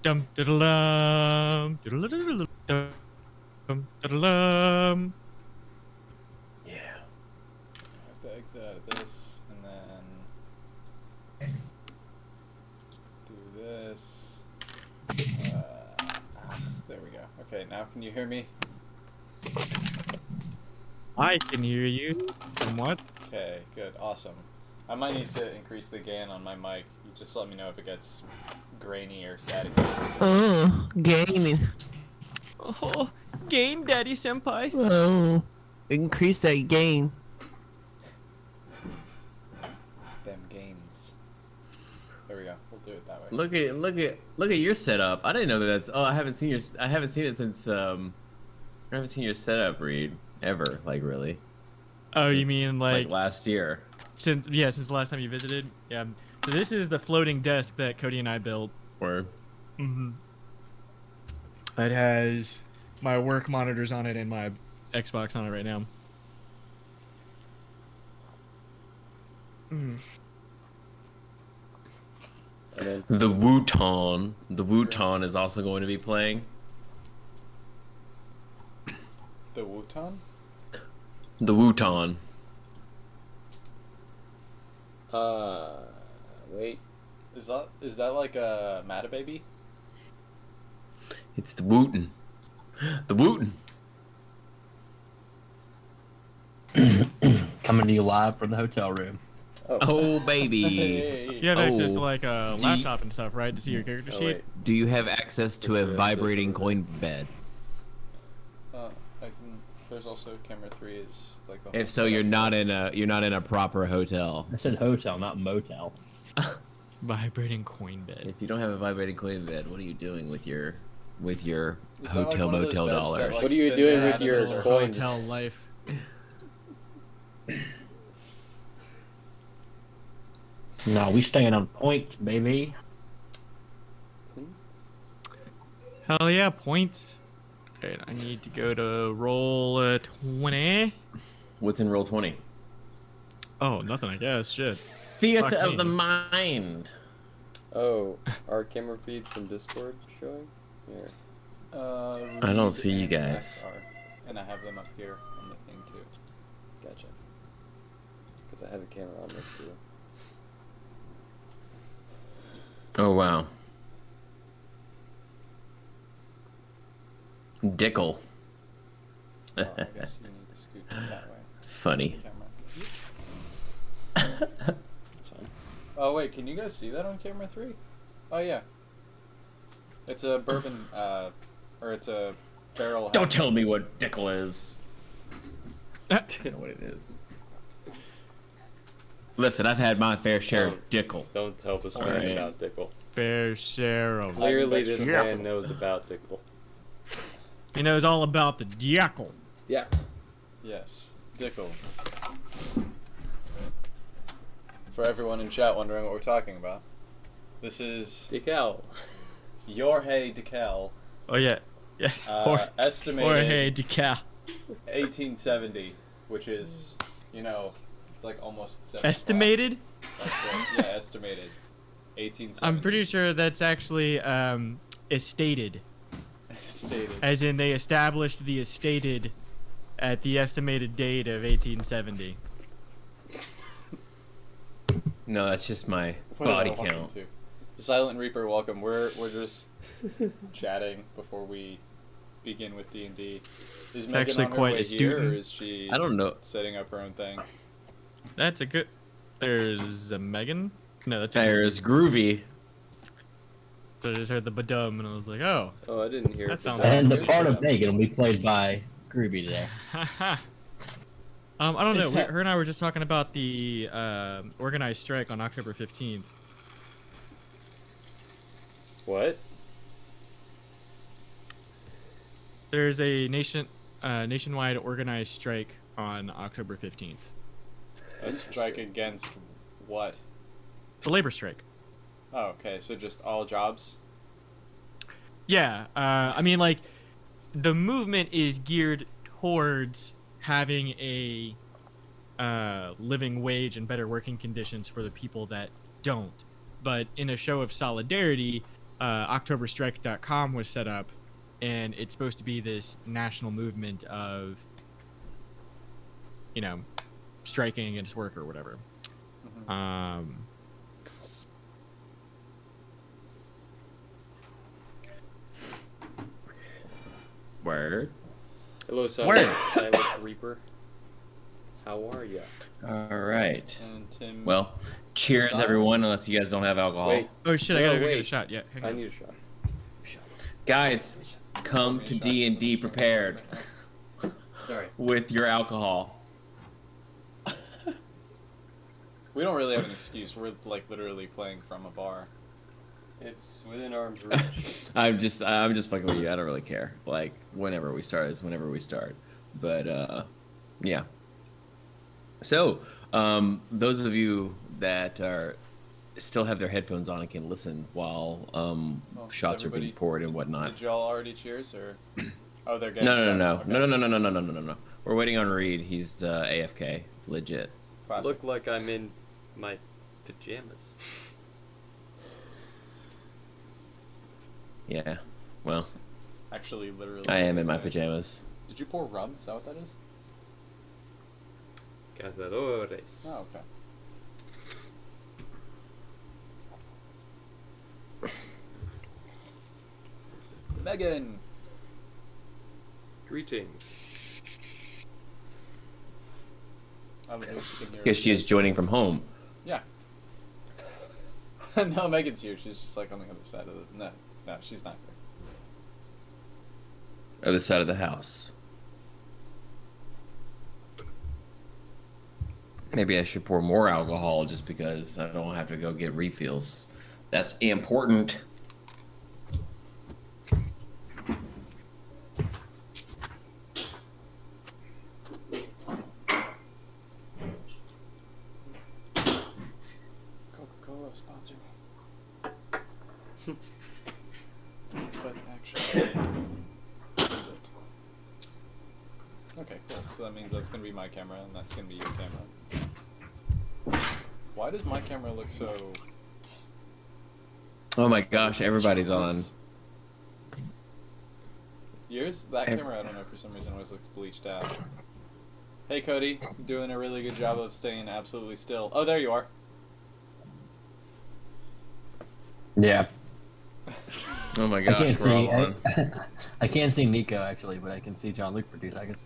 Dum diddle-dum, diddle-diddle-dum, dum diddle-dum. Yeah. I have to exit out of this and then do this. There we go. Okay, now can you hear me? I can hear you. Somewhat. Okay, good, awesome. I might need to increase the gain on my mic. You just let me know if it gets grainy or static. Oh, gaming. Oh, game, Daddy Senpai. Oh, increase that gain. Them gains. There we go. We'll do it that way. Look at your setup. I didn't know that's. Oh, I haven't seen it since. I haven't seen your setup, Reed, ever. Like really. Oh, you Since, mean like last year? since the last time you visited? Yeah. So this is the floating desk that Cody and I built. Or. Mm-hmm. It has my work monitors on it and my Xbox on it right now. Mm. The Wuton is also going to be playing. The Wuton? The Wuton. Wait. Is that like a Mata baby? It's the Wooten. The Wooten. Coming to you live from the hotel room. Oh baby. Hey. You have access to Oh. like a Do you- laptop and stuff, right? To see your character Oh, sheet. wait. Do you have access to a Sure, vibrating sure. coin bed? I can. There's also camera 3 is like. The If so, you're not in a proper hotel. I said hotel, not motel. Vibrating coin bed. If you don't have a vibrating coin bed, what are you doing with your Is that like hotel one of those motel beds that, dollars? like, What are you spins doing around with in your a circle? coins? Hotel life. No, we staying on point, baby. Please. Hell yeah, points. Alright, I need to go to roll 20. What's in roll 20? Oh, nothing, I guess. Shit. Theater Fuck of me. the mind. Oh, our camera feeds from Discord showing? Here. I don't Reed see you and guys. Zach are, and I have them up here on the thing too. Gotcha. Because I have a camera on this too. Oh wow. Dickle. Oh, I guess you need to scoot that way. Funny. Camera. That's fine. Oh wait, can you guys see that on camera 3? Oh yeah. It's a bourbon, or it's a barrel. Don't tell me what dickle is. I know what it is. Listen, I've had my fair share of dickle. Don't tell this man Alright. about Dickle. Fair share of. Clearly, this Yeah. man knows about Dickle. He knows all about the jackal. Yeah. Yes, Dickle. For everyone in chat wondering what we're talking about, this is Decal. Jorge Decal, Oh yeah, yeah. Or estimated hey, decal. 1870, which is, you know, it's like almost 75. Estimated? That's right. Yeah, estimated. 1870. I'm pretty sure that's actually estated, Stated. as in they established the estated at the estimated date of 1870. No, that's just my What am I body walking count. to? Silent Reaper, welcome. We're just chatting before we begin with D&D. Is Megan actually on her quite way astute. here, or is she I don't know. setting up her own thing? That's a good. There's a Megan. No, that's a There's Groovy. So I just heard the badum and I was like, oh. Oh, I didn't hear That it. sounds And the good. part of Megan will be played by Groovy today. I don't know. Her and I were just talking about the organized strike on October 15th. What? There's a nationwide organized strike on October 15th. A strike against what? It's a labor strike. Oh, okay. So just all jobs? Yeah. I mean, like, the movement is geared towards having a living wage and better working conditions for the people that don't. But in a show of solidarity, OctoberStrike.com was set up, and it's supposed to be this national movement of, striking against work or whatever. Word. Hello, Word. Silent Reaper. How are ya? All right. And Tim. Well, cheers, Shot? everyone. Unless you guys don't have alcohol, Wait, Oh shit! I No, gotta go get a wait. shot. Yeah. hang I on. need a shot. guys, come to D&D prepared Sorry. with your alcohol. We don't really have an excuse. We're like literally playing from a bar. It's within arm's reach. I'm just fucking with you. I don't really care. Like whenever we start is whenever we start. But yeah. So those of you that are still have their headphones on and can listen while Well, shots are being everybody- poured and whatnot. Did y'all already cheers or? Oh, they're getting. No. started. Okay. No. We're waiting on Reed. He's AFK, legit. Classic. Look like I'm in my pajamas. Yeah. Well, Actually, literally. I am in my pajamas. Did you pour rum? Is that what that is? Cazadores. Oh, okay. Megan. Greetings. I don't know if you can hear Because her. she is joining from home. Yeah. No, Megan's here. She's just like on the other side of the. No, she's not here. Other side of the house. Maybe I should pour more alcohol just because I don't have to go get refills. That's important. Coca-Cola sponsor me. But actually. Okay, cool. So that means that's gonna be my camera, and that's gonna be your camera. Why does my camera look so? Oh my gosh, everybody's on. Yours? That camera, I don't know, for some reason always looks bleached out. Hey Cody, doing a really good job of staying absolutely still. Oh, there you are. Yeah. Oh my I gosh, can't we're all see. on. I can't see Nico actually, but I can see John Luke for 2 seconds.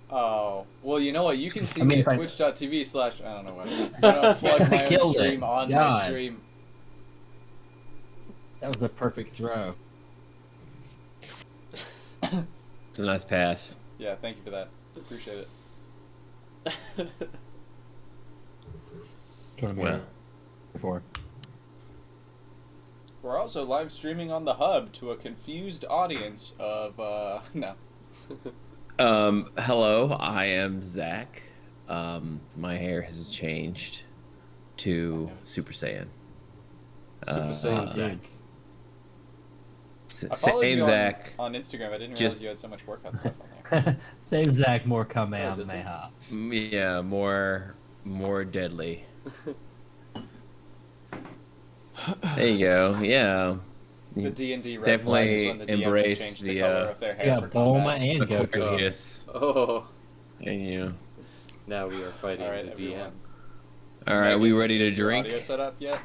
Oh, well, you know what? You can see I mean, me if at I- twitch.tv/ I don't know what. I'm gonna plug my own Killed it. stream on my God. stream. That was a perfect throw. It's a nice pass. Yeah, thank you for that. Appreciate it. Well. Before. We're also live streaming on the hub to a confused audience of no. Hello, I am Zach. My hair has changed to Super Saiyan. Super Saiyan Zach. I followed Same you Zach. on Instagram. I didn't realize Just- you had so much workout stuff on there. Save Zach more does it? Kamehameha. Yeah, more deadly. There you go. Yeah. The D&D red flag is when the Definitely DM embrace has changed the, the color of their hair Yeah, for Bulma combat. and Goku. Aquarius. Oh, And you. now we are fighting All right, the everyone. DM. All right, we ready to Is your drink? Audio set up yet?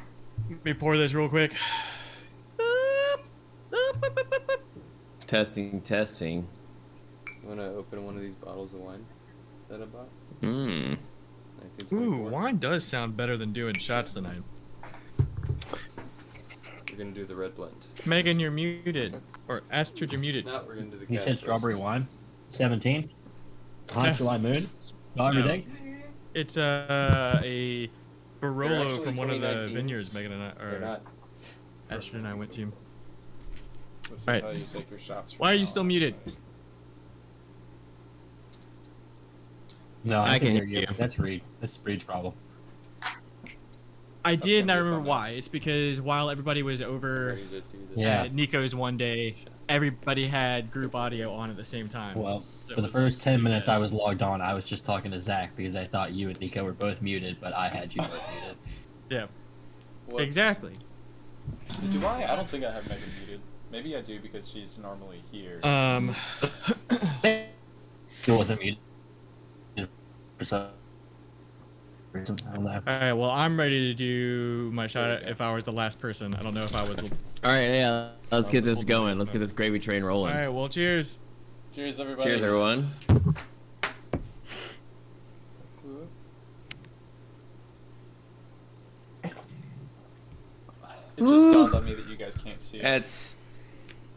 Let me pour this real quick. Testing. You want to open one of these bottles of wine that I bought? Mmm. Ooh, 1924? wine does sound better than doing shots tonight. We're going to do the red blend. Megan, you're muted. Or Astrid, you're muted. No, we're going to do the You cat said first. strawberry wine. 17. Hot Yeah. July moon. Got No. everything. It's a They're Barolo actually from one of the 2019s. vineyards Megan and I, They're or not. Astrid and I went to. This is Alright. how you take your shots. from Why are you now still on. muted? No, I can hear hear you. That's Reed. That's Reed's problem. I That's did, and I gonna be a remember fun why. It's because while everybody was over Ready to do this. Yeah. at Nico's one day, everybody had group audio on at the same time. Well, So for the it was first like, 10 minutes yeah. I was logged on, I was just talking to Zach because I thought you and Nico were both muted, but I had you both muted. Yeah, Whoops. exactly. Do I? I don't think I have Megan muted. Maybe I do because she's normally here. It wasn't muted. For some reason, I don't know. All right, well, I'm ready to do my shot at if I was the last person. I don't know if I was. All right, yeah. Let's get this going. Let's get this gravy train All rolling. right, well, cheers. Cheers, everybody. Cheers, everyone. It just dawned on me that you guys can't see us. It's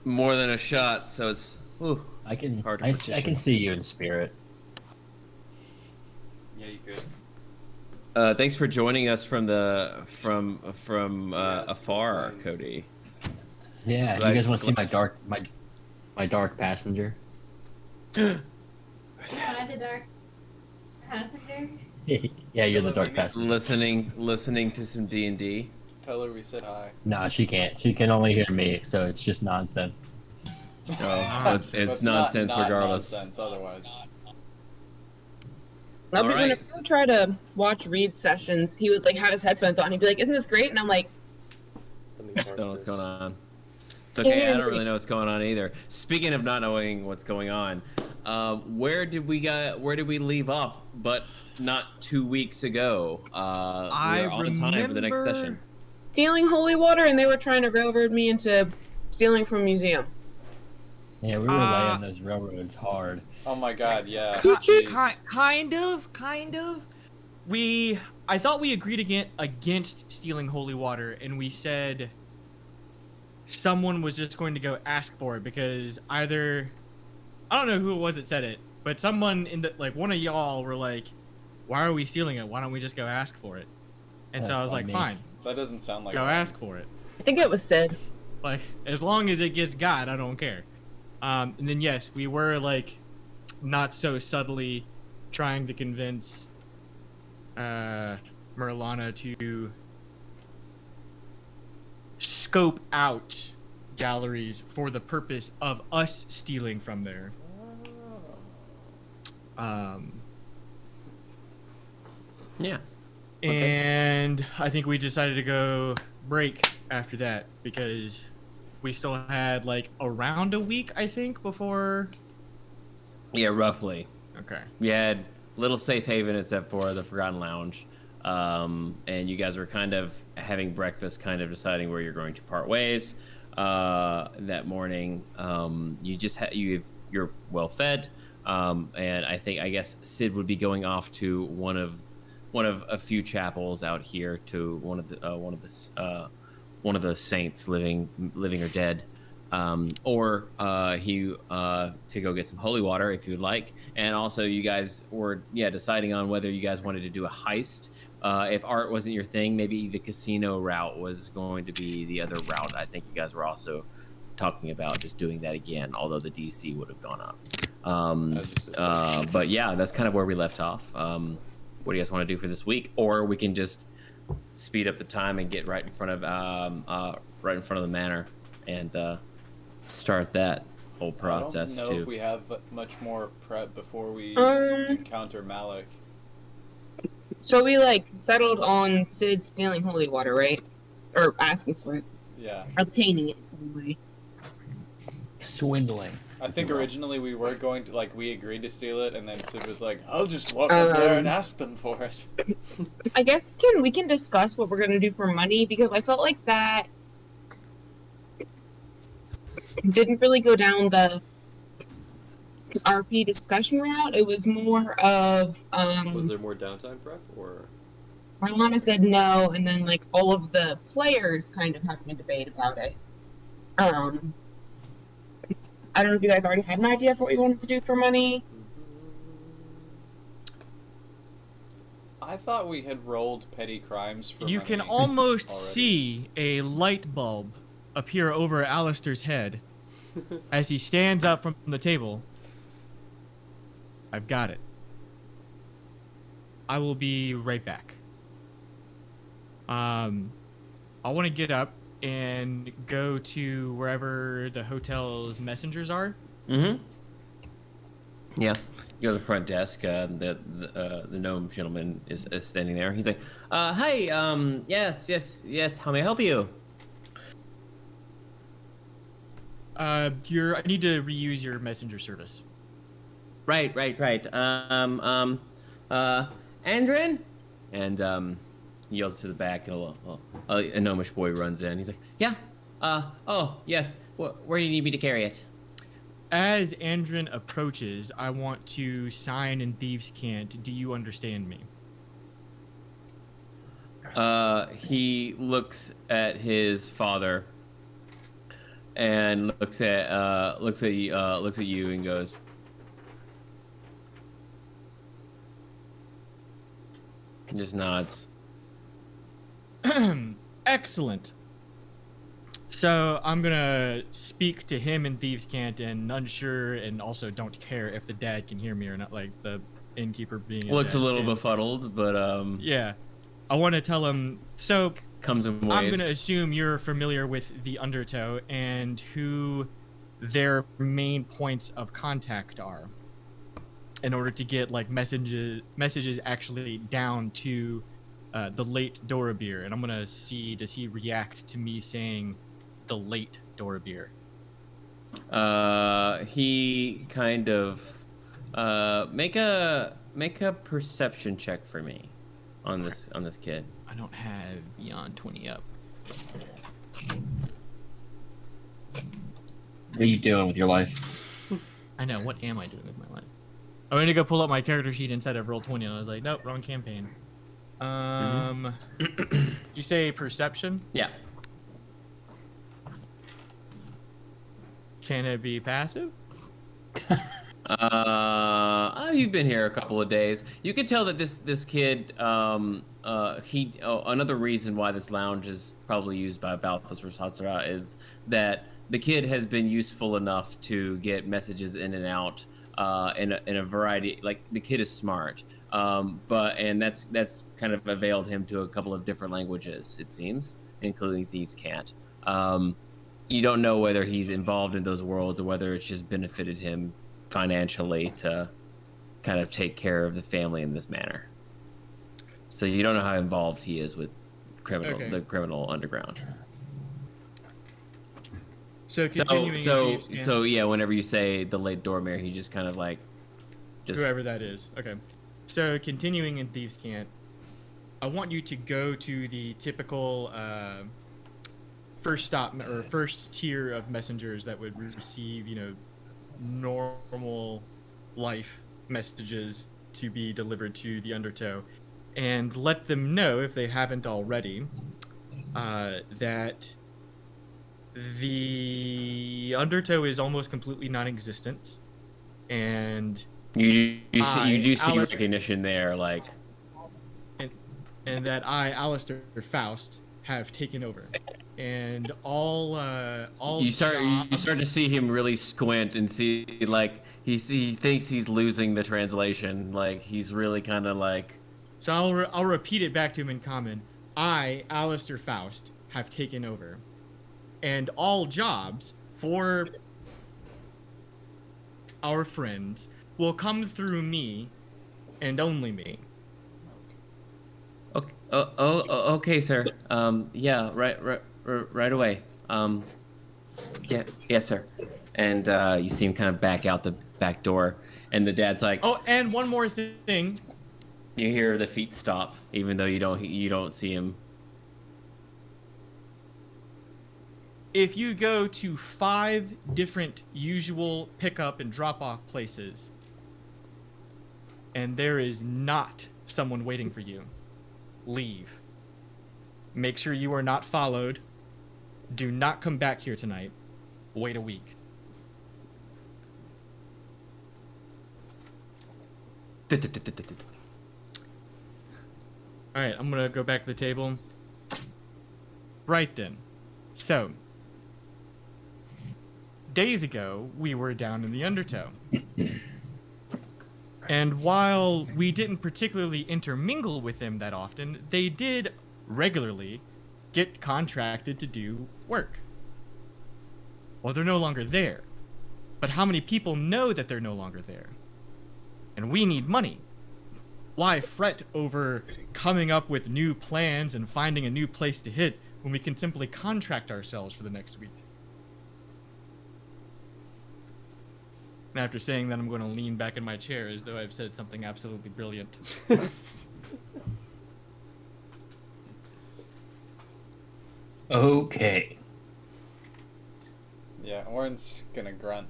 more than a shot, so it's. Ooh. I can Hard to I petition. can see you in spirit. Yeah, you could. Thanks for joining us from afar, Cody. Yeah, do you guys want to see my dark passenger? Am I the dark passenger? Yeah, you're the dark passenger. Listening to some D&D. Tell her we said hi. No, she can't. She can only hear me, so it's just nonsense. Oh, it's But nonsense not regardless. Nonsense otherwise. No, All because right. whenever I would try to watch Reed sessions, he would like have his headphones on. He'd be like, "Isn't this great?" And I'm like, Let me Don't know what's going on. It's Can't okay. hear I don't anything. really know what's going on either. Speaking of not knowing what's going on, where did we leave off? But not 2 weeks ago. We're on time for the next session. stealing holy water, and they were trying to railroad me into stealing from a museum. Yeah, we were laying those railroads hard. Oh my god, yeah. Choo choo. Jeez. Kind of. I thought we agreed against stealing holy water, and we said someone was just going to go ask for it because either I don't know who it was that said it, but someone in the one of y'all were like, "Why are we stealing it? Why don't we just go ask for it?" And so That's I was like, me. "Fine, That doesn't sound like go right. ask for it. I think it was Sid. Like as long as it gets got, I don't care." And then yes, we were not so subtly trying to convince Merlana to scope out galleries for the purpose of us stealing from there. Yeah. And I think we decided to go break after that because we still had around a week, I think, before. Yeah, roughly. Okay. We had little safe haven except for the Forgotten Lounge, and you guys were kind of having breakfast, kind of deciding where you're going to part ways. That morning, you're well fed, and I guess Sid would be going off to one of a few chapels out here to one of the saints living or dead. Or to go get some holy water if you would like. And also you guys were deciding on whether you guys wanted to do a heist. If art wasn't your thing, maybe the casino route was going to be the other route. I think you guys were also talking about just doing that again, although the DC would have gone up. But yeah, that's kind of where we left off. What do you guys want to do for this week? Or we can just speed up the time and get right in front of the manor and start that whole process I don't know too. if we have much more prep before we Um, encounter Malik. So we settled on Sid stealing holy water, right? Or asking for it, Yeah. obtaining it in some way. Swindling. I think originally we were going to, we agreed to steal it, and then Sid was like, I'll just walk up there and ask them for it. I guess we can discuss what we're gonna do for money because I felt like that didn't really go down the RP discussion route. It was more of Was there more downtime prep, or? Marlana said no, and then all of the players kind of having a debate about it. I don't know if you guys already had an idea of what you wanted to do for money. I thought we had rolled petty crimes for You money can almost already. see a light bulb appear over Alistair's head as he stands up from the table. I've got it. I will be right back. I want to get up and go to wherever the hotel's messengers are. Mm-hmm. Yeah. You go to the front desk. The gnome gentleman is standing there. He's like, "Hi. Yes. How may I help you?" I need to reuse your messenger service. Right. Andrin? And he yells to the back, and a gnomish boy runs in. He's like, yeah. Oh, yes. Where do you need me to carry it? As Andrin approaches, I want to sign in Thieves' Cant. Do you understand me? He looks at his father and looks at you and goes, and just nods. Excellent. So I'm gonna speak to him in Thieves' Cant, and unsure and also don't care if the dad can hear me or not, like the innkeeper being Looks a little befuddled, but yeah. I want to tell him, so comes in waves. I'm going to assume you're familiar with the Undertow and who their main points of contact are in order to get like messages actually down to the late Dorabir. And I'm going to see, does he react to me saying the late Dorabir? He kind of make a perception check for me on this kid. I don't have beyond 20 up. What are you doing with your life? I know, what am I doing with my life? I went to go pull up my character sheet instead of Roll20 and I was like, nope, wrong campaign. You say perception? Yeah. Can it be passive? You've been here a couple of days. You can tell that this kid, another reason why this lounge is probably used by Balthazar Satsura is that the kid has been useful enough to get messages in and out in a variety. Like, the kid is smart, and that's kind of availed him to a couple of different languages, it seems, including Thieves' Cant. You don't know whether he's involved in those worlds or whether it's just benefited him financially to kind of take care of the family in this manner. So you don't know how involved he is with the criminal underground. So continuing so yeah, whenever you say the late Dormir, he just kind of like whoever that is. Okay. So continuing in Thieves' Cant, I want you to go to the typical first stop or first tier of messengers that would receive, normal life messages to be delivered to the Undertow, and let them know, if they haven't already, that the Undertow is almost completely non-existent, and you do see recognition there, like, and that I, Alistair Faust, have taken over. And all you start to see him really squint and see, like, he thinks he's losing the translation, like he's really kind of like. So I'll repeat it back to him in common. I, Alistair Faust, have taken over, and all jobs for our friends will come through me, and only me. Okay. Okay, sir. Yeah. Right away. Yeah, yes, sir. And you see him kind of back out the back door, and the dad's like, "Oh, and one more thing." You hear the feet stop, even though you don't see him. If you go to 5 different usual pickup and drop-off places, and there is not someone waiting for you, leave. Make sure you are not followed. Do not come back here tonight. Wait a week. Alright, I'm gonna go back to the table. Right then. So, days ago, we were down in the Undertow. And while we didn't particularly intermingle with them that often, they did regularly get contracted to do work. Well, they're no longer there. But how many people know that they're no longer there? And we need money. Why fret over coming up with new plans and finding a new place to hit when we can simply contract ourselves for the next week? And after saying that, I'm going to lean back in my chair as though I've said something absolutely brilliant. Okay. Yeah, Oren's gonna grunt.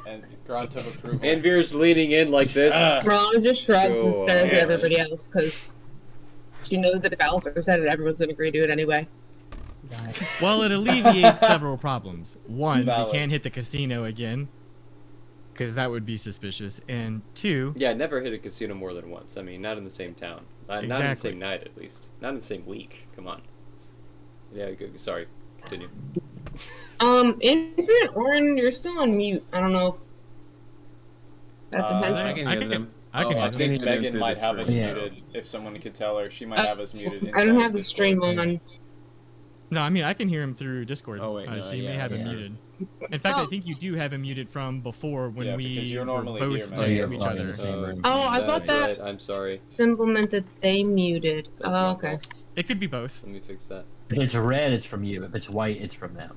And grunt of approval. Anvir's leaning in like this. Ron just shrugs and Go stares at ahead. everybody else because she knows that if Alistair said it, everyone's gonna agree to it anyway. Well, it alleviates several problems. One, Valid. we can't hit the casino again, because that would be suspicious. And two, Yeah, never hit a casino more than once. I mean, not in the same town. Not in the Exactly. same night, at least. Not in the same week. Come on. Yeah, sorry. Continue. Andrew, Oren, you're still on mute. I don't know if that's I intentional. I can I hear can- them. I can I hear them. think hear them Megan through might the have us stream. Yeah. muted. If someone could tell her, she might have us muted. I don't inside have the Discord. stream on. No, I mean, I can hear him through Discord. Oh, wait, no, so you may yeah, have him yeah. muted. In fact, I Oh. think you do have him muted from before when Yeah, we because you're were normally both here, man. next Oh, to you're each in the other. same room. Oh, I thought That's that right. I'm sorry. symbol meant that they muted. That's my Oh, okay. fault. It could be both. Let me fix that. If it's red, it's from you. If it's white, it's from them.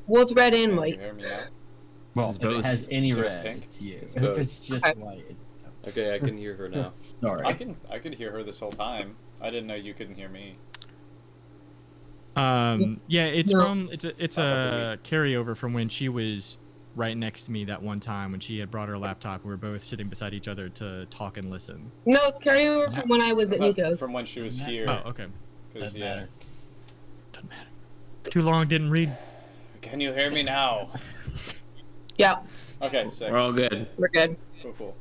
Well, it's red and Can you white. hear me now? Well, It's if both. it has any So it's red, pink? it's you. It's If both. it's just Okay. white, it's Okay, I can hear her now. sorry. I could hear her this whole time. I didn't know you couldn't hear me. Yeah, it's No. from it's a carryover from when she was right next to me that one time when she had brought her laptop. We were both sitting beside each other to talk and listen. No, it's carryover from when I was at Nico's. From when she was here. Oh, okay. Because Doesn't yeah. matter. Doesn't matter. Too long, didn't read. Can you hear me now? Yeah, Okay, sick. We're all good. we're good. Cool.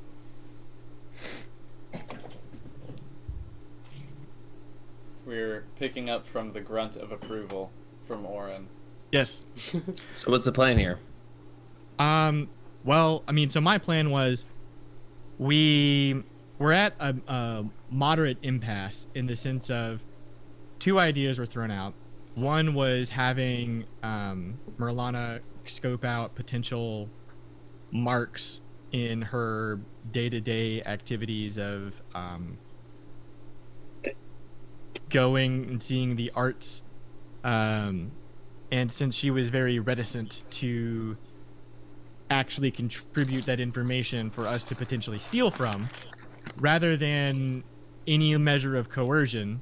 We're picking up from the grunt of approval from Oren. Yes. So what's the plan here? Well, I mean, so my plan was we're at a moderate impasse in the sense of two ideas were thrown out. One was having Merlana scope out potential marks in her day-to-day activities of going and seeing the arts. And since she was very reticent to actually contribute that information for us to potentially steal from, rather than any measure of coercion,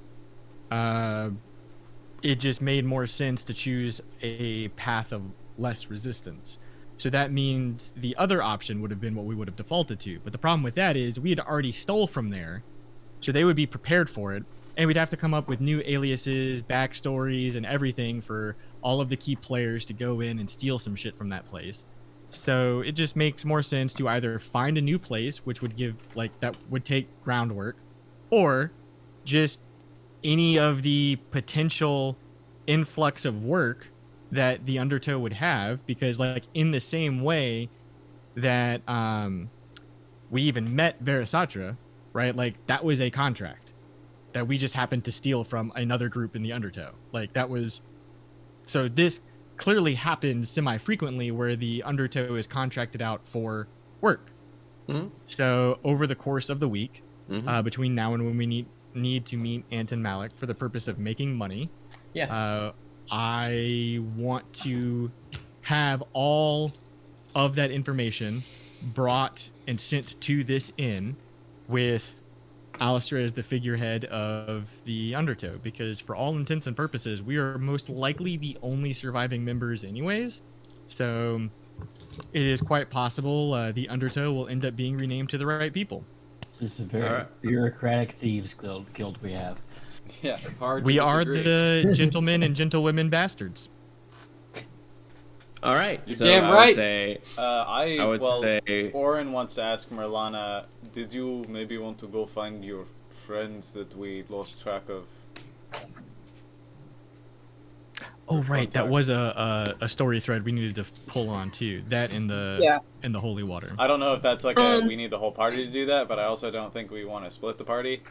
it just made more sense to choose a path of less resistance. So that means the other option would have been what we would have defaulted to. But the problem with that is we had already stole from there, so they would be prepared for it, and we'd have to come up with new aliases, backstories, and everything for all of the key players to go in and steal some shit from that place. So it just makes more sense to either find a new place, which would give, like, that would take groundwork, or just any of the potential influx of work that the Undertow would have, because, like, in the same way that we even met Verisatra, right? Like, that was a contract that we just happened to steal from another group in the Undertow. Like, that was... So this clearly happens semi-frequently where the Undertow is contracted out for work. Mhm. So over the course of the week, Mhm. between now and when we need to meet Anton Malik for the purpose of making money, I want to have all of that information brought and sent to this inn with Alistair as the figurehead of the Undertow, because for all intents and purposes, we are most likely the only surviving members anyways. So it is quite possible the Undertow will end up being renamed to the right people. This is a very Alright. bureaucratic thieves guild we have. Yeah. Hard to We are disagree. the gentlemen and gentlewomen bastards. All right. You're so damn I right. would say, I would well, say, Oren wants to ask Merlana, did you maybe want to go find your friends that we lost track of? Oh right, that Contact. was a story thread we needed to pull on too. That in the Yeah. in the holy water. I don't know if that's like a, Um, we need the whole party to do that, but I also don't think we want to split the party.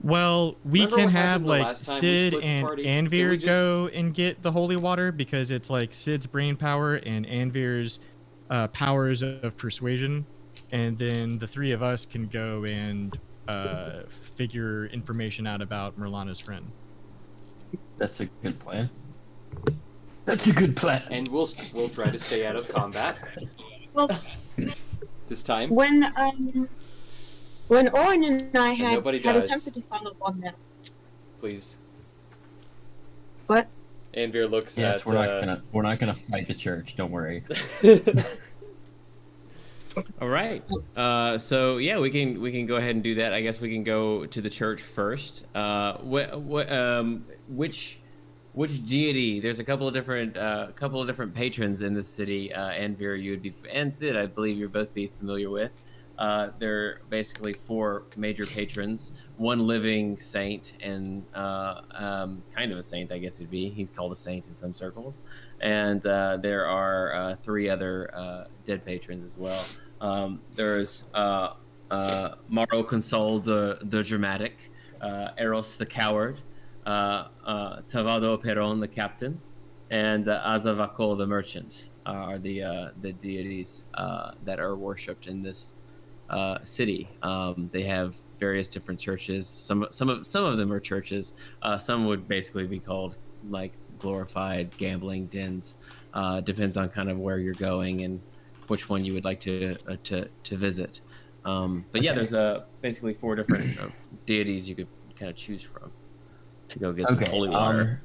Well, we Remember can what have happened the like last time we Sid split the and party? Can we Anvir just- go and get the holy water because it's like Sid's brain power and Anvir's powers of persuasion, and then the three of us can go and figure information out about Merlana's friend. That's a good plan. That's a good plan. And we'll try to stay out of combat. Well, This time? when Oren and I had nobody had dies. attempted to follow up on that. Please. What? Anvir looks Yes, at. we're not gonna fight the church. Don't worry. All right. So yeah, we can go ahead and do that. I guess we can go to the church first. Which deity? There's a couple of different patrons in this city. Anvir, you would be, and Sid, I believe you'll both be familiar with. There are basically 4 major patrons. One living saint and kind of a saint, I guess it'd be. He's called a saint in some circles. And there are 3 other dead patrons as well. There's Maro Consol the dramatic, Eros the coward, Tavado Peron the captain, and Azavako the merchant are the deities that are worshipped in this city. They have various different churches. Some of them are churches. Some would basically be called like glorified gambling dens. Depends on kind of where you're going and which one you would like to visit. But yeah, there's basically 4 different deities you could kind of choose from to go get some holy water.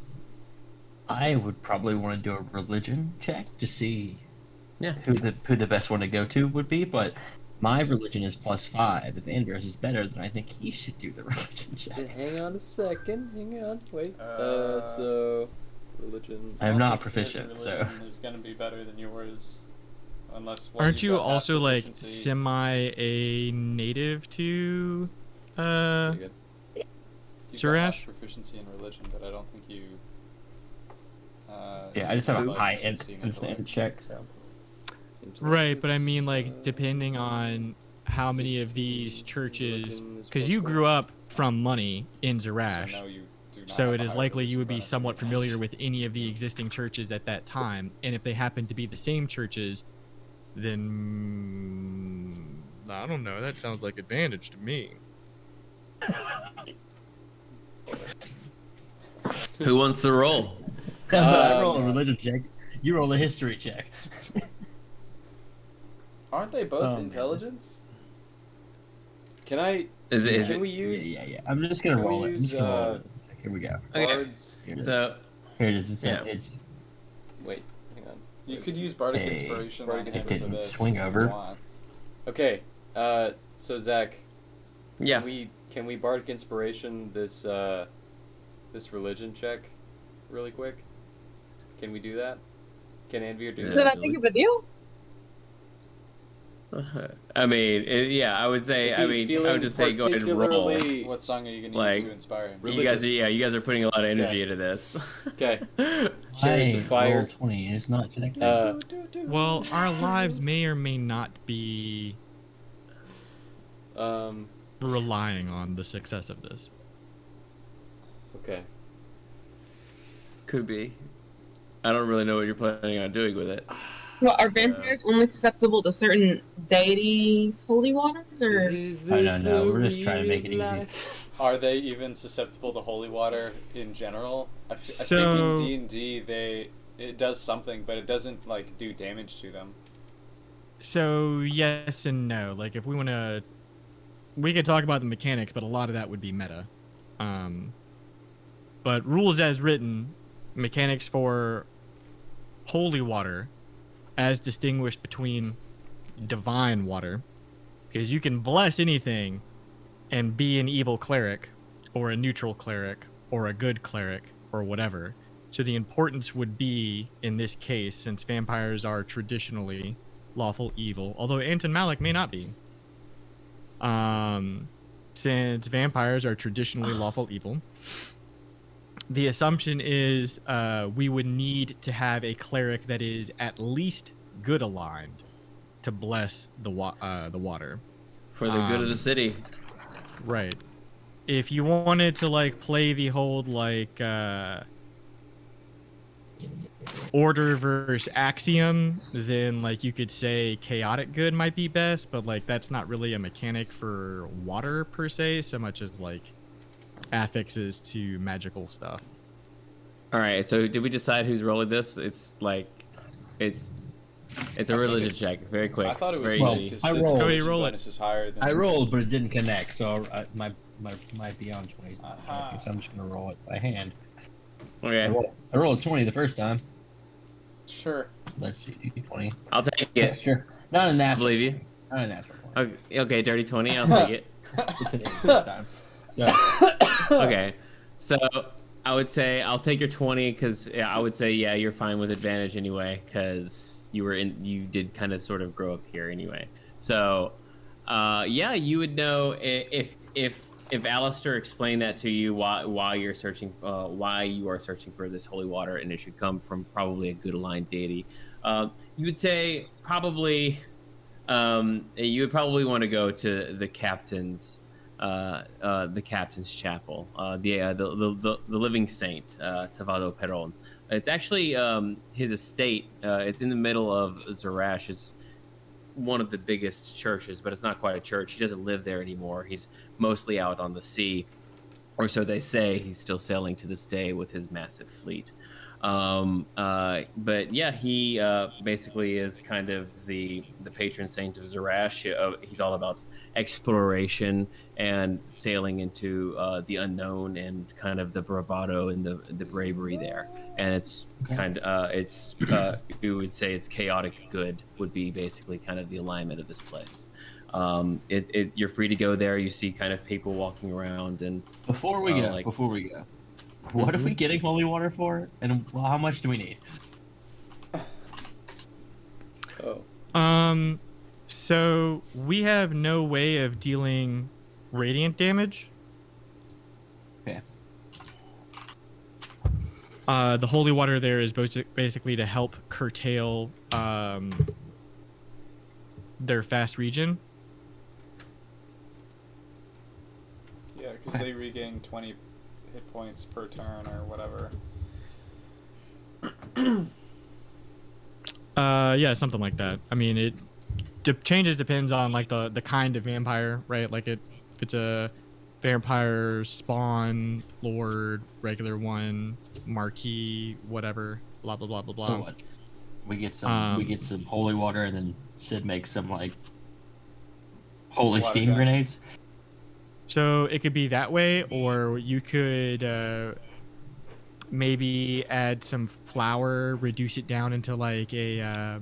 I would probably want to do a religion check to see Yeah. who the best one to go to would be, but my religion is +5. If Andrews is better, then I think he should do the religion check. Hang on a second. Hang on. Wait. So religion. I am not His proficient, so religion is gonna be better than yours, unless. Aren't you got that also like proficiency. semi a native to Pretty good. You've got Surash? that proficiency in religion, but I don't think you. yeah, I just have a like high proficiency in instant intellect. check, so Right, but I mean like depending on how many of these churches, because you grew up from money in So Zarash, no, you do not so have it a is high likely you religion would be bonus somewhat for familiar this. with any of the existing churches at that time, and if they happen to be the same churches, then I don't know. That sounds like advantage to me. Who wants to roll? I roll a religion check. You roll a history check. Aren't they both Oh, man. intelligence? Can I? Is Can it? we use Yeah. I'm just gonna Can we roll it. I'm just use, gonna roll it. Here we go. Okay. bards? Here it is. So Here it is. It's Yeah. it's Wait. Hang on. You could use bardic Hey, inspiration bardic on him didn't for this. swing if you over. want. Okay. So Zach. yeah. Can we bardic inspiration this this religion check, really quick? Can we do that? Can Anvir do Is Yeah. that that? that big of a deal? I mean, yeah. I would say. If I he's mean, I feeling would just say go ahead and roll. particularly- What song are you gonna Like, use to inspire him? You guys, religious. you guys are putting a lot of energy Okay. into this. Okay. Chariots of fire. roll 20. It's not connected. Well, our lives may or may not be relying on the success of this. Okay. Could be. I don't really know what you're planning on doing with it. Well, are vampires only susceptible to certain deities' holy waters, or I don't know. We're just trying to make it easy. Are they even susceptible to holy water in general? I think So- in D&D it does something, but it doesn't like do damage to them. So yes and no. Like if we want to, we could talk about the mechanics, but a lot of that would be meta. But rules as written, mechanics for holy water, as distinguished between divine water, because you can bless anything and be an evil cleric, or a neutral cleric, or a good cleric, or whatever. So the importance would be, in this case, since vampires are traditionally lawful evil, although Anton Malik may not be. Since vampires are traditionally lawful evil, the assumption is we would need to have a cleric that is at least good aligned to bless the water. For the good of the city. Right. If you wanted to like play the whole like order versus axiom, then like you could say chaotic good might be best, but like that's not really a mechanic for water per se, so much as like affixes to magical stuff. All right. So did we decide who's rolling this? It's like, it's It's a religion check. Very quick. I thought it was very Well, easy. because I the rolled. Cody, religion roll it. bonus is higher than I rolled, but it didn't connect, so my beyond 20 is not Uh-huh. connecting, so I'm just gonna roll it by hand. Okay, I rolled a 20 the first time. Sure. Let's see, 20. I'll take Yeah, it. sure. Not a I natural. believe you. Not a natural 20. Okay, dirty 20. I'll take it. It's an 8 this time. So, Okay, so I would say I'll take your 20 because I would say you're fine with advantage anyway because you did kind of sort of grow up here anyway. So you would know if Alistair explained that to you why you are searching for this holy water and it should come from probably a good aligned deity. You would say probably you would probably want to go to the captain's chapel, the living saint, Tavado Perón. It's actually his estate. It's in the middle of Zarash. It's one of the biggest churches, but it's not quite a church. He doesn't live there anymore. He's mostly out on the sea, or so they say. He's still sailing to this day with his massive fleet. But yeah, he basically is kind of the patron saint of Zarash. He's all about exploration and sailing into the unknown and kind of the bravado and the bravery there. And it's kind of you would say it's chaotic good would be basically kind of the alignment of this place. You're free to go there. You see kind of people walking around and before we go, what are we getting holy water for? And how much do we need? Oh. So we have no way of dealing radiant damage. Okay. The holy water there is basically to help curtail their fast region. Yeah, because they regain 20 hit points per turn or whatever. Yeah, something like that. I mean, it changes depends on like the kind of vampire, right? Like if it's a vampire spawn lord, regular one, marquee, whatever, blah blah blah blah blah. So what? We get some holy water, and then Sid makes some like holy Water steam gun. grenades. So it could be that way, or you could maybe add some flour, reduce it down into like a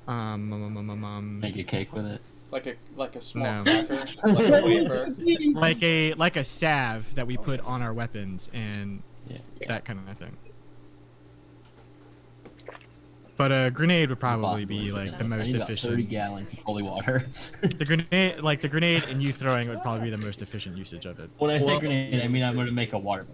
Make a cake with it. Like a small No. cracker, like a wafer. like a salve that we put on our weapons and Yeah. that kind of thing. But a grenade would probably Possibly. be like the I most need about 30 efficient. gallons of holy water. The grenade and you throwing it would probably be the most efficient usage of it. When I say Well- grenade, I mean I'm going to make a water.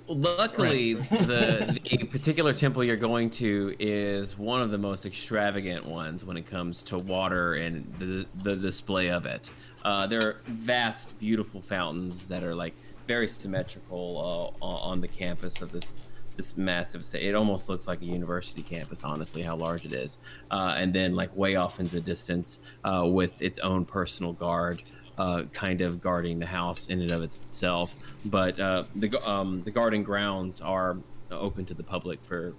Luckily, the particular temple you're going to is one of the most extravagant ones when it comes to water and the display of it. There are vast, beautiful fountains that are like very symmetrical on the campus of this massive. It almost looks like a university campus, honestly, how large it is. And then like way off in the distance, with its own personal guard. Kind of guarding the house in and of itself, but the garden grounds are open to the public for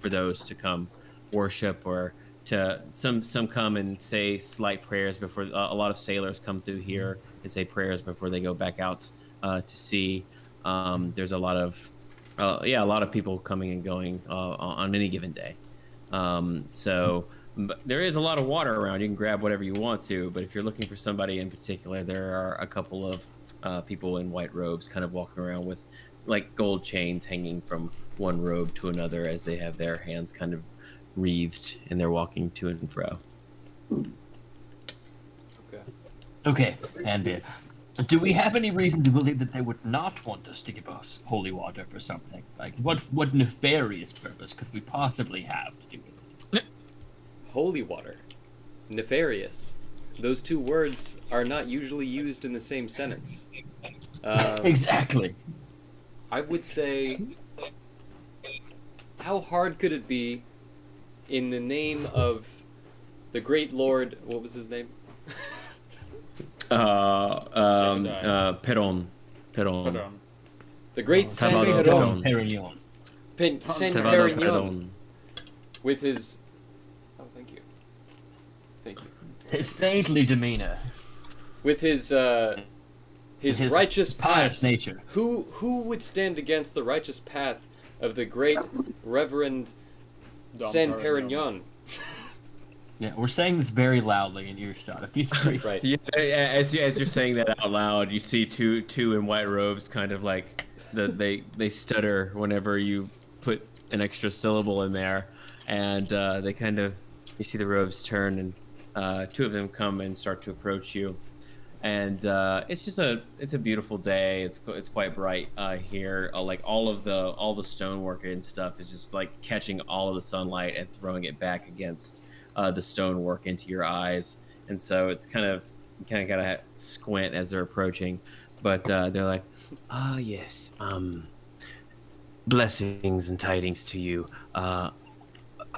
those to come worship or to some come and say slight prayers before. A lot of sailors come through here and say prayers before they go back out to sea. There's a lot of people coming and going on any given day. But there is a lot of water around. You can grab whatever you want to, but if you're looking for somebody in particular, there are a couple of people in white robes kind of walking around with like gold chains hanging from one robe to another as they have their hands kind of wreathed and they're walking to and fro. Okay, and do we have any reason to believe that they would not want us to give us holy water for something? Like, what nefarious purpose could we possibly have to do with it? Holy water. Nefarious. Those two words are not usually used in the same sentence. Exactly. I would say, how hard could it be in the name of the great lord, what was his name? Perón. The great San Tavado Perón. Perignon. San Tavado Perignon. Perón. With his Oh, thank you. Thank you. His saintly demeanor. With his righteous pious path. nature. Who would stand against the righteous path of the great Reverend San Perignon? Yeah, we're saying this very loudly in earshot of these priests. Right. Yeah, as you're saying that out loud, you see two in white robes, kind of like they stutter whenever you put an extra syllable in there, and they kind of, you see the robes turn, and two of them come and start to approach you, and it's a beautiful day. It's quite bright here. Like all the stonework and stuff is just like catching all of the sunlight and throwing it back against the stonework into your eyes, and so it's kind of gotta squint as they're approaching, but they're like, yes, blessings and tidings to you. Are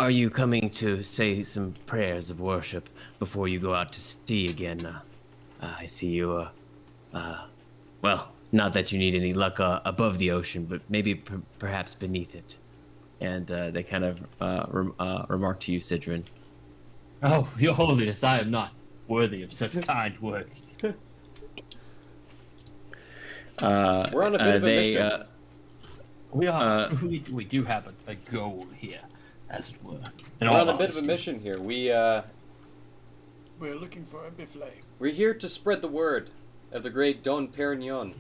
you coming to say some prayers of worship before you go out to sea again? I see you, well, not that you need any luck above the ocean, but maybe perhaps beneath it. And they kind of remark to you, Sidron. Oh, your holiness, I am not worthy of such kind words. We're on a bit of a mission. We are. We do have a goal here, as it were. We're on a bit of a mission here. We're looking for a buffet. We're here to spread the word of the great Don Perignon.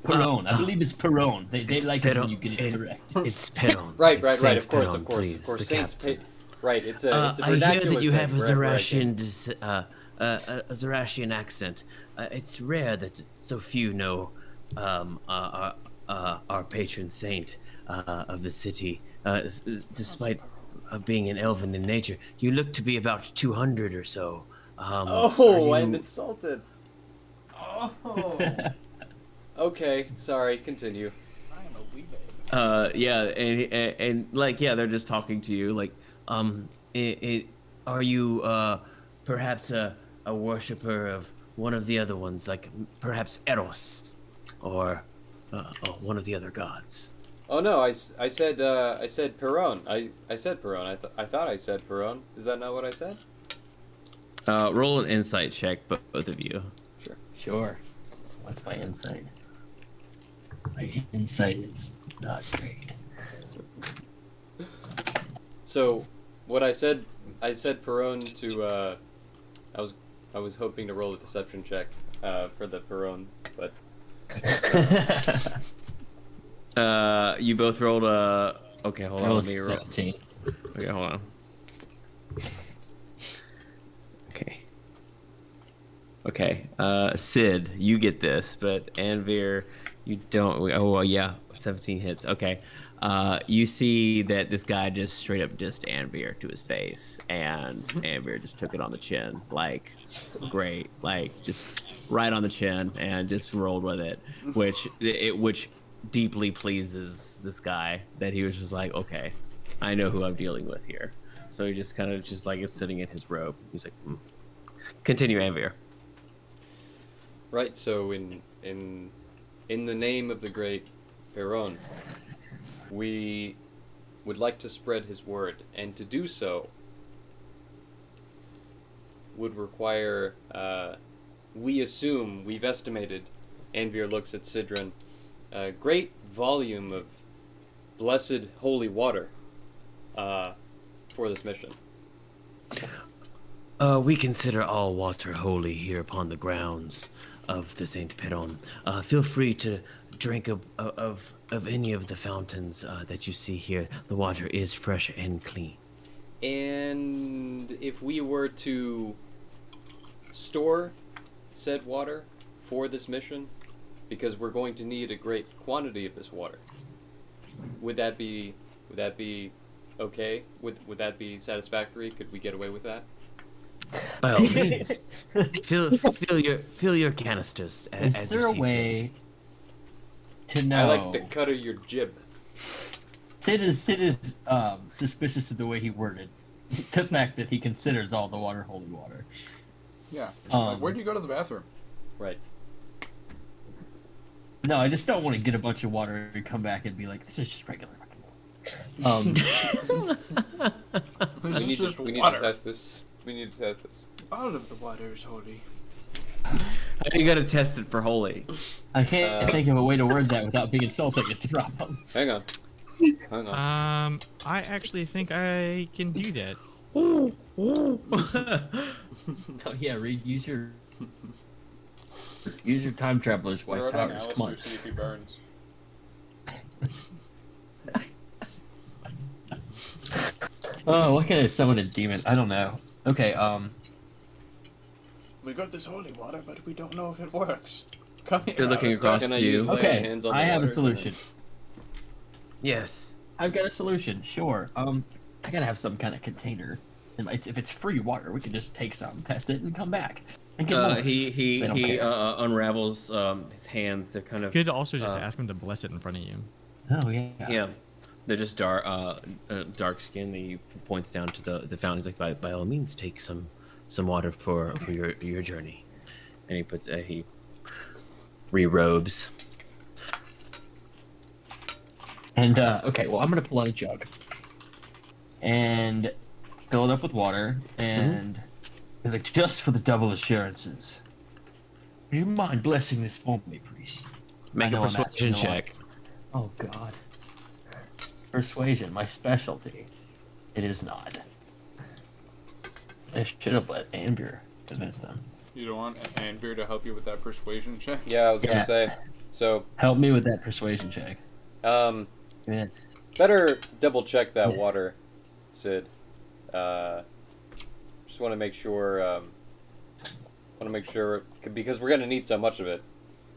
Perron. I believe it's Perron. They like it when you get it correct. It's Perron. Right. Of Saint course. Perron, please, the Saints. captain. Right. It's a I vernacular hear that you thing have a for everything. Zoroastrian accent. It's rare that so few know our patron saint of the city. Despite being an elven in nature, you look to be about 200 or so. I'm insulted. Oh. Okay, sorry. Continue. I am a wee baby. Yeah, and like, yeah, they're just talking to you. Like, are you perhaps a worshiper of one of the other ones, like perhaps Eros, or one of the other gods? Oh no, I said Perron. I said Perron. I thought I said Perron. Is that not what I said? Roll an insight check, both of you. Sure. What's my insight? My insight is not great. So, what I said Perron to. I was hoping to roll a deception check for the Perron, but. You both rolled a. Okay, hold on. Let me roll. 17. Okay, hold on. Okay. Sid, you get this, but Anvir, you don't. Oh, well, yeah, 17 hits. Okay. You see that this guy just straight up dissed Anvir to his face, and Anvir just took it on the chin, like, great, like, just right on the chin, and just rolled with it, which deeply pleases this guy, that he was just like, okay, I know who I'm dealing with here. So he just kind of just like is sitting in his robe. He's like, Continue, Anvir. Right. So in the name of the great Perron, we would like to spread his word, and to do so would require, we've estimated, Anvir looks at Sidron, a great volume of blessed holy water for this mission. We consider all water holy here upon the grounds of the Saint Perron. Feel free to drink of any of the fountains that you see here. The water is fresh and clean. And if we were to store said water for this mission, because we're going to need a great quantity of this water, would that be okay? Would that be satisfactory? Could we get away with that? By all means, fill your canisters as Is you there a see way fit. to know? I like the cut of your jib. Sid is suspicious of the way he worded the fact that he considers all the water holy water. Yeah. Um, Where do you go to the bathroom? Right. No, I just don't want to get a bunch of water and come back and be like, this is just regular fucking water. We need just to water. test this. We need to test this. All of the water is holy. How do you gotta test it for holy? I can't think of a way to word that without being insulting. Is the problem? Hang on. Hang on. I actually think I can do that. Oh yeah, Reed, use your time traveler's Throw white it on powers. Come on. Alistair, see if he burns. Oh, what can I summon a demon? I don't know. Okay, We got this holy water, but we don't know if it works. Come here. They're looking Alistair. across Can I to use you. lay okay. hands on the I have a water? solution. Yes. I've got a solution. Sure. I gotta have some kind of container. And if it's free water, we can just take some, test it, and come back and get more. He They don't care. unravels his hands. They're kind of Could also just ask him to bless it in front of you. Oh yeah. yeah. They're just dark skin. He points down to the fountain. He's like, by all means, take some water for your journey. And he puts he re-robes. And okay, well I'm gonna pull out a jug and fill it up with water and be like, just for the double assurances. Would you mind blessing this for me, priest? Make I a know I'm asking persuasion a lot. check. Oh god. Persuasion, my specialty. It is not. I should have let Amber convince them. You don't want Anvir to help you with that persuasion check? Yeah, I was gonna Yeah. say. So, Help me with that persuasion check. Yes. better double check that Yeah. water, Sid. Just want to make sure. Because we're gonna need so much of it,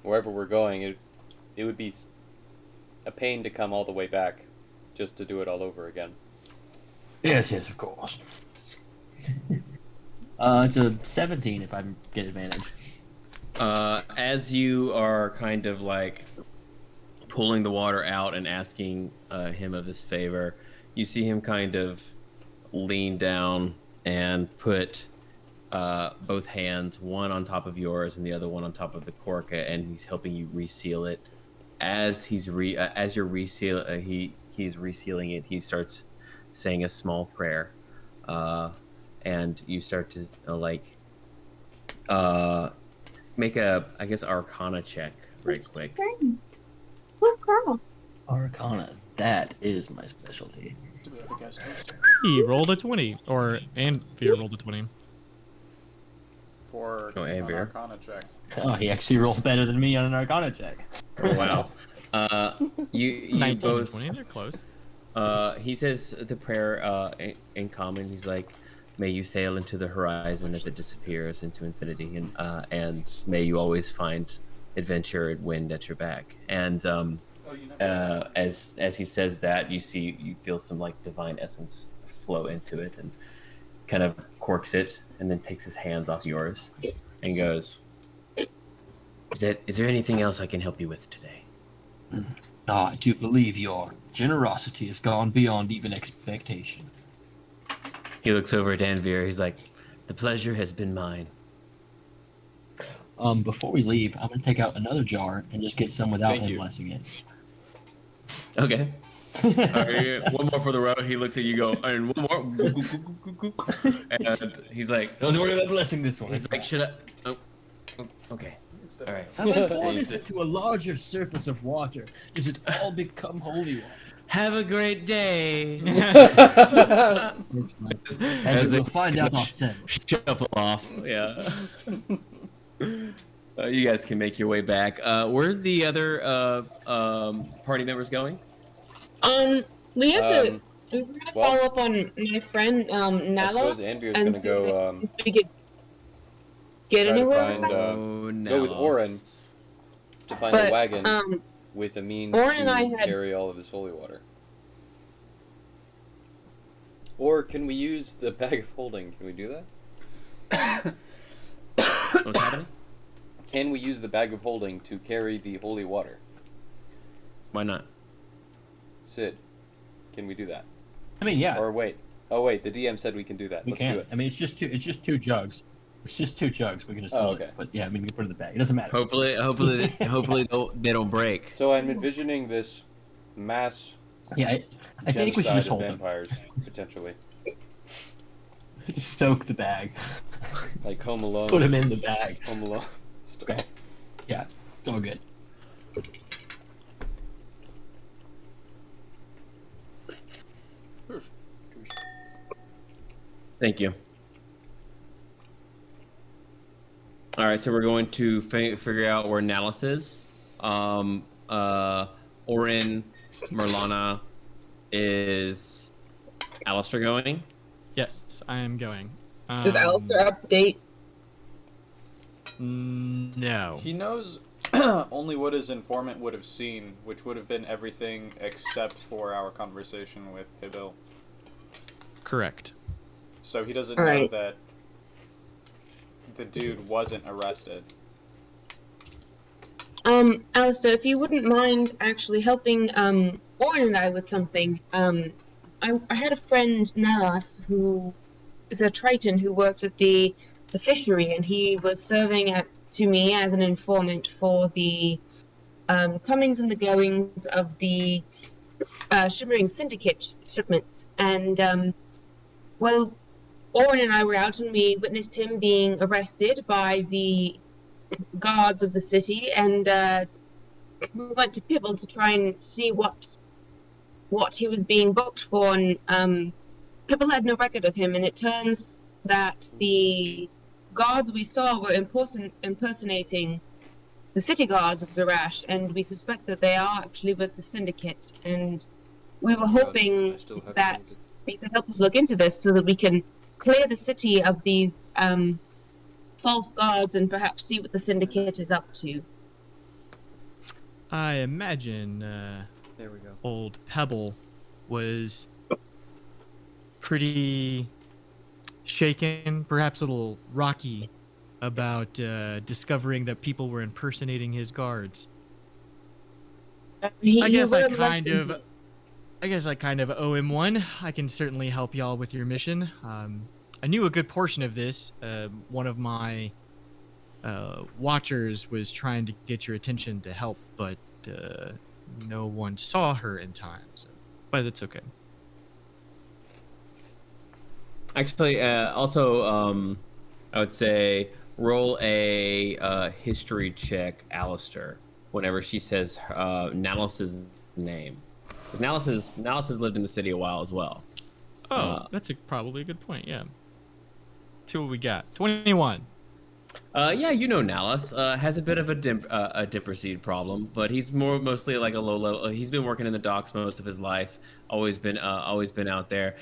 wherever we're going. It would be a pain to come all the way back, just to do it all over again. Yes, of course. It's a 17 if I get advantage. As you are kind of like pulling the water out and asking him of this favor, you see him kind of lean down and put both hands, one on top of yours and the other one on top of the cork, and he's helping you reseal it. As he's he's resealing it, he starts saying a small prayer, and you start to make a, I guess, Arcana check right quick. What girl? Arcana, that is my specialty. Do we have a guest host? He rolled a 20, and Fear rolled a 20. For Oh, an Amber. Arcana check. Oh, he actually rolled better than me on an Arcana check. Wow. You 19 and both. 20, they're close. He says the prayer in common. He's like, "May you sail into the horizon as it disappears into infinity, and may you always find adventure and wind at your back." And as he says that, you feel some like divine essence flow into it, and kind of corks it, and then takes his hands off yours, and goes, "Is there anything else I can help you with today?" I do believe your generosity has gone beyond even expectation. He looks over at Anvir. He's like, "The pleasure has been mine." Before we leave, I'm gonna take out another jar and just get some without Thank him you. blessing it. Okay. Alright, one more for the road. He looks at you, go, and one more. And he's like, Don't worry about blessing this one. he's like, should I? Oh, okay. All right. I'm gonna pour this into a larger surface of water. Does it all become holy water? Have a great day. That's fine. As As they we'll find out ourselves. shuffle off. Yeah. You guys can make your way back. Where's the other party members going? We have to. Um, We're gonna well, follow up on my friend I Nalos suppose Andrew's and gonna see go. if we could get try to anywhere. find, with that. go with Oren to find a But, wagon um, with a means Oren and I to had- carry all of his holy water. Or can we use the bag of holding? Can we do that? What's happening? Can we use the bag of holding to carry the holy water? Why not? Sid, can we do that? I mean, yeah, Or wait. Oh wait, the DM said we can do that. we Let's can. do it. I mean, it's just two jugs. It's just 2 jugs. We can just Oh, hold okay. it. But yeah, I mean, we can put it in the bag. It doesn't matter. Hopefully they don't break. So I'm envisioning this mass Yeah, I think we should genocide just of hold them. vampires, potentially. Just soak the bag. Like Home Alone. Put him in the bag. Home Alone. Okay. Yeah, it's all good. Thank you. All right, so we're going to figure out where Nalus is. Orin, Merlana, is Alistair going? Yes, I am going. Is Alistair up to date? No. He knows only what his informant would have seen, which would have been everything except for our conversation with Hibil. Correct. So he doesn't All know right. that the dude wasn't arrested. Alistair, if you wouldn't mind actually helping Orin and I with something. I had a friend, Nalas, who is a Triton who worked at the fishery, and he was serving to me as an informant for the comings and the goings of the shimmering syndicate shipments. And, well, Orin and I were out and we witnessed him being arrested by the guards of the city, and we went to Pibble to try and see what he was being booked for, and Pibble had no record of him, and it turns that the guards we saw were impersonating the city guards of Zarash, and we suspect that they are actually with the syndicate, and we were hoping that you could help us look into this so that we can clear the city of these false guards and perhaps see what the syndicate is up to. I imagine There we go. old Pebble was pretty shaken, perhaps a little rocky, about discovering that people were impersonating his guards. I guess I kind of owe him one. I can certainly help y'all with your mission. I knew a good portion of this. One of my watchers was trying to get your attention to help, but no one saw her in time. So, but it's okay. Actually, also, I would say roll a history check, Alistair, whenever she says Nalus's name. Because Nalus has lived in the city a while as well. Oh, that's probably a good point, yeah. See what we got. 21. Yeah, you know Nalus has a bit of a dipper seed problem, but he's mostly like a low level. He's been working in the docks most of his life. Always been out there.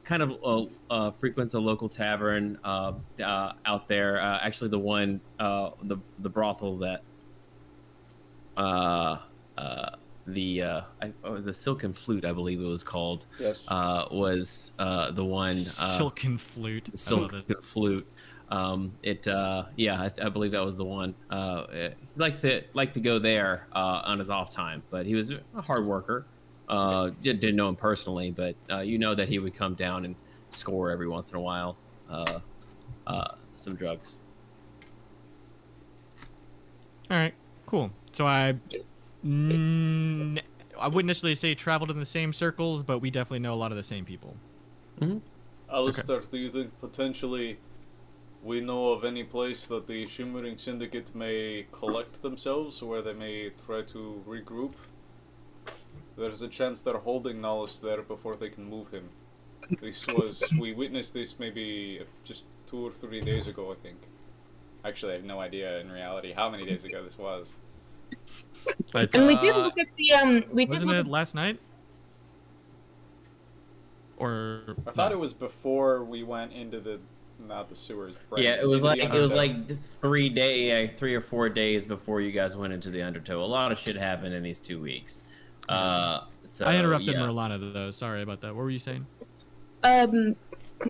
Kind of frequents a local tavern out there. Actually, the one the brothel that the Silken Flute, I believe it was called. Yes. Was the one Silken Flute. Silken Flute. I believe that was the one. He likes to go there on his off time, but he was a hard worker. Didn't know him personally, but you know that he would come down and score every once in a while some drugs. All right, cool. So I wouldn't necessarily say traveled in the same circles, but we definitely know a lot of the same people. Mm-hmm. Alistair, do you think potentially we know of any place that the Shimmering Syndicate may collect themselves, where they may try to regroup? There's a chance they're holding Nalus there before they can move him. We witnessed this maybe just 2 or 3 days ago, I think. Actually, I have no idea in reality how many days ago this was. But, And we did look at the wasn't it last night? Or I thought it was before we went into the sewers. Right? Yeah, it was like Undertow. 3 or 4 days before you guys went into the Undertow. A lot of shit happened in these 2 weeks. So I interrupted yeah. Merlana though. Sorry about that. What were you saying?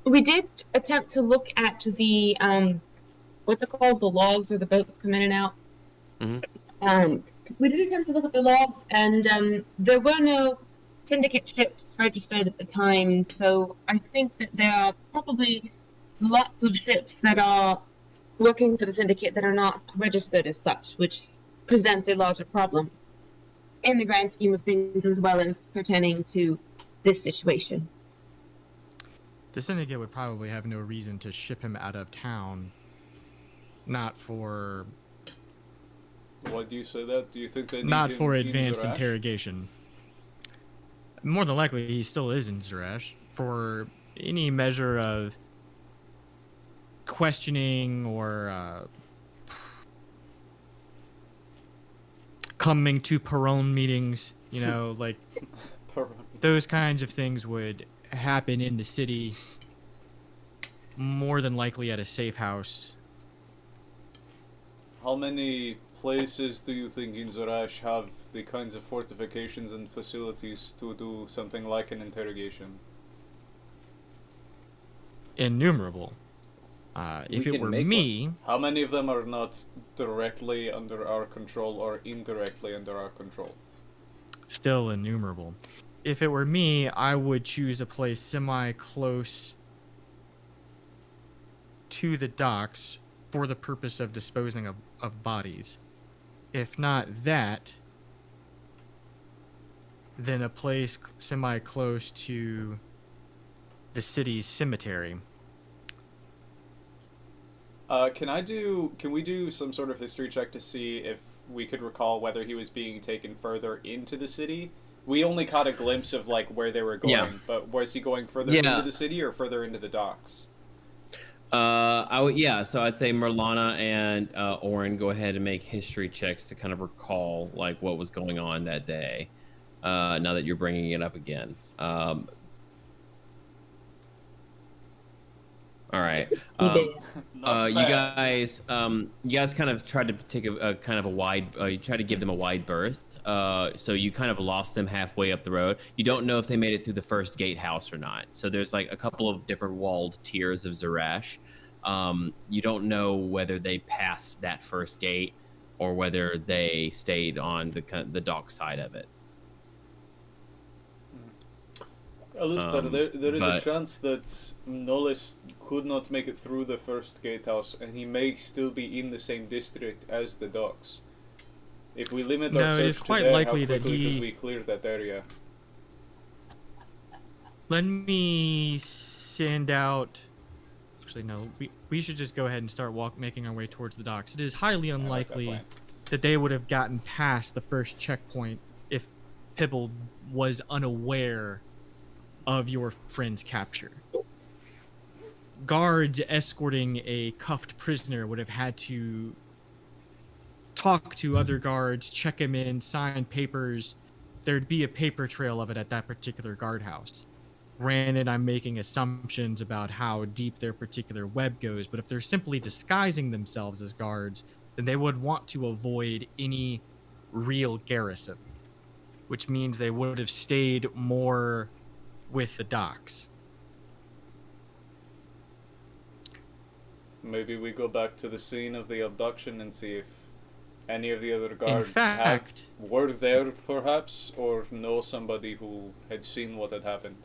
We did attempt to look at the what's it called, the logs or the boats come in and out. Mm-hmm. We did attempt to look at the logs, and there were no syndicate ships registered at the time. So I think that there are probably lots of ships that are working for the syndicate that are not registered as such, which presents a larger problem in the grand scheme of things, as well as pertaining to this situation. The syndicate would probably have no reason to ship him out of town. Not for Why do you say that? Do you think they need not him for in advanced Zarash? interrogation. More than likely, he still is in Zarash for any measure of questioning or coming to Perron meetings. You know, like those kinds of things would happen in the city. More than likely at a safe house. How many places do you think in Zarash have the kinds of fortifications and facilities to do something like an interrogation? Innumerable. If We it can were make me, How many of them are not directly under our control or indirectly under our control? still innumerable. If it were me, I would choose a place semi-close to the docks for the purpose of disposing of bodies. If not that, then a place semi-close to the city's cemetery. Can we do some sort of history check to see if we could recall whether he was being taken further into the city? We only caught a glimpse of like where they were going, Yeah. but was he going further Yeah. into the city or further into the docks? So I'd say Merlana and Orin go ahead and make history checks to kind of recall like what was going on that day. Now that you're bringing it up again. All right. Not You bad. guys kind of tried to take a kind of a wide. You tried to give them a wide berth. So you kind of lost them halfway up the road. You don't know if they made it through the first gatehouse or not. So there's like a couple of different walled tiers of Zarash. You don't know whether they passed that first gate or whether they stayed on the dock side of it. Alistair, there is a but- chance that Nollis could not make it through the first gatehouse, and he may still be in the same district as the docks. If we limit our No, it search is to quite there, likely how that quickly he- could we clear that area? Let me send out. Actually, no. We should just go ahead and start making our way towards the docks. It is highly I like that unlikely plan. that they would have gotten past the first checkpoint if Pibble was unaware of your friend's capture. Guards escorting a cuffed prisoner would have had to talk to other guards, check him in, sign papers. There'd be a paper trail of it at that particular guardhouse. Granted, I'm making assumptions about how deep their particular web goes, but if they're simply disguising themselves as guards, then they would want to avoid any real garrison, which means they would have stayed more with the docks. Maybe we go back to the scene of the abduction and see if any of the other guards fact- were there, perhaps, or know somebody who had seen what had happened.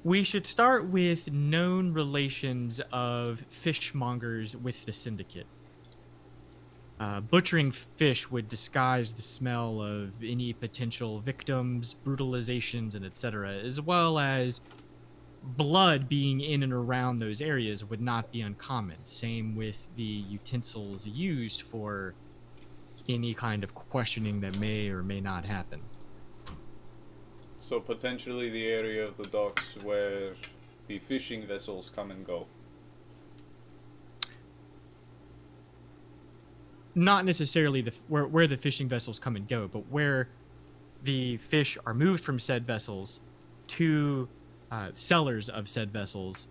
We should start with known relations of fishmongers with the syndicate. Butchering fish would disguise the smell of any potential victims, brutalizations, and etc., as well as blood being in and around those areas would not be uncommon. Same with the utensils used for any kind of questioning that may or may not happen. So potentially the area of the docks where the fishing vessels come and go. Not necessarily where the fishing vessels come and go, but where the fish are moved from said vessels to sellers of said vessels,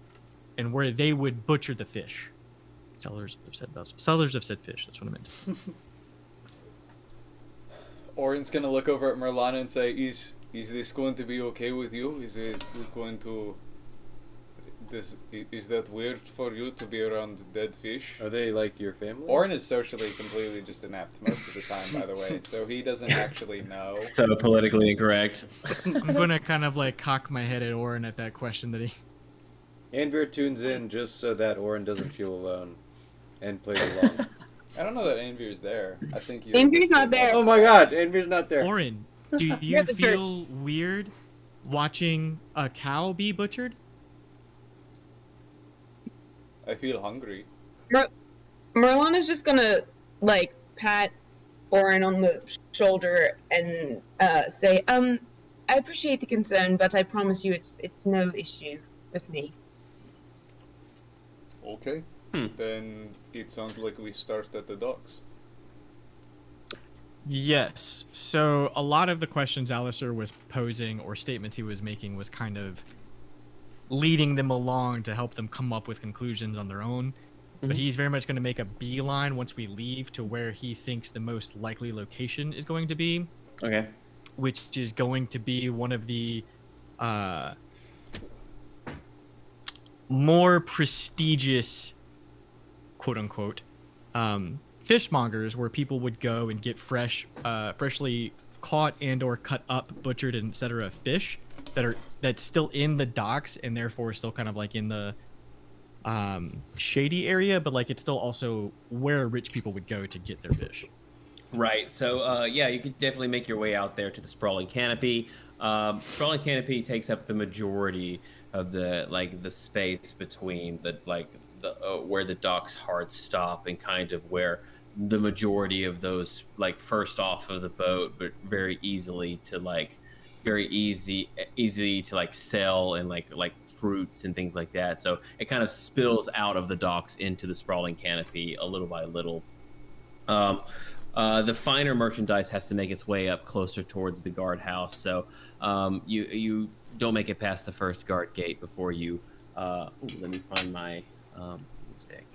and where they would butcher the fish. Sellers of said vessels. Sellers of said fish. That's what I meant to say. Orin's gonna look over at Merlana and say, Is this going to be okay with you? Is it going to... Is that weird for you to be around dead fish? Are they like your family? Orin is socially completely just inept most of the time, by the way, so he doesn't actually know. So politically incorrect. I'm gonna kind of like cock my head at Orin at that question that he. Anvir tunes in just so that Orin doesn't feel alone and plays along. I don't know that Anvir's there. I think Anvir's not there. Oh my god, Anvir's not there. Orin, do you You're the feel weird watching a cow be butchered. I feel hungry. Merlin is just gonna like pat Orin on the shoulder and say, I appreciate the concern, but I promise you it's no issue with me. Okay. Then it sounds like we start at the docks. Yes. So a lot of the questions Alistair was posing or statements he was making was kind of leading them along to help them come up with conclusions on their own. But he's very much going to make a beeline once we leave to where he thinks the most likely location is going to be. Okay. Which is going to be one of the more prestigious, quote unquote, fishmongers, where people would go and get freshly caught and or cut up, butchered, and etc. fish that's still in the docks and therefore still kind of like in the shady area, but like it's still also where rich people would go to get their fish. Right. So yeah, you could definitely make your way out there to the sprawling canopy. Sprawling canopy takes up the majority of the space between the where the docks hard stop and kind of where the majority of those first off of the boat, but very easy to sell and like fruits and things like that. So it kind of spills out of the docks into the sprawling canopy a little by little. The finer merchandise has to make its way up closer towards the guardhouse. So you don't make it past the first guard gate before you. Let me find my music.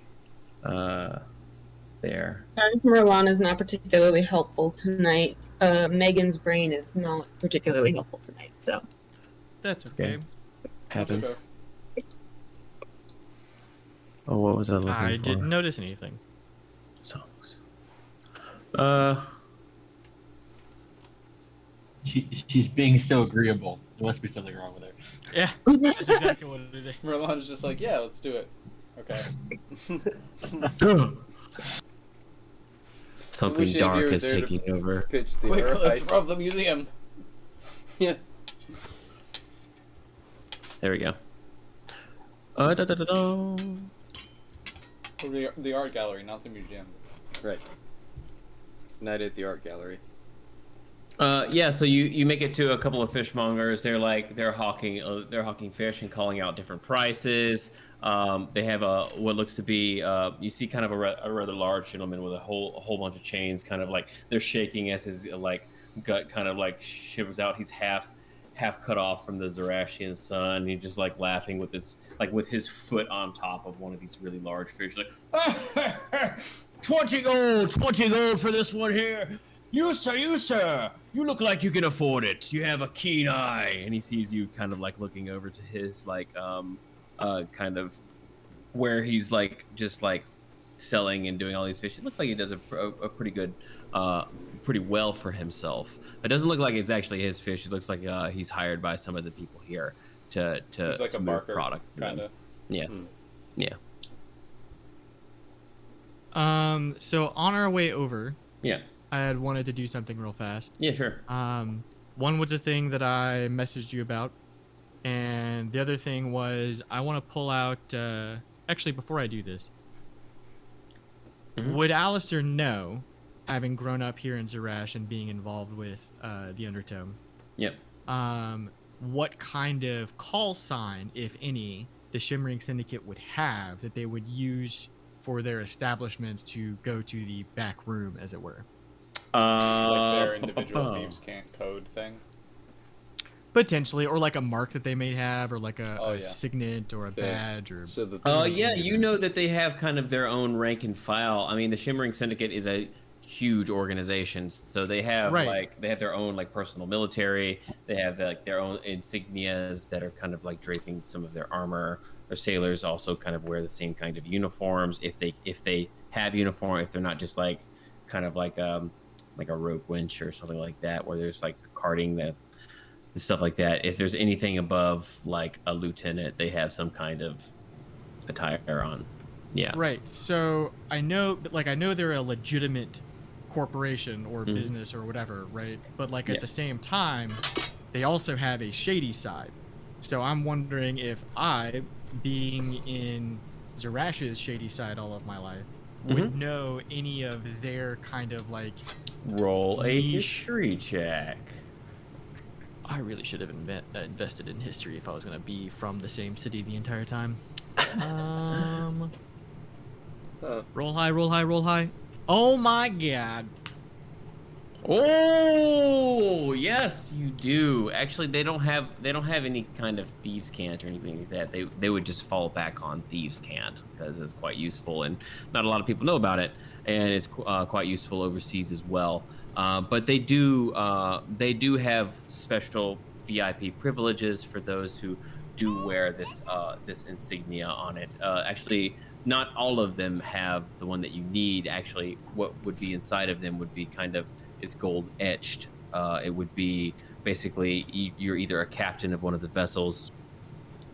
There. Merlin is not particularly helpful tonight. Megan's brain is not particularly helpful tonight, so. That's okay. Happens. Oh, what was I looking for? I didn't notice anything. Songs. She's being so agreeable. There must be something wrong with her. Yeah, that's exactly what it is. Merlin's just like, yeah, let's do it. Okay. Something dark is taking over. Quick, let's rob the museum. Yeah. There we go. The art gallery, not the museum. Right. Night at the art gallery. Yeah, so you make it to a couple of fishmongers. They're hawking fish and calling out different prices. They have what looks to be you see kind of a rather large gentleman with a whole bunch of chains, kind of like they're shaking as his gut kind of shivers out. He's half cut off from the Zarashian sun. He's just laughing with his foot on top of one of these really large fish. 20 gold for this one here. You sir, you look like you can afford it. You have a keen eye. And he sees you kind of looking over to his kind of where he's just selling and doing all these fish. It looks like he does a pretty good, pretty well for himself. It doesn't look like it's actually his fish. It looks like he's hired by some of the people here to He's like to a move marker, product. kind of. Yeah, yeah. So on our way over, Yeah. I had wanted to do something real fast. Yeah, sure. One was a thing that I messaged you about, and the other thing was I want to pull out. Actually, before I do this, would Alistair know, having grown up here in Zarash and being involved with the Undertow? Yep. What kind of call sign, if any, the Shimmering Syndicate would have that they would use for their establishments to go to the back room, as it were? Like their individual thieves can't code thing? Potentially, or like a mark that they may have, or like a yeah. signet or a badge, or. So that Yeah, you know that they have kind of their own rank and file. I mean, the Shimmering Syndicate is a huge organization, so they have they have their own personal military. They have their own insignias that are kind of draping some of their armor. Their sailors also kind of wear the same kind of uniforms if they have uniform. If they're not just kind of like a rope winch or something like that, where there's carting the stuff like that. If there's anything above a lieutenant, they have some kind of attire on. Yeah. Right. So I know, I know they're a legitimate corporation or business or whatever, right? But at the same time, they also have a shady side. So I'm wondering if I, being in Zarash's shady side all of my life, would know any of their kind of like Roll a niche- history check. I really should have invested in history if I was going to be from the same city the entire time. Roll high, roll high, roll high. Oh my god. Oh yes, you do. Actually, they don't have any kind of thieves' cant or anything like that. They would just fall back on thieves' cant because it's quite useful, and not a lot of people know about it, and it's quite useful overseas as well. But they do have special VIP privileges for those who do wear this insignia on it. Actually, not all of them have the one that you need. Actually, what would be inside of them would be kind of, it's gold etched. It would be basically you're either a captain of one of the vessels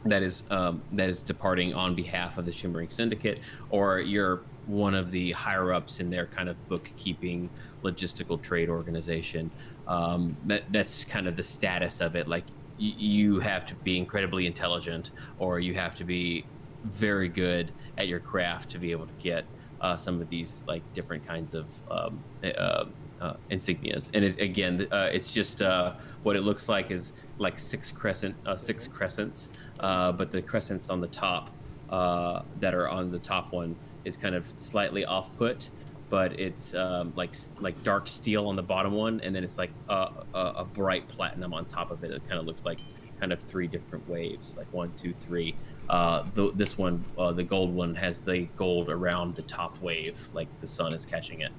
that is departing on behalf of the Shimmering Syndicate, or you're one of the higher ups in their kind of bookkeeping logistical trade organization. That's kind of the status of it. Like you have to be incredibly intelligent, or you have to be very good at your craft to be able to get some of these like different kinds of insignias. And it's just what it looks like is like six crescents, but the crescents on the top that are on the top one is kind of slightly off-put, but it's like dark steel on the bottom one, and then it's like a bright platinum on top of it. It kind of looks like kind of three different waves, like 1, 2, 3. This one, the gold one, has the gold around the top wave, like the sun is catching it.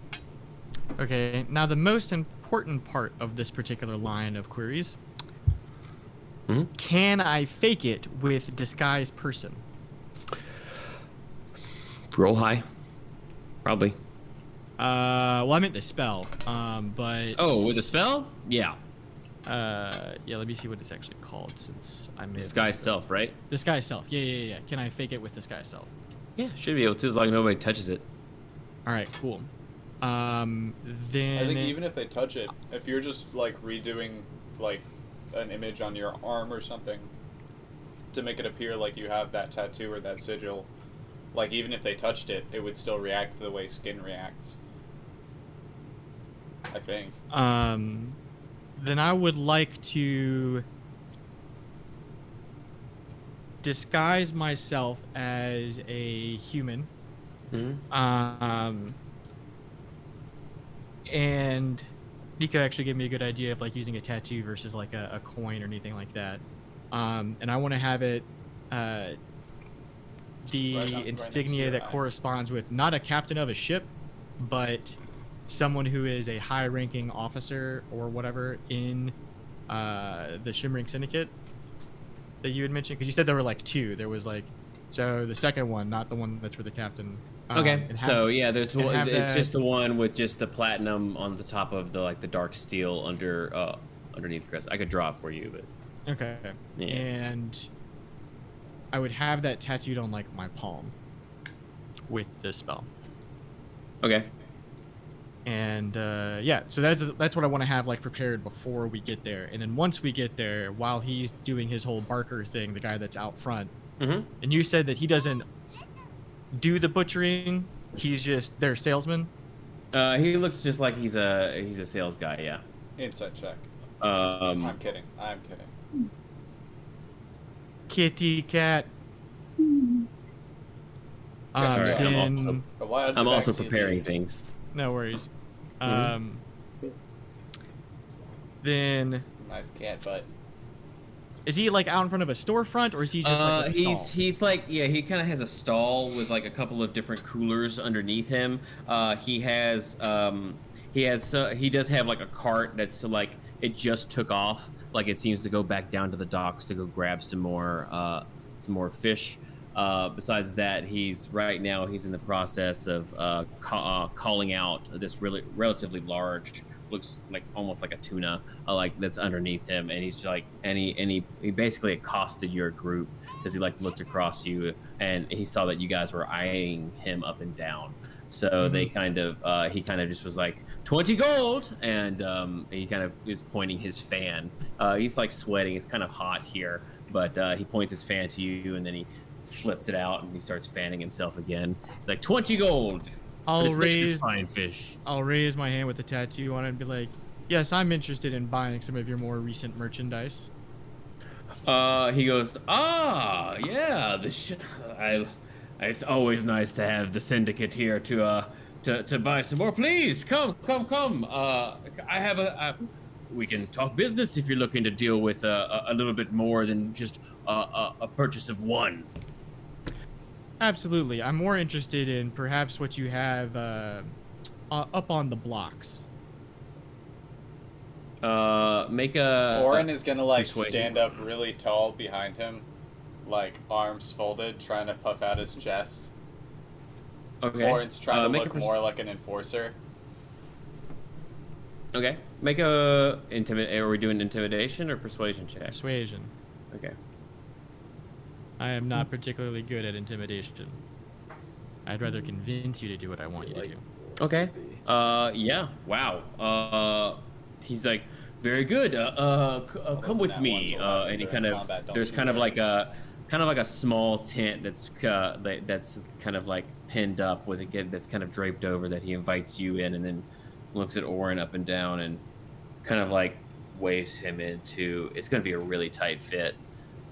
Okay, now the most important part of this particular line of queries. Can I fake it with disguised person? Roll high. Probably. Well, I meant the spell, but... Oh, with the spell? Yeah. Yeah, let me see what it's actually called, since I made Disguise self, right? Disguise self, yeah. Can I fake it with disguise self? Yeah, should be able to, as long as nobody touches it. Alright, cool. Then... I think even if they touch it, if you're just, like, redoing, like, an image on your arm or something to make it appear like you have that tattoo or that sigil, like, even if they touched it, it would still react the way skin reacts. I think. Then I would like to disguise myself as a human. And Nico actually gave me a good idea of like using a tattoo versus like a coin or anything like that. And I want to have it the insignia that corresponds with not a captain of a ship, but someone who is a high-ranking officer or whatever in the Shimmering Syndicate that you had mentioned, because you said there were like two. There was like, so the second one, not the one that's for the captain. Okay, so yeah, there's one. It's just the one with just the platinum on the top of the dark steel underneath the crest. I could draw it for you, but okay. Yeah. And I would have that tattooed on like my palm with the spell. Okay. And yeah, so that's what I want to have like prepared before we get there. And then once we get there, while he's doing his whole Barker thing, the guy that's out front, and you said that he doesn't do the butchering, he's just their salesman. He looks just like he's a sales guy. Yeah. Insight check. I'm kidding. Kitty cat. Sorry, then... I'm also preparing things. No worries. Then nice cat butt. is he like out in front of a storefront, or is he just like a stall? He's like, yeah, he kind of has a stall with like a couple of different coolers underneath him. He does have like a cart that's like, it just took off, like it seems to go back down to the docks to go grab some more fish. Besides that, he's in the process of calling out this relatively large, looks like almost like a tuna, like that's underneath him, and he's like, he basically accosted your group because he like looked across you and he saw that you guys were eyeing him up and down. So they kind of he kind of just was like 20 gold, and he kind of is pointing his fan. He's like sweating. It's kind of hot here, but he points his fan to you, and then he flips it out and he starts fanning himself again. It's like 20 gold. I'll raise fine fish. I'll raise my hand with the tattoo on it and be like, "Yes, I'm interested in buying some of your more recent merchandise." He goes, yeah, it's always nice to have the syndicate here to buy some more. Please come. We can talk business if you're looking to deal with a little bit more than just a purchase of one. Absolutely. I'm more interested in perhaps what you have up on the blocks. Make a. Orin is gonna like persuasion. stand up really tall behind him, like arms folded, trying to puff out his chest. Okay. Orin's trying to make look a more like an enforcer. Okay. Make a Are we doing intimidation or persuasion check? Persuasion. Okay. I am not particularly good at intimidation. I'd rather convince you to do what I want you to do. Okay. Yeah. Wow. He's like, very good. Come with me. And he kind of, there's kind of like a small tent that's kind of like pinned up with that's kind of draped over that he invites you in, and then looks at Orin up and down and kind of like waves him into. It's going to be a really tight fit.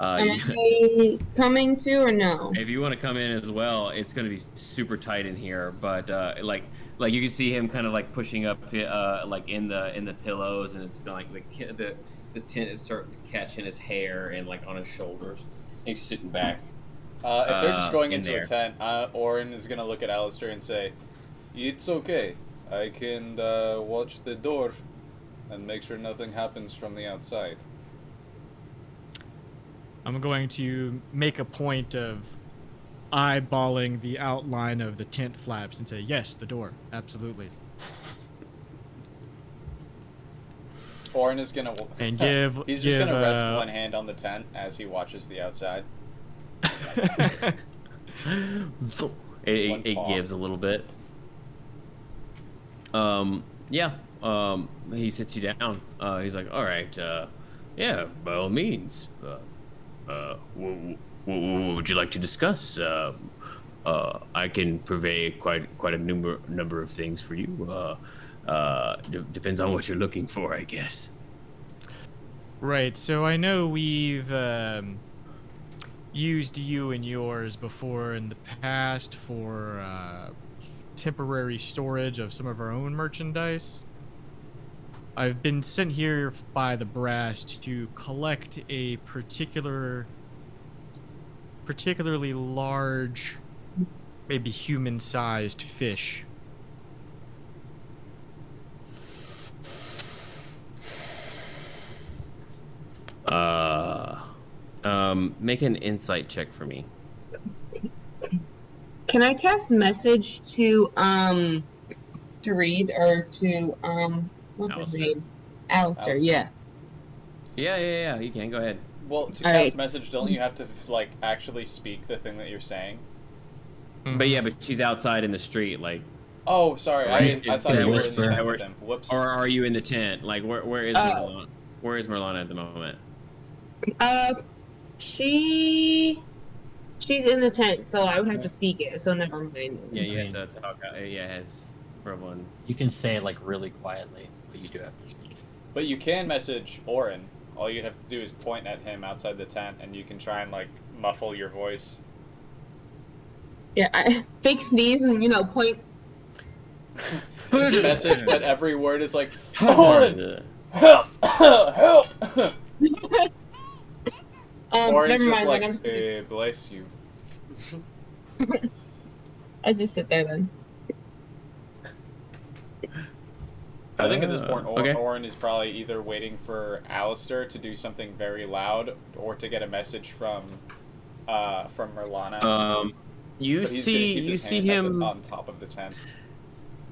Am I coming to or no? If you want to come in as well, it's going to be super tight in here. But like you can see him kind of like pushing up, like in the pillows, and it's like the tent is starting to catch in his hair and like on his shoulders. He's sitting back. If they're just going into there. a tent, Orin is gonna look at Alistair and say, "It's okay. I can watch the door and make sure nothing happens from the outside." I'm going to make a point of eyeballing the outline of the tent flaps and say, "Yes, the door. Absolutely." Orin is gonna And he's just gonna rest one hand on the tent as he watches the outside. It gives a little bit. Yeah. He sits you down. He's like, all right. Yeah, by all means. What would you like to discuss? I can purvey quite a number of things for you. Depends on what you're looking for, I guess. Right. So I know we've used you and yours before in the past for temporary storage of some of our own merchandise. I've been sent here by the brass to collect a particularly large, maybe human-sized fish. Make an insight check for me. Can I cast message to read or to what's his name? Alistair, yeah. Yeah, you can. Go ahead. Well, to All cast right. message, don't you have to like actually speak the thing that you're saying? But she's outside in the street, like. Oh, sorry. Right. I thought Is you were that in the tent where- with him. Whoops. Or are you in the tent? Like, where is Merlana? Where is Merlana at the moment? She's in the tent, so I would have to speak it. So never mind. Yeah, you have to talk. Yeah, it has problem. You can say it like really quietly, but you do have to speak. But you can message Orin. All you have to do is point at him outside the tent, and you can try and like muffle your voice. Yeah, fake sneeze and point. Message, but every word is like, Orin, help, help. Orin's Never just mind. like, I'm just bless you. I just sit there then. I think at this point, okay. Orin is probably either waiting for Alistair to do something very loud, or to get a message from Merlana. You But he's gonna keep see his hand him on top of the tent.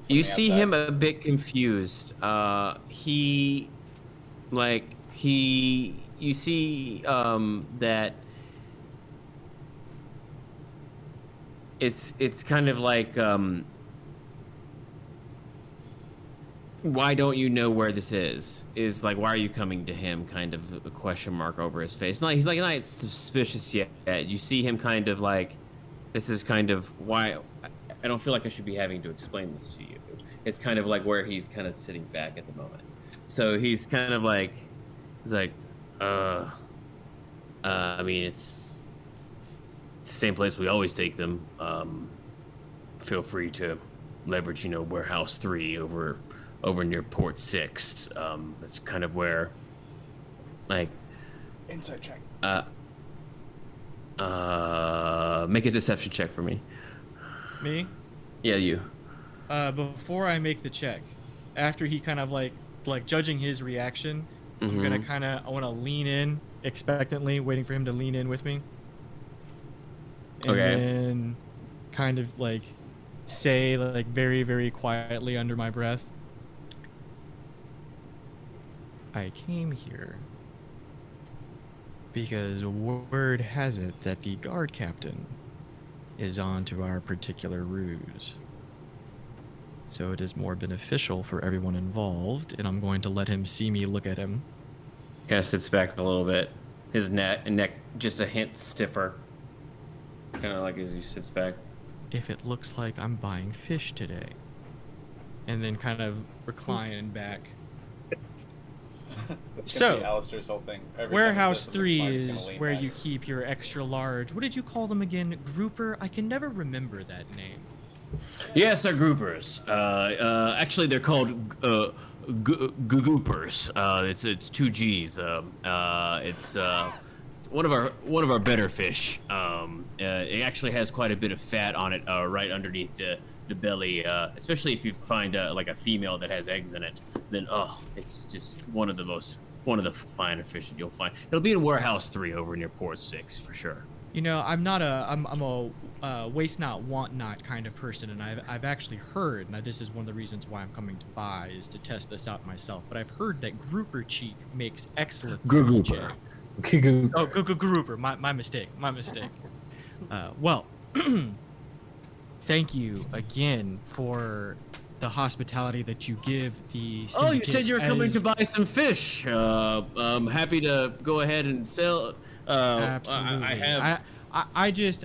You the see outside. him a bit confused. You see that it's kind of like why don't you know where this is? Is like, why are you coming to him? Kind of a question mark over his face. He's like not suspicious yet. You see him kind of like, this is kind of why. I don't feel like I should be having to explain this to you. It's kind of like where he's kind of sitting back at the moment. So he's kind of like, he's like, I mean, it's the same place we always take them. Feel free to leverage, warehouse 3 over near port 6. That's kind of where, like, Insight check. make a deception check for me. Me? Yeah, you. Before I make the check, after he kind of like judging his reaction, I'm gonna I want to lean in expectantly, waiting for him to lean in with me. And then kind of like say like very, very quietly under my breath, I came here because word has it that the guard captain is on to our particular ruse. So it is more beneficial for everyone involved, and I'm going to let him see me look at him. Kind of sits back a little bit. His neck just a hint stiffer. Kind of like as he sits back. If it looks like I'm buying fish today. And then kind of recline back. That's gonna be Alistair's whole thing. Warehouse 3 is where you keep your extra large. What did you call them again? Grouper? I can never remember that name. Yes, they're groupers. Actually, they're called goopers. It's 2 G's. It's one of our better fish. It actually has quite a bit of fat on it, right underneath the belly. Especially if you find like a female that has eggs in it, then it's just one of the finer fish that you'll find. It'll be in Warehouse 3 over near Port 6 for sure. I'm a waste not, want not kind of person, and I've actually heard, now this is one of the reasons why I'm coming to buy, is to test this out myself, but I've heard that grouper cheek makes excellent grouper. Grouper, my mistake. Well, thank you again for the hospitality that you give the syndicate. Oh, you said you were coming to buy some fish. I'm happy to go ahead and sell. Absolutely.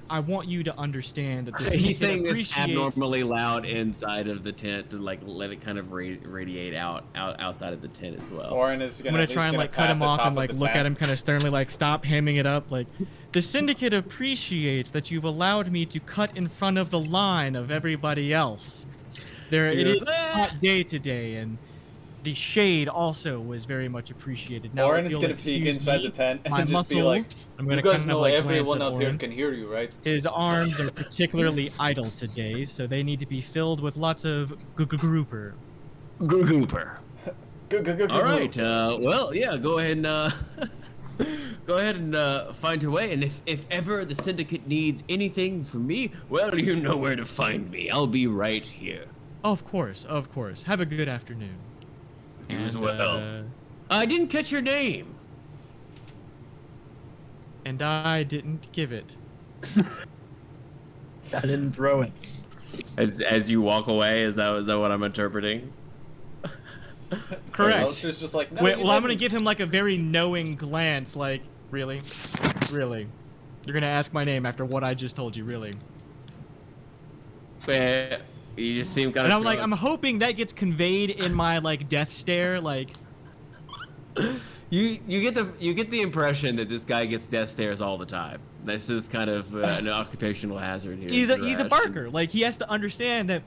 I want you to understand that he's saying this abnormally loud inside of the tent to like let it kind of radiate outside of the tent as well. I'm gonna try and like cut him off and like look at him kind of sternly, like stop hamming it up. Like, the syndicate appreciates that you've allowed me to cut in front of the line of everybody else. It is a hot day today, and the shade also was very much appreciated. Now, Oren is gonna peek inside the tent and just be like, I'm gonna you guys kind know of like everyone out here Oren. can hear you, right? His arms are particularly idle today, so they need to be filled with lots of grouper. Grouper. All right. Well, yeah. Go ahead and find your way. And if ever the syndicate needs anything from me, well, you know where to find me. I'll be right here. Of course. Have a good afternoon. You as well. I didn't catch your name. And I didn't give it. I didn't throw it. As you walk away, is that what I'm interpreting? Correct. Alistair's just like, no, Wait, well, I'm gonna give him like a very knowing glance, like, really? You're gonna ask my name after what I just told you, really? You just seem kind of. And I'm like, I'm hoping that gets conveyed in my like death stare, like. You get the impression that this guy gets death stares all the time. This is kind of an occupational hazard here. He's a barker. Like, he has to understand that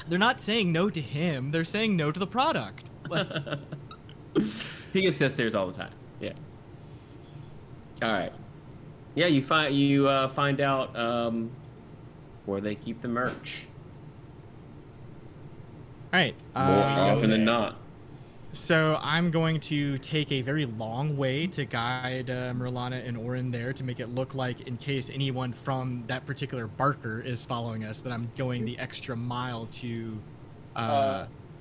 they're not saying no to him; they're saying no to the product. Like, he gets death stares all the time. Yeah. All right. Yeah, you find out where they keep the merch. All right. More often than not. So I'm going to take a very long way to guide Merlana and Orin there to make it look like, in case anyone from that particular barker is following us, that I'm going the extra mile to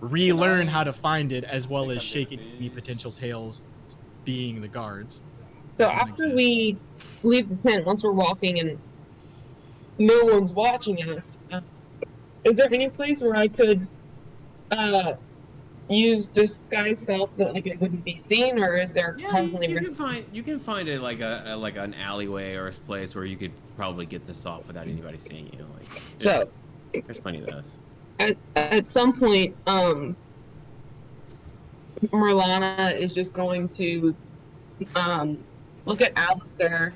relearn how to find it, as well as shaking any potential tails being the guards. So after we leave the tent, once we're walking and no one's watching us, is there any place where I could use disguise self, but like it wouldn't be seen, or is there Yeah, constantly you risk? can find it like like an alleyway or a place where you could probably get this off without anybody seeing you. Like, So there's plenty of those. at some point, Merlana is just going to look at Alistair,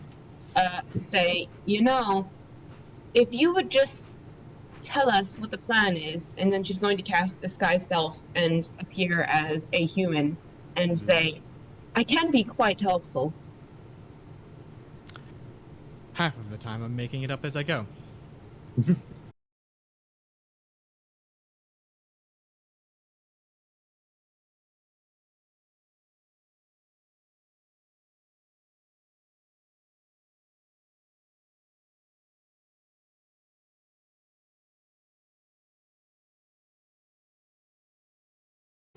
say, you know, if you would just tell us what the plan is, and then she's going to cast disguise self and appear as a human and say, I can be quite helpful. Half of the time, I'm making it up as I go.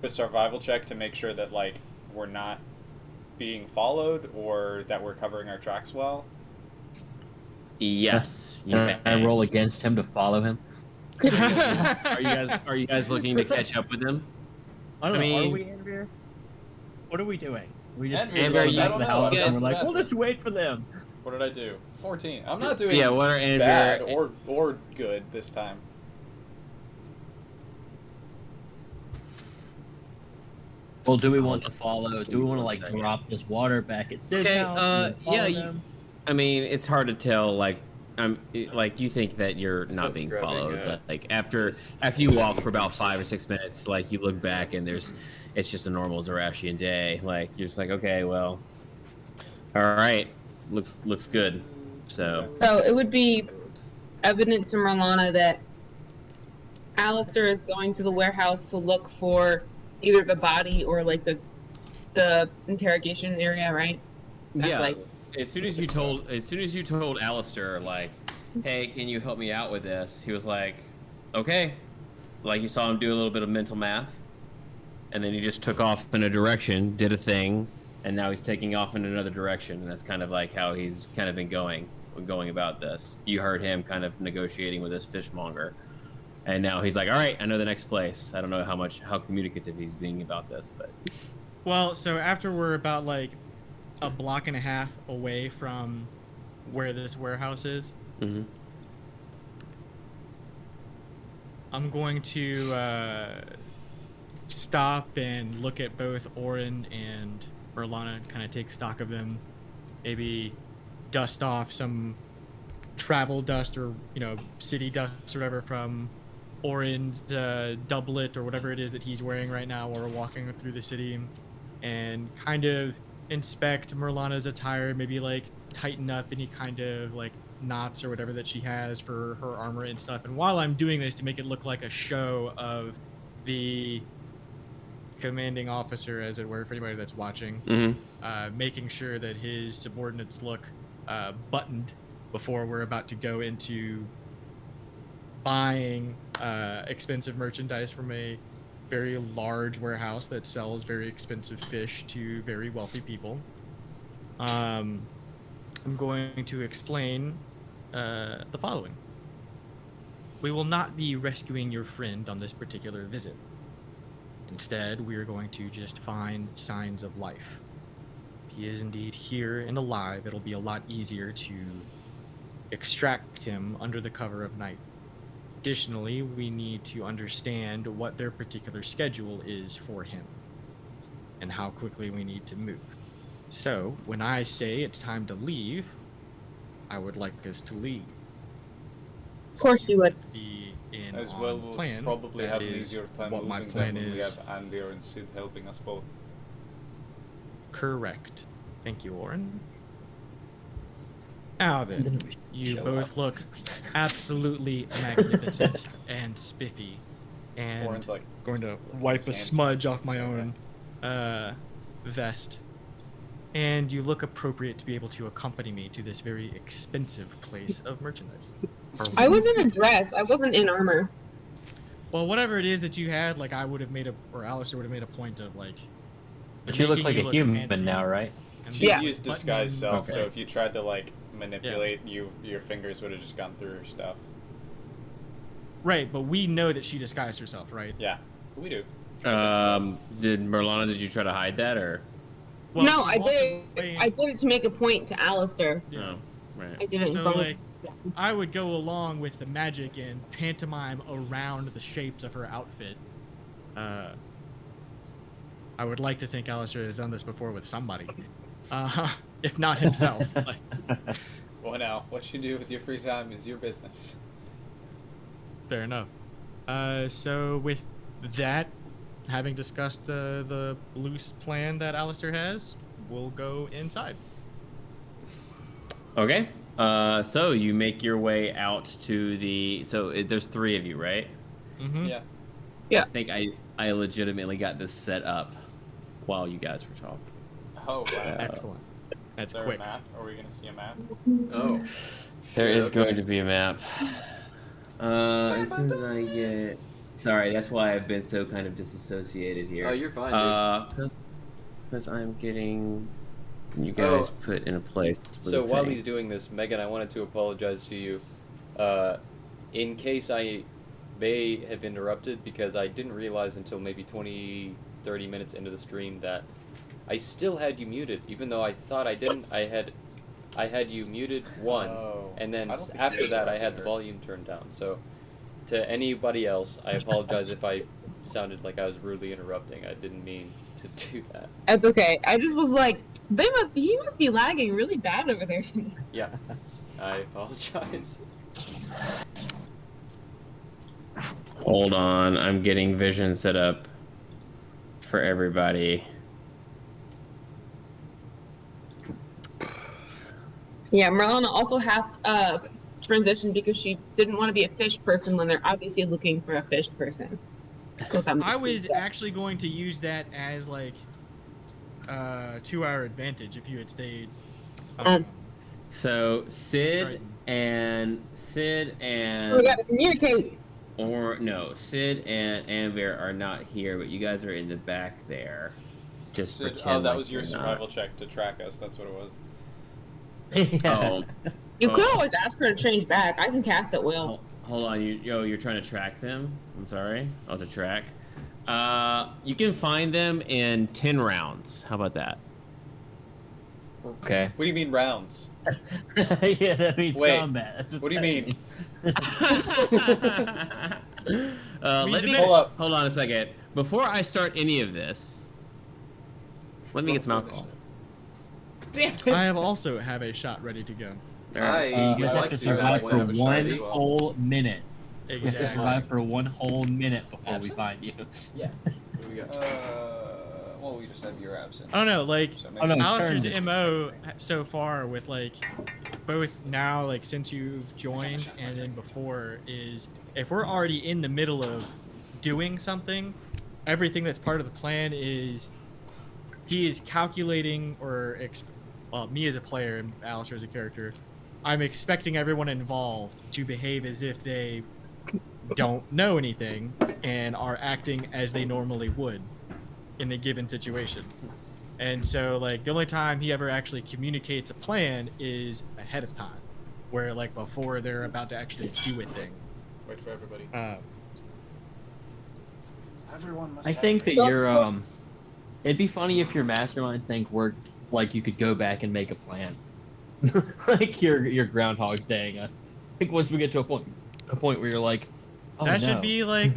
A survival check to make sure that like we're not being followed or that we're covering our tracks well. Yes. Can I roll against him to follow him? Are you guys looking to catch up with him? I don't know. mean- Are we Anvir? What are we doing? We just Anvir's stand like, back I in don't the know, house I'm and just we're like, bathroom. we'll just wait for them. What did I do? 14. I'm not doing Yeah, what are Anvir? bad or good this time. Well, do we want to follow? Do we want to like drop this water back at Sid's Okay, house? and then follow yeah, them? I mean, it's hard to tell. Like, like you think that you're not Just being grabbing, followed, but like after you walk for about 5 or 6 minutes, like you look back and it's just a normal Zarashian day. Like you're just like, okay, well, all right, looks good. So It would be evident to Merlana that Alistair is going to the warehouse to look for either the body or like the interrogation area, right? That's yeah, like as soon as you told Alistair, like, hey, can you help me out with this? He was like, okay. Like you saw him do a little bit of mental math, and then he just took off in a direction, did a thing, and now he's taking off in another direction, and that's kind of like how he's kind of been going about this. You heard him kind of negotiating with this fishmonger, and now he's like, all right, I know the next place. I don't know how communicative he's being about this, but Well, so after we're about like a block and a half away from where this warehouse is, I'm going to stop and look at both Orin and Merlana, kind of take stock of them, maybe dust off some travel dust or, city dust or whatever from Orin's doublet or whatever it is that he's wearing right now while we're walking through the city, and kind of inspect Merlana's attire, maybe like tighten up any kind of like knots or whatever that she has for her armor and stuff. And while I'm doing this to make it look like a show of the commanding officer, as it were, for anybody that's watching, making sure that his subordinates look buttoned before we're about to go into buying expensive merchandise from a very large warehouse that sells very expensive fish to very wealthy people. I'm going to explain the following. We will not be rescuing your friend on this particular visit. Instead, we are going to just find signs of life. If he is indeed here and alive, it'll be a lot easier to extract him under the cover of night. Additionally, we need to understand what their particular schedule is for him and how quickly we need to move. So, when I say it's time to leave, I would like us to leave. of course you would. Be in As on well, we'll plan. probably That have an is easier time what my moving plan than when we is. have Anvir and Sid helping us both. Correct. Thank you, Orin. Now And then then, we you show both up. look absolutely magnificent and spiffy, and Orin's like, going to wipe a hands smudge on off my something, own vest. And you look appropriate to be able to accompany me to this very expensive place of merchandise. I was in a dress. I wasn't in armor. Well, whatever it is that you had, like I would have made or Alistair would have made a point of like. But you look making like you a human fancy now, right? and she's Yeah. used buttoning- disguise self, so Okay. if you tried to like manipulate, your fingers would have just gone through her stuff. Right, but we know that she disguised herself, right? Yeah, we do. Did Merlana? Did you try to hide that or? Well, No, she I walked did away- it. I did it to make a point to Alistair. Yeah. Oh, right. I did it in So front like, of. I would go along with the magic and pantomime around the shapes of her outfit. I would like to think Alistair has done this before with somebody, if not himself. Like, Well, now, what you do with your free time is your business. fair enough. So with that, having discussed the loose plan that Alistair has, we'll go inside. Okay. So you make your way out to the. There's 3 of you, right? Mm-hmm. Yeah. Yeah. I think I legitimately got this set up while you guys were talking. Oh, wow. Excellent. That's Is there quick. a map? Are we going to see a map? Oh. There is Okay. going to be a map. As soon as I get. Sorry, that's why I've been so kind of disassociated here. Oh, you're fine, Because I'm getting you guys put in a place. with So a while thing. he's doing this, Megan, I wanted to apologize to you, in case I may have interrupted, because I didn't realize until maybe 20, 30 minutes into the stream that I still had you muted, even though I thought I didn't. I had you muted and then I don't think after you that I interrupted had the her. volume turned down. So to anybody else, I apologize if I sounded like I was rudely interrupting. I didn't mean to do that. That's okay. I just was like, he must be lagging really bad over there. Yeah, I apologize. Hold on, I'm getting vision set up for everybody. Yeah, Merlana also transitioned because she didn't want to be a fish person when they're obviously looking for a fish person. So that makes I was sense. actually going to use that as like to our advantage if you had stayed. So Sid Triton. and We gotta communicate. Sid and Anvir are not here, but you guys are in the back there. Just So, pretend that like was your you're survival check to track us. That's what it was. not. You could Oh. always ask her to change back. I can cast at will. Hold on, you're trying to track them. I'm sorry. Oh, to track. You can find them in 10 rounds. How about that? Okay. What do you mean rounds? Yeah, that means Wait, combat. That's what do you that mean? means. Let me Hold up. hold on a second. Before I start any of this, let me get some alcohol. Damn it! I also have a shot ready to go. All right. You I'd guys like have to to survive have for a shot one as well. whole minute. You have to Exactly. survive for one whole minute before we Absent? find you. Yeah. What do we got? Well, we just have your absence. I don't know, like So Oh, no, maybe- Alistair's turn. MO so far with like both now, like since you've joined and then before, is if we're already in the middle of doing something, everything that's part of the plan is he is calculating or well, me as a player and Alistair as a character, I'm expecting everyone involved to behave as if they don't know anything and are acting as they normally would in a given situation. And so, like, the only time he ever actually communicates a plan is ahead of time, where, like, before they're about to actually do a thing. Wait for everybody. Everyone must I have think their- that your it'd be funny if your mastermind thing worked like you could go back and make a plan. Like your Groundhog's Daying us. I think once we get to a point where you're like, oh, that no. should be like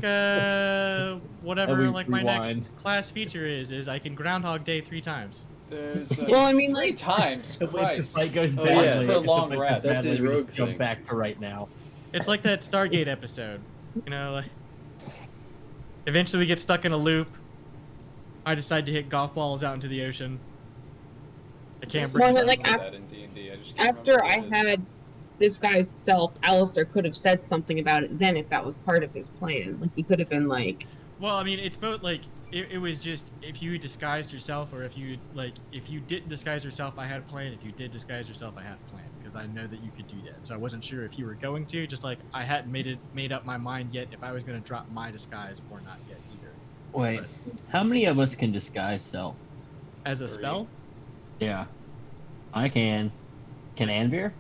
whatever we like my rewind. next class feature is I can Groundhog Day 3 times. There's Well, I mean, 3 like- times. If the Christ. fight goes Oh, badly, yeah. if For a the long fight goes rest. That's badly, his we rogue just jump thing. back to right now. It's like that Stargate episode, you know, like eventually we get stuck in a loop. I decide to hit golf balls out into the ocean. I can't Well, bring then, like, Remember that in D&D. I just can't After remember I what it is. had disguised self, Alistair could have said something about it then if that was part of his plan. Like, he could have been like, Well, I mean, it's both like it was just if you disguised yourself, or if you didn't disguise yourself, I had a plan. If you did disguise yourself, I had a plan because I know that you could do that. So I wasn't sure if you were going to. Just like I hadn't made up my mind yet if I was going to drop my disguise or not yet either. Wait, how many of us can disguise self? As a 3. spell, Yeah, I can. Can Anvir?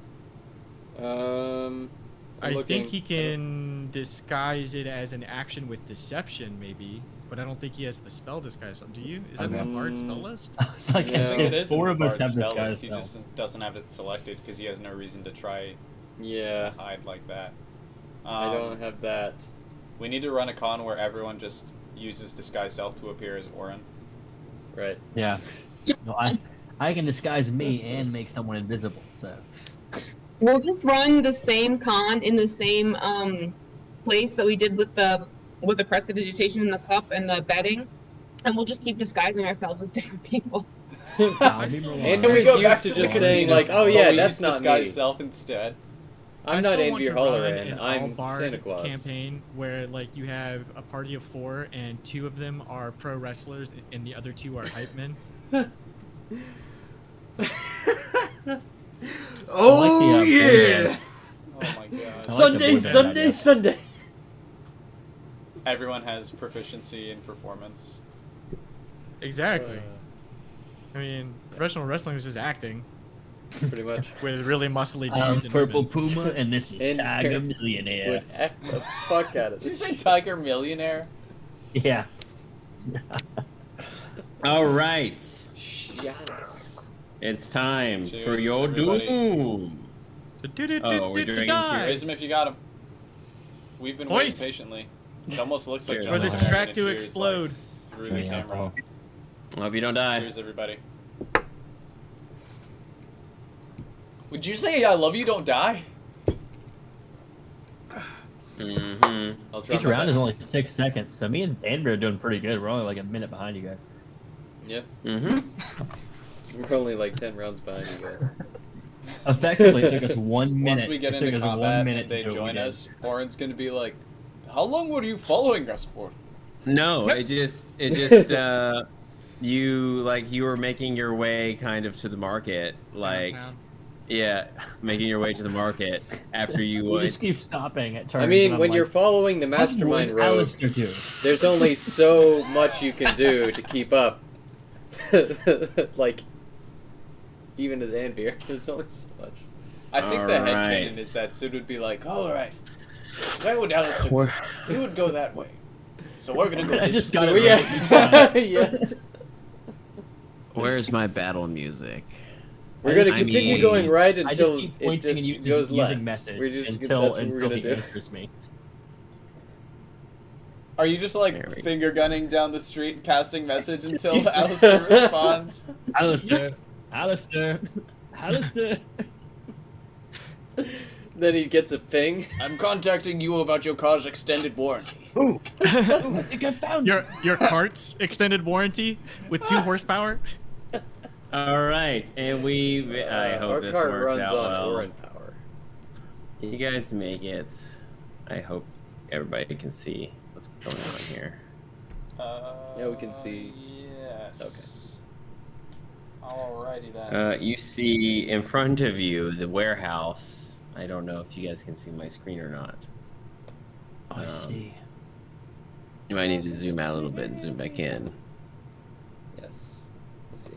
I think looking. he can disguise it as an action with deception, maybe. But I don't think he has the spell disguise. Do you? Is that in the bard spell list? It's like, Yeah. I think it is in four the of us Bard's have this spell guy. list. He just doesn't have it selected because he has no reason to try Yeah, to hide like that. I don't have that. We need to run a con where everyone just uses disguise self to appear as Orin. Right. Yeah. No, I can disguise me and make someone invisible. So. We'll just run the same con in the same place that we did with the prestidigitation in the cup and the bedding, and we'll just keep disguising ourselves as different people. Andrew's go used back to to the just casino, saying like, "Oh but yeah, we that's use not disguise me. self instead. I'm I not still want Andrew to run Holleran. an I'm all-bard Santa Claus." campaign where like you have a party of 4 and 2 of them are pro wrestlers and the other 2 are hype men. Oh yeah! Oh my god. Sunday. Everyone has proficiency in performance. Exactly. I mean, professional wrestling is just acting Pretty much. with really muscly I'm dudes and Purple women. Puma, and this is And Tiger here Millionaire. Would act the fuck out of Did you this. say Tiger Millionaire? Yeah. All right. Shots. It's time Cheers, for your everybody. doom. Oh, we're drinking Raise cheers. him if you got him. We've been waiting Hoist. patiently. It almost looks like Cheers. For John this Lennon track and to cheers, explode. like, through the camera. I hope you don't die. Cheers, everybody. Would you say I love you, don't die? Mm-hmm. I'll try Each my round is best. only 6 seconds, so me and Andrew are doing pretty good. We're only like a minute behind you guys. Yeah. Mm-hmm. We're only like 10 rounds behind you guys. Effectively, it took us 1 minute. Once we get it took into us combat 1 minute and they to do what we join did. us, Orin's gonna be like, how long were you following us for? No, it just you were making your way kind of to the market, like Downtown. yeah, making your way to the market after you We would. just keep stopping at turns. I mean, and I'm when you're like, following the what mastermind would road, Alistair do? there's only so much you can do to keep up. Like, even as Anvir, there's only so much. I think the Alright. headcanon is that Sid would be like, alright, where would Alistair go? He would go that way. So we're gonna go I this just way. got So, it yeah. Yes. Where's my battle music? We're gonna I continue mean- going right I until just keep it pointing just and using, goes left. using message We're just, until that's what we're until gonna he do. answers me. Are you just There like we go. finger gunning down the street, casting message until Jesus. Alistair responds? Alistair, Alistair, Alistair. Then he gets a ping. I'm contacting you about your car's extended warranty. Ooh, I think I found it. Your cart's extended warranty with 2 horsepower. All right, and I hope Our this car works runs out on well. Orin power. You guys make it. I hope everybody can see what's going on here. Yeah, we can see. Yes. Okay. Alrighty then. You see in front of you the warehouse. I don't know if you guys can see my screen or not. I see. You might need to zoom out a little bit and zoom back in. Yes. Let's see.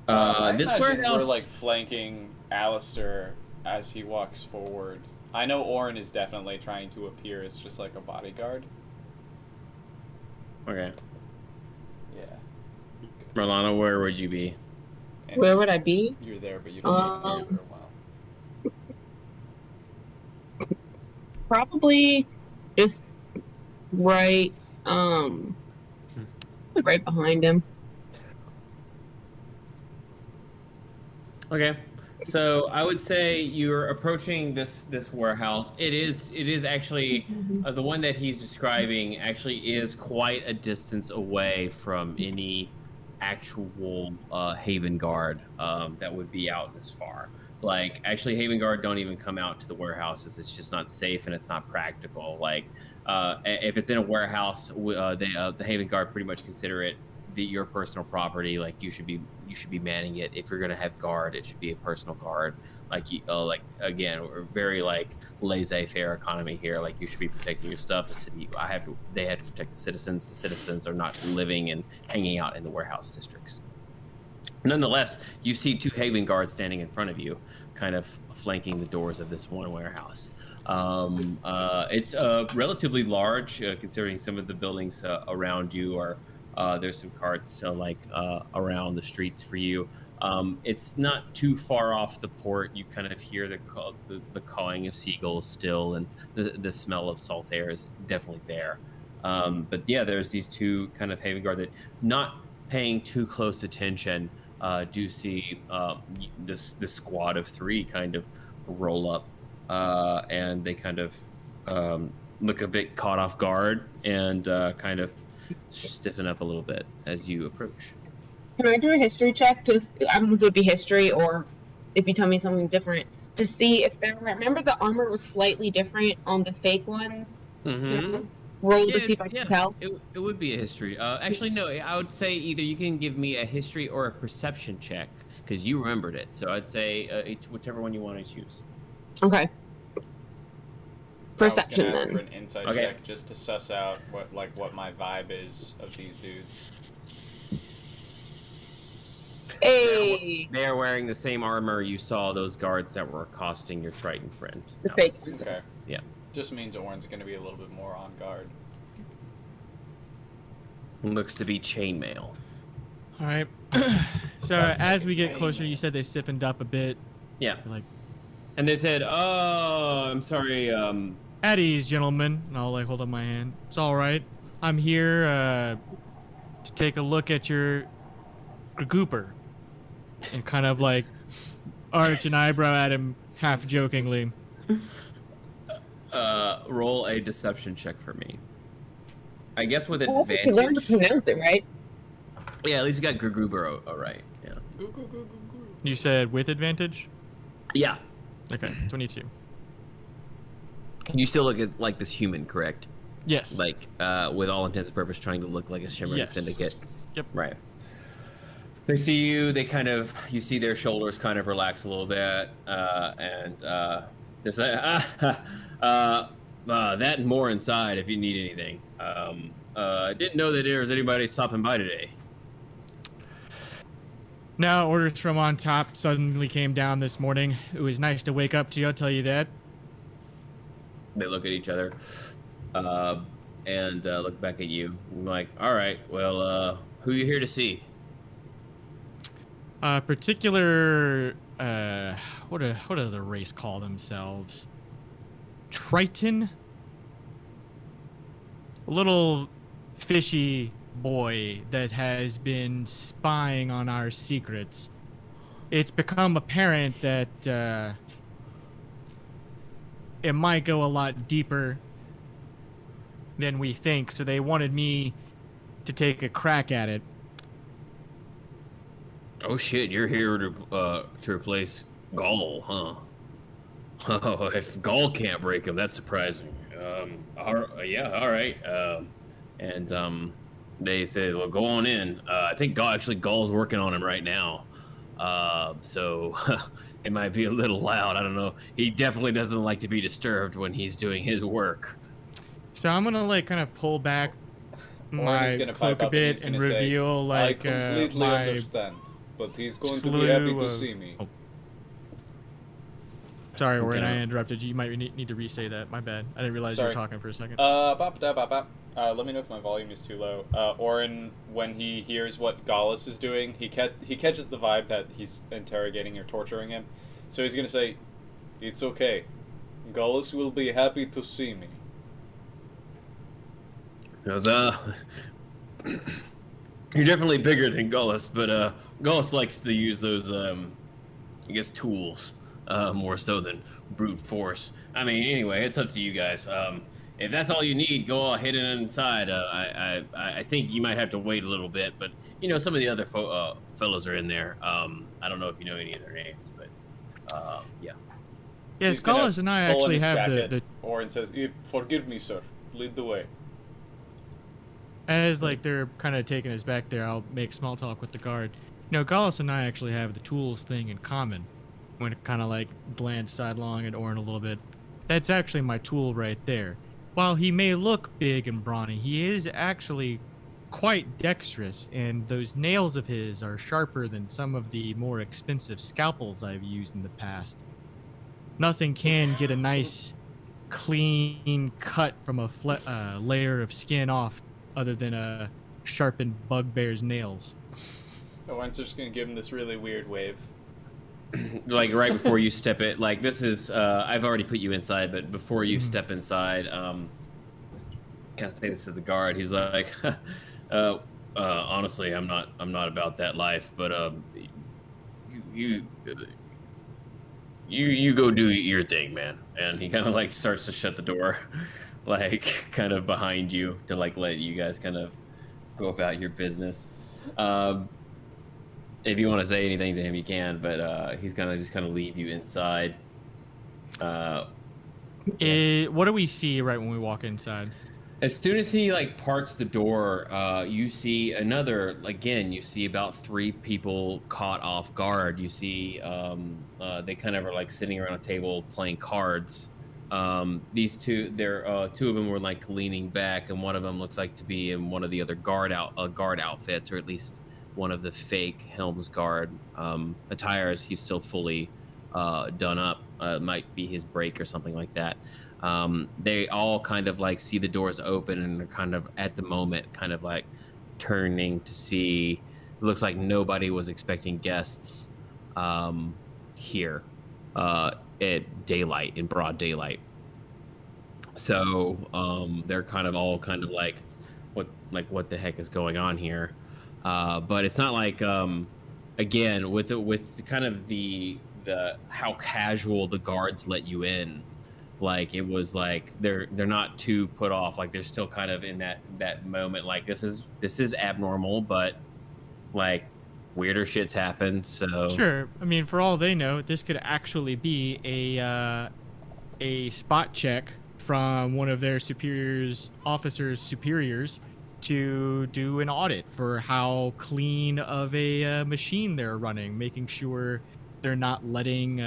I This imagine warehouse. we're like flanking Alistair as he walks forward. I know Orin is definitely trying to appear as just like a bodyguard. Okay, Yeah. Marlana, where would you be? And Where would I be? you're there, but you don't be there for a while. Probably just right, right behind him. Okay, so I would say you're approaching this warehouse. It is actually the one that he's describing. Actually, is quite a distance away from any actual Haven Guard that would be out this far. Like, actually, Haven Guard don't even come out to the warehouses. It's just not safe and it's not practical. Like, if it's in a warehouse, the Haven Guard pretty much consider it your personal property. Like, you should be manning it. If you're gonna have guard, it should be a personal guard. Like, again, we're very like laissez-faire economy here. Like, you should be protecting your stuff. The city, they have to protect the citizens. The citizens are not living and hanging out in the warehouse districts. Nonetheless, you see two Haven guards standing in front of you, kind of flanking the doors of this one warehouse. It's relatively large, considering some of the buildings around you are. There's some carts around the streets for you. It's not too far off the port. You kind of hear the cawing of seagulls still, and the smell of salt air is definitely there. But yeah, there's these two kind of Haven guard that, not paying too close attention, do see this squad of three kind of roll up, and they kind of look a bit caught off guard and kind of stiffen up a little bit as you approach. Can I do a history check? I don't know if it would be history or if you tell me something different, to see if remember the armor was slightly different on the fake ones? Mm-hmm. Roll to see if I can tell. It would be a history. Actually, no. I would say either you can give me a history or a perception check because you remembered it. So I'd say whichever one you want to choose. Okay. Perception I was gonna ask then. for an insight check just to suss out what my vibe is of these dudes. Hey. They are wearing the same armor you saw those guards that were accosting your Triton friend. The fake. Okay. Yeah. Just means Orin's going to be a little bit more on guard. Looks to be chainmail. All right. So as we get closer, you said they stiffened up a bit. Yeah. Like, and they said, "Oh, I'm sorry. At ease, gentlemen." And I'll hold up my hand. It's all right. I'm here to take a look at your gooper, and kind of arch an eyebrow at him, half jokingly. Roll a deception check for me. I guess with I advantage. can learn to pronounce it, right? Yeah, at least you got Gruber right. Yeah. You said with advantage? Yeah. Okay, 22. You still look at like this human, correct? Yes. With all intents and purposes, trying to look like a shimmering syndicate. Yep. Right. They see you. You see their shoulders kind of relax a little bit, and they say, that and more inside if you need anything. I didn't know that there was anybody stopping by today. Now, orders from on top suddenly came down this morning. It was nice to wake up to, I'll tell you that. They look at each other, and look back at you. I'm like, all right, well, who are you here to see? Particular, what does the race call themselves? Triton? A little fishy boy that has been spying on our secrets. It's become apparent that it might go a lot deeper than we think, so they wanted me to take a crack at it. Oh shit, you're here to replace Gaul, huh? Oh, if Gaul can't break him, that's surprising. Yeah, all right. They said, well, go on in. I think Gaul's working on him right now. So it might be a little loud. I don't know. He definitely doesn't like to be disturbed when he's doing his work. So I'm gonna kind of pull back my cloak a bit and reveal I completely understand, but he's going to be happy to see me. Oh. Sorry, Orin, I interrupted you. You might need to re-say that. My bad. I didn't realize you were talking for a second. Let me know if my volume is too low. Orin, when he hears what Gallus is doing, he catches the vibe that he's interrogating or torturing him. So he's gonna say, "It's okay. Gallus will be happy to see me." You're definitely bigger than Gallus, but Gallus likes to use those, I guess, tools more so than brute force. I mean, anyway, it's up to you guys. If that's all you need, go hit it inside. I think you might have to wait a little bit, but some of the other fellows are in there. I don't know if you know any of their names, but yeah. Yeah, Gallus and I actually have the. Orin says, "Forgive me, sir. Lead the way." As they're kind of taking us back there, I'll make small talk with the guard. Gallus and I actually have the tools thing in common. When it kind of glance sidelong at Orin a little bit. That's actually my tool right there. While he may look big and brawny, he is actually quite dexterous, and those nails of his are sharper than some of the more expensive scalpels I've used in the past. Nothing can get a nice, clean cut from a layer of skin off other than a sharpened bugbear's nails. Owen's just gonna give him this really weird wave. Like right before you step it, like this is I've already put you inside, but before you step inside, can't say this to the guard. He's like, honestly, I'm not about that life, but you go do your thing, man. And he kind of like starts to shut the door, like kind of behind you to like let you guys kind of go about your business. If you want to say anything to him, you can, but he's gonna just kind of leave you inside. What do we see right when we walk inside? As soon as he like parts the door, you see another. Again, you see about 3 people caught off guard. You see they kind of are like sitting around a table playing cards. These two, two of them were like leaning back, and one of them looks like to be in one of the other guard outfits, or at least one of the fake Helm's Guard attires. He's still fully done up. Might be his break or something like that. They all kind of like see the doors open, and they're kind of at the moment kind of like turning to see. It looks like nobody was expecting guests here at daylight, in broad daylight. So they're kind of all kind of like what the heck is going on here? But it's not like again with the kind of the how casual the guards let you in. Like it was like they're not too put off. Like they're still kind of in that moment. Like this is abnormal, but like weirder shit's happened. So Sure. I mean, for all they know, this could actually be a spot check from one of their officers' superiors to do an audit for how clean of a machine they're running, making sure they're not letting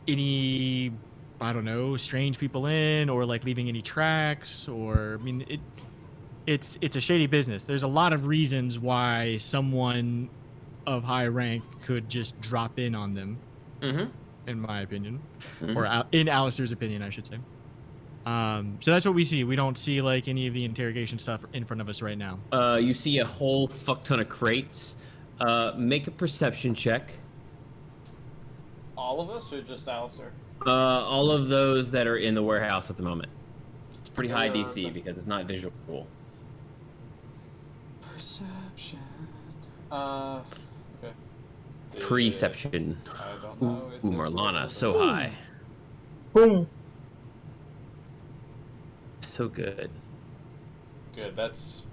any, I don't know, strange people in, or like leaving any tracks, or I mean, it's a shady business. There's a lot of reasons why someone of high rank could just drop in on them, in my opinion, or in Alistair's opinion, I should say. So that's what we see. We don't see like any of the interrogation stuff in front of us right now. You see a whole fuck ton of crates. Make a perception check. All of us, or just Alistair? All of those that are in the warehouse at the moment. It's pretty high DC because it's not visual. Perception. Okay. Perception. I don't know. Ooh, Marlana, so high. Boom. So good. Good. That's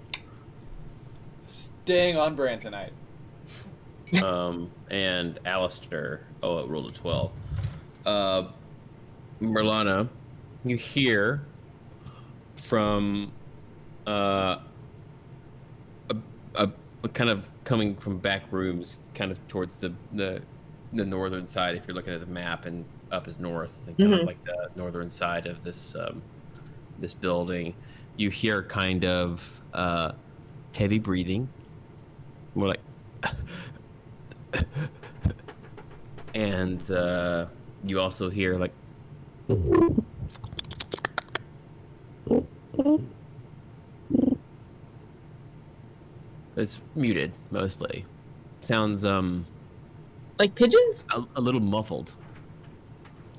staying on brand tonight. And Alistair, it rolled a 12. Marlana, you hear from a kind of coming from back rooms, kind of towards the northern side. If you're looking at the map, and up is north, and kind of like the northern side of this this building, you hear kind of heavy breathing, more like. And you also hear like it's muted mostly. Sounds like pigeons? A little muffled.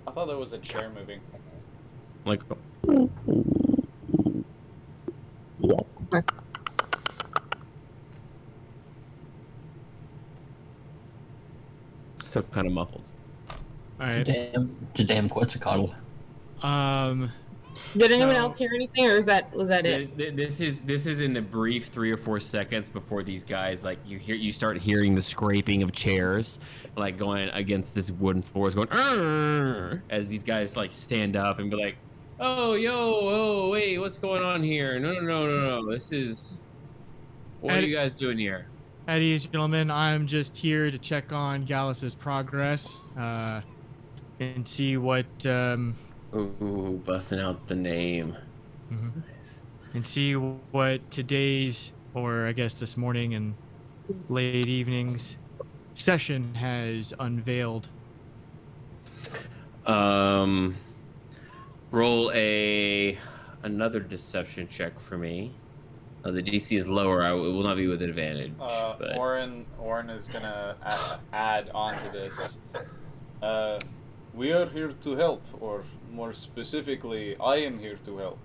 I thought that was a chair moving. Like so kind of muffled. All right. It's a damn Quetzalcoatl. Did anyone else hear anything, or was that it? This is in the brief 3 or 4 seconds before these guys, like you start hearing the scraping of chairs, like going against this wooden floors, going "Arr!" as these guys like stand up and be like, oh wait, what's going on here? No, this is what are you guys doing here? At ease, gentlemen. I'm just here to check on Gallus's progress, and see what. Ooh, busting out the name. Mm-hmm. Nice. and see what today's, or I guess this morning and late evening's session has unveiled. Roll another deception check for me. The DC is lower. It will not be with advantage. But... Oren is gonna add on to this. We are here to help, or more specifically, I am here to help.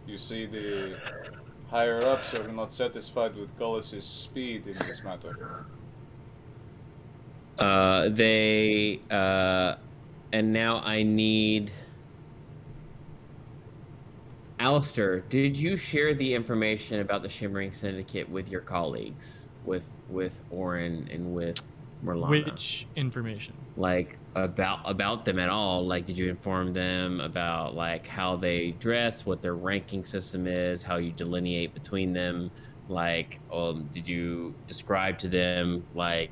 You see, the higher ups are not satisfied with Gullus's speed in this matter. And now I need. Alistair, did you share the information about the Shimmering Syndicate with your colleagues, with Oren and with Merlana? Which information? Like about them at all? Like, did you inform them about like how they dress, what their ranking system is, how you delineate between them? Like, did you describe to them like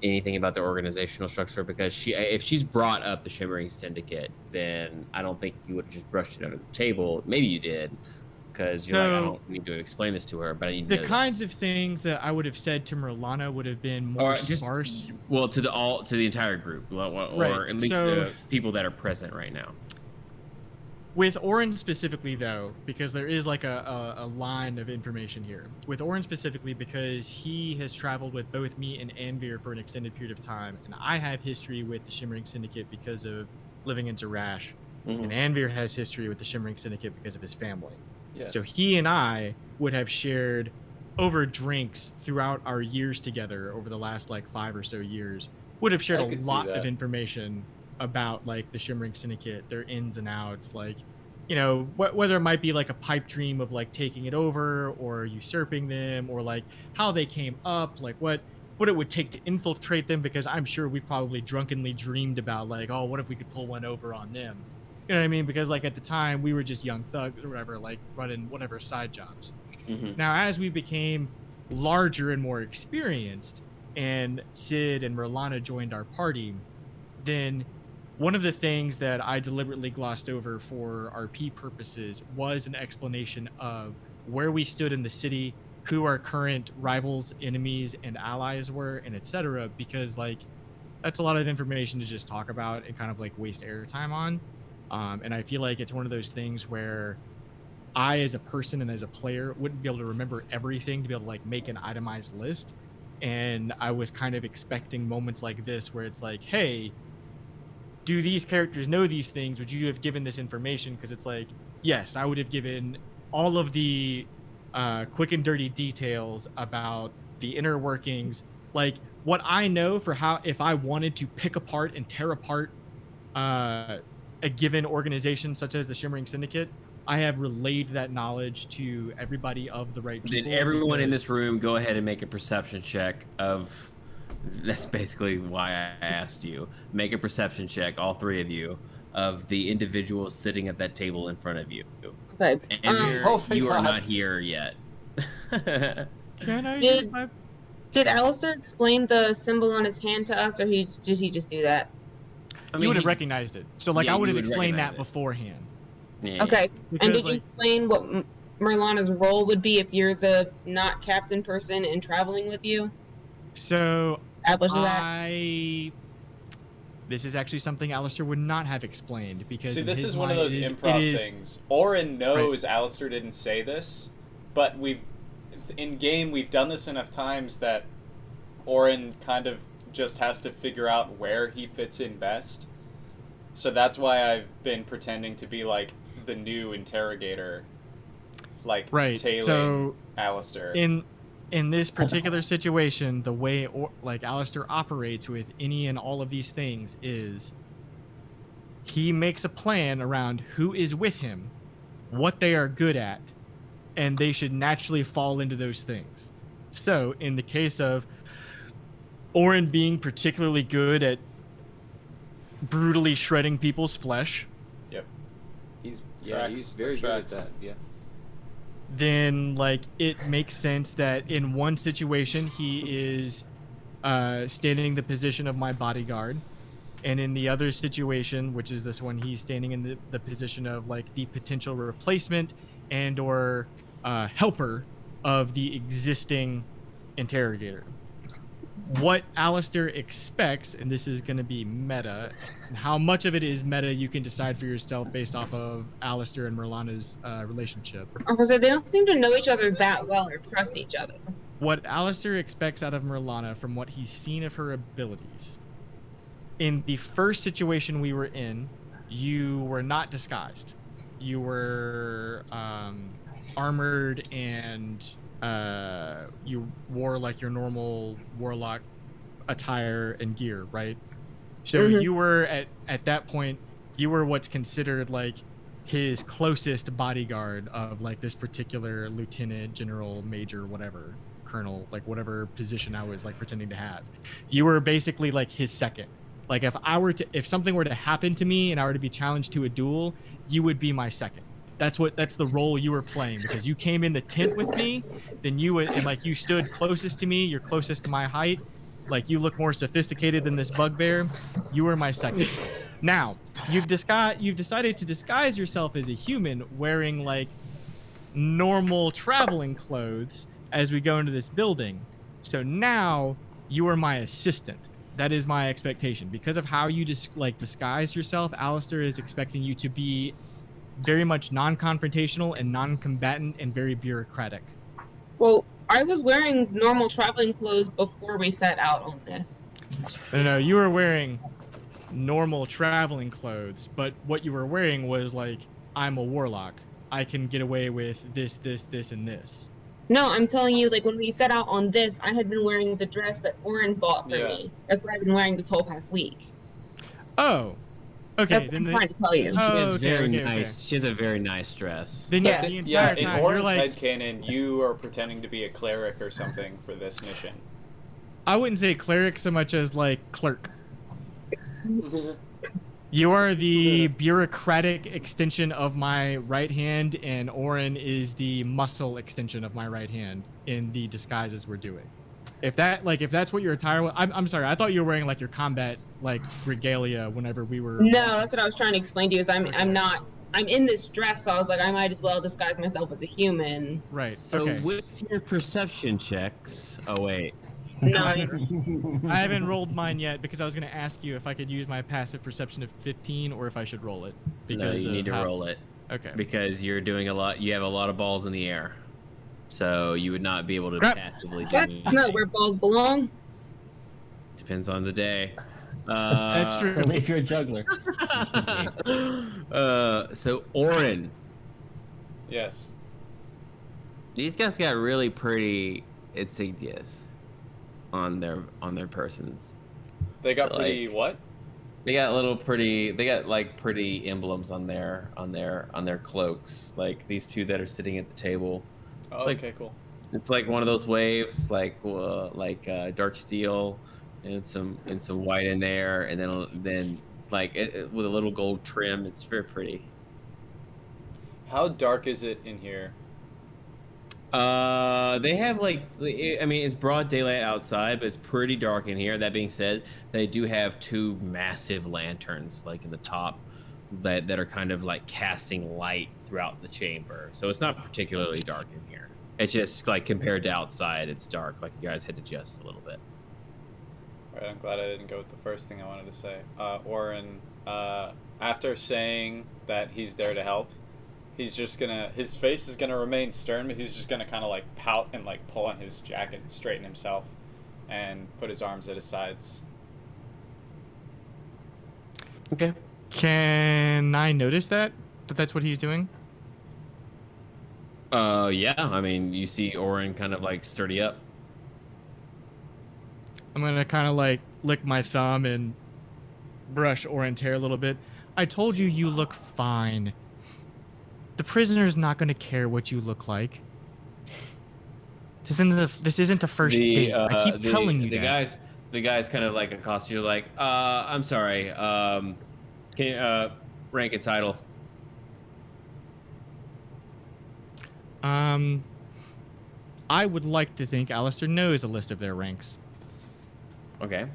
anything about their organizational structure? Because if she's brought up the Shimmering Syndicate, then I don't think you would have just brushed it under the table. Maybe you did, because you're like, I don't need to explain this to her, but I need to know kinds of things that I would have said to Merlana would have been more sparse. Well, to the entire group, or at least the people that are present right now. With Oren specifically, though, because there is like a line of information here. With Oren specifically, because he has traveled with both me and Anvir for an extended period of time, and I have history with the Shimmering Syndicate because of living in Zarash, and Anvir has history with the Shimmering Syndicate because of his family. Yes. So he and I would have shared over drinks throughout our years together over the last like 5 or so years, would have shared a lot of information about like the Shimmering Syndicate, their ins and outs, like, you know, whether it might be like a pipe dream of like taking it over or usurping them, or like how they came up, like what it would take to infiltrate them, because I'm sure we've probably drunkenly dreamed about like, oh, what if we could pull one over on them? You know what I mean? Because like at the time we were just young thugs or whatever, like running whatever side jobs. Now as we became larger and more experienced, and Sid and Merlana joined our party, then one of the things that I deliberately glossed over for RP purposes was an explanation of where we stood in the city, who our current rivals, enemies, and allies were, and etc. Because like that's a lot of information to just talk about and kind of like waste airtime on. And I feel like it's one of those things where I, as a person and as a player, wouldn't be able to remember everything to be able to like make an itemized list. And I was kind of expecting moments like this where it's like, hey, do these characters know these things? Would you have given this information? Because it's like, yes, I would have given all of the quick and dirty details about the inner workings, like what I know for how, if I wanted to pick apart and tear apart a given organization such as the Shimmering Syndicate, I have relayed that knowledge to everybody of the right people. Did everyone in this room go ahead and make a perception check of... That's basically why I asked you. Make a perception check, all three of you, of the individuals sitting at that table in front of you. Okay. And you are not here yet. Can I? Did Alistair explain the symbol on his hand to us, or did he just do that? I mean, you would have recognized it. So, like, yeah, I would have explained that beforehand. Yeah, okay. Because, and did you explain what Merlana's role would be if you're the not captain person and traveling with you? So, that? This is actually something Alistair would not have explained, because see, this is one of those improv things. Oren knows Alistair didn't say this, but in game we've done this enough times that Oren kind of just has to figure out where he fits in best. So that's why I've been pretending to be like the new interrogator, like tailing Alistair. In this particular situation, the way like Alistair operates with any and all of these things is he makes a plan around who is with him, what they are good at, and they should naturally fall into those things. So in the case of Oren being particularly good at brutally shredding people's flesh. Yep. He's very good at that. Yeah. Then like it makes sense that in one situation he is standing the position of my bodyguard, and in the other situation, which is this one, he's standing in the position of like the potential replacement, and or helper of the existing interrogator. What Alistair expects, and this is going to be meta, and how much of it is meta you can decide for yourself based off of Alistair and Merlana's relationship. Because they don't seem to know each other that well or trust each other. What Alistair expects out of Merlana from what he's seen of her abilities. In the first situation we were in, you were not disguised. You were armored and you wore like your normal warlock attire and gear, right? So you were at that point, you were what's considered like his closest bodyguard of like this particular lieutenant, general, major, whatever, colonel, like whatever position I was like pretending to have. You were basically like his second. Like if something were to happen to me and I were to be challenged to a duel, you would be my second. That's the role you were playing, because you came in the tent with me, then you would, and like you stood closest to me, you're closest to my height, like you look more sophisticated than this bugbear. You were my second. Now you've decided to disguise yourself as a human, wearing like normal traveling clothes as we go into this building. So now you are my assistant. That is my expectation. Because of how you disguised yourself, Alistair is expecting you to be very much non-confrontational and non-combatant and very bureaucratic. Well, I was wearing normal traveling clothes before we set out on this. No, you were wearing normal traveling clothes, but what you were wearing was like, I'm a warlock. I can get away with this, this, this, and this. No, I'm telling you, like, when we set out on this, I had been wearing the dress that Oren bought for me. That's what I've been wearing this whole past week. Oh. Okay, that's what I'm trying to tell you. She has very nice. She has a very nice dress. Then yeah, the entire in time, Oren's like, headcanon, you are pretending to be a cleric or something for this mission. I wouldn't say cleric so much as like clerk. You are the bureaucratic extension of my right hand, and Oren is the muscle extension of my right hand in the disguises we're doing. If that's what your attire was, I'm sorry, I thought you were wearing like your combat like regalia whenever we were. No, that's what I was trying to explain to you. Is I'm in this dress, so I was like, I might as well disguise myself as a human. Right. So okay. with your perception checks, oh wait. No. I haven't rolled mine yet because I was going to ask you if I could use my passive perception of 15 or if I should roll it. Because no, you need to roll it. Okay. Because you're doing a lot. You have a lot of balls in the air, so you would not be able to passively do anything. That's not where balls belong. Depends on the day. That's true. Only if you're a juggler. So Oren. Yes. These guys got really pretty insignias on their persons. They got pretty what? They got like pretty emblems on their cloaks. Like these two that are sitting at the table. Oh, okay, cool. It's like one of those waves, like dark steel, and some white in there, and then like with a little gold trim. It's very pretty. How dark is it in here? They have it's broad daylight outside, but it's pretty dark in here. That being said, they do have two massive lanterns like in the top that are kind of like casting light throughout the chamber. So it's not particularly dark in here. It's just like compared to outside, it's dark. Like you guys had to adjust a little bit. All right, I'm glad I didn't go with the first thing I wanted to say. Oren, after saying that he's there to help, his face is gonna remain stern, but he's just gonna kind of like pout and like pull on his jacket and straighten himself and put his arms at his sides. Okay. Can I notice that that's what he's doing? Yeah. I mean, you see Oren kind of like sturdy up. I'm gonna kind of like lick my thumb and brush Oren's hair a little bit. I told you you look fine. The prisoner's not going to care what you look like. This isn't a first date. I keep telling you that. The guys kind of like accost you like, I'm sorry. Can you, rank and title? I would like to think Alistair knows a list of their ranks. Okay.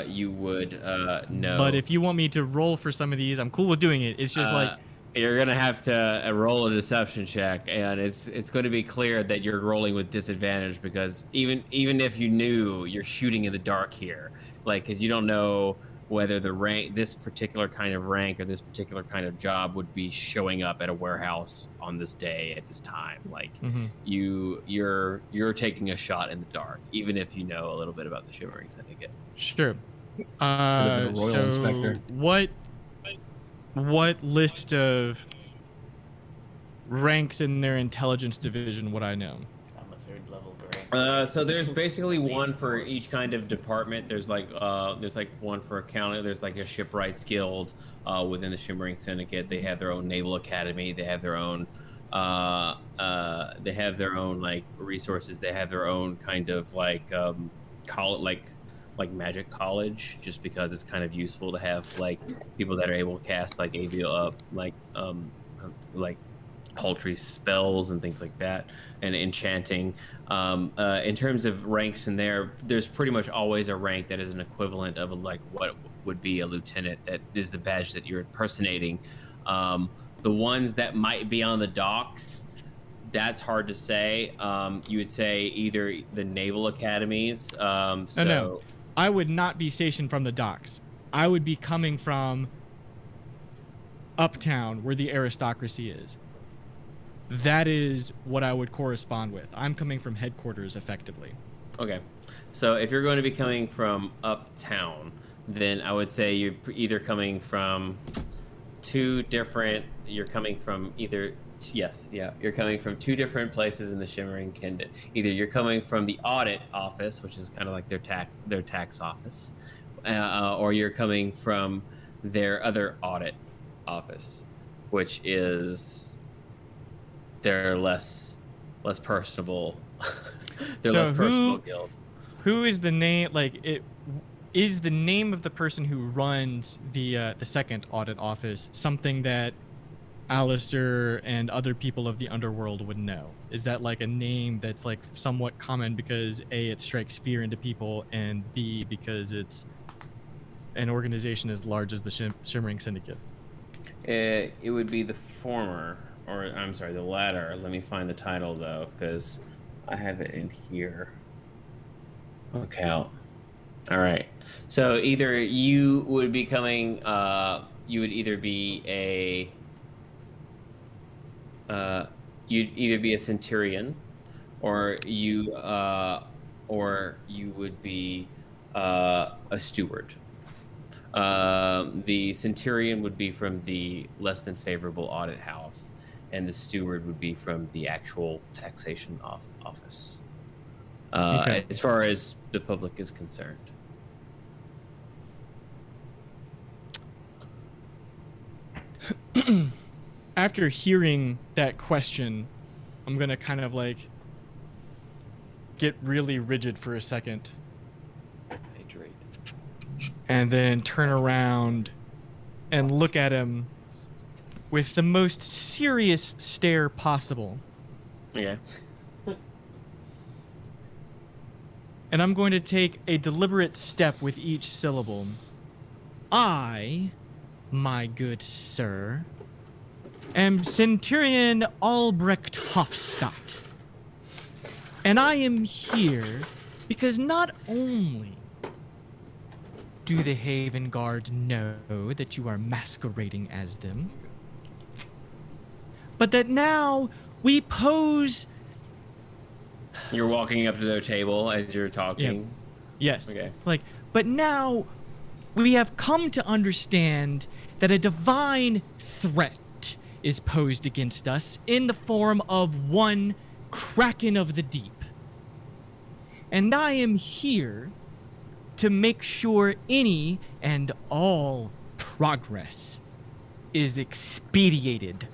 You would know. But if you want me to roll for some of these, I'm cool with doing it. It's just like You're gonna have to roll a deception check, and it's going to be clear that you're rolling with disadvantage because even if you knew, you're shooting in the dark here, like because you don't know whether this particular kind of rank or this particular kind of job would be showing up at a warehouse on this day at this time. Like you're taking a shot in the dark, even if you know a little bit about the Shimmering Syndicate. Sure. a royal So inspector. what list of ranks in their intelligence division would I know? I'm a 3rd level brain. So there's basically one for each kind of department. There's like one for accounting. There's like a shipwrights guild within the Shimmering Syndicate. They have their own naval academy. They have their own like resources. They have their own kind of like like magic college, just because it's kind of useful to have like people that are able to cast like like paltry spells and things like that, and enchanting. In terms of ranks in there's pretty much always a rank that is an equivalent of like what would be a lieutenant. That is the badge that you're impersonating. The ones that might be on the docks, that's hard to say. You would say either the naval academies. No. I would not be stationed from the docks. I would be coming from uptown where the aristocracy is. That is what I would correspond with. I'm coming from headquarters, effectively. Okay. So if you're going to be coming from uptown, then I would say you're either coming from you're coming from two different places in the Shimmering Kingdom. Either you're coming from the audit office, which is kind of like their tax office, or you're coming from their other audit office, which is their less personable. Less personal guild. Who is the name? Like it is the name of the person who runs the second audit office something that Alistair and other people of the underworld would know? Is that like a name that's like somewhat common because A, it strikes fear into people, and B, because it's an organization as large as the Shimmering Syndicate? It would be the former, or I'm sorry, the latter. Let me find the title though, because I have it in here. Okay. All right. So either you would be coming, you would either be you'd either be a centurion, or you would be a steward. The centurion would be from the less than favorable audit house, and the steward would be from the actual taxation office. Okay. As far as the public is concerned. After hearing that question, I'm gonna kind of like get really rigid for a second, and then turn around and look at him with the most serious stare possible. Okay. And I'm going to take a deliberate step with each syllable. I, my good sir, am Centurion Albrecht Hofstadt. And I am here because not only do the Haven Guard know that you are masquerading as them, but that now we pose... You're walking up to their table as you're talking? Yeah. Yes. Okay. But now we have come to understand that a divine threat is posed against us in the form of one Kraken of the Deep. And I am here to make sure any and all progress is expedited.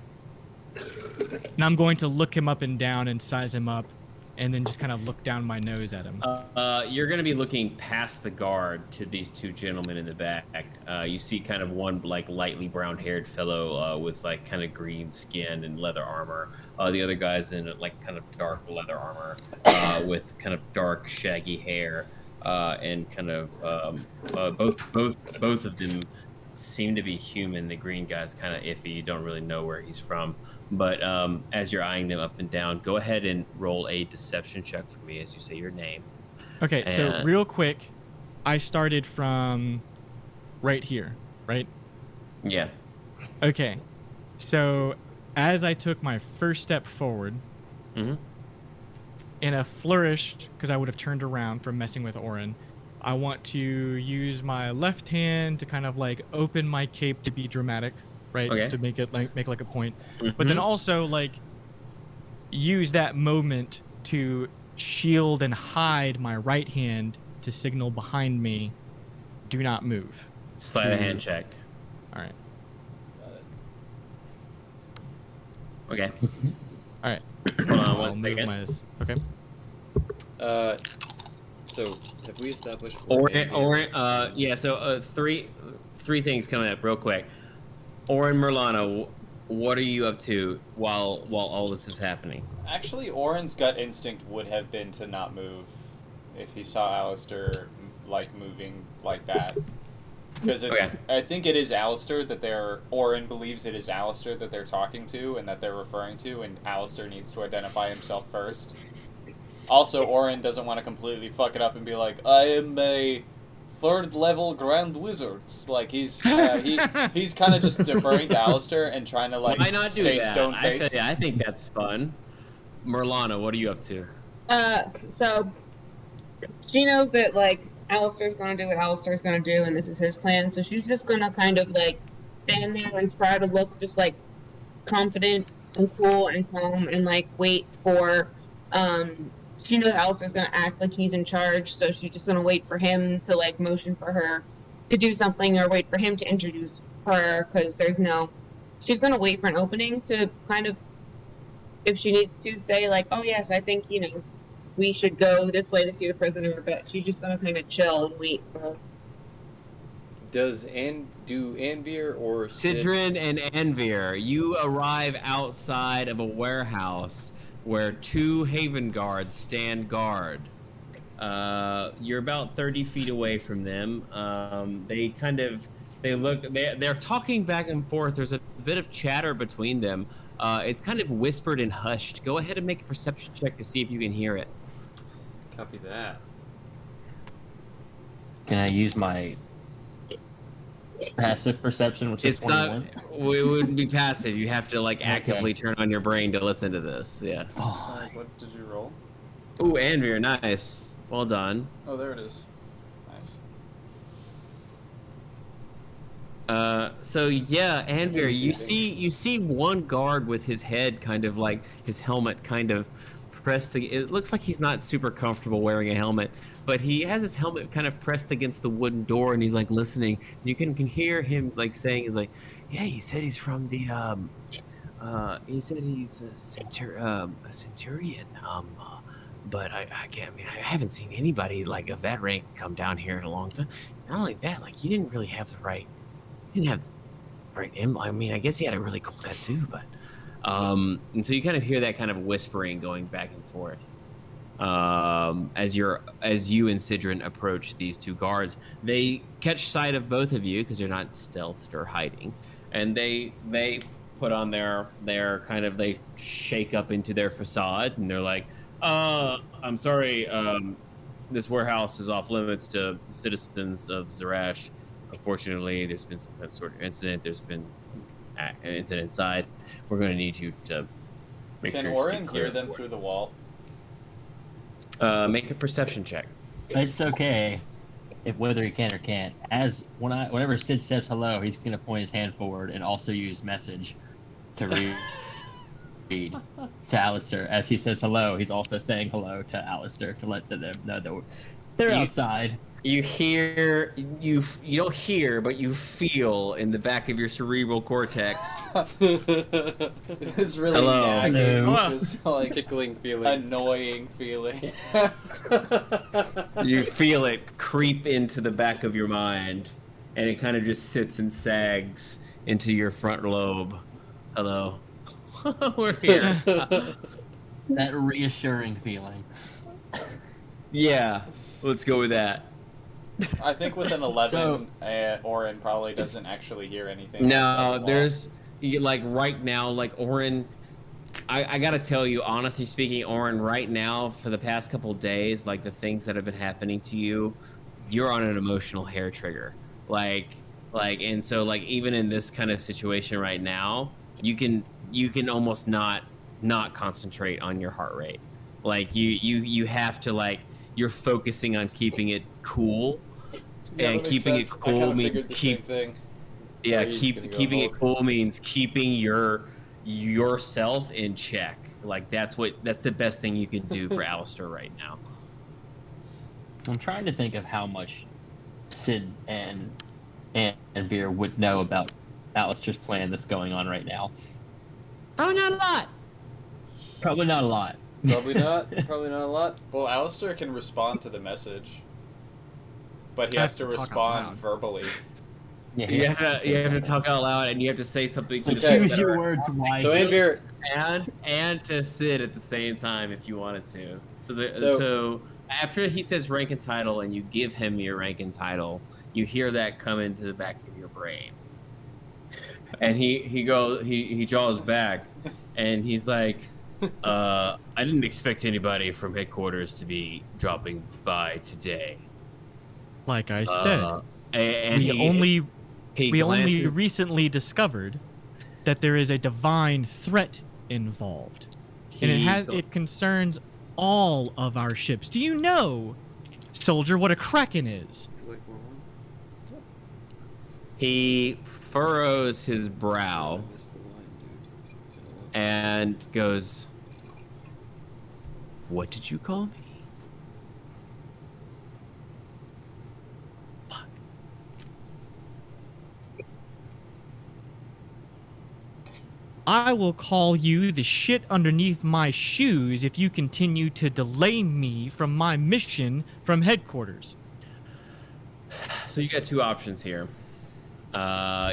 And I'm going to look him up and down and size him up, and then just kind of look down my nose at him. You're going to be looking past the guard to these two gentlemen in the back. You see kind of one like lightly brown-haired fellow with like kind of green skin and leather armor. The other guy's in like kind of dark leather armor with kind of dark shaggy hair, and kind of both of them seem to be human. The green guy's kind of iffy. You don't really know where he's from. But as you're eyeing them up and down, go ahead and roll a deception check for me as you say your name. Okay, so real quick, I started from right here, right? Yeah. Okay, so as I took my first step forward, in a flourish, because I would have turned around from messing with Orin, I want to use my left hand to kind of like open my cape to be dramatic, right? Okay. To make it like a point, but then also like use that moment to shield and hide my right hand to signal behind me, do not move. Slide a hand check. All right. Okay. All right. Hold on I'll one move second. Okay. So have we established? Yeah. So three things coming up real quick. Orin Merlano, what are you up to while all this is happening? Actually, Orin's gut instinct would have been to not move if he saw Alistair like moving like that. Because it's, I think it is Alistair that Orin believes it is Alistair that they're talking to and that they're referring to, and Alistair needs to identify himself first. Also, Orin doesn't want to completely fuck it up and be like, I am a 3rd level Grand Wizard. Like, he's kind of just deferring to Alistair and trying to, like, Why not do stay that? stone-faced. I think that's fun. Merlano, what are you up to? So she knows that like Alistair's gonna do what Alistair's gonna do, and this is his plan. So she's just gonna kind of like stand there and try to look just like confident and cool and calm, and like wait for. She knows Alistair's gonna act like he's in charge, so she's just gonna wait for him to like motion for her to do something, or wait for him to introduce her, because she's gonna wait for an opening to kind of, if she needs to say like, oh yes, I think we should go this way to see the prisoner, but she's just gonna kind of chill and wait for. Do Anvir or Sidrin and Anvir, you arrive outside of a warehouse where 2 Haven guards stand guard. You're about 30 feet away from them. They're talking back and forth. There's a bit of chatter between them. It's kind of whispered and hushed. Go ahead and make a perception check to see if you can hear it. Copy that. Can I use my passive perception, which is 21? It wouldn't be passive. You have to like actively turn on your brain to listen to this. Yeah. Oh, What did you roll? Ooh, Anvir, nice. Well done. Oh, there it is. Nice. So yeah, Anvir, you see one guard with his head kind of like his helmet kind of pressed. It looks like he's not super comfortable wearing a helmet, but he has his helmet kind of pressed against the wooden door, and he's like listening. And you can hear him like saying, "He's like, yeah, he said he's from the he said he's a centurion. But I can't. I mean, I haven't seen anybody like of that rank come down here in a long time. Not only that, like he didn't really have the right. He didn't have the right emblem. I mean, I guess he had a really cool tattoo, but and so you kind of hear that kind of whispering going back and forth as you and Sidrin approach these 2 guards. They catch sight of both of you because you're not stealthed or hiding, and they put on their kind of, they shake up into their facade, and they're like, I'm sorry, this warehouse is off limits to citizens of Zarash. Unfortunately, there's been some sort of incident. There's been an incident inside. We're going to need you to make sure. Can Orin hear them through the wall? Make a perception check. it's okay, if whether he can or can't. Whenever Sid says hello, he's gonna point his hand forward and also use message to read to Alistair. As he says hello, he's also saying hello to Alistair to let them know that they're outside. You hear, you don't hear, but you feel in the back of your cerebral cortex. It's really Hello. nagging, Hello. just like Tickling feeling. annoying feeling. You feel it creep into the back of your mind, and it kind of just sits and sags into your front lobe. Hello. We're here. That reassuring feeling. Yeah, let's go with that. I think with an 11, Orin probably doesn't actually hear anything. outside No, the there's like right now, like Orin. I gotta tell you, honestly speaking, Orin, right now for the past couple days, like the things that have been happening to you, you're on an emotional hair trigger. And so like even in this kind of situation right now, you can almost not concentrate on your heart rate. Like you have to like you're focusing on keeping it cool, Yeah, and that makes keeping it sense. I cool kinda means figured the same thing. yeah, He's gonna go keeping it Hulk. cool means keeping yourself in check. Like that's the best thing you can do for Alistair right now. I'm trying to think of how much Sid and Beer would know about Alistair's plan that's going on right now. Oh, not a lot. Probably not a lot. Probably not. Probably not a lot. Well, Alistair can respond to the message, but he Has has to to talk out respond loud. verbally. Yeah, You have to talk out loud, and you have to say something So to Okay. choose Sid your words wisely. So Anbeer, and to Sid at the same time if you wanted to. So- So after he says rank and title, and you give him your rank and title, you hear that come into the back of your brain, and he jaws back, and he's like, I didn't expect anybody from headquarters to be dropping by today. Like I said, And we he only glances- recently discovered that there is a divine threat involved, and it concerns all of our ships. Do you know, soldier, what a kraken is? He furrows his brow and goes, "What did you call me?" I will call you the shit underneath my shoes if you continue to delay me from my mission from headquarters. So you got two options here.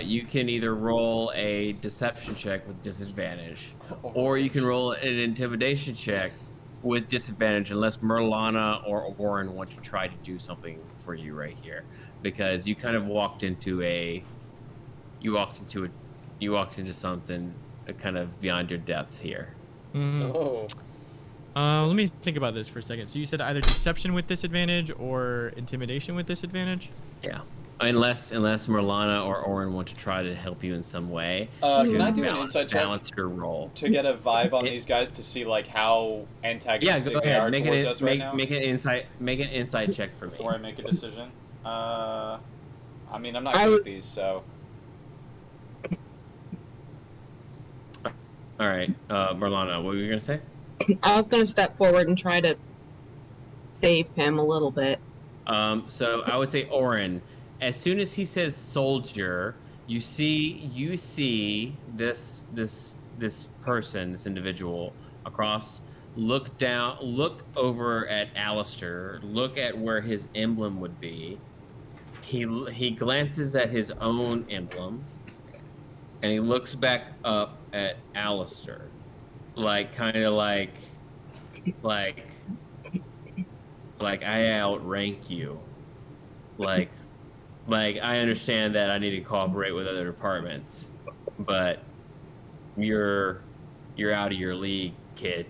You can either roll a deception check with disadvantage, or you can roll an intimidation check with disadvantage unless Merlana or Warren want to try to do something for you right here, because you kind of walked into something kind of beyond your depth here. oh, Let me think about this for a second. So you said either deception with disadvantage or intimidation with disadvantage? Yeah. Unless Merlana or Orin want to try to help you in some way. Can I do an insight check balance your roll? to get a vibe on these guys to see like how Yeah, antagonistic go they are ahead. towards us right now? Make an insight check for me. Before I make a decision. I mean, I'm not I good was- at these, so All right, Merlana, what were you gonna say? I was going to step forward and try to save him a little bit. So I would say Orin. As soon as he says soldier, you see this person, this individual across. Look over at Alistair. Look at where his emblem would be. He glances at his own emblem, and he looks back up at Alistair, like kind of like I outrank you, like I understand that I need to cooperate with other departments, but you're out of your league, kid.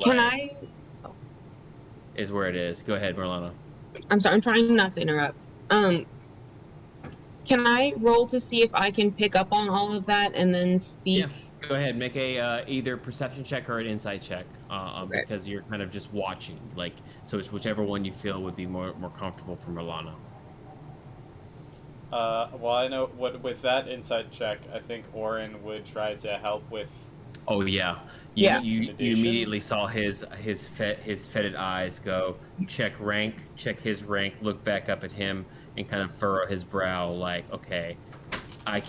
Can I? Is where it is. Go ahead, Merlana. I'm sorry, I'm trying not to interrupt. Can I roll to see if I can pick up on all of that and then speak? Go ahead, make a either perception check or an insight check, Okay. because you're kind of just watching. Like, so it's whichever one you feel would be more comfortable for Merlana. well, I know what with that insight check, I think Orin would try to help with. Oh yeah, Yeah. You Intimidation? immediately saw his fetid eyes go check his rank, look back up at him, and kind of furrow his brow. Like, okay, I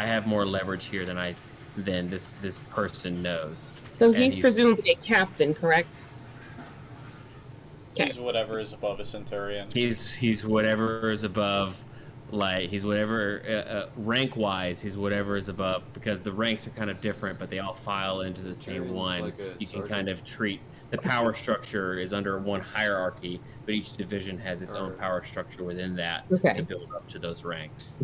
have more leverage here than this person knows. So And he's presumably a captain, correct? Okay. He's whatever is above a centurion. He's whatever is above. Like, he's whatever rank wise, he's whatever is above, because the ranks are kind of different, but they all file into the same Centurion's one. like a You can sergeant. kind of treat the power structure is under one hierarchy, but each division has its own power structure within that Okay. to build up to those ranks.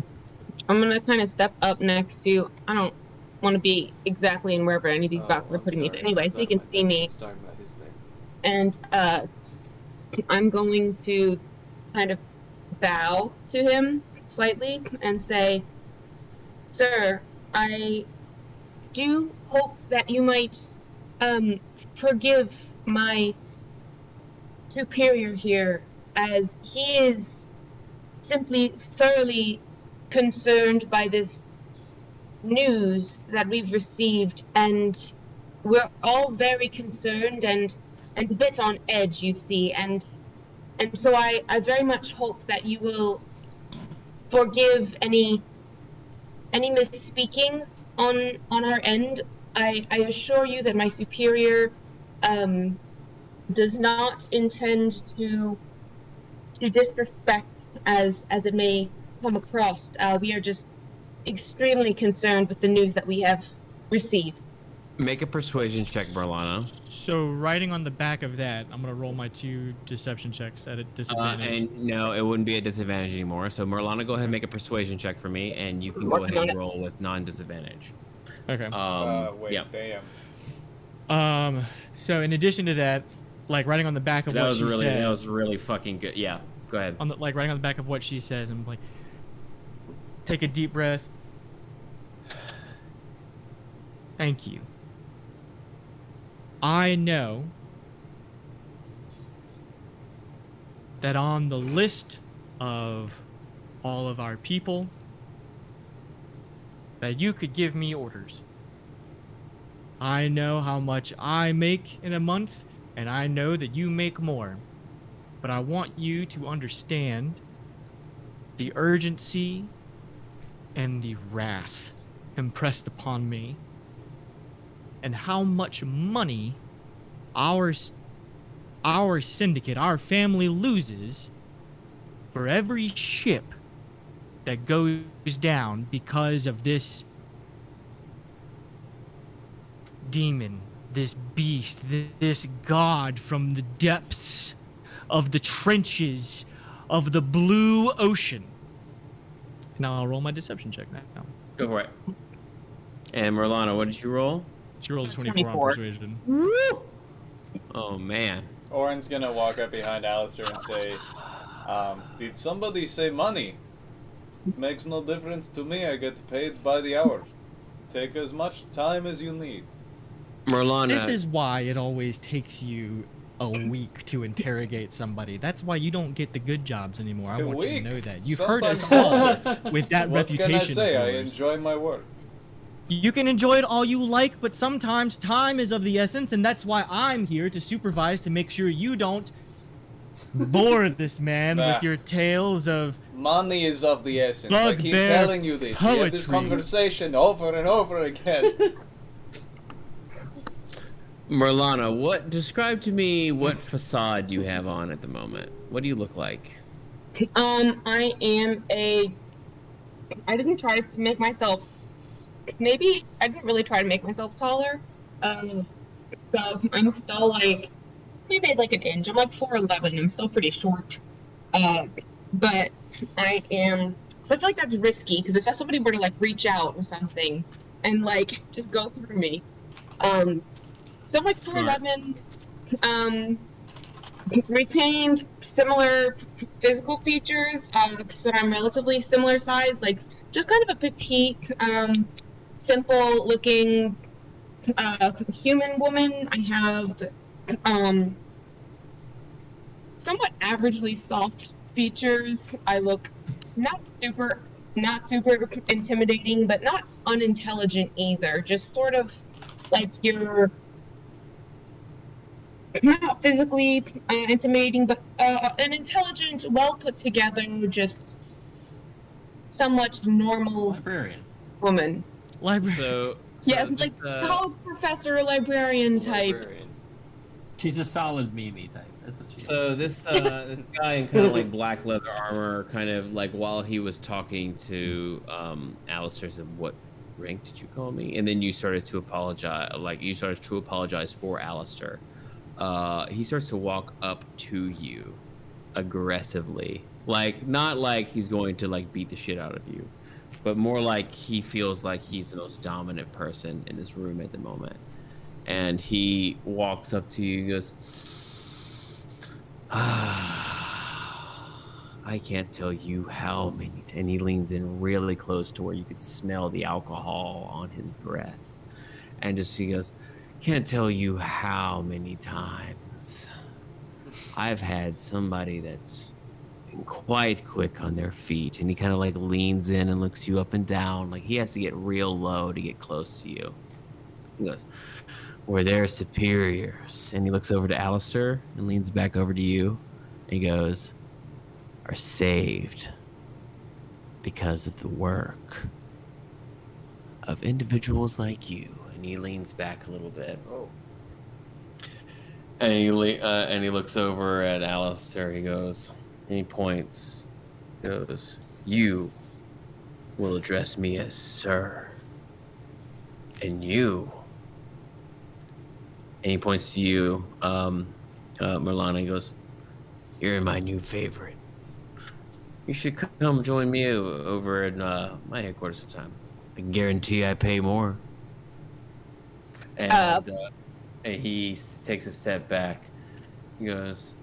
I'm gonna kind of step up next to. I don't want to be exactly in wherever any of these boxes are putting me. But anyway, so you can see me. Talking about his thing. And I'm going to kind of bow to him slightly and say, "Sir, I do hope that you might forgive my superior here, as he is simply thoroughly concerned by this news that we've received, and we're all very concerned and a bit on edge, you see, and so I very much hope that you will forgive any misspeakings on our end. I assure you that my superior does not intend to disrespect as it may come across. We are just extremely concerned with the news that we have received." Make a persuasion check, Merlano. So writing on the back of that, I'm gonna roll my 2 deception checks at a disadvantage. And no, it wouldn't be a disadvantage anymore. So Merlano, go ahead and make a persuasion check for me, and you can go ahead and roll with non-disadvantage. Okay. Wait, yeah. damn. So in addition to that, like writing on the back of what she says. That was really fucking good. Yeah. Go ahead. On the, like writing on the back of what she says, I'm like, take a deep breath. Thank you. I know that on the list of all of our people, that you could give me orders. I know how much I make in a month, and I know that you make more. But I want you to understand the urgency and the wrath impressed upon me, and how much money our syndicate, our family loses for every ship that goes down because of this demon, this beast, this god from the depths of the trenches of the blue ocean. Now I'll roll my deception check now. Go for it. And Merlano, what did you roll? She rolled a 24 on persuasion. Woo! Oh man. Oren's gonna walk up behind Alistair and say, did somebody say money? Makes no difference to me, I get paid by the hour. Take as much time as you need. Merlano. This is why it always takes you a week to interrogate somebody. That's why you don't get the good jobs anymore. I want you to know that. You've heard us all with that reputation. What can I say? Of I yours. enjoy my work. You can enjoy it all you like, but sometimes time is of the essence, and that's why I'm here to supervise to make sure you don't bore this man with your tales of money is of the essence. I keep telling you this. We have this conversation over and over again. Merlano, describe to me what facade you have on at the moment. What do you look like? I didn't try to make myself. Maybe I didn't really try to make myself taller. So I'm still like maybe like an inch. I'm like 4'11". I'm still pretty short. But I am. So I feel like that's risky because if somebody were to like reach out or something and like just go through me, so I'm like 4'11". Retained similar physical features, so I'm relatively similar size, like just kind of a petite, simple looking human woman. I have somewhat averagely soft features. I look not super intimidating, but not unintelligent either. Just sort of like you're not physically intimidating, but an intelligent, well put together, just somewhat normal librarian woman. Librarian. Yeah, like college professor, librarian type. She's a solid Mimi type. That's what she is. This guy in kind of like black leather armor, kind of like while he was talking to Alistair, said, "What rank did you call me?" And then you started to apologize, for Alistair. he starts to walk up to you aggressively. Like, not like he's going to like beat the shit out of you, but more like he feels like he's the most dominant person in this room at the moment. And he walks up to you and goes, I can't tell you how many. And he leans in really close to where you could smell the alcohol on his breath. And just he goes, can't tell you how many times I've had somebody that's quite quick on their feet. And he kind of like leans in and looks you up and down. Like he has to get real low to get close to you. He goes, where they're superiors. And he looks over to Alistair and leans back over to you. And he goes, are saved because of the work of individuals like you. And he leans back a little bit. Oh. And he looks over at Alistair. He goes, and he points. He goes, you will address me as sir. And you. And he points to you, Merlana. He goes, you're my new favorite. You should come join me over at my headquarters sometime. I can guarantee I pay more. And he takes a step back. He goes,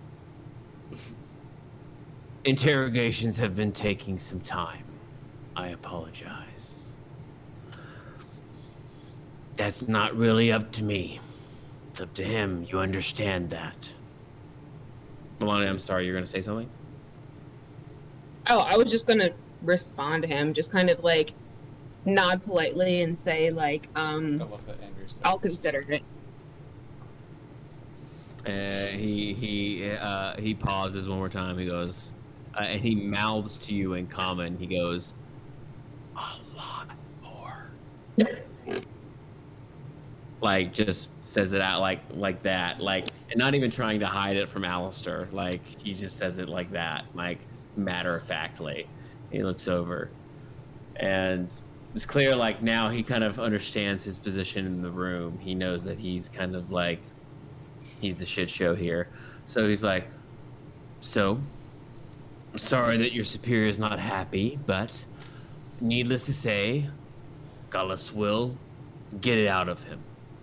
interrogations have been taking some time. I apologize. That's not really up to me. It's up to him. You understand that. Melania, I'm sorry, you're going to say something? Oh, I was just gonna respond to him, just kind of like nod politely and say like, I love that Andrew's I'll consider it. He pauses one more time. He goes, and he mouths to you in common. He goes, a lot more. Like, just says it out like that, like, and not even trying to hide it from Alistair. Like, he just says it like that, like, matter-of-factly. He looks over, and it's clear, like, now he kind of understands his position in the room. He knows that he's kind of like, he's the shit show here. So he's like, so, I'm sorry that your superior is not happy, but needless to say, Gallus will get it out of him.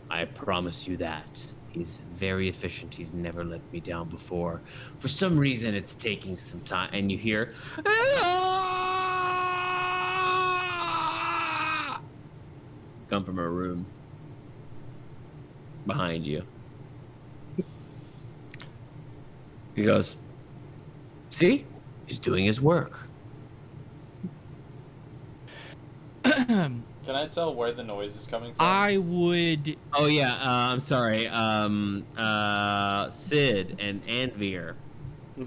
I promise you that. He's very efficient. He's never let me down before. For some reason, it's taking some time. And you hear, come from a room behind you. He goes, see? He's doing his work. Can I tell where the noise is coming from? I would. Oh yeah, I'm sorry. Sid and Anvir.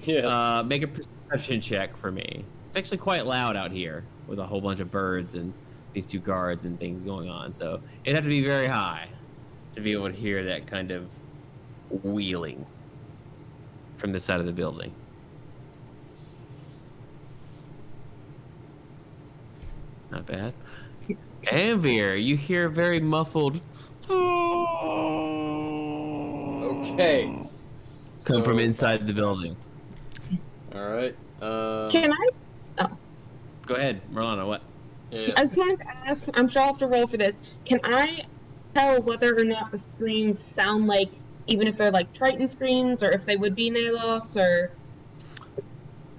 Yes. Make a perception check for me. It's actually quite loud out here with a whole bunch of birds and these two guards and things going on. So it'd have to be very high to be able to hear that kind of wheeling from this side of the building. Not bad. Anvir, you hear very muffled. Okay. Come from So- inside the building. All right. Can I? Go ahead, Merlana. What? Yeah. I was going to ask. I'm sure I'll have to roll for this. Can I tell whether or not the screams sound like, even if they're like Triton screams, or if they would be Nalos, or?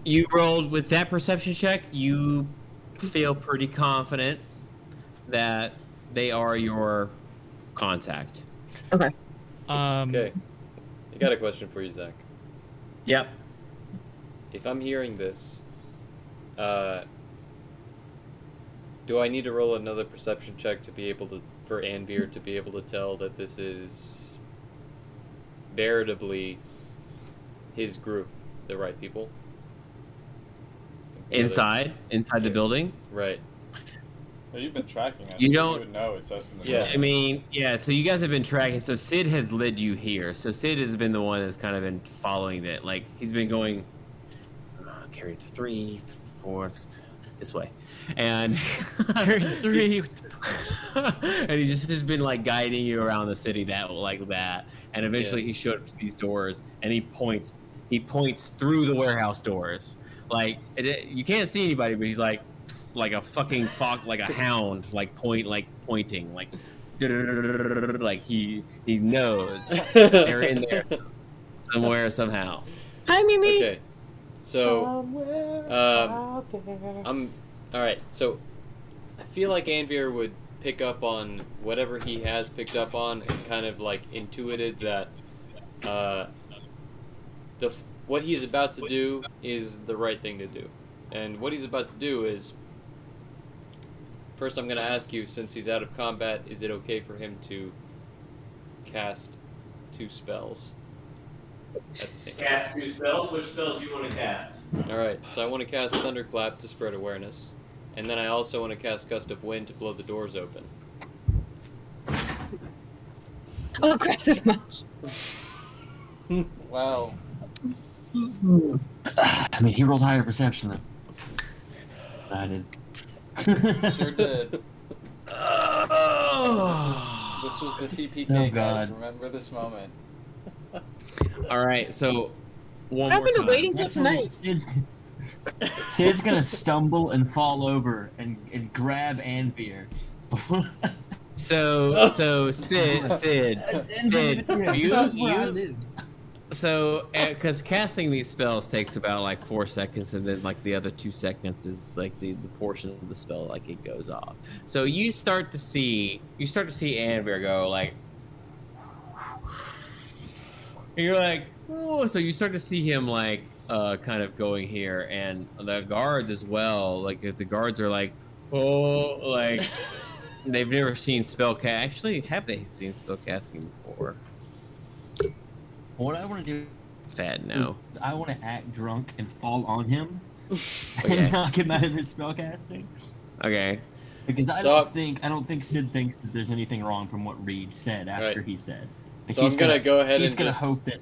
You rolled with that perception check. You feel pretty confident that they are your contact. Okay. Okay. I got a question for you, Zach. Yep. If I'm hearing this, do I need to roll another perception check to be able to, for Anvir to be able to tell that this is veritably his group, the right people? Inside the building. Right. Well, you've been tracking us. You so don't- You would know it's us in the Yeah. building. I mean, yeah. So you guys have been tracking. So Sid has led you here. So Sid has been the one that's kind of been following that. Like he's been going. Carry 3, 4. this way, and Three. and he's just been like guiding you around the city like that, and eventually he showed up to these doors, and he points through the warehouse doors, like you can't see anybody, but he's like a fucking fox, like a hound, like pointing, like like he knows they're in there somewhere somehow. Hi, Mimi. Okay, so I'm all right. So I feel like Anvir would pick up on whatever he has picked up on and kind of like intuited that what he's about to do is the right thing to do. And what he's about to do is, first I'm going to ask you, since he's out of combat, is it okay for him to cast 2 spells at the same time? Cast 2 spells? Which spells do you want to cast? Alright, so I want to cast Thunderclap to spread awareness. And then I also want to cast Gust of Wind to blow the doors open. Oh, aggressive much. Wow. I mean, he rolled higher perception than I did. Sure did. This was the TPK, Oh, guys. God. Remember this moment. All right, so one I've more been time. waiting till tonight. Sid's gonna stumble and fall over and grab Anvir. So Sid, you so because casting these spells takes about like 4 seconds, and then like the other 2 seconds is like the portion of the spell like it goes off. So you start to see Anvir go like, and you're like, oh, so you start to see him like kind of going here, and the guards as well. Like if the guards are like, oh, like they've never seen spellcast. Actually, have they seen spellcasting before? What I want to do It's fat now. is I want to act drunk and fall on him Okay. and knock him out of his spellcasting. Okay. Because I So- don't think Sid thinks that there's anything wrong from what Reed said after Right. he said. Like, So I'm gonna go ahead He's and gonna just, hope that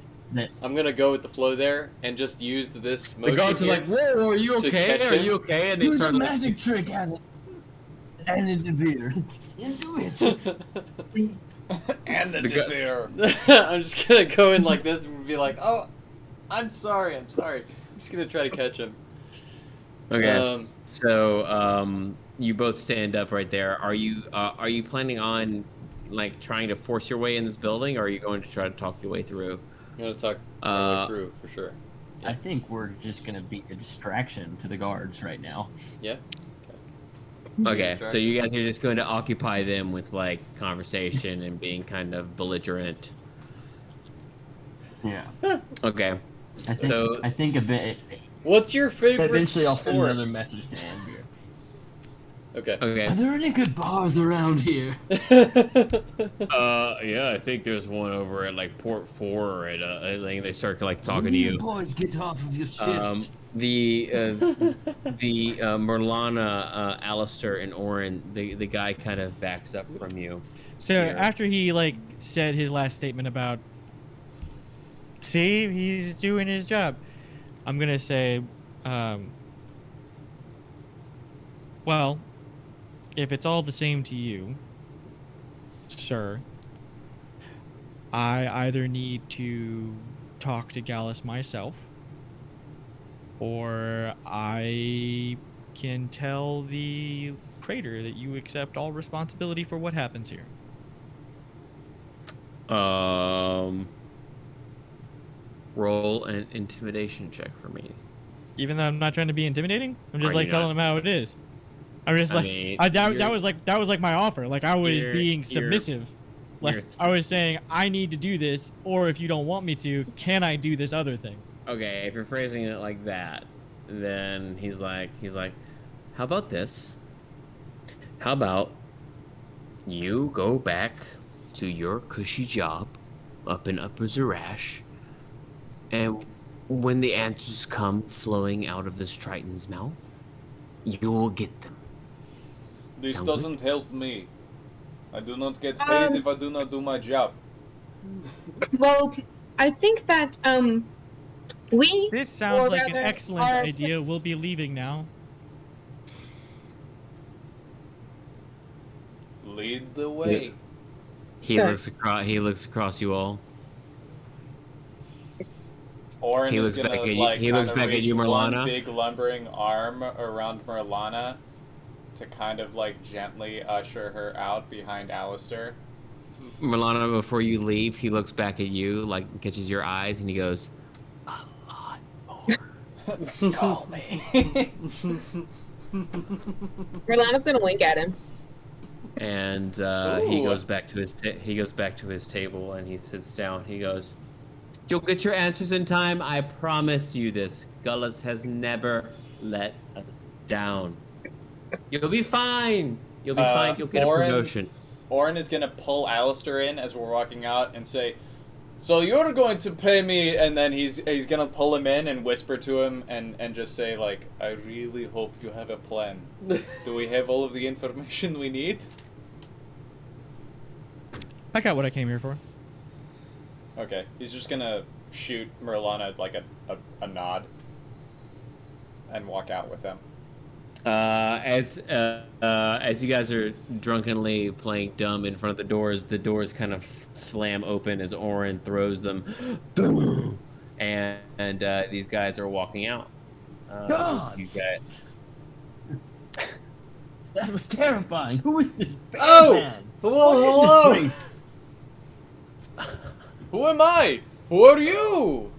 I'm gonna go with the flow there and just use this The motion guards are here. like, whoa, are you to okay? catch Are him. you okay? And they do start the like, magic trick at it. And in the beer. And do it. And the The gu- beer. I'm just gonna go in like this and be like, oh, I'm sorry. I'm just gonna try to catch him. okay. So you both stand up right there. Are you planning on like trying to force your way in this building, or are you going to try to talk your way through? I'm gonna talk my way through for sure. I think we're just gonna be a distraction to the guards right now. Yeah. Okay, so you guys are just going to occupy them with like conversation and being kind of belligerent. Yeah. Okay. I think a bit. What's your favorite Eventually, I'll send sport? another message to Anvir. Okay. Okay. Are there any good bars around here? Yeah, I think there's one over at like Port 4 at I think they start like talking to You you. boys get off of your shift. The Merlana, Alistair, and Orin, the guy kind of backs up from you. So Here. after he like said his last statement about, see, he's doing his job, I'm gonna say, well, if it's all the same to you, sir, I either need to talk to Gallus myself, or I can tell the crater that you accept all responsibility for what happens here. Roll an intimidation check for me. Even though I'm not trying to be intimidating, I'm just Are like you telling not? him how it is. I'm just I like, mean, that you're- was like my offer. Like I was you're- being you're- submissive. Like you're- I was saying, I need to do this, or if you don't want me to, can I do this other thing? Okay, if you're phrasing it like that, then he's like, how about this? How about you go back to your cushy job up in Upper Zarash, and when the answers come flowing out of this Triton's mouth, you will get them. This Sound good? doesn't help me. I do not get paid if I do not do my job. Well, I think that we. This sounds Or like an rather, excellent our- idea. We'll be leaving now. Lead the way. He Sir. looks across. He looks across you all. Orin He is looks gonna back at you- like he looks kinda back at reach you, one Merlana. big lumbering arm around Merlana to kind of like gently usher her out behind Alistair. Milano, before you leave, he looks back at you, like catches your eyes, and he goes, "A lot more." Call me. Merlana's gonna wink at him. And he Ooh. goes back to his table, and he sits down. He goes, "You'll get your answers in time. I promise you this. Gullus has never let us down. You'll be fine. You'll be fine. You'll get Orin- a promotion." Orin is gonna pull Alistair in as we're walking out and say, "So you're going to pay me," and then he's gonna pull him in and whisper to him and just say like, "I really hope you have a plan. Do we have all of the information we need?" I got what I came here for. Okay, he's just gonna shoot Merlana like a nod and walk out with them. As you guys are drunkenly playing dumb in front of the doors kind of slam open as Orin throws them, boom, and these guys are walking out. God! You guys, That was terrifying. Who is this bad Oh! man? Hello, What is this place? Who am I? Who are you?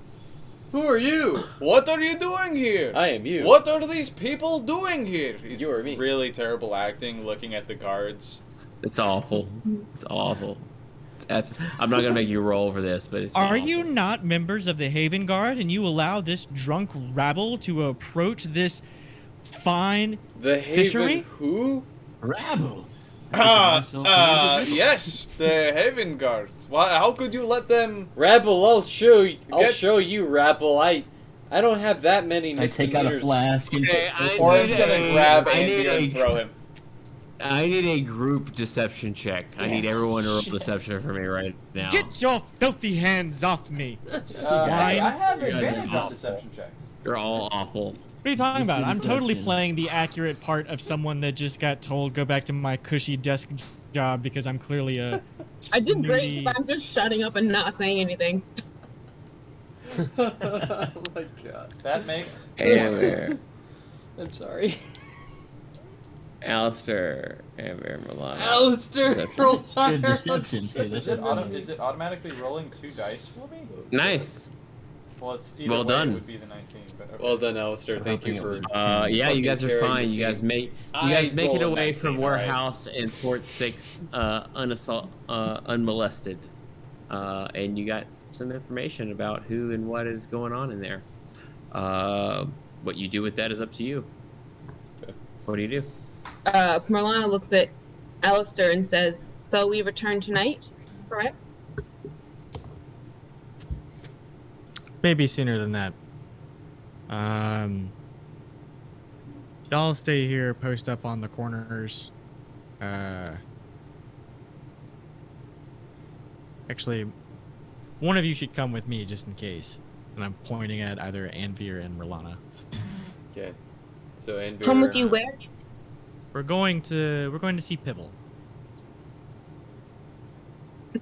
Who are you? What are you doing here? I am you. What are these people doing here? It's You or me. Really terrible acting, looking at the guards. it's awful. It's awful. I'm not gonna make you roll for this, but it's. Are awful. you not members of the Haven Guard, and you allow this drunk rabble to approach this fine The Fishery? Haven who? Rabble. Yes, the Haven Guards. Why? How could you let them? Rabble, I'll show you, Rabble. I don't have that many I take out a misdemeanors. flask and Okay, I Orin's need gonna a- grab I need Andy and a- throw him. I need a group deception check. I need everyone to roll deception for me right now. Get your filthy hands off me, swine! I have You guys are advantage on awful. deception checks. You're all awful. What are you talking about? I'm totally Deception. playing the accurate part of someone that just got told go back to my cushy desk job because I'm clearly a. I did great snooty- because I'm just shutting up and not saying anything. Oh my god. That makes. Amber, I'm sorry. Alistair, Amber, Milano. Alistair, Deception. roll Good higher deception, on too. Is it automatically rolling 2 dice for me? Nice. Well, it's either Well way, done. It would be the 19, but okay. Well done, Alistair. Thank you for. Yeah, you fucking guys are carrying fine. the You guys team. make I it roll a away 19, from alright. warehouse in Port 6 unmolested, and you got some information about who and what is going on in there. What you do with that is up to you. Okay. What do you do? Merlana looks at Alistair and says, "So we return tonight, correct?" Maybe sooner than that. Y'all stay here, post up on the corners. Actually, one of you should come with me just in case. And I'm pointing at either Anvir and Merlana. Okay. So Anvir. Come with you where? We're going to see Pibble.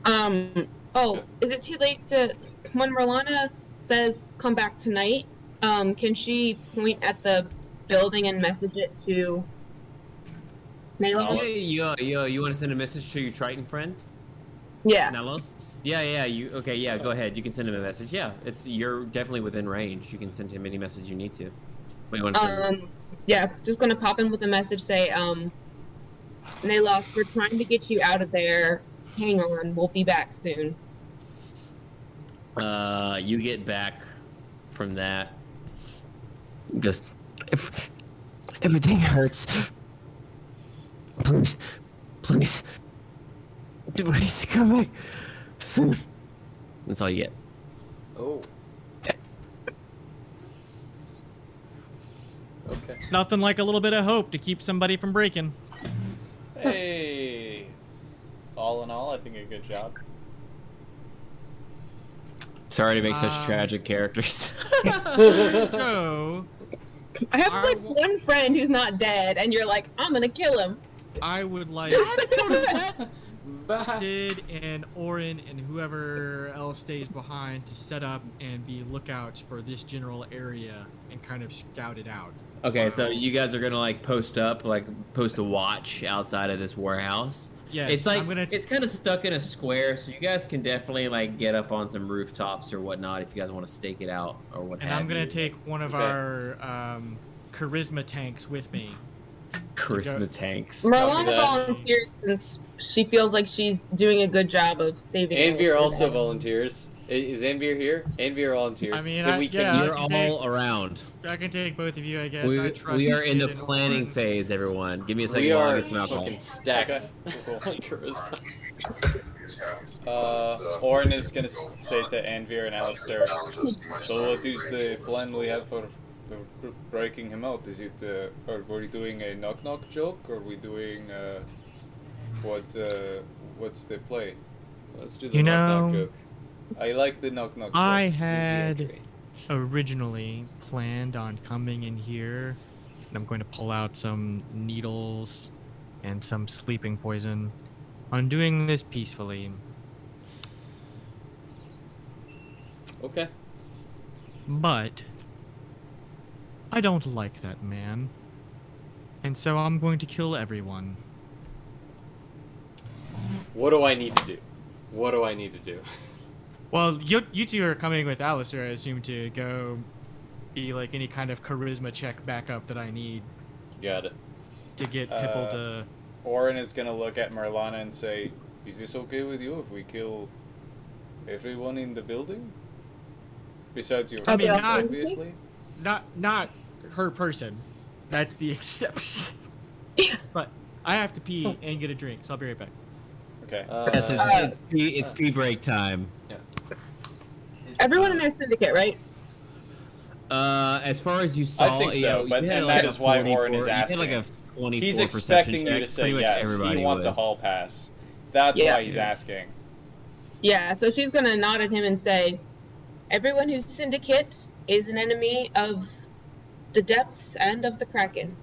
Oh, is it too late to when Merlana says come back tonight? Can she point at the building and message it to Nalos? Hey, you want to send a message to your Triton friend? Yeah. Nalos? Yeah. Yeah. Go ahead. You can send him a message. Yeah, you're definitely within range. You can send him any message you need to. What do you want to send? Yeah, just gonna pop in with a message, say, Nalos, we're trying to get you out of there. Hang on, we'll be back soon. You get back from that. Just If everything hurts, please come back soon. that's all you get. Oh. Okay. Nothing like a little bit of hope to keep somebody from breaking. Hey. All in all, I think a good job. Sorry to make such tragic characters. Joe, I have like one friend who's not dead, and you're like, I'm gonna kill him. I would like Sid and Orin and whoever else stays behind to set up and be lookouts for this general area and kind of scout it out. Okay, so you guys are gonna like post up, like post a watch outside of this warehouse. Yeah, it's like I'm gonna it's kind of stuck in a square, so you guys can definitely like get up on some rooftops or whatnot if you guys want to stake it out or what. And have I'm gonna you. take one of our charisma tanks with me. Charisma tanks. Marlana that. volunteers since she feels like she's doing a good job of saving. Anvir Alistair also back. volunteers. Is Anvir here? Anvir volunteers. I mean, Can we, yeah, You're I can all around. I can take both of you, I guess. We, I trust we are in the Sid and planning Orin. phase, everyone. Give me a second we while I are get some alcohol. fucking stacked Okay, cool. on charisma. Orin is gonna say to Anvir and Alistair, so what is the plan we have for breaking him out? Is it, are we doing a knock-knock joke, or are we doing, what's the play? Let's do the You knock-knock know, joke. I like the knock-knock joke. I Easy had entry. originally planned on coming in here, and I'm going to pull out some needles and some sleeping poison. On doing this peacefully. Okay. But I don't like that man. And so I'm going to kill everyone. What do I need to do? What do I need to do? Well, you two are coming with Alistair, I assume, to go be like any kind of charisma check backup that I need Got it. to get Pipple to... Orin is gonna look at Merlana and say, is this okay with you if we kill everyone in the building? Besides your I mean, friends, not- obviously. Not her person. That's the exception. But I have to pee and get a drink, so I'll be right back. Okay. Yes, it's pee break time. Everyone in their syndicate, right? As far as you saw, I think so, you but had and like that a is why 44 Orin is you had asking. like a 24 He's perception expecting you check. to say Pretty much yes. He everybody wants a was. hall pass. That's Yeah. why he's asking. Yeah, so she's gonna nod at him and say, everyone who's syndicate is an enemy of the depths and of the Kraken.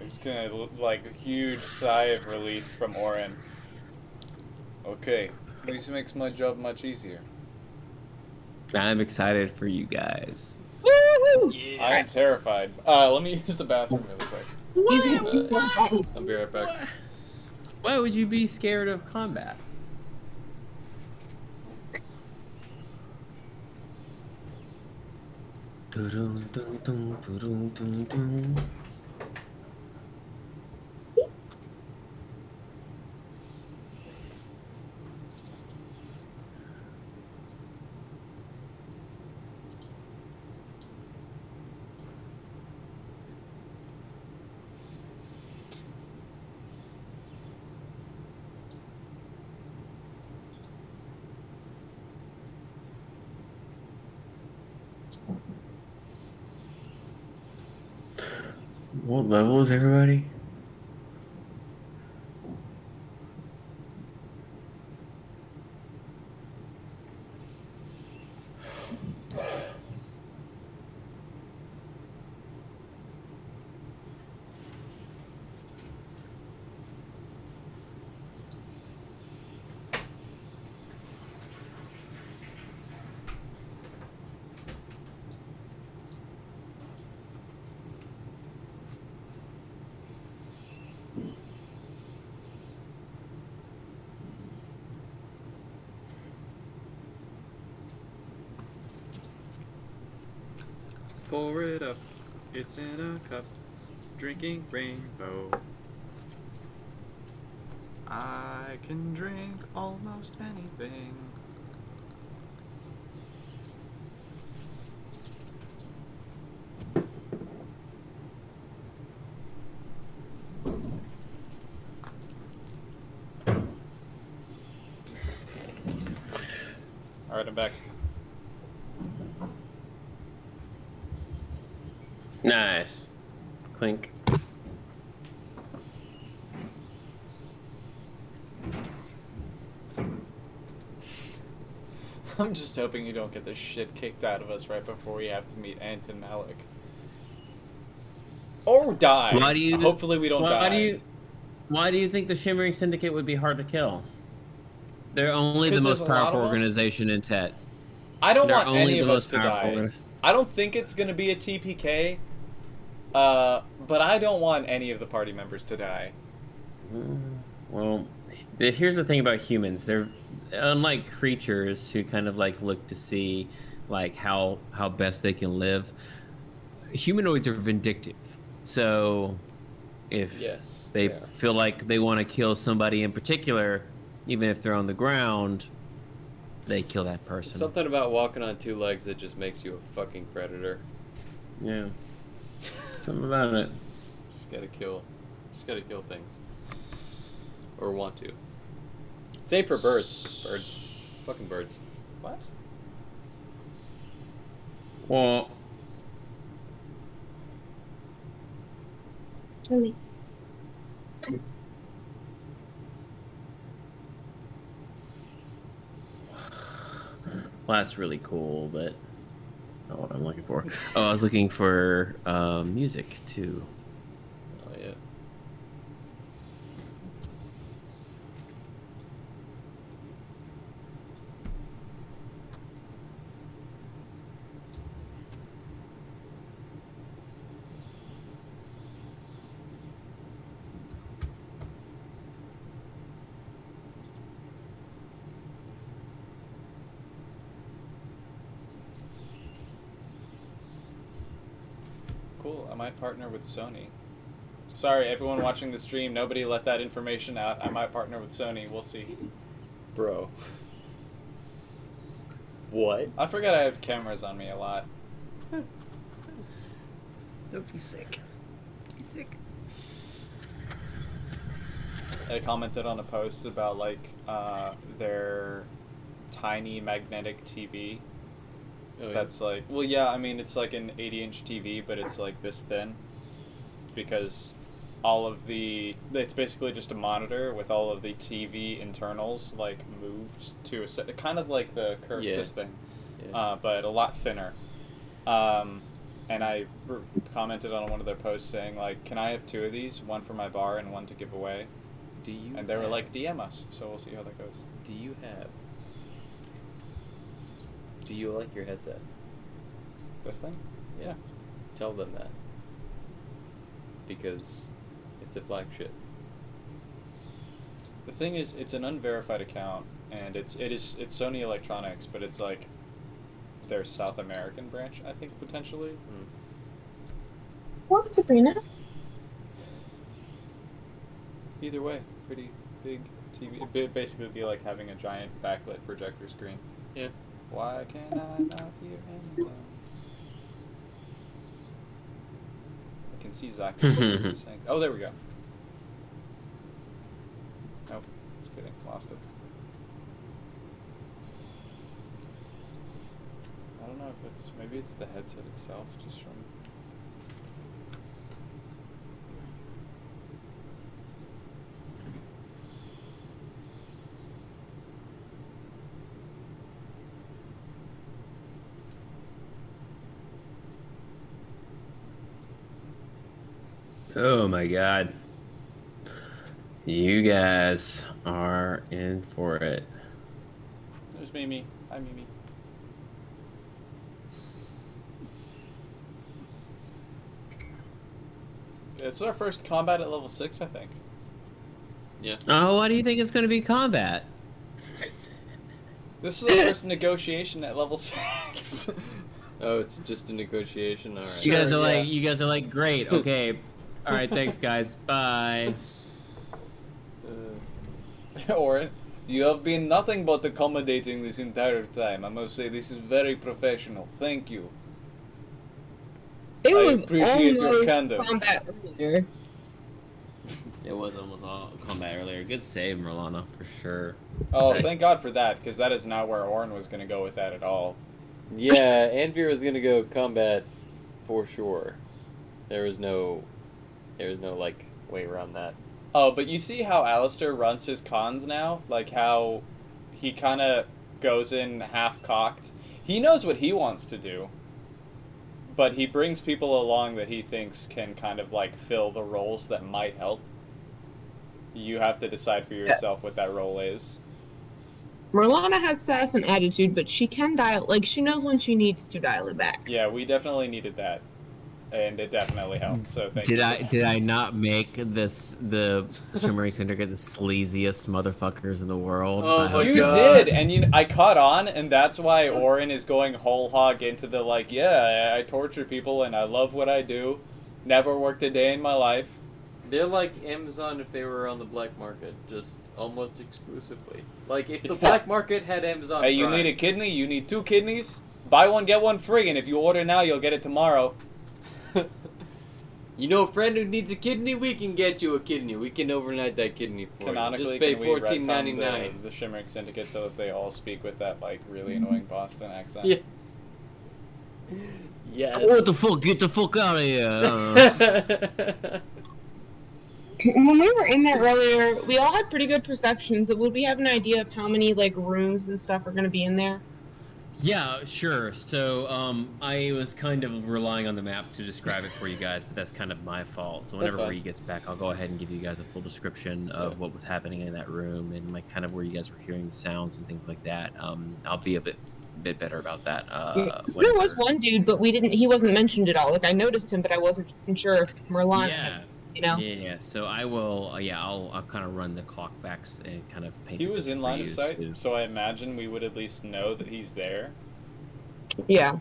He's gonna like a huge sigh of relief from Orin. Okay, this makes my job much easier. I'm excited for you guys. Woohoo! I am terrified. Let me use the bathroom really quick. I'll be right back. Why would you be scared of combat? What level is everybody? Pour it up, it's in a cup, drinking rainbow. I can drink almost anything. Alright, I'm back. Nice. Clink. I'm just hoping you don't get the shit kicked out of us right before we have to meet Ant and Malik. Or die. Why do you? Hopefully we don't die. Why do you think the Shimmering Syndicate would be hard to kill? They're only the 'Cause there's most a lot powerful of them? organization in Tet. I don't They're want only any the of us most to powerful die. ones. I don't think it's gonna be a TPK. But I don't want any of the party members to die. Well, here's the thing about humans. They're unlike creatures who kind of like look to see like how best they can live. Humanoids are vindictive. So if Yes, they they are. feel like they want to kill somebody in particular, even if they're on the ground, they kill that person. Something about walking on two legs that just makes you a fucking predator. Yeah. Something about it. Just gotta kill things. Or want to. Same for birds. Birds. Fucking birds. What? Well, Really? that's really cool, but that's not what I'm looking for. Oh, I was looking for music too. Oh yeah. Cool. I might partner with Sony. Sorry, everyone watching the stream. Nobody let that information out. I might partner with Sony. We'll see. Bro. What? I forget I have cameras on me a lot. Don't be sick. Be sick. I commented on a post about like their tiny magnetic TV. Oh, yeah. That's like, well, yeah, I mean, it's like an 80-inch TV, but it's like this thin. Because all of it's basically just a monitor with all of the TV internals, like, moved to a set, kind of like the curve, Yeah. this thing, Yeah. but a lot thinner. And I commented on one of their posts saying, like, can I have 2 of these? One for my bar and one to give away. Do you And they were like, DM us, so we'll see how that goes. Do you like your headset? This thing? Yeah. Tell them that. Because it's a flagship. The thing is, it's an unverified account, and it's Sony Electronics, but it's like their South American branch, I think, potentially. What, Sabrina? Either way, pretty big TV. It'd basically be like having a giant backlit projector screen. Yeah. Why can't I not hear anything? I can see Zach saying, oh, there we go. Nope, just kidding, lost it. I don't know if it's, maybe it's the headset itself, just from... Oh my god. You guys are in for it. There's Mimi. Hi, Mimi. It's our first combat at level 6, I think. Yeah. Oh, why do you think it's going to be combat? This is our first negotiation at level 6. Oh, it's just a negotiation. All right. You guys are yeah. like, you guys are like, great. Okay. All right. Thanks, guys. Bye. Orin, you have been nothing but accommodating this entire time. I must say, this is very professional. Thank you. It I was appreciate your almost candor. combat earlier. It was almost all combat earlier. Good save, Merlana, for sure. Oh, Okay. thank God for that, because that is not where Orin was going to go with that at all. Yeah, Anvir was gonna go combat for sure. There was no like way around that. Oh, but you see how Alistair runs his cons now? Like how he kind of goes in half-cocked. He knows what he wants to do. but he brings people along that he thinks can kind of like fill the roles that might help. You have to decide for yourself what that role is. Merlana has sass and attitude, but she can dial. Like she knows when she needs to dial it back. Yeah, we definitely needed that, and it definitely helped. So thank you. Did I not make the Shimmering Syndicate the sleaziest motherfuckers in the world? Oh, You did, and I caught on, and that's why Orin is going whole hog into the like, yeah, I torture people and I love what I do. Never worked a day in my life. They're like Amazon if they were on the black market, just almost exclusively. Like if the black market had Amazon Hey, you Prime. need a kidney? You need 2 kidneys? Buy one, get one free, and if you order now, you'll get it tomorrow. You know a friend who needs a kidney? We can get you a kidney. We can overnight that kidney for Canonically, you. Just pay can we retcon $14.99. the Shimmering Syndicate so that they all speak with that like really annoying Boston accent? Yes. Yes. What the fuck? Get the fuck out of here! When we were in there earlier, we all had pretty good perceptions. Would we have an idea of how many like rooms and stuff are going to be in there? Yeah, sure. So, I was kind of relying on the map to describe it for you guys, but that's kind of my fault. So whenever Ree gets back, I'll go ahead and give you guys a full description of what was happening in that room and like kind of where you guys were hearing the sounds and things like that. I'll be a bit better about that. There was one dude, but he wasn't mentioned at all. Like I noticed him, but I wasn't sure if Merlana had, you know. Yeah. So I will. I'll kind of run the clock back and kind of paint. He the was picture in for line you, of sight, so I imagine we would at least know that he's there. Yeah.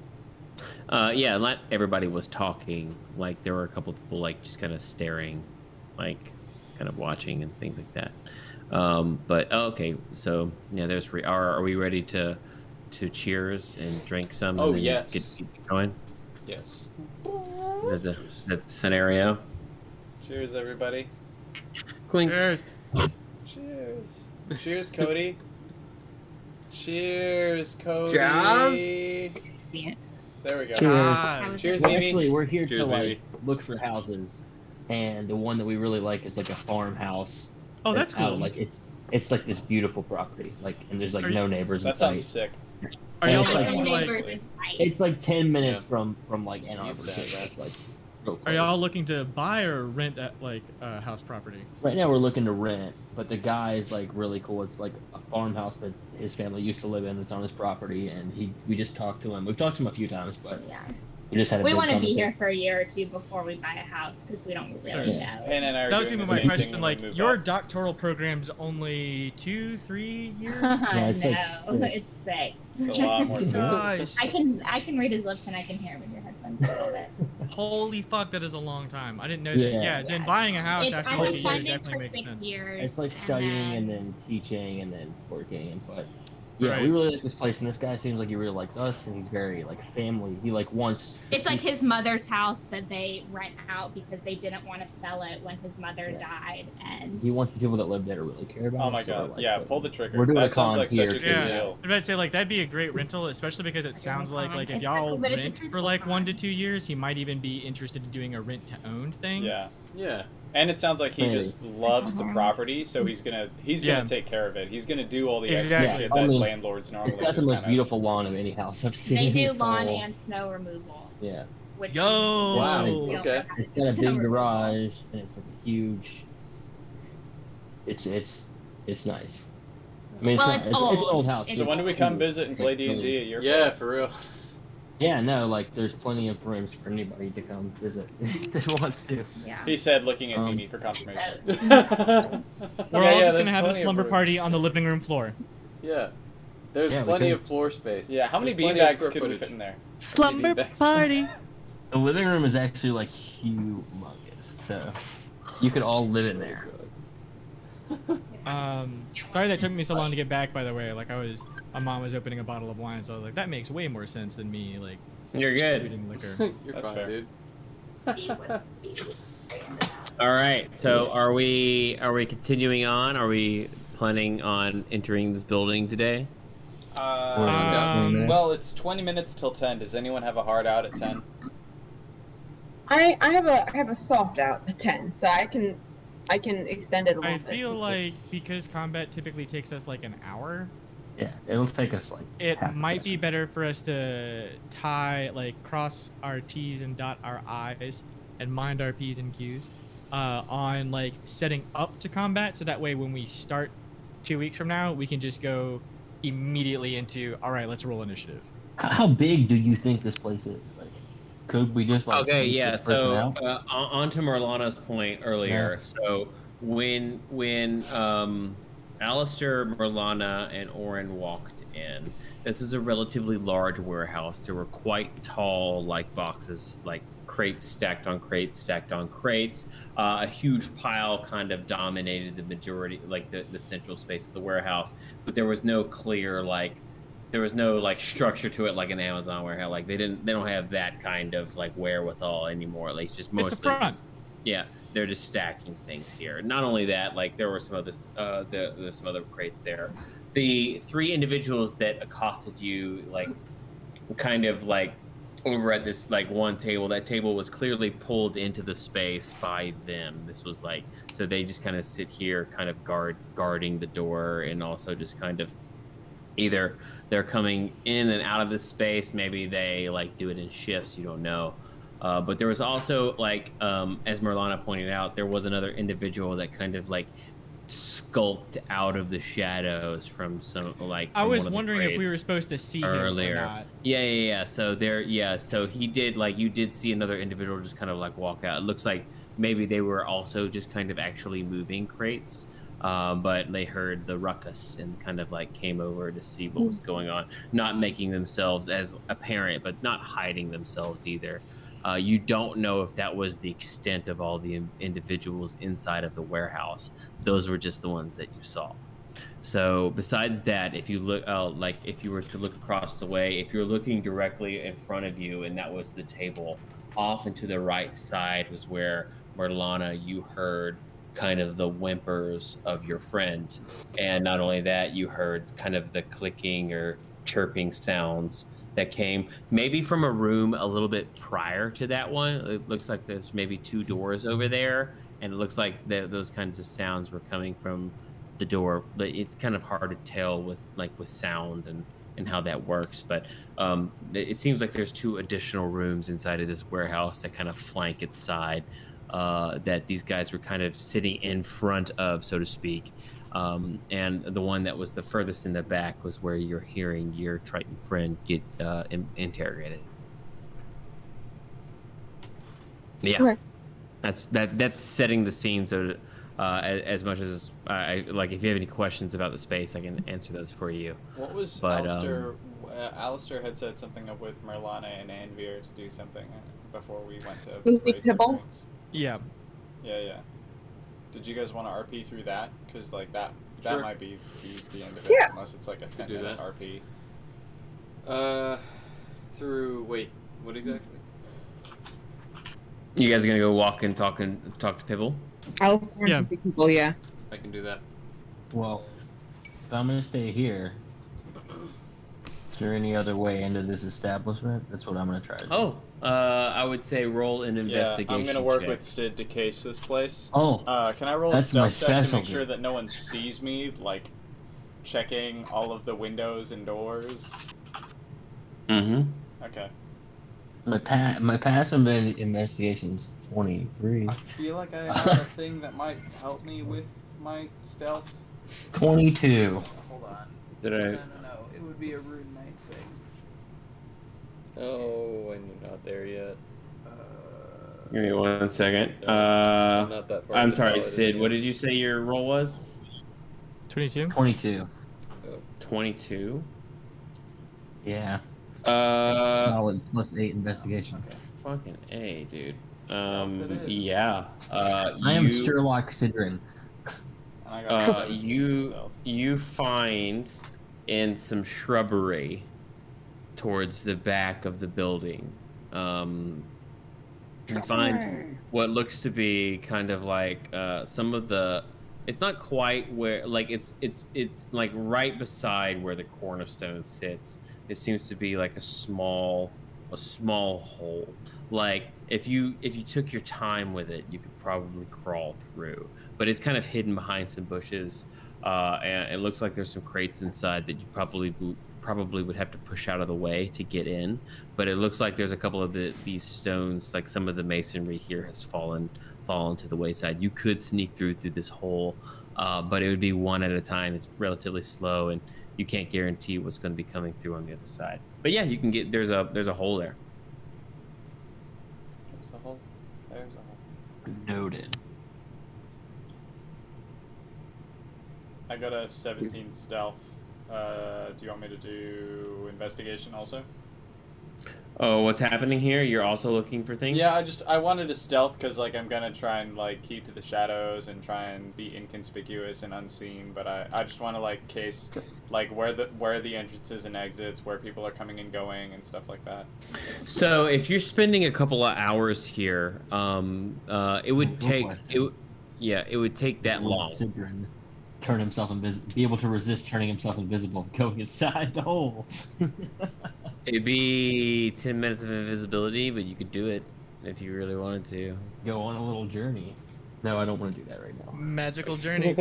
Yeah. Not everybody was talking. Like there were a couple of people like just kind of staring, like kind of watching and things like that. But okay. So yeah, there's. Are we ready to cheers and drink some? Oh and then yes. Get going. Yes. Is that the scenario? Cheers, everybody. Clink. Cheers. Cheers. Cheers, Cody. Cheers, Cody. Cheers. There we go. Cheers. Cheers, Well, Mimi. actually, we're here Cheers, to like Mimi. look for houses, and the one that we really like is like a farmhouse. Oh, that's out, cool. like it's like this beautiful property, like, and there's like Are no you- neighbors in That sounds sight. sick. Are And y'all it's like- looking to like? Neighbors in sight. It's like 10 minutes Yeah. from like Ann Arbor. Used to have So that. it's like real Are y'all close. looking to buy or rent at like house property? Right now we're looking to rent, but the guy is like really cool. It's like a farmhouse that his family used to live in. It's on his property, and we just talked to him. We've talked to him a few times, but Yeah. we just had a We big want to be conversation. here for a year or two before we buy a house because we don't really Sure. know. Hannah and I are That was doing even the my same question. thing Like when we move your out. doctoral program's only 2-3 years. Yeah, it's no, like six. it's 6. It's a lot more than that. Nice. I can read his lips and I can hear him in your headphones a little bit. Holy fuck, that is a long time. I didn't know that. Yeah. Yeah, then buying a house after I've like a been year funding definitely for makes 6 sense. years. It's like studying and then teaching and then working. But yeah, Right. we really like this place, and this guy seems like he really likes us, and he's very like family. He like wants. It's like his mother's house that they rent out because they didn't want to sell it when his mother Yeah. died. And He wants the people that live there to really care about. Oh us, my so, god. like, Yeah, pull the trigger. We're doing That a sounds con like here such a too. good Yeah, deal. I was about to say like that'd be a great rental, especially because it sounds like if It's y'all like- but it's a rent for triple like con. 1 to 2 years, he might even be interested in doing a rent to own thing. Yeah. Yeah. And it sounds like he Maybe. just loves the property, so he's gonna Yeah. take care of it. He's gonna do all the Exactly. extra shit I that mean, landlords normally It's got the just most kinda- beautiful lawn of any house I've seen. they do so- lawn and snow removal. Yeah, Which Yo! Wow. we don't Okay. have it's got a snow big removal. garage, and it's like a huge. It's nice. I mean, Well, not, it's it's an old. old house. It's So when do we come visit and It's play like D&D really- at your Yeah, place? for real. Yeah, no, like there's plenty of rooms for anybody to come visit that wants to. Yeah. He said, looking at Um, Mimi for confirmation. We're Yeah, all yeah, just gonna there's have a plenty of slumber rooms. party on the living room floor. Yeah. There's Yeah, we plenty could. of floor space. Yeah, how many There's plenty of beanbags square could we footage. fit in there? Slumber beanbags. party. The living room is actually like humongous, so you could all live in there. Sorry that took me so long to get back. By the way, like my mom was opening a bottle of wine, so I was like, that makes way more sense than me like You're good. shooting liquor. You're That's fine, fair. dude. See what we- All right. So are we continuing on? Are we planning on entering this building today? Well, it's 20 minutes till 10. Does anyone have a hard out at 10? I have a soft out at 10, so I can extend it a little I bit. feel like because combat typically takes us like an hour, Yeah, it'll take us like. It half a might be session. better for us to cross our T's and dot our I's and mind our P's and Q's on like setting up to combat, so that way when we start 2 weeks from now, we can just go immediately into, all right, let's roll initiative. How big do you think this place is? Like, could we just like Okay, sneak yeah. this person So out? on to Merlana's point earlier. So when Alistair, Merlana, and Orin walked in, this is a relatively large warehouse. There were quite tall, like boxes, like crates stacked on crates, stacked on crates. A huge pile kind of dominated the majority, like the central space of the warehouse. But there was no clear there was no like structure to it like an Amazon warehouse. Like they don't have that kind of like wherewithal anymore. Like it's just mostly It's a front. they're just stacking things here. Not only that, like there were some other there's some other crates there. The three individuals that accosted you, like kind of like over at this like one table, that table was clearly pulled into the space by them. This was like, so they just kind of sit here kind of guarding the door, and also just kind of either they're coming in and out of this space, maybe they like do it in shifts, you don't know. But there was also like, as Merlana pointed out, there was another individual that kind of like skulked out of the shadows from some like. I from was one of the wondering if we crates were supposed to see earlier. him or not. Yeah. So he did like, you did see another individual just kind of like walk out. It looks like maybe they were also just kind of actually moving crates. But they heard the ruckus and kind of like came over to see what was going on, not making themselves as apparent, but not hiding themselves either. You don't know if that was the extent of all the individuals inside of the warehouse. Those were just the ones that you saw. So besides that, if you look, like if you were to look across the way, if you're looking directly in front of you, and that was the table, off and to the right side was where Merlana, you heard kind of the whimpers of your friend. And not only that, you heard kind of the clicking or chirping sounds that came maybe from a room a little bit prior to that one. It looks like there's maybe two doors over there, and it looks like those kinds of sounds were coming from the door, but it's kind of hard to tell with sound and how that works. But it seems like there's two additional rooms inside of this warehouse that kind of flank its side, that these guys were kind of sitting in front of, so to speak. And the one that was the furthest in the back was where you're hearing your Triton friend get interrogated. Yeah, Okay. that's setting the scene. So as much as like, if you have any questions about the space, I can answer those for you. What was Alistair? Alistair had said something up with Merlana and Anvir to do something before we went to. Who's the break their Pibble? drinks. Yeah. Yeah. Did you guys want to RP through that? Because like that Sure. might be the end of it, Yeah. unless it's like a Could do 10-minute that. RP. Through wait, what exactly? You guys are gonna go walk and talk to Pibble? Alistair Yeah. and the people, yeah. I can do that. Well, if I'm gonna stay here, is there any other way into this establishment? That's what I'm gonna try to do. Oh, I would say roll an Yeah, investigation. I'm gonna work check. with Sid to case this place. Oh, Can I roll that's a my stealth check to make specialty. sure that no one sees me, like checking all of the windows and doors? Mm-hmm. Okay. my passive investigation's 23. I feel like I have a thing that might help me with my stealth. 22. Hold on. Did I? No. It would be a rune knight thing. Oh, I'm not there yet. Give me 1 second. I'm not that far. I'm into sorry, Paladin Sid. yet. What did you say your roll was? 22. 22. 22. Yeah. Uh, Solid +8 investigation. fucking A, dude. Stealth it is. Yeah. I am Sherlock Sidrin. And I got 17 for You stealth. find in some shrubbery towards the back of the building. You find what looks to be kind of like some of the. It's not quite where, like it's like right beside where the cornerstone sits. It seems to be like a small hole. Like if you took your time with it, you could probably crawl through. But it's kind of hidden behind some bushes. and it looks like there's some crates inside that you probably would have to push out of the way to get in. But it looks like there's a couple of these stones, like some of the masonry here has fallen to the wayside. You could sneak through this hole, but it would be one at a time. It's relatively slow, and you can't guarantee what's going to be coming through on the other side. But yeah, you can get there's a hole there. There's a hole. There's a hole. Noted. I got a 17 stealth. Do you want me to do investigation also? Oh, what's happening here? You're also looking for things? Yeah, I wanted to stealth because like I'm gonna try and like keep to the shadows and try and be inconspicuous and unseen. But I just want to like case like where the entrances and exits, where people are coming and going and stuff like that. So if you're spending a couple of hours here, it would take it would take that long. Sidran turn himself be able to resist turning himself invisible, going inside the hole. It'd be 10 minutes of invisibility, but you could do it if you really wanted to. Go on a little journey. No, I don't want to do that right now. Magical journey.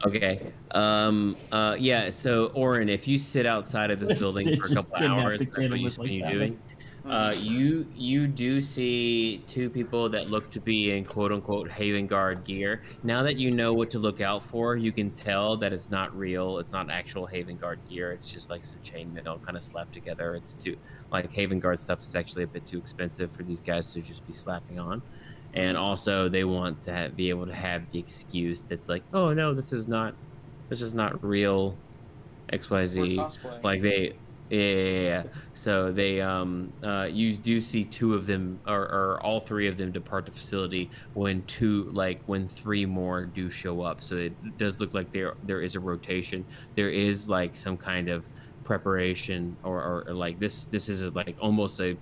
Okay. Yeah. So, Orin, if you sit outside of this building for a couple hours, that's what you spend you doing. You do see two people that look to be in quote-unquote Haven Guard gear. Now that you know what to look out for, you can tell that it's not real. It's not actual Haven Guard gear. It's just like some chainmail kind of slapped together. It's too like Haven Guard stuff is actually a bit too expensive for these guys to just be slapping on. And also, they want to be able to have the excuse that's like, oh no, this is not real XYZ. Like they. Yeah. So they you do see two of them or all three of them depart the facility when three more do show up. So it does look like there is a rotation. There is like some kind of preparation or like this is like almost a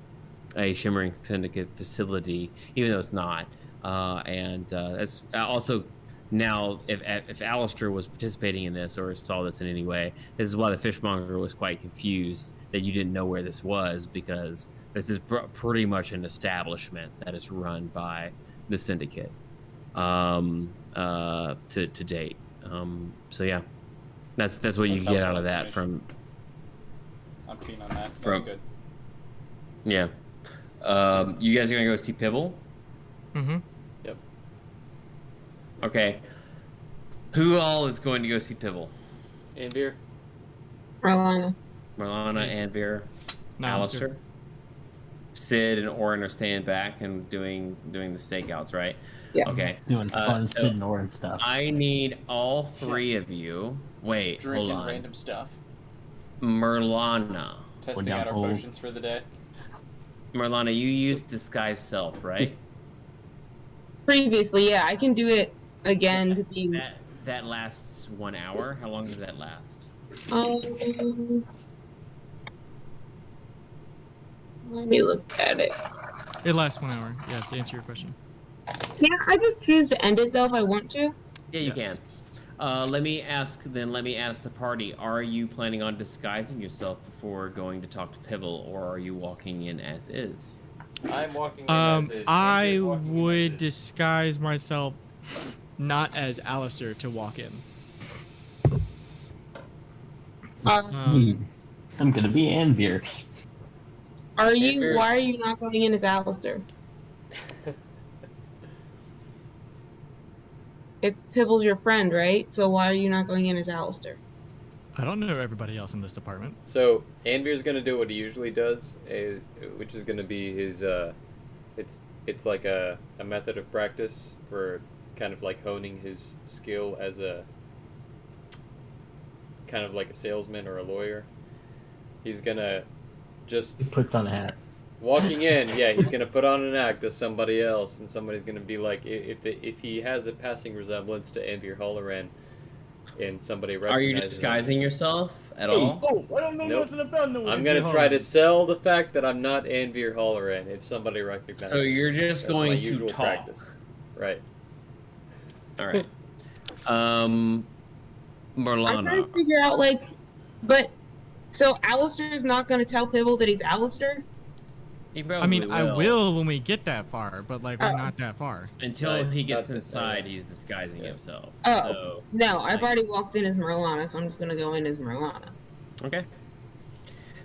Shimmering Syndicate facility, even though it's not. And that's also. Now, if Alistair was participating in this or saw this in any way, this is why the fishmonger was quite confused that you didn't know where this was, because this is pretty much an establishment that is run by the syndicate to date. So yeah, that's what you get out of that from. I'm keen on that. From, that's good. Yeah. You guys are gonna go see Pibble? Mm-hmm. Yep. Okay. Who all is going to go see Pibble? Anvir. Marlana, Anvir, Alistair. Sid and Orin are staying back and doing the stakeouts, right? Yeah. Okay. Doing fun Sid and Orin stuff. I need all three of you. Wait, drinking hold on. random stuff. Merlana. Testing out our potions for the day. Merlana, you used disguise self, right? previously, yeah, I can do it again to be. That lasts 1 hour. How long does that last? Let me look at it. It lasts 1 hour. Yeah, to answer your question. Yeah, I just choose to end it though if I want to. Yeah, you can. Let me ask the party, are you planning on disguising yourself before going to talk to Pibble, or are you walking in as is? I'm walking in as is. I would disguise myself not as Alistair to walk in. I'm gonna be Anvir. Are you? Why are you not going in as Alistair? If Pibble's your friend, right? So why are you not going in as Alistair? I don't know everybody else in this department. So Anvir's gonna do what he usually does, which is gonna be his. It's like a method of practice for kind of like honing his skill as a kind of like a salesman or a lawyer. He's gonna just He puts on a hat. walking in. Yeah, he's gonna put on an act as somebody else, and somebody's gonna be like, if he has a passing resemblance to Anvir Halloran, and somebody recognizes Are you disguising yourself at all? Oh, I don't know nothing about no I'm gonna try to sell the fact that I'm not Anvir Halloran if somebody recognizes. So you're just That's going my to usual talk. practice. Right. All right. I'm trying Merlana. to figure out so Alistair's not going to tell Pibble that he's Alistair? He I probably mean, I will when we get that far, but like we're not that far. Until Right, he gets that's the inside, plan. he's disguising himself. Oh, So, no, I've like- already walked in as Merlana, so I'm just gonna go in as Merlana. Okay.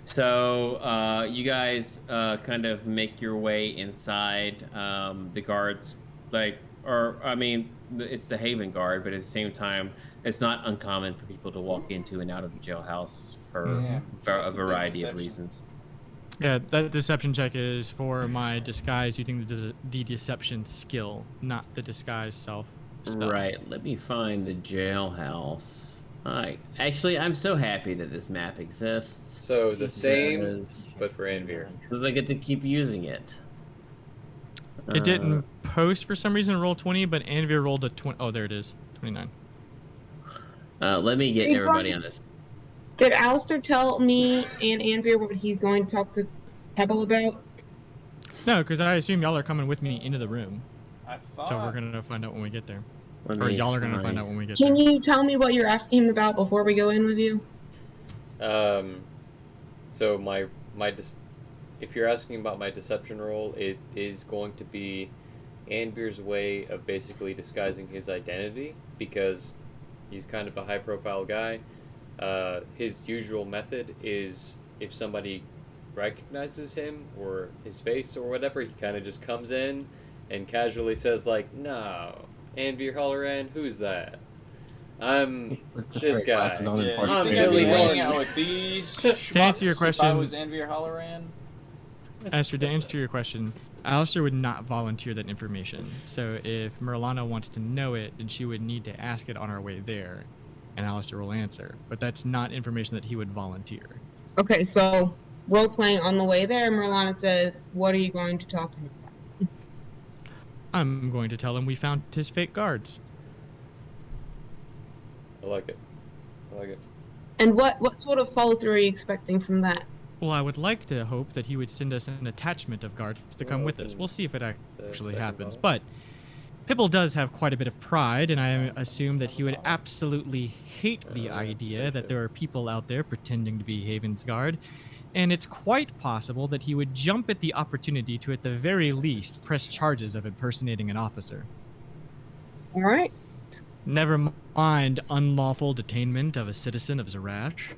So you guys kind of make your way inside the guards, it's the Haven Guard, but at the same time, it's not uncommon for people to walk into and out of the jailhouse for a That's a big variety of deception. reasons. Yeah, that deception check is for my disguise using the deception skill, not the disguise self spell. Right. Let me find the jailhouse. Alright. Actually, I'm so happy that this map exists. So the same, but for Anvir. Because I get to keep using it. It didn't post for some reason roll 20, but Anvir rolled a 20. Oh, there it is. 29. Let me get Hey, everybody Brian. on this. Did Alistair tell me and Anvir what he's going to talk to Pebble about? No, because I assume y'all are coming with me into the room. I thought. So we're going to find out when we get there. Let Or me y'all are going to find out when we get Can there. you tell me what you're asking him about before we go in with you? So if you're asking about my deception roll, it is going to be Anvir's way of basically disguising his identity because he's kind of a high-profile guy. His usual method is if somebody recognizes him or his face or whatever, he kind of just comes in and casually says like, "No, Anvir Halloran, who's that? I'm Just this wear guy." glasses on and Yeah, party you I'm think straight. I'd be Billy hanging Horn. out with these To answer your schmucks if I question- was Anvir Halloran? Astrid, to answer your question, Alistair would not volunteer that information. So if Merlana wants to know it, then she would need to ask it on our way there, and Alistair will answer. But that's not information that he would volunteer. Okay, so role playing on the way there, Merlana says, "What are you going to talk to him about?" I'm going to tell him we found his fake guards. I like it. I like it. And what sort of follow through are you expecting from that? Well, I would like to hope that he would send us an attachment of guards to come with us. We'll see if it actually second happens. bottle. But Pibble does have quite a bit of pride, and I assume that he would absolutely hate the idea that there are people out there pretending to be Haven's guard. And it's quite possible that he would jump at the opportunity to, at the very least, press charges of impersonating an officer. All right. Never mind unlawful detainment of a citizen of Zarash,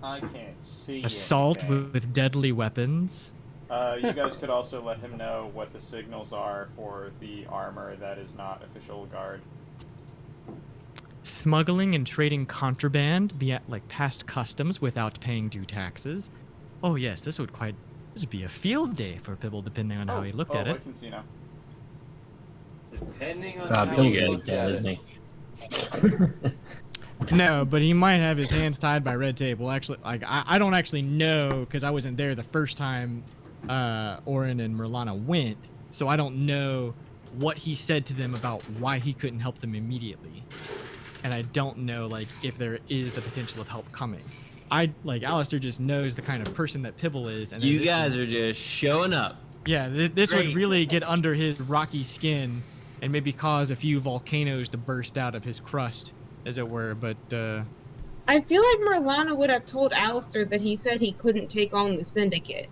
I can't see assault anything. with deadly weapons. You guys could also let him know what the signals are for the armor that is not official guard. Smuggling and trading contraband via past customs without paying due taxes. Oh yes, this would be a field day for Pibble, depending on how he looked at I it. can see now. Depending on God, how Bill's you really look dead, at isn't it. he? No, but he might have his hands tied by red tape. Well, actually, I don't actually know because I wasn't there the first time Orin and Merlana went, so I don't know what he said to them about why he couldn't help them immediately, and I don't know if there is the potential of help coming. Alistair just knows the kind of person that Pibble is, and then You this guys would- are just showing up. Yeah, this would Great. really get under his rocky skin and maybe cause a few volcanoes to burst out of his crust, as it were. But I feel like Merlana would have told Alistair that he said he couldn't take on the syndicate,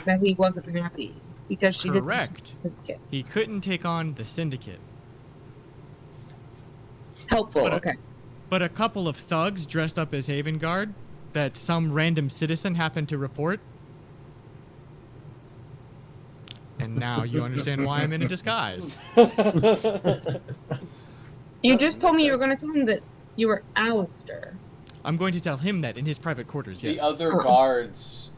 that he wasn't happy because she didn't. correct, Syndicate. he couldn't take on the syndicate. Helpful. But- Okay. But a couple of thugs dressed up as Haven Guard that some random citizen happened to report. And now you understand why I'm in a disguise. You just told me you were going to tell him that you were Alistair. I'm going to tell him that in his private quarters, yes. The other Oh. guards,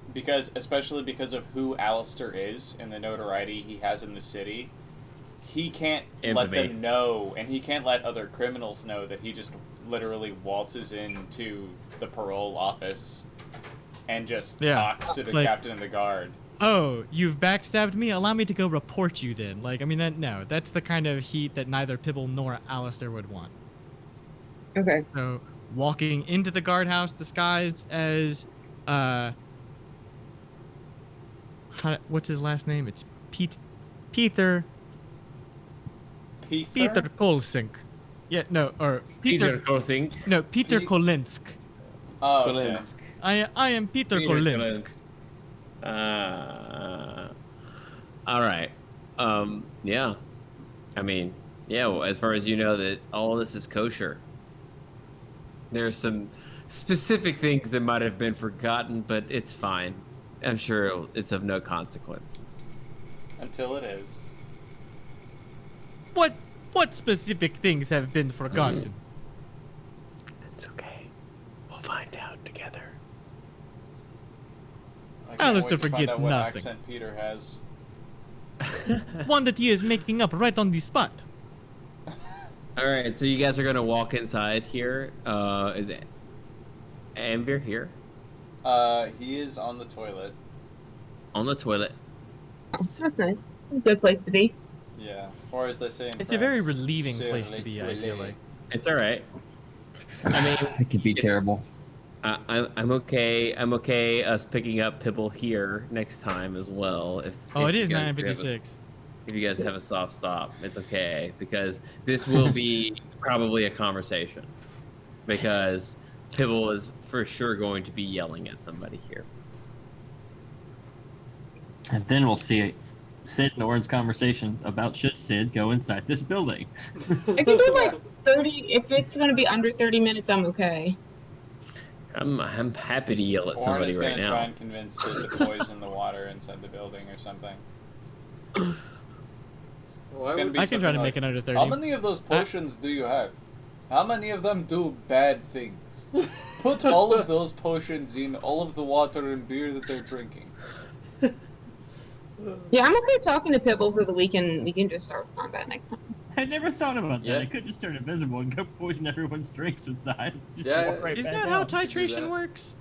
especially because of who Alistair is and the notoriety he has in the city, he can't let Infamy. them know, and he can't let other criminals know that he just literally waltzes into the parole office and just Yeah, talks to the like- captain of the guard. Oh, you've backstabbed me? Allow me to go report you then. That's the kind of heat that neither Pibble nor Alistair would want. Okay. So, walking into the guardhouse disguised as, what's his last name? It's Peter Peter? Kolsink. Yeah, no, or Peter Kosing. No, Peter Pete- Kolinsk. Oh, okay. I am Peter Kolinsk. All right. Yeah. I mean, yeah. Well, as far as you know, that all of this is kosher. There's some specific things that might have been forgotten, but it's fine. I'm sure it's of no consequence. Until it is. What specific things have been forgotten? It's okay. We'll find out together. I can't Alistair wait to find forgets out what nothing. accent Peter has. One that he is making up right on the spot. All right, so you guys are gonna walk inside here. Is it Amber here He is on the toilet. on the toilet? That's nice. Good place to be. Yeah. Or as they say in It's a very France, relieving "Sur place les to be, I feel toilettes." like. It's all right. I mean, It could be terrible. I'm okay. I'm okay us picking up Pibble here next time as well. If It you is guys have a- 9:56. If you guys have a soft stop, it's okay because this will be probably a conversation because Pibble is for sure going to be yelling at somebody here. And then we'll see Sid and Orin's conversation about should Sid go inside this building. I can do like 30. If it's gonna be under 30 minutes, I'm okay. I'm happy to yell at Warren somebody is right gonna now. try and convince Sid to poison the water inside the building or something. Why gonna would be I can try something to like, make it under 30. How many of those potions do you have? How many of them do bad things? Put all of those potions in all of the water and beer that they're drinking. Yeah, I'm okay talking to Pibble so that we can just start with combat next time. I never thought about that. Yeah. I could just turn invisible and go poison everyone's drinks inside. Just Yeah, walk right Is back that how out. do titration that. works?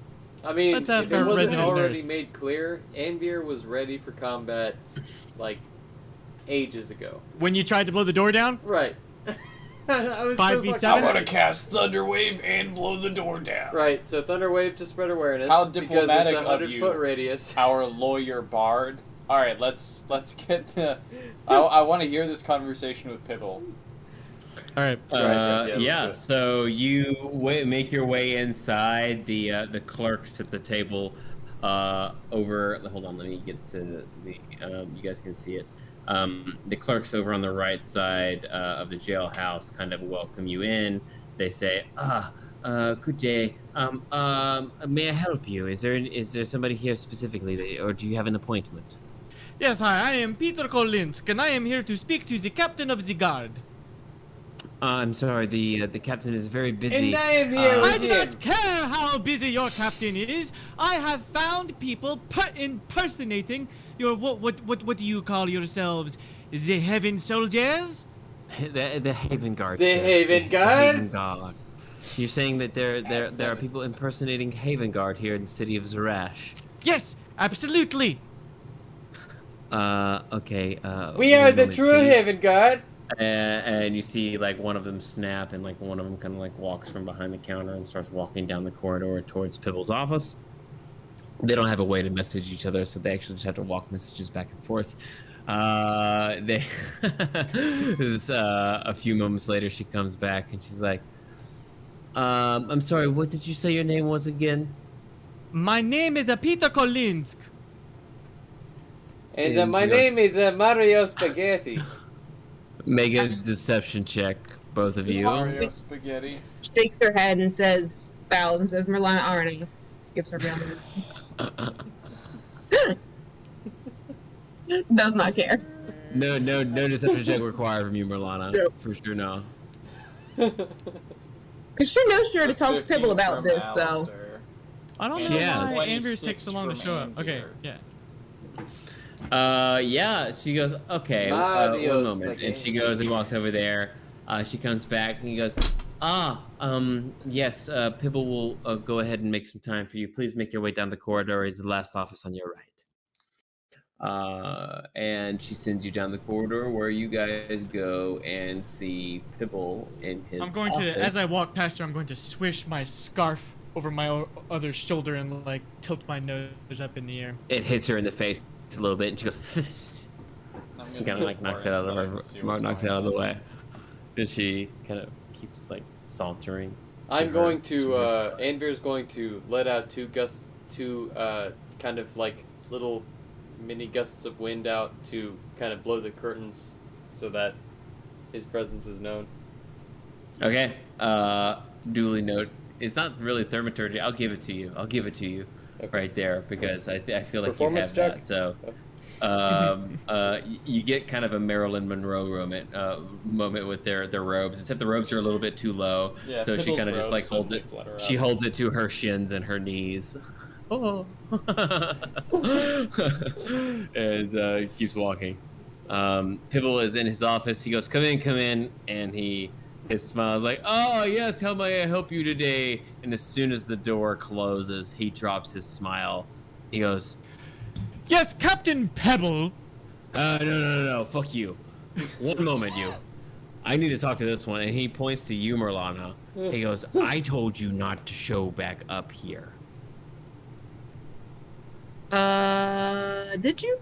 I mean, Let's ask if it our wasn't resident already nurse. made clear, Anvir was ready for combat, like, ages ago. When you tried to blow the door down? Right. I was 5v7? fucking I wanna ready. cast Thunderwave and blow the door down. Right, so Thunderwave to spread awareness. How because diplomatic it's a of 100-foot you. radius. Our lawyer Bard. All right, let's get the. I want to hear this conversation with Pibble. All right. Yeah, let's do it. So you make your way inside. The clerks at the table over. Hold on, let me get to the. You guys can see it. The clerks over on the right side of the jailhouse kind of welcome you in. They say, good day. May I help you? Is there somebody here specifically, or do you have an appointment? Yes, hi, I am Peter Kolinsk, and I am here to speak to the captain of the guard. I'm sorry, the captain is very busy. And I am here I with do him. not care how busy your captain is. I have found people impersonating your what do you call yourselves? The Heaven Soldiers? The Haven Guard. The sir. Haven Guard? The Haven Guard. You're saying that there are people impersonating Haven Guard here in the city of Zarash. Yes, absolutely. Okay. We one are the moment, true please. Haven Guard. And you see like one of them snap, and like one of them kind of like walks from behind the counter and starts walking down the corridor towards Pibble's office. They don't have a way to message each other, so they actually just have to walk messages back and forth. They a few moments later, she comes back and she's like, "I'm sorry, what did you say your name was again?" My name is Peter Kolinsk. And And my she goes- name is Mario Spaghetti. Make a deception check, both of you. Mario Spaghetti. Shakes her head and says, bows and says, Merlana Arne. Gives her down. Does not care. No deception check required from you, Merlana. Nope. For sure, no. Because she knows sure to talk to 15 Pibble about from this, so. Alistair. I don't She know has. why Andrews 26 takes so long to from show up. Okay, Andrew. yeah. Yeah, she goes, okay, Mario one moment. And she spaghetti. goes and walks over there. She comes back and he goes, yes, Pibble will go ahead and make some time for you. Please make your way down the corridor. It's the last office on your right. And she sends you down the corridor where you guys go and see Pibble in his I'm going office. to, as I walk past her, I'm going to swish my scarf over my other shoulder and like tilt my nose up in the air. It hits her in the face a little bit and she goes, I'm kind of like knocks it out of the way. And she kind of keeps like sauntering. I'm going to, Anvir's going to let out two kind of like little mini gusts of wind out to kind of blow the curtains so that his presence is known. Okay. Duly note. It's not really thaumaturgy. I'll give it to you. Okay. Right there because I feel like you Performance have check? that. So, you get kind of a Marilyn Monroe moment with their robes, except the robes are a little bit too low. Yeah, So she Piddle's kind of just like robes holds suddenly it. flutter She up. holds it to her shins and her knees. Oh. And keeps walking. Pibble is in his office. He goes, come in, and his smile is like, oh yes, how may I help you today? And as soon as the door closes, he drops his smile. He goes, Yes, Captain Pebble. no, fuck you. One moment, you. I need to talk to this one. And he points to you, Merlana. He goes, I told you not to show back up here. Did you?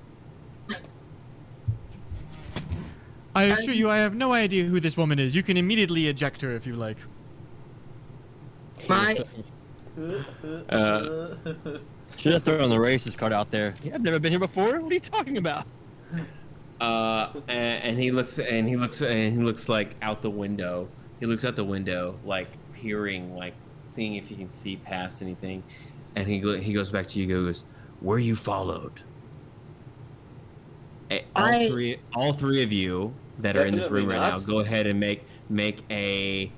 I assure you, I have no idea who this woman is. You can immediately eject her if you like. My. Should have thrown the racist card out there. Yeah, I've never been here before. What are you talking about? And he looks like out the window. He looks out the window, like peering, like seeing if he can see past anything. And he goes back to you. Goes, were you followed? All three of you that are in this room right now, go ahead and make an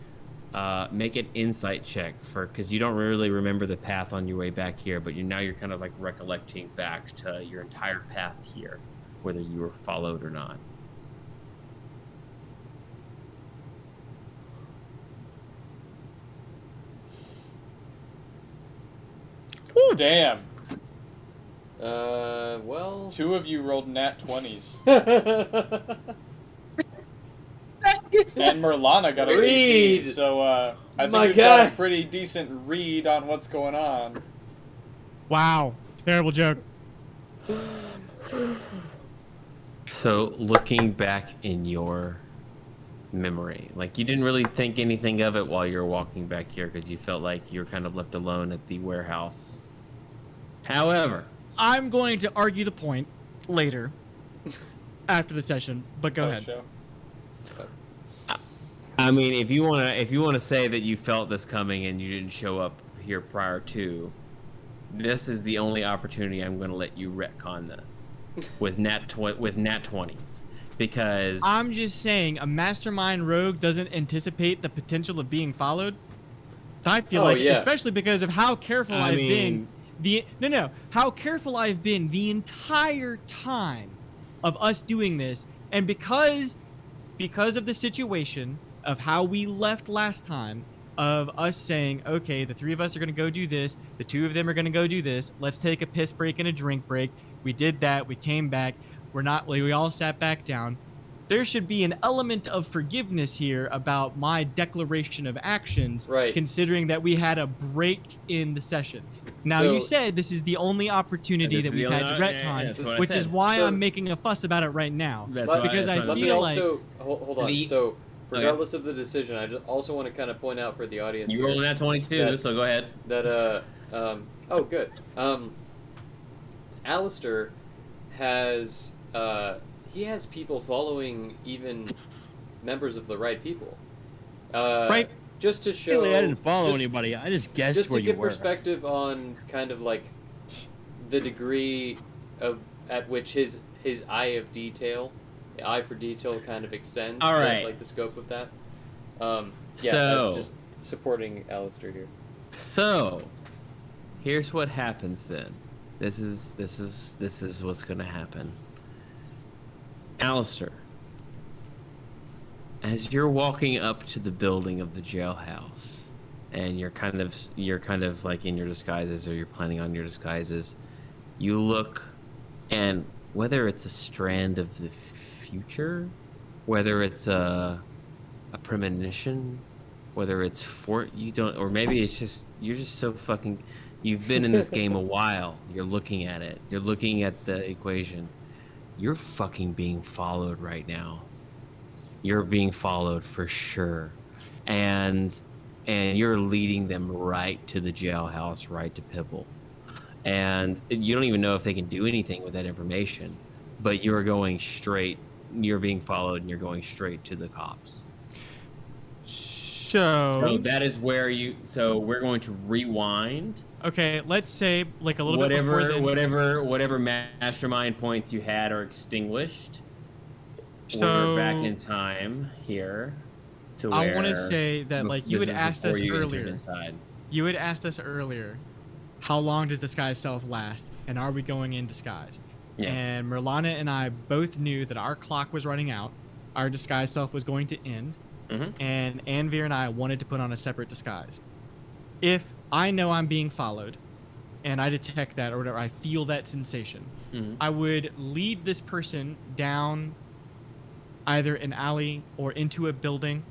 insight check because you don't really remember the path on your way back here, but you're kind of like recollecting back to your entire path here, whether you were followed or not. Ooh, damn. Well. 2 of you rolled nat 20s. And Merlana got a Read! 18, so I think My we've got a God. pretty decent read on what's going on. Wow. Terrible joke. So looking back in your memory, like you didn't really think anything of it while you were walking back here because you felt like you were kind of left alone at the warehouse. However, I'm going to argue the point later after the session, but go ahead. Show. I mean, if you wanna say that you felt this coming and you didn't show up here prior to, this is the only opportunity I'm going to let you retcon this with nat 20s because I'm just saying a mastermind rogue doesn't anticipate the potential of being followed. I feel especially because of how careful I've been. How careful I've been the entire time of us doing this, and because of the situation of how we left last time, of us saying, okay, the 3 of us are going to go do this, the 2 of them are going to go do this, let's take a piss break and a drink break. We did that, we came back, we all sat back down. There should be an element of forgiveness here about my declaration of actions, Right. considering that we had a break in the session. Now, So- you said this is the only opportunity that we've had to retcon, which is why I'm making a fuss about it right now. Because I Let me feel like... also hold on. So, regardless of the decision, I just also want to kind of point out for the audience. you rolled a nat 22, so go ahead. That oh good. Alistair has he has people following even members of the right people. Right. Just to show. Really, I didn't follow anybody. I just guessed Just where to you give were. perspective on kind of like the degree of at which his eye of detail, the eye for detail, kind of extends. All right. Like the scope of that. So- just supporting Alistair here. So, here's what happens then. This is what's gonna happen. Alistair, as you're walking up to the building of the jailhouse, and you're kind of like in your disguises, or you're planning on your disguises, you look, and whether it's a strand of the future, whether it's a premonition, whether it's or maybe it's just you're just so fucking. You've been in this game a while. You're looking at it. You're looking at the equation. You're fucking being followed right now. You're being followed for sure, and you're leading them right to the jailhouse, right to Pibble. and you don't even know if they can do anything with that information. But you're going straight. You're being followed, and you're going straight to the cops. So that is where you. So we're going to rewind. Okay, let's say like a little bit before then. Whatever mastermind points you had are extinguished. So we're back in time here. To where I want to say that like you had asked us earlier. You had asked us earlier, how long does disguise self last, and are we going in disguised? Yeah. And Merlana and I both knew that our clock was running out, our disguise self was going to end, and Anvir and I wanted to put on a separate disguise. If I know I'm being followed, and I detect that, or whatever, I feel that sensation, I would lead this person down either an alley or into a building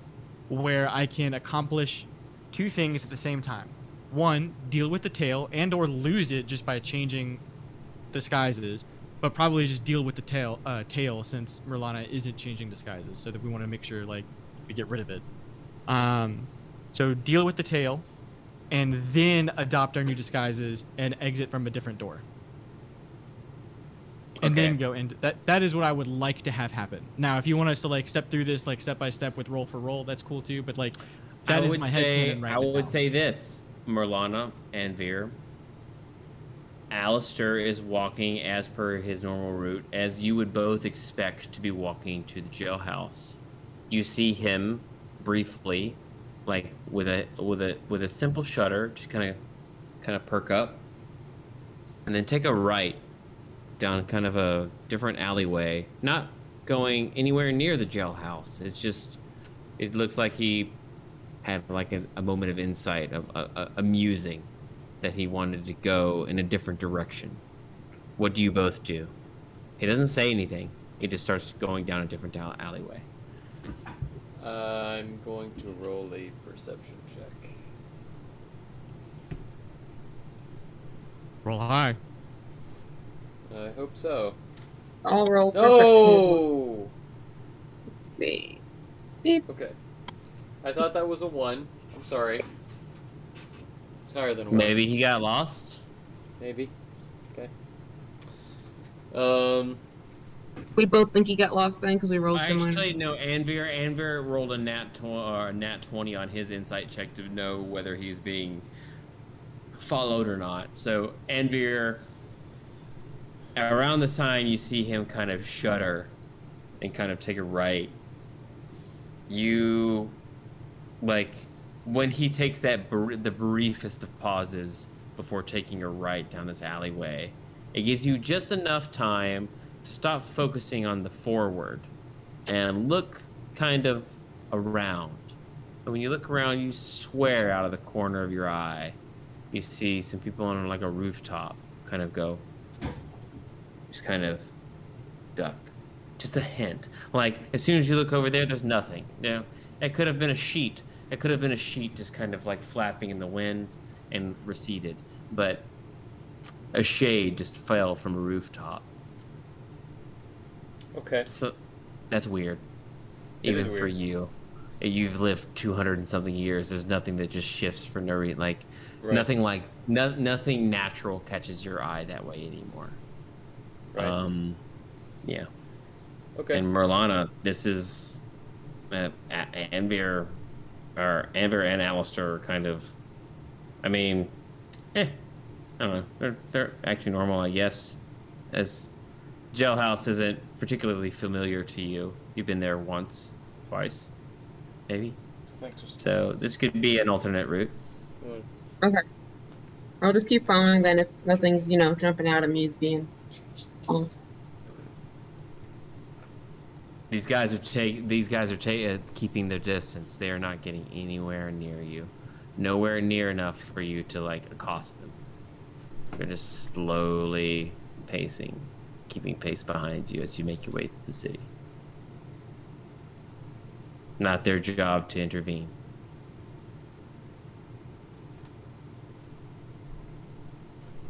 where I can accomplish two things at the same time. One, deal with the tail and or lose it just by changing disguises, but probably just deal with the tail since Merlana isn't changing disguises, so that we want to make sure like we get rid of it. So deal with the tail, and then adopt our new disguises and exit from a different door. And then go into that is what I would like to have happen. Now, if you want us to like step through this like step by step with roll for roll, that's cool too. But like that is my headcanon right now. I would say this, Merlana and Veer. Alistair is walking as per his normal route, as you would both expect to be walking to the jailhouse. You see him briefly, like with a simple shudder, just kind of perk up, and then take a right down kind of a different alleyway, not going anywhere near the jailhouse. It's just, it looks like he had like a moment of insight, a musing, that he wanted to go in a different direction. What do you both do? He doesn't say anything. He just starts going down a different alleyway. I'm going to roll a perception check. Roll high. I hope so. I'll roll perception as well. No! Let's see. Beep. Okay. I thought that was a 1. I'm sorry. It's higher than a 1. Maybe he got lost? Maybe. Okay. We both think he got lost then because we rolled similar. Actually, no. Anvir rolled a nat 20 on his insight check to know whether he's being followed or not. So Anvir, around the sign, you see him kind of shudder and kind of take a right. You, like, when he takes that the briefest of pauses before taking a right down this alleyway, it gives you just enough time to stop focusing on the forward and look kind of around. And when you look around, you swear out of the corner of your eye, you see some people on like a rooftop kind of go, just kind of duck. Just a hint. Like, as soon as you look over there, there's nothing. You know, it could have been a sheet. It could have been a sheet just kind of like flapping in the wind and receded. But a shade just fell from a rooftop. Okay. So that's weird. It is Even for weird. you. You've lived 200 and something years. There's nothing that just shifts for no reason. Like, nothing like, nothing natural catches your eye that way anymore. Right. Yeah. Okay. And Merlana, this is Anvir and Alistair are kind of, I mean, I don't know. They're actually normal, I guess. As jailhouse isn't particularly familiar to you. You've been there once, twice, maybe. So this could be an alternate route. Okay. I'll just keep following then if nothing's, jumping out at me as being off. These guys are keeping their distance. They are not getting anywhere near you. Nowhere near enough for you to like accost them. They're just slowly pacing, keeping pace behind you as you make your way through the city. Not their job to intervene.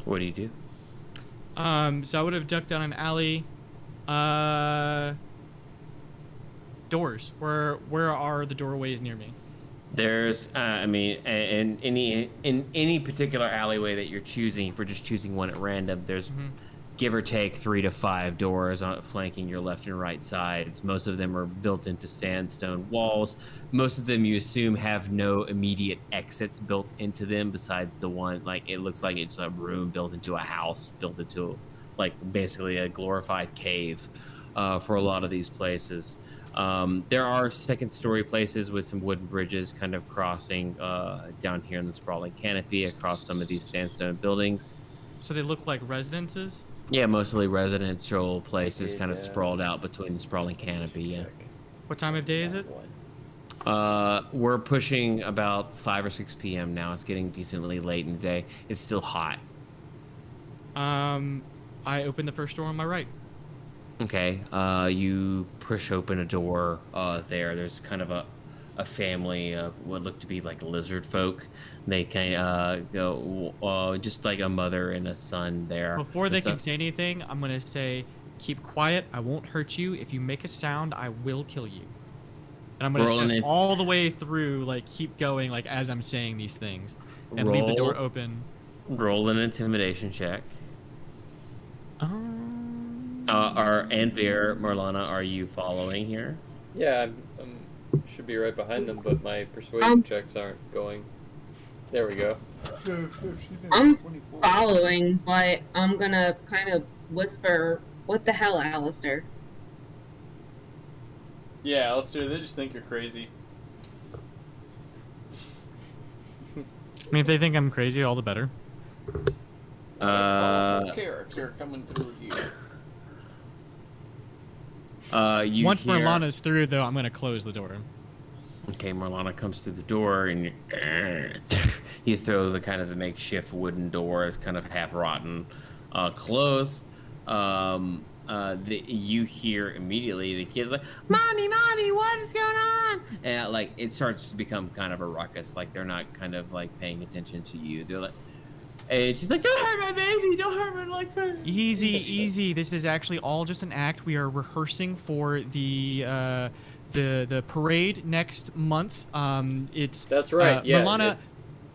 What do you do? So I would have ducked down an alley. Doors. Where are the doorways near me? There's, I mean, in any particular alleyway that you're choosing, if we're just choosing one at random, there's give or take 3 to 5 doors flanking your left and right sides. Most of them are built into sandstone walls. Most of them, you assume, have no immediate exits built into them besides the one, like, it looks like it's a room built into a house, built into, like, basically a glorified cave for a lot of these places. There are second-story places with some wooden bridges kind of crossing down here in the sprawling canopy across some of these sandstone buildings. So they look like residences? Yeah, mostly residential places kind of sprawled out between the sprawling canopy, yeah. What time of day is it? We're pushing about 5 or 6 p.m. now. It's getting decently late in the day. It's still hot. I open the first door on my right. Okay, you push open a door there. There's kind of a family of what look to be like lizard folk. They kind of go just like a mother and a son there. Before they can say anything, I'm going to say, keep quiet. I won't hurt you. If you make a sound, I will kill you. And I'm going to step all the way through, like, keep going, like, as I'm saying these things. And leave the door open. Roll an intimidation check. Are Anvir, Marlana, are you following here? Yeah, I'm should be right behind them, but my persuasion checks aren't going. There we go. I'm following, but I'm gonna kind of whisper, "What the hell, Alistair?" Yeah, Alistair, they just think you're crazy. I mean, if they think I'm crazy, all the better. Character coming through here. Once Marlana's through, though, I'm gonna close the door. Okay, Marlana comes through the door, and you throw the kind of the makeshift wooden door. It's kind of half rotten, closed. You hear immediately the kids like, "Mommy, what is going on?" And like it starts to become kind of a ruckus. Like they're not kind of like paying attention to you. They're like. And she's like, "Don't hurt my baby! Don't hurt my like." Easy. This is actually all just an act. We are rehearsing for the parade next month. That's right. Yeah. Marlana,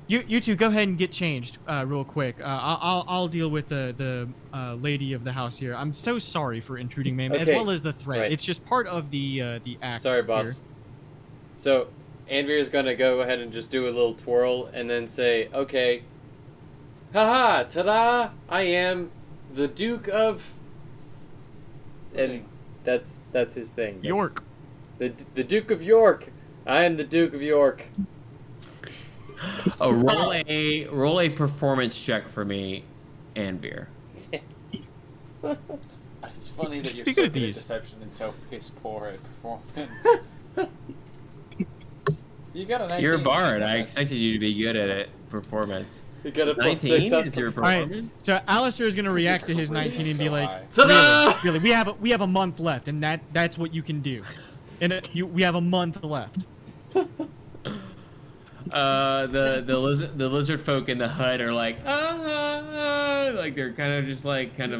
you two go ahead and get changed real quick. I'll deal with the lady of the house here. I'm so sorry for intruding, ma'am, as well as the threat. Right. It's just part of the act. Sorry, boss. Here. So, Anvir is gonna go ahead and just do a little twirl and then say, "Okay. Haha, ta-da! I am the Duke of..." And that's his thing. That's York. The Duke of York. I am the Duke of York. Roll a performance check for me, Anvir. It's funny that you're Be so good at good at these. deception and so piss poor at performance. You got a 19. You're a bard. I expected you to be good at it. Performance. You got a 19 is your All right, performance. so Alistair is gonna react to his 19 and be like, Ta-da! really, we have a month left, and that's what you can do. And we have a month left. The lizard folk in the hut are like like they're kind of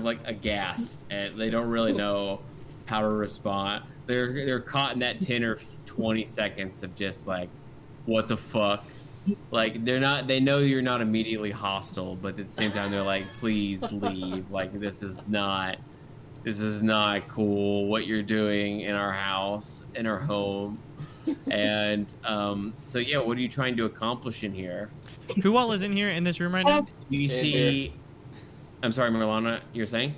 like aghast, and they don't really know how to respond. They're caught in that 10 or 20 seconds of just like, what the fuck. Like they know you're not immediately hostile, but at the same time they're like, please leave. Like this is not cool what you're doing in our house, in our home. And so yeah, what are you trying to accomplish in here? Who all is in here in this room right now? Do you see? I'm sorry, Marlana, you're saying?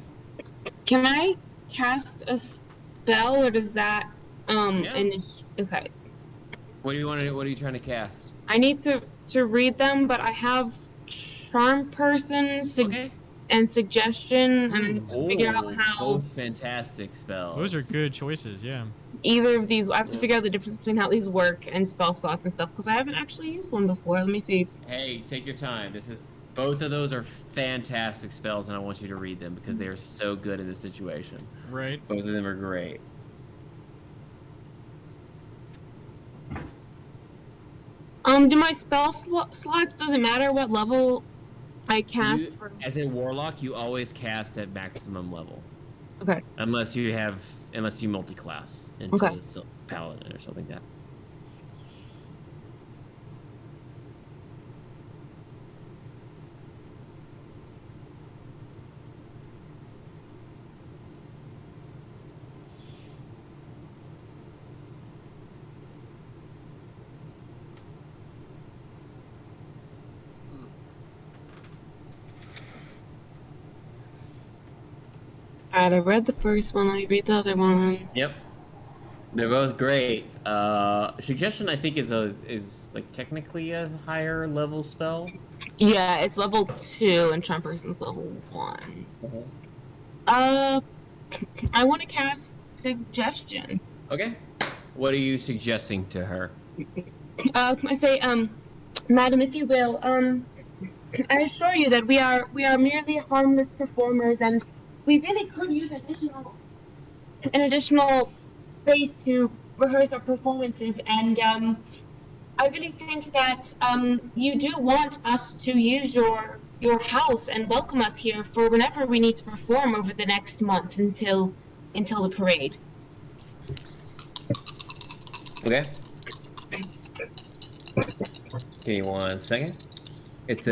Can I cast a spell, or does that okay? What do you want to? What are you trying to cast? I need to read them, but I have Charm Person and Suggestion, and I have to figure out how. Both fantastic spells. Those are good choices, yeah. Either of these, I have to figure out the difference between how these work and spell slots and stuff, because I haven't actually used one before. Let me see. Hey, take your time. Both of those are fantastic spells, and I want you to read them because they are so good in this situation. Right. Both of them are great. Do my spell slots, doesn't matter what level I cast for... As a warlock, you always cast at maximum level. Okay. Unless you multi-class into paladin or something like that. Alright, I read the first one. Let me read the other one. Yep. They're both great. Suggestion, I think, is like technically a higher level spell. Yeah, it's level 2 and charm person's level 1. I want to cast suggestion. Okay. What are you suggesting to her? I say, madam, if you will, I assure you that we are merely harmless performers, and we really could use an additional space to rehearse our performances. And I really think that you do want us to use your house and welcome us here for whenever we need to perform over the next month until the parade. Okay. Give me 1 second. It's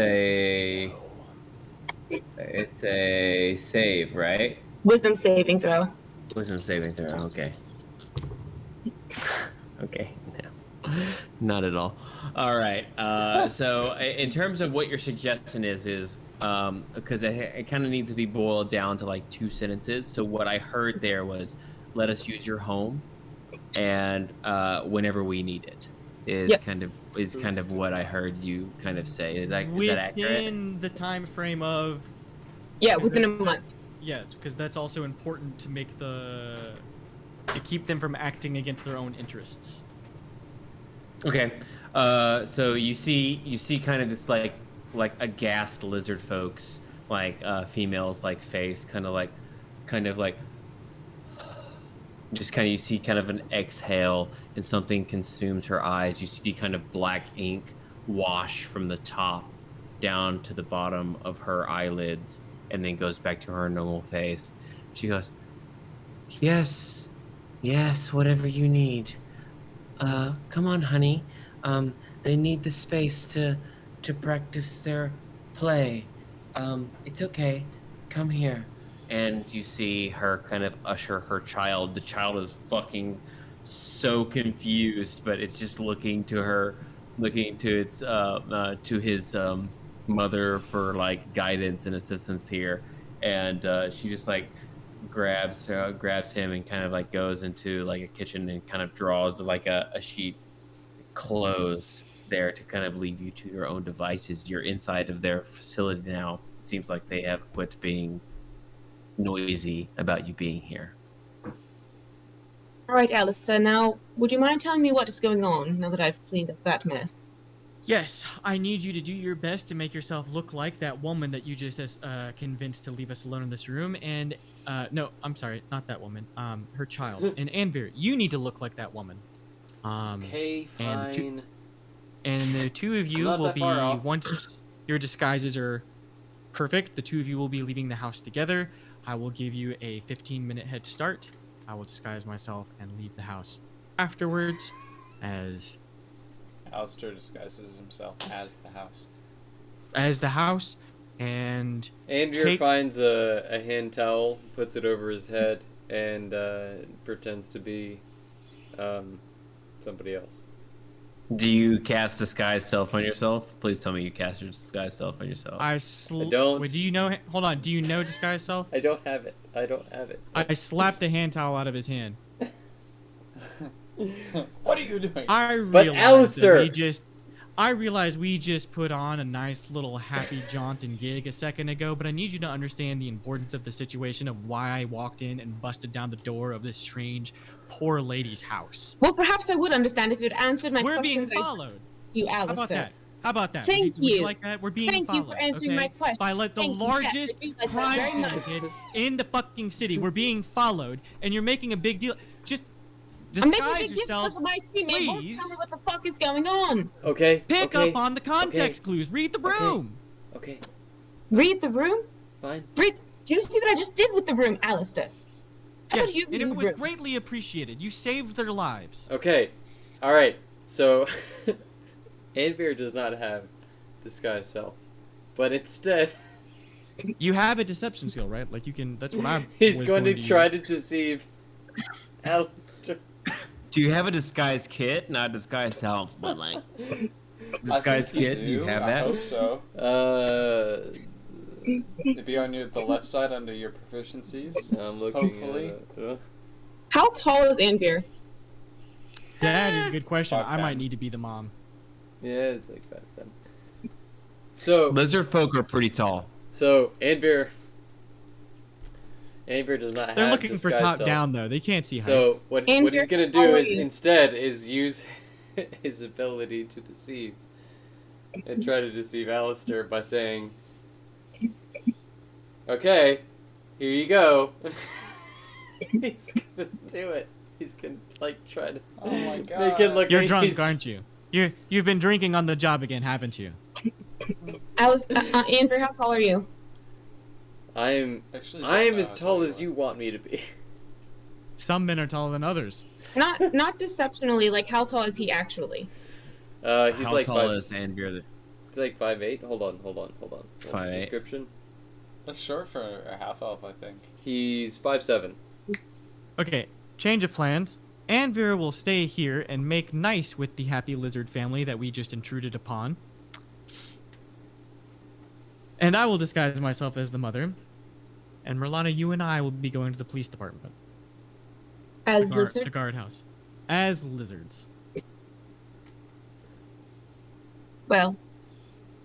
a save, right? Wisdom saving throw. Wisdom saving throw. Okay. Okay. No. Not at all. All right. So in terms of what your suggestion is because it kind of needs to be boiled down to like 2 sentences. So what I heard there was, let us use your home, and whenever we need it. Is yep. kind of what I heard you kind of say. Is that accurate? Within the time frame of. Yeah, within a month. Yeah, because that's also important to make to keep them from acting against their own interests. Okay. So you see kind of this like aghast lizard folks, like females, like face, kind of like just kind of, you see kind of an exhale and something consumes her eyes. You see kind of black ink wash from the top down to the bottom of her eyelids and then goes back to her normal face. She goes, yes, whatever you need. Come on, honey. They need the space to practice their play. It's okay. Come here. And you see her kind of usher her child. The child is fucking so confused, but it's just looking to his mother for like guidance and assistance here. And she just like grabs him and kind of like goes into like a kitchen and kind of draws like a sheet closed there to kind of leave you to your own devices. You're inside of their facility now. It seems like they have quit being noisy about you being here. All right, Alistair, now, would you mind telling me what is going on now that I've cleaned up that mess? Yes, I need you to do your best to make yourself look like that woman that you just convinced to leave us alone in this room. And, no, I'm sorry, not that woman. Her child. And Anvir, you need to look like that woman. Okay, fine. And the two of you will be, once your disguises are perfect, the two of you will be leaving the house together. I will give you a 15-minute head start. I will disguise myself and leave the house afterwards as... Alistair disguises himself as the house. And Andrew finds a hand towel, puts it over his head, and pretends to be somebody else. Do you cast disguise self on yourself? Please tell me you cast your disguise self on yourself. I don't. Wait, do you know? Hold on. Do you know disguise self? I don't have it. I slapped the hand towel out of his hand. What are you doing? I realized we just put on a nice little happy jaunt and gig a second ago, but I need you to understand the importance of the situation of why I walked in and busted down the door of this strange, poor lady's house. Well, perhaps I would understand if you'd answered my question. We're being followed. You, Alistair. How about that? Thank Would you like that? We're being followed. Thank you for answering my question. By the largest crime syndicate in the fucking city. We're being followed, and you're making a big deal. Just disguise yourself, please. Won't tell me what the fuck is going on. Okay. Pick up on the context clues. Read the room. Okay. Read the room? Fine. Do you see what I just did with the room, Alistair? How yes, about you and it was greatly appreciated. You saved their lives. Okay. All right. So, Anvir does not have disguise self, but instead, you have a deception skill, right? Like you can. That's what I'm. He's going to try to deceive Alistair. Do you have a disguise kit? Not disguise self, but like disguise kit. Do you have that? I hope so. It'd be on the left side under your proficiencies. I'm looking Hopefully. at How tall is Anvir? That is a good question. I 5'10". might need to be the mom. Yeah, it's like 5'10". So Lizard folk are pretty tall. Anvir does not have They're looking for disguise top self. down though. They can't see height. So what he's Anvir, gonna how do are is you? instead is use his ability to deceive and try to deceive Alistair by saying, "Okay, here you go." He's gonna do it. He's gonna try to Oh my god. make it look You're like drunk, he's- aren't you? You've been drinking on the job again, haven't you? Anvir, how tall are you? I am Actually, as tall as you want me to be. Some men are taller than others. Not deceptionally, like how tall is he actually? He's How like tall is Anvir? He's like 5'8". Hold on. 5'8". Description. That's short for a half elf, I think. He's 5'7". Okay, change of plans. Anvir will stay here and make nice with the happy lizard family that we just intruded upon. And I will disguise myself as the mother. And Merlana, you and I will be going to the police department. As The lizards? guardhouse. As lizards. Well,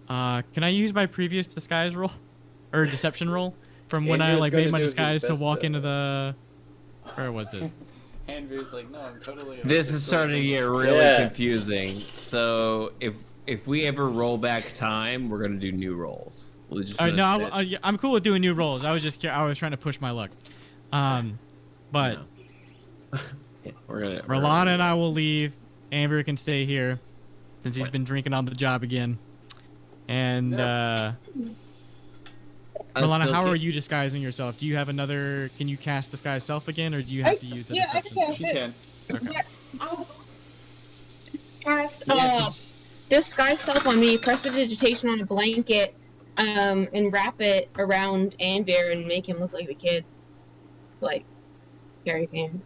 Can I use my previous disguise roll? Or deception roll? From when I Andrew's made gonna my do his disguise to best, walk into the... Where was it? Andrew's like, no, I'm totally. This is starting to get really Yeah. confusing. So if we ever roll back time, we're gonna do new rolls. We're just gonna No, sit- yeah, I'm cool with doing new rolls. I was just I was trying to push my luck. But No. Yeah, we're gonna. Merlana and I will leave. Amber can stay here since he's been drinking on the job again. And Merlana, how are you disguising yourself? Do you have another? Can you cast disguise self again, or do you have to use the deception? She can. Okay. cast disguise self on me, press the digitation on a blanket, and wrap it around Anvir and make him look like the kid. Like Gary's hand.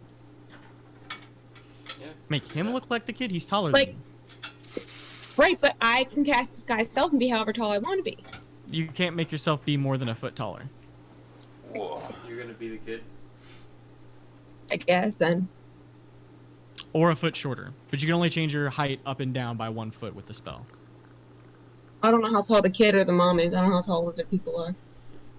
Make him look like the kid. He's taller Like- than Right, but I can cast disguise self and be however tall I want to be. you. You can't make yourself be more than a foot taller. You're gonna be the kid. I guess then. Or a foot shorter. But you can only change your height up and down by 1 foot with the spell. I don't know how tall the kid or the mom is. I don't know how tall lizard people are.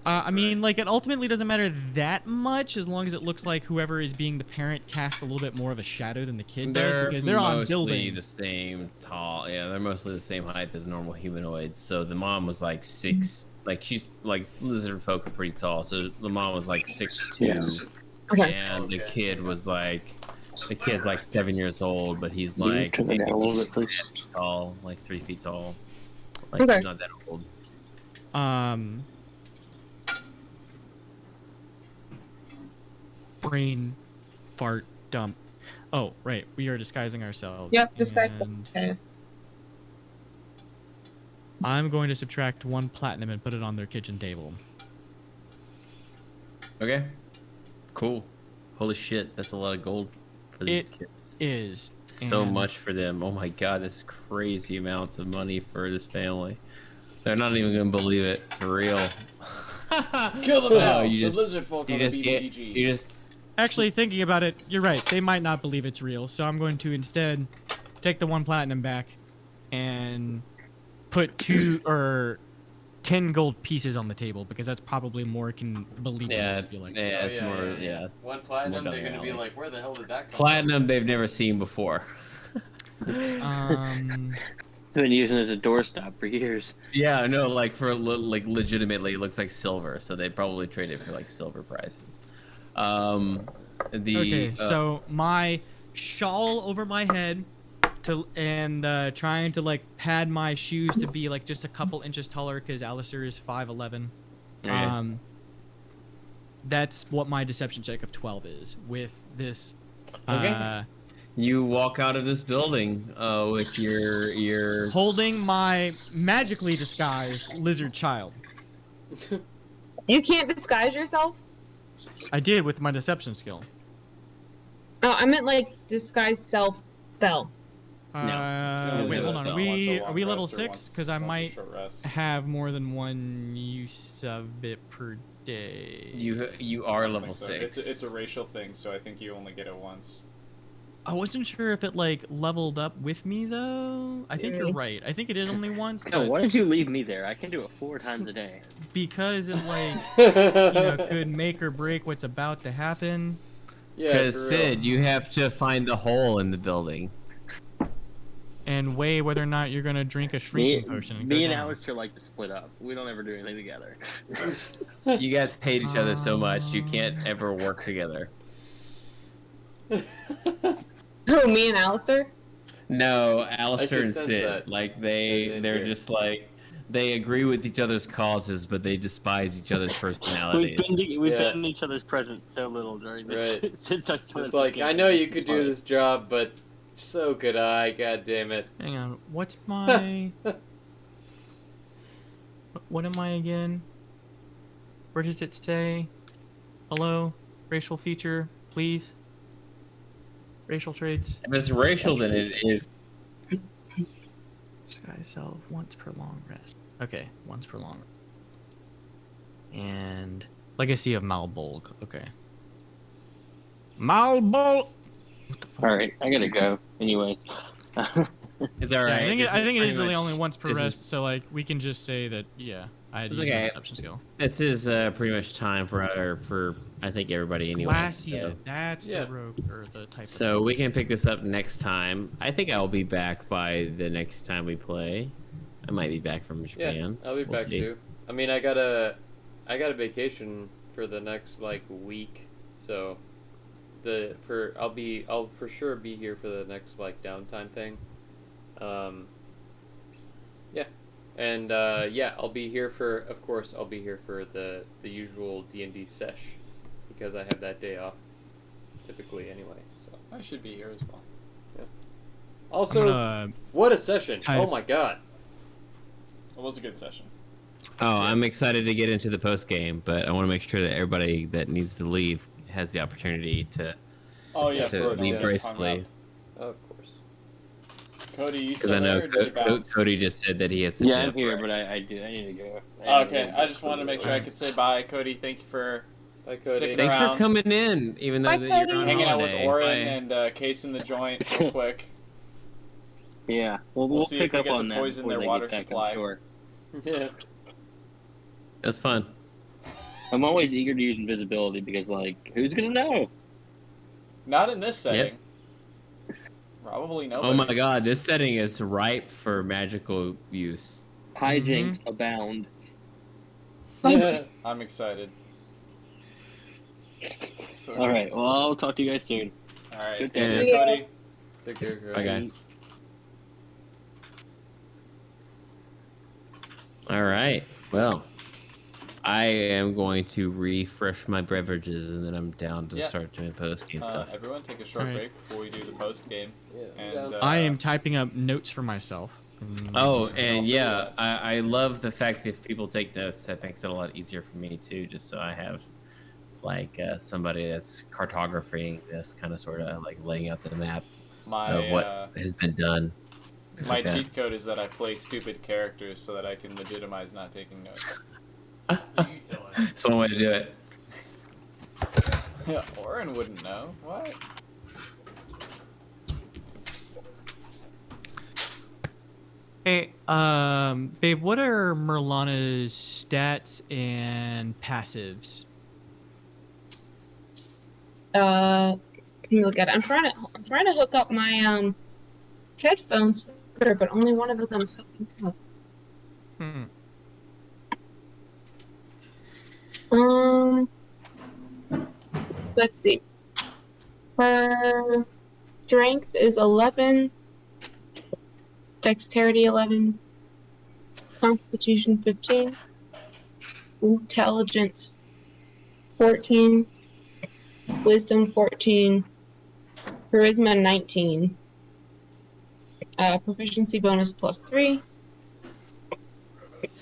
I mean, like, it ultimately doesn't matter that much as long as it looks like whoever is being the parent casts a little bit more of a shadow than the kid does, because they're on mostly buildings. the same tall. Yeah, they're mostly the same height as normal humanoids. So the mom was like 6. Like she's like lizard folk are pretty tall. So the mom was like 6'2", Okay. and the kid was like. The kid's like 7 years old, but he's Can you like turn it down a little bit, please? tall, like 3 feet tall. Like Okay. he's not that old. Brain fart dump. Oh, right. We are disguising ourselves. Yep, disguise self and cast. I'm going to subtract 1 platinum and put it on their kitchen table. Okay. Cool. Holy shit, that's a lot of gold for these It kids. is So and much for them. Oh my god, that's crazy amounts of money for this family. They're not even gonna believe it. It's real. Kill them No, now. you The just- lizard folk You are the just get. BBG. You just. Actually, thinking about it, you're right. They might not believe it's real, so I'm going to instead take the 1 platinum back and put 2 or 10 gold pieces on the table because that's probably more believable. Yeah, I feel like. yeah, it's more. Yeah. it's One more platinum, down they're the gonna be alley. like, where the hell did that come Platinum they've never seen before. They've been using it as a doorstop for years. Yeah, no, like for like legitimately, it looks like silver, so they probably trade it for like silver prices. Okay, so my shawl over my head and trying to like pad my shoes to be like just a couple inches taller because Alistair is 5'11". Okay. That's what my deception check of 12 is with this. Okay. You walk out of this building with your Holding my magically disguised lizard child. You can't disguise yourself? I did with my deception skill. No, I meant like disguise self spell. No. wait, hold on. Are we level Once a 6? Because I once a might short rest. have more than one use of it per day. You are I don't level think so. 6. It's a racial thing, so I think you only get it once. I wasn't sure if it like leveled up with me though. I think you're right. I think it is only once. No, But why did you leave me there? I can do it 4 times a day. because it like could make or break what's about to happen. Yeah, Because for real. Sid, you have to find the hole in the building. And weigh whether or not you're gonna drink a Me, shrinking potion. me and go down. Alistair like to split up. We don't ever do anything together. You guys hate each other so much, you can't ever work together. Who, me and Alistair? No, Alistair can and sense Sid, that. like in they're here. just like they agree with each other's causes, but they despise each other's We've personalities. we've Yeah. been in each other's presence so little during this Right. since I started. It's like, this I game. know you It's could fine. do this job, but so could I. God damn it. Hang on. What's my? What am I again? Where does it say? Hello, racial feature, please. Racial traits. If it's racial, then it is. Sky self once per long rest. Okay, once per long. And legacy of Malbolg. Okay. Malbolg. All right, I gotta go. Anyways, It's all right. Yeah, I think it is really only once per this is- rest. So like we can just say that I had It's used my okay. deception skill. This is pretty much time for I think everybody anyway. Glacia. So. That's Yeah. the rogue or the type. So we can pick this up next time. I think I'll be back by the next time we play. I might be back from Yeah, Japan. I'll be We'll back see. too. I mean, I got a vacation for the next like week, so I'll for sure be here for the next like downtime thing. Yeah, and I'll be here for, of course, I'll be here for the usual D&D sesh because I have that day off typically anyway. So I should be here as well. also, what a session! type- Oh my god. It was a good session. Oh, I'm excited to get into the post game, but I want to make sure that everybody that needs to leave has the opportunity to Oh yeah, to so leave hung gracefully. up. Oh, of course. Cody, you Because still I know there? Or did you bounce? Cody just said that he has to yeah, I'm jump. here, but I need to go. Oh, okay, I just wanted to make sure I could say bye, Cody. Thank you for Bye, Cody. Sticking Thanks around. for coming in, even though Bye, that you're Cody. on hanging out with holiday. Oren Bye. and casing the joint real quick. Yeah, We'll we'll see pick if we up get to on that poison before their they water get back supply. on shore. Yeah. That's fun. I'm always eager to use invisibility because, like, who's gonna know? Not in this setting. Probably nobody. Oh my god, this setting is ripe for magical use. Hijinks abound. I'm excited. So All right, well, I'll talk to you guys soon. All right. Good See you, day. Cody. Take care, Cody. Okay. All right. Well, I am going to refresh my beverages, and then I'm down to Yeah. start doing post game stuff. Everyone take a short All right. break before we do the post game. Yeah. And I am typing up notes for myself. Oh, can and also do yeah, that. I love the fact if people take notes, that makes it a lot easier for me too, just so I have like somebody that's cartographing this kind of sort of like laying out the map my of what has been done. Things my like that. cheat code is that I play stupid characters so that I can legitimize not taking notes. It's one way to do it. Yeah, Oren wouldn't know. What? Hey, babe, what are Merlana's stats and passives? Can you look at it? I'm trying to hook up my headphones there, but only one of them's hooking up. Let's see. Her strength is 11, dexterity 11, constitution 15, intelligence 14, wisdom 14, charisma 19, proficiency bonus plus 3,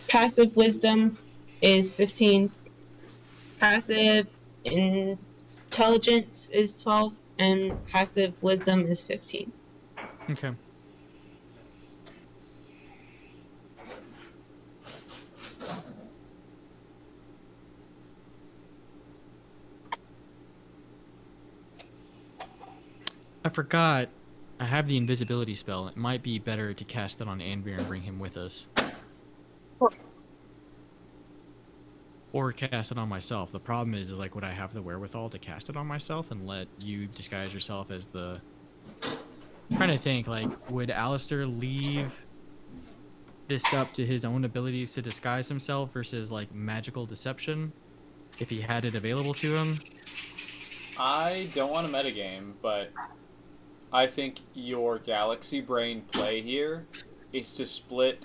passive wisdom is 15, passive intelligence is 12, and passive wisdom is 15. Okay. I forgot. I have the invisibility spell. It might be better to cast it on Anvir and bring him with us. Or cast it on myself. The problem is like, would I have the wherewithal to cast it on myself and let you disguise yourself as the... I'm trying to think, like, would Alistair leave this up to his own abilities to disguise himself versus, like, magical deception if he had it available to him? I don't want to metagame, but I think your galaxy brain play here is to split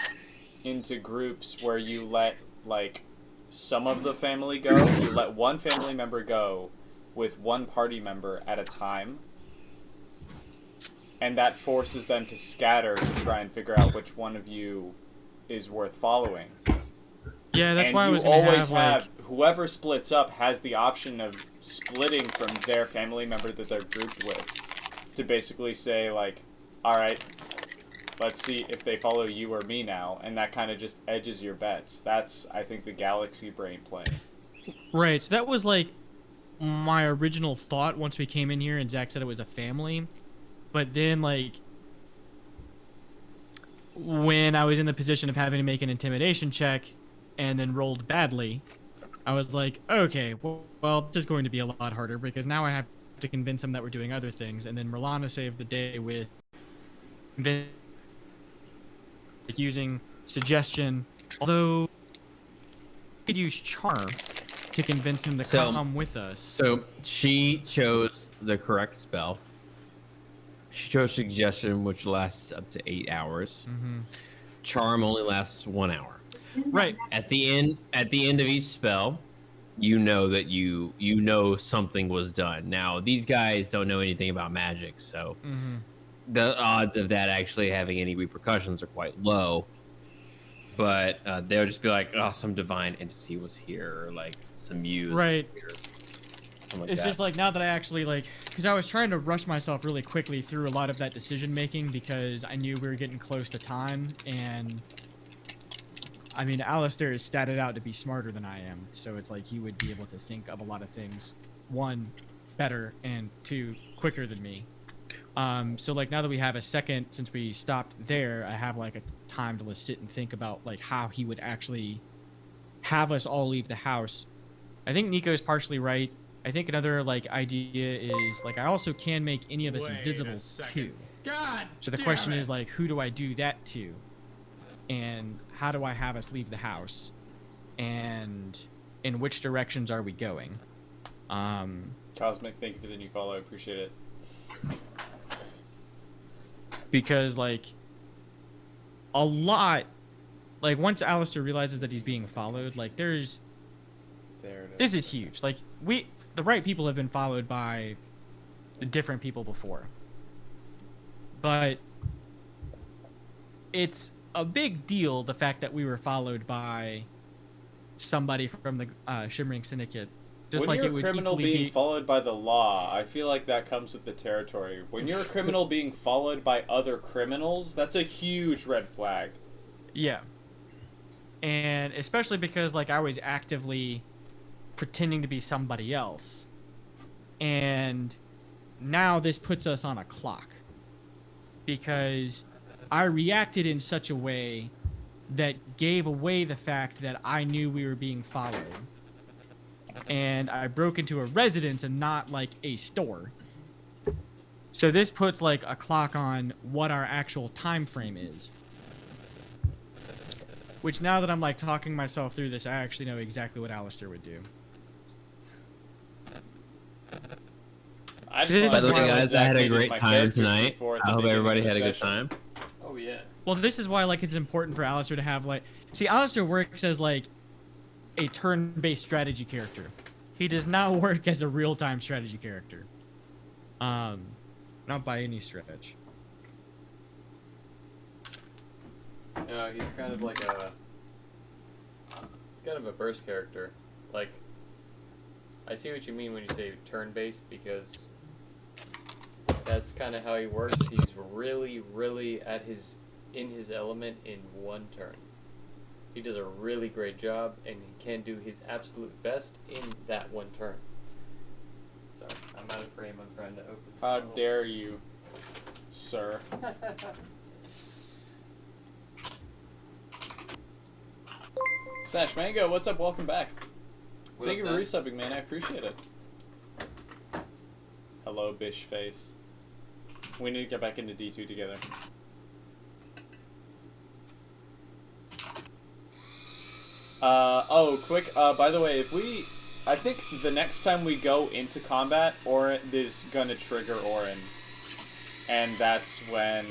into groups where you let, like, some of the family go. You let one family member go with one party member at a time. And that forces them to scatter to try and figure out which one of you is worth following. Yeah, that's and why I you was going to always have, like... whoever splits up has the option of splitting from their family member that they're grouped with to basically say, like, alright, let's see if they follow you or me now, and that kind of just edges your bets. That's, I think, the galaxy brain play. Right, so that was, like, my original thought once we came in here and Zach said it was a family. But then, like, when I was in the position of having to make an intimidation check and then rolled badly, I was like, okay, well, this is going to be a lot harder because now I have to convince them that we're doing other things. And then Merlana saved the day with using suggestion, although we could use charm to convince him to come with us. So she chose the correct spell. She chose suggestion, which lasts up to 8 hours. Mm-hmm. Charm only lasts 1 hour. Right. At the end of each spell, you know that you know something was done. Now, these guys don't know anything about magic, so the odds of that actually having any repercussions are quite low. But they'll just be like, oh, some divine entity was here, or like some muse was here. Like it's just like now that I actually like, because I was trying to rush myself really quickly through a lot of that decision making because I knew we were getting close to time, and I mean Alistair is statted out to be smarter than I am, so it's like he would be able to think of a lot of things, one, better, and two, quicker than me. So like now that we have a second since we stopped there, I have like a time to sit and think about like how he would actually have us all leave the house. I think Nico's partially right. I think another like idea is like I also can make any of us invisible too. God. So the question is like, who do I do that to, and how do I have us leave the house, and in which directions are we going? Cosmic, thank you for the new follow. I appreciate it. Because like a lot, like once Alistair realizes that he's being followed, like this is huge. Like the right people have been followed by different people before, but it's a big deal the fact that we were followed by somebody from the Shimmering Syndicate. Just when like you're it would a criminal equally being be... followed by the law, I feel like that comes with the territory. When you're a criminal being followed by other criminals, that's a huge red flag. Yeah. And especially because like I was actively pretending to be somebody else. And now this puts us on a clock. Because I reacted in such a way that gave away the fact that I knew we were being followed. And I broke into a residence and not like a store. So this puts like a clock on what our actual time frame is. Which now that I'm like talking myself through this, I actually know exactly what Alistair would do. By the way, guys, I had a great time tonight. I hope everybody had a good time. Oh yeah. Well, this is why like it's important for Alistair to have like... See, Alistair works as like a turn-based strategy character. He does not work as a real-time strategy character. Not by any stretch. No, he's kind of like a... He's kind of a burst character. Like, I see what you mean when you say turn-based, because that's kind of how he works. He's really, really in his element in one turn. He does a really great job, and he can do his absolute best in that one turn. Sorry, I'm out of frame. I'm trying to open. How dare you, sir? Sash Mango, what's up? Welcome back. Thank you for resubbing, man. I appreciate it. Hello, Bish Face. We need to get back into D2 together. Quick, by the way, I think the next time we go into combat, Orin is gonna trigger Orin. And that's when,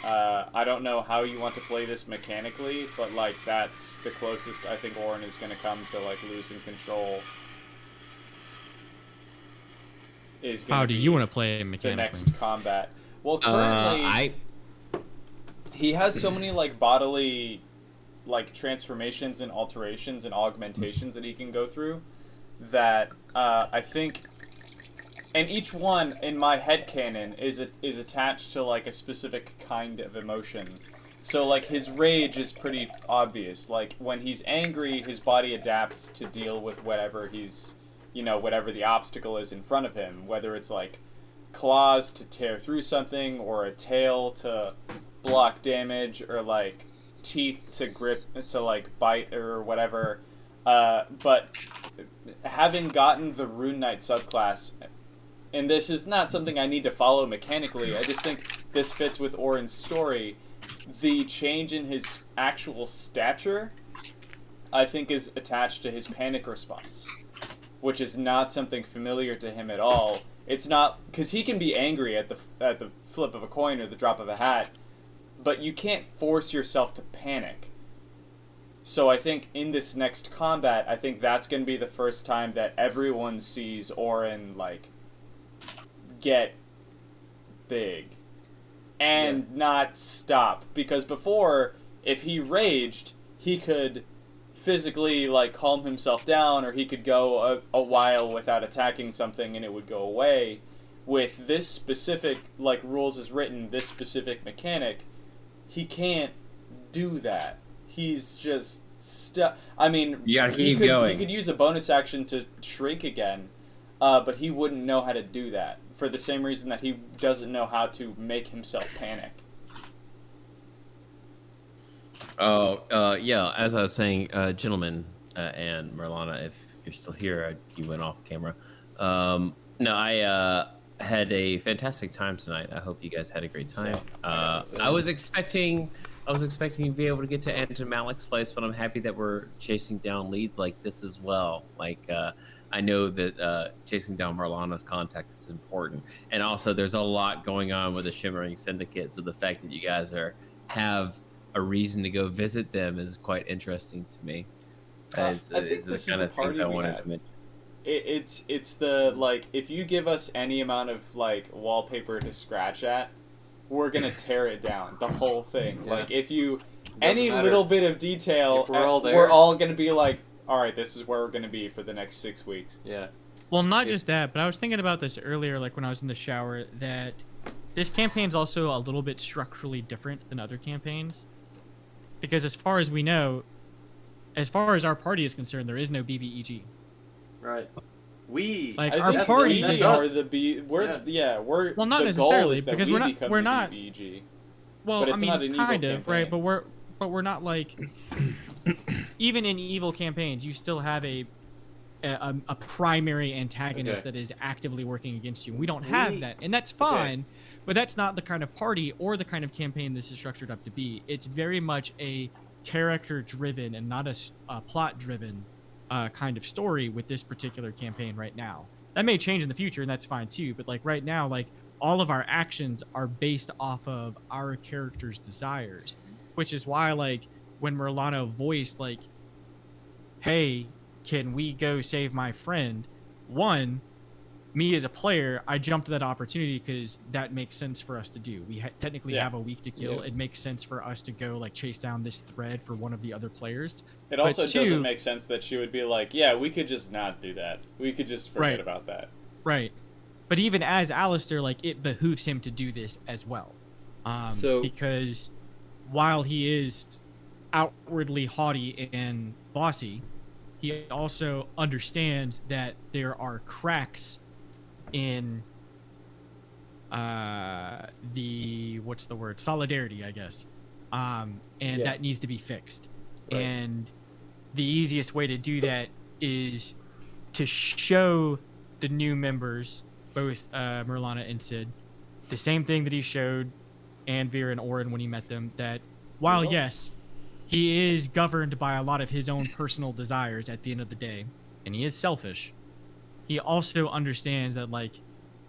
I don't know how you want to play this mechanically, but, like, that's the closest I think Orin is gonna come to, like, losing control. How do you want to play mechanically? The next combat. Well, currently, he has so many, like, bodily, like, transformations and alterations and augmentations that he can go through that, I think... And each one, in my headcanon, is attached to, like, a specific kind of emotion. So, like, his rage is pretty obvious. Like, when he's angry, his body adapts to deal with whatever he's... You know, whatever the obstacle is in front of him. Whether it's, like, claws to tear through something, or a tail to block damage, or, like, teeth to grip, to, like, bite, or whatever. But having gotten the Rune Knight subclass... And this is not something I need to follow mechanically, I just think this fits with Orin's story. The change in his actual stature, I think, is attached to his panic response, which is not something familiar to him at all. It's not, because he can be angry at the flip of a coin or the drop of a hat, but you can't force yourself to panic. So I think in this next combat, I think that's going to be the first time that everyone sees Orin, like, get big and not stop, because before, if he raged, he could physically, like, calm himself down, or he could go a while without attacking something and it would go away. With this specific, like, rules as written, this specific mechanic, he can't do that. He's just stuck. I mean, he could use a bonus action to shrink again, but he wouldn't know how to do that, for the same reason that he doesn't know how to make himself panic. Yeah, as I was saying, gentlemen, and Merlana, if you're still here, you went off camera. No, I had a fantastic time tonight. I hope you guys had a great time. I was expecting to be able to get to Anton Malik's place, but I'm happy that we're chasing down leads like this as well. Like, I know that chasing down Marlana's contact is important, and also there's a lot going on with the Shimmering Syndicate. So the fact that you guys have a reason to go visit them is quite interesting to me. Is the kind of things I wanted to mention. It's the, like, if you give us any amount of, like, wallpaper to scratch at, we're gonna tear it down, the whole thing. Yeah. Like, if you any little bit of detail, we're all gonna be like, all right, this is where we're gonna be for the next 6 weeks. Yeah. Well, not just that, but I was thinking about this earlier, like when I was in the shower, that this campaign's also a little bit structurally different than other campaigns, because as far as we know, as far as our party is concerned, there is no BBEG. Right. Our party are the B. We're well, not the necessarily, goal is that because we're not. BBEG. Well, but it's not an evil kind of, campaign. right? But we're not like even in evil campaigns, you still have a primary antagonist that is actively working against you. We don't have that, and that's fine. Okay. But that's not the kind of party or the kind of campaign this is structured up to be. It's very much a character-driven and not a plot-driven kind of story with this particular campaign right now. That may change in the future, and that's fine too. But like right now, like all of our actions are based off of our character's desires, which is why like when Merlano voiced like, "Hey, can we go save my friend?" One, me as a player, I jumped to that opportunity because that makes sense for us to do. We technically have a week to kill. It makes sense for us to go like chase down this thread for one of the other players. It also doesn't make sense that she would be like, yeah, we could just not do that. We could just forget about that. Right. But even as Alistair, like it behooves him to do this as well. Because while he is outwardly haughty and bossy, he also understands that there are cracks in the solidarity, I guess, and that needs to be fixed. Right. And the easiest way to do that is to show the new members, both Merlana and Sid, the same thing that he showed Anvir and Orin when he met them, that while yes, he is governed by a lot of his own personal desires at the end of the day, and he is selfish, he also understands that, like,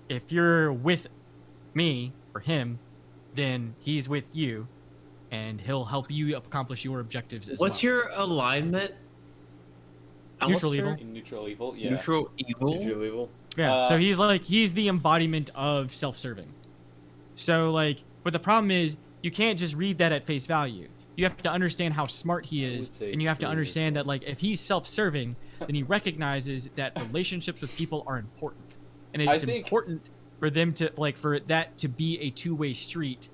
if you're with me or him, then he's with you, and he'll help you accomplish your objectives as well. What's your alignment? Neutral evil. Neutral evil, yeah. Neutral evil? Neutral evil. Yeah, so he's the embodiment of self-serving. So, like, but the problem is, you can't just read that at face value. You have to understand how smart he is, and you have to understand that, like, if he's self-serving, then he recognizes that relationships with people are important. And it's important for them to, like, for that to be a two-way street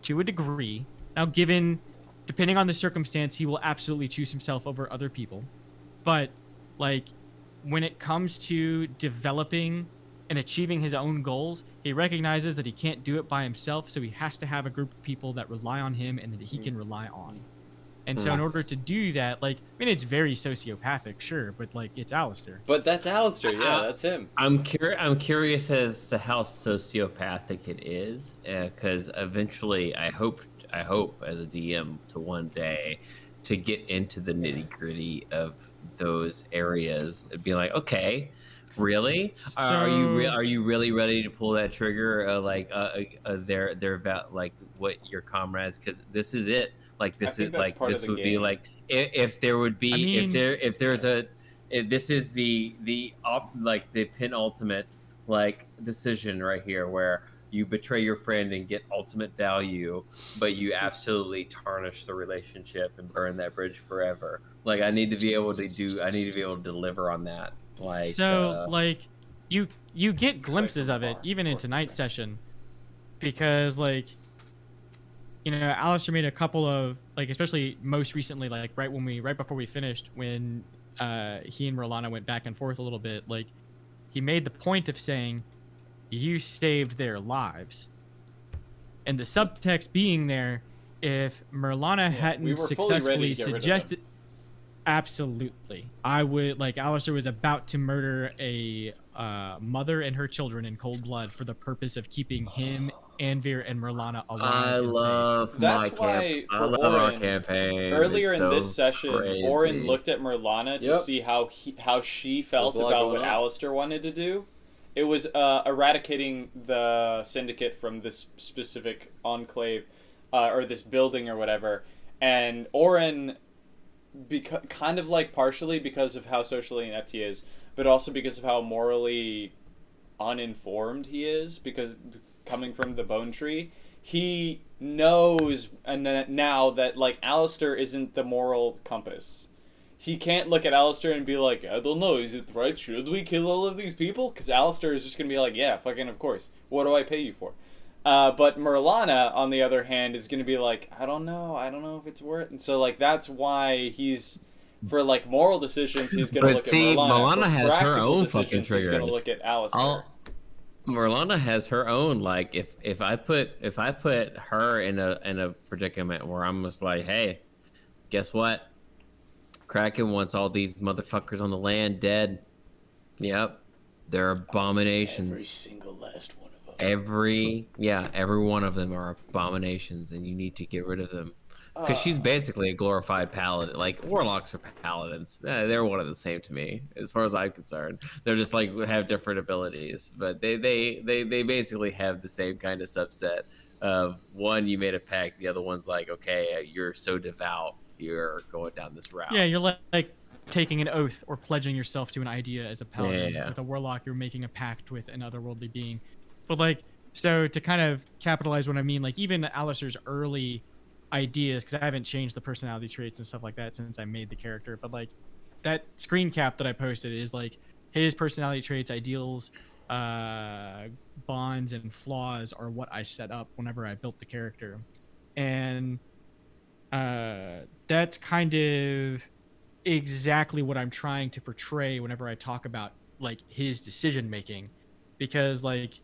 to a degree. Now, depending on the circumstance, he will absolutely choose himself over other people. But, like, when it comes to developing and achieving his own goals, he recognizes that he can't do it by himself, so he has to have a group of people that rely on him and that he can rely on. And so in order to do that, like, I mean, it's very sociopathic, sure, but, like, it's Alistair. But that's Alistair, yeah, that's him. I'm curious as to how sociopathic it is, because eventually I hope as a DM to one day to get into the nitty-gritty of those areas and be like, okay, really? Are you really ready to pull that trigger? Like they're about like what your comrades, because this is it. Like this is like this would be like if there would be, I mean, if this is the penultimate like decision right here where you betray your friend and get ultimate value, but you absolutely tarnish the relationship and burn that bridge forever. Like I need to be able to deliver on that. Like so, like you get glimpses of it even in tonight's session, because like, you know, Alistair made a couple of, like, especially most recently, like right before we finished, when he and Merlana went back and forth a little bit, like he made the point of saying, you saved their lives. And the subtext being there, if Merlana hadn't successfully suggested... Absolutely. I would, like, Alistair was about to murder a mother and her children in cold blood for the purpose of keeping him, Anvir, and Merlana alive. I love our campaign. Earlier in this session, Orin looked at Merlana to see how she felt about what Alistair wanted to do. It was eradicating the syndicate from this specific enclave, or this building or whatever. And Orin, kind of like partially because of how socially inept he is, but also because of how morally uninformed he is, because coming from the Bone Tree, he knows now that, like, Alistair isn't the moral compass. He can't look at Alistair and be like, I don't know, is it right? Should we kill all of these people? Because Alistair is just going to be like, yeah, fucking of course. What do I pay you for? But Merlana, on the other hand, is going to be like, I don't know if it's worth it. And so, like, that's why he's, for, like, moral decisions, he's going to look at Merlana. Merlana has her own fucking triggers. He's going to look at Alistair. Merlana has her own, like, if I put her in a predicament where I'm just like, hey, guess what? Kraken wants all these motherfuckers on the land dead. Yep. They're abominations. Every single last one of them. Every one of them are abominations, and you need to get rid of them. Because she's basically a glorified paladin. Like, warlocks are paladins. They're one of the same to me, as far as I'm concerned. They're just, like, have different abilities. But they basically have the same kind of subset of, one, you made a pact, the other one's like, okay, you're so devout, you're going down this route. Yeah, you're like taking an oath or pledging yourself to an idea as a paladin. Yeah. With a warlock, you're making a pact with an otherworldly being. But, like, so to kind of capitalize what I mean, like, even Alistair's early ideas, because I haven't changed the personality traits and stuff like that since I made the character, but, like, that screen cap that I posted is, like, his personality traits, ideals, bonds, and flaws are what I set up whenever I built the character. And that's kind of exactly what I'm trying to portray whenever I talk about like his decision making, because like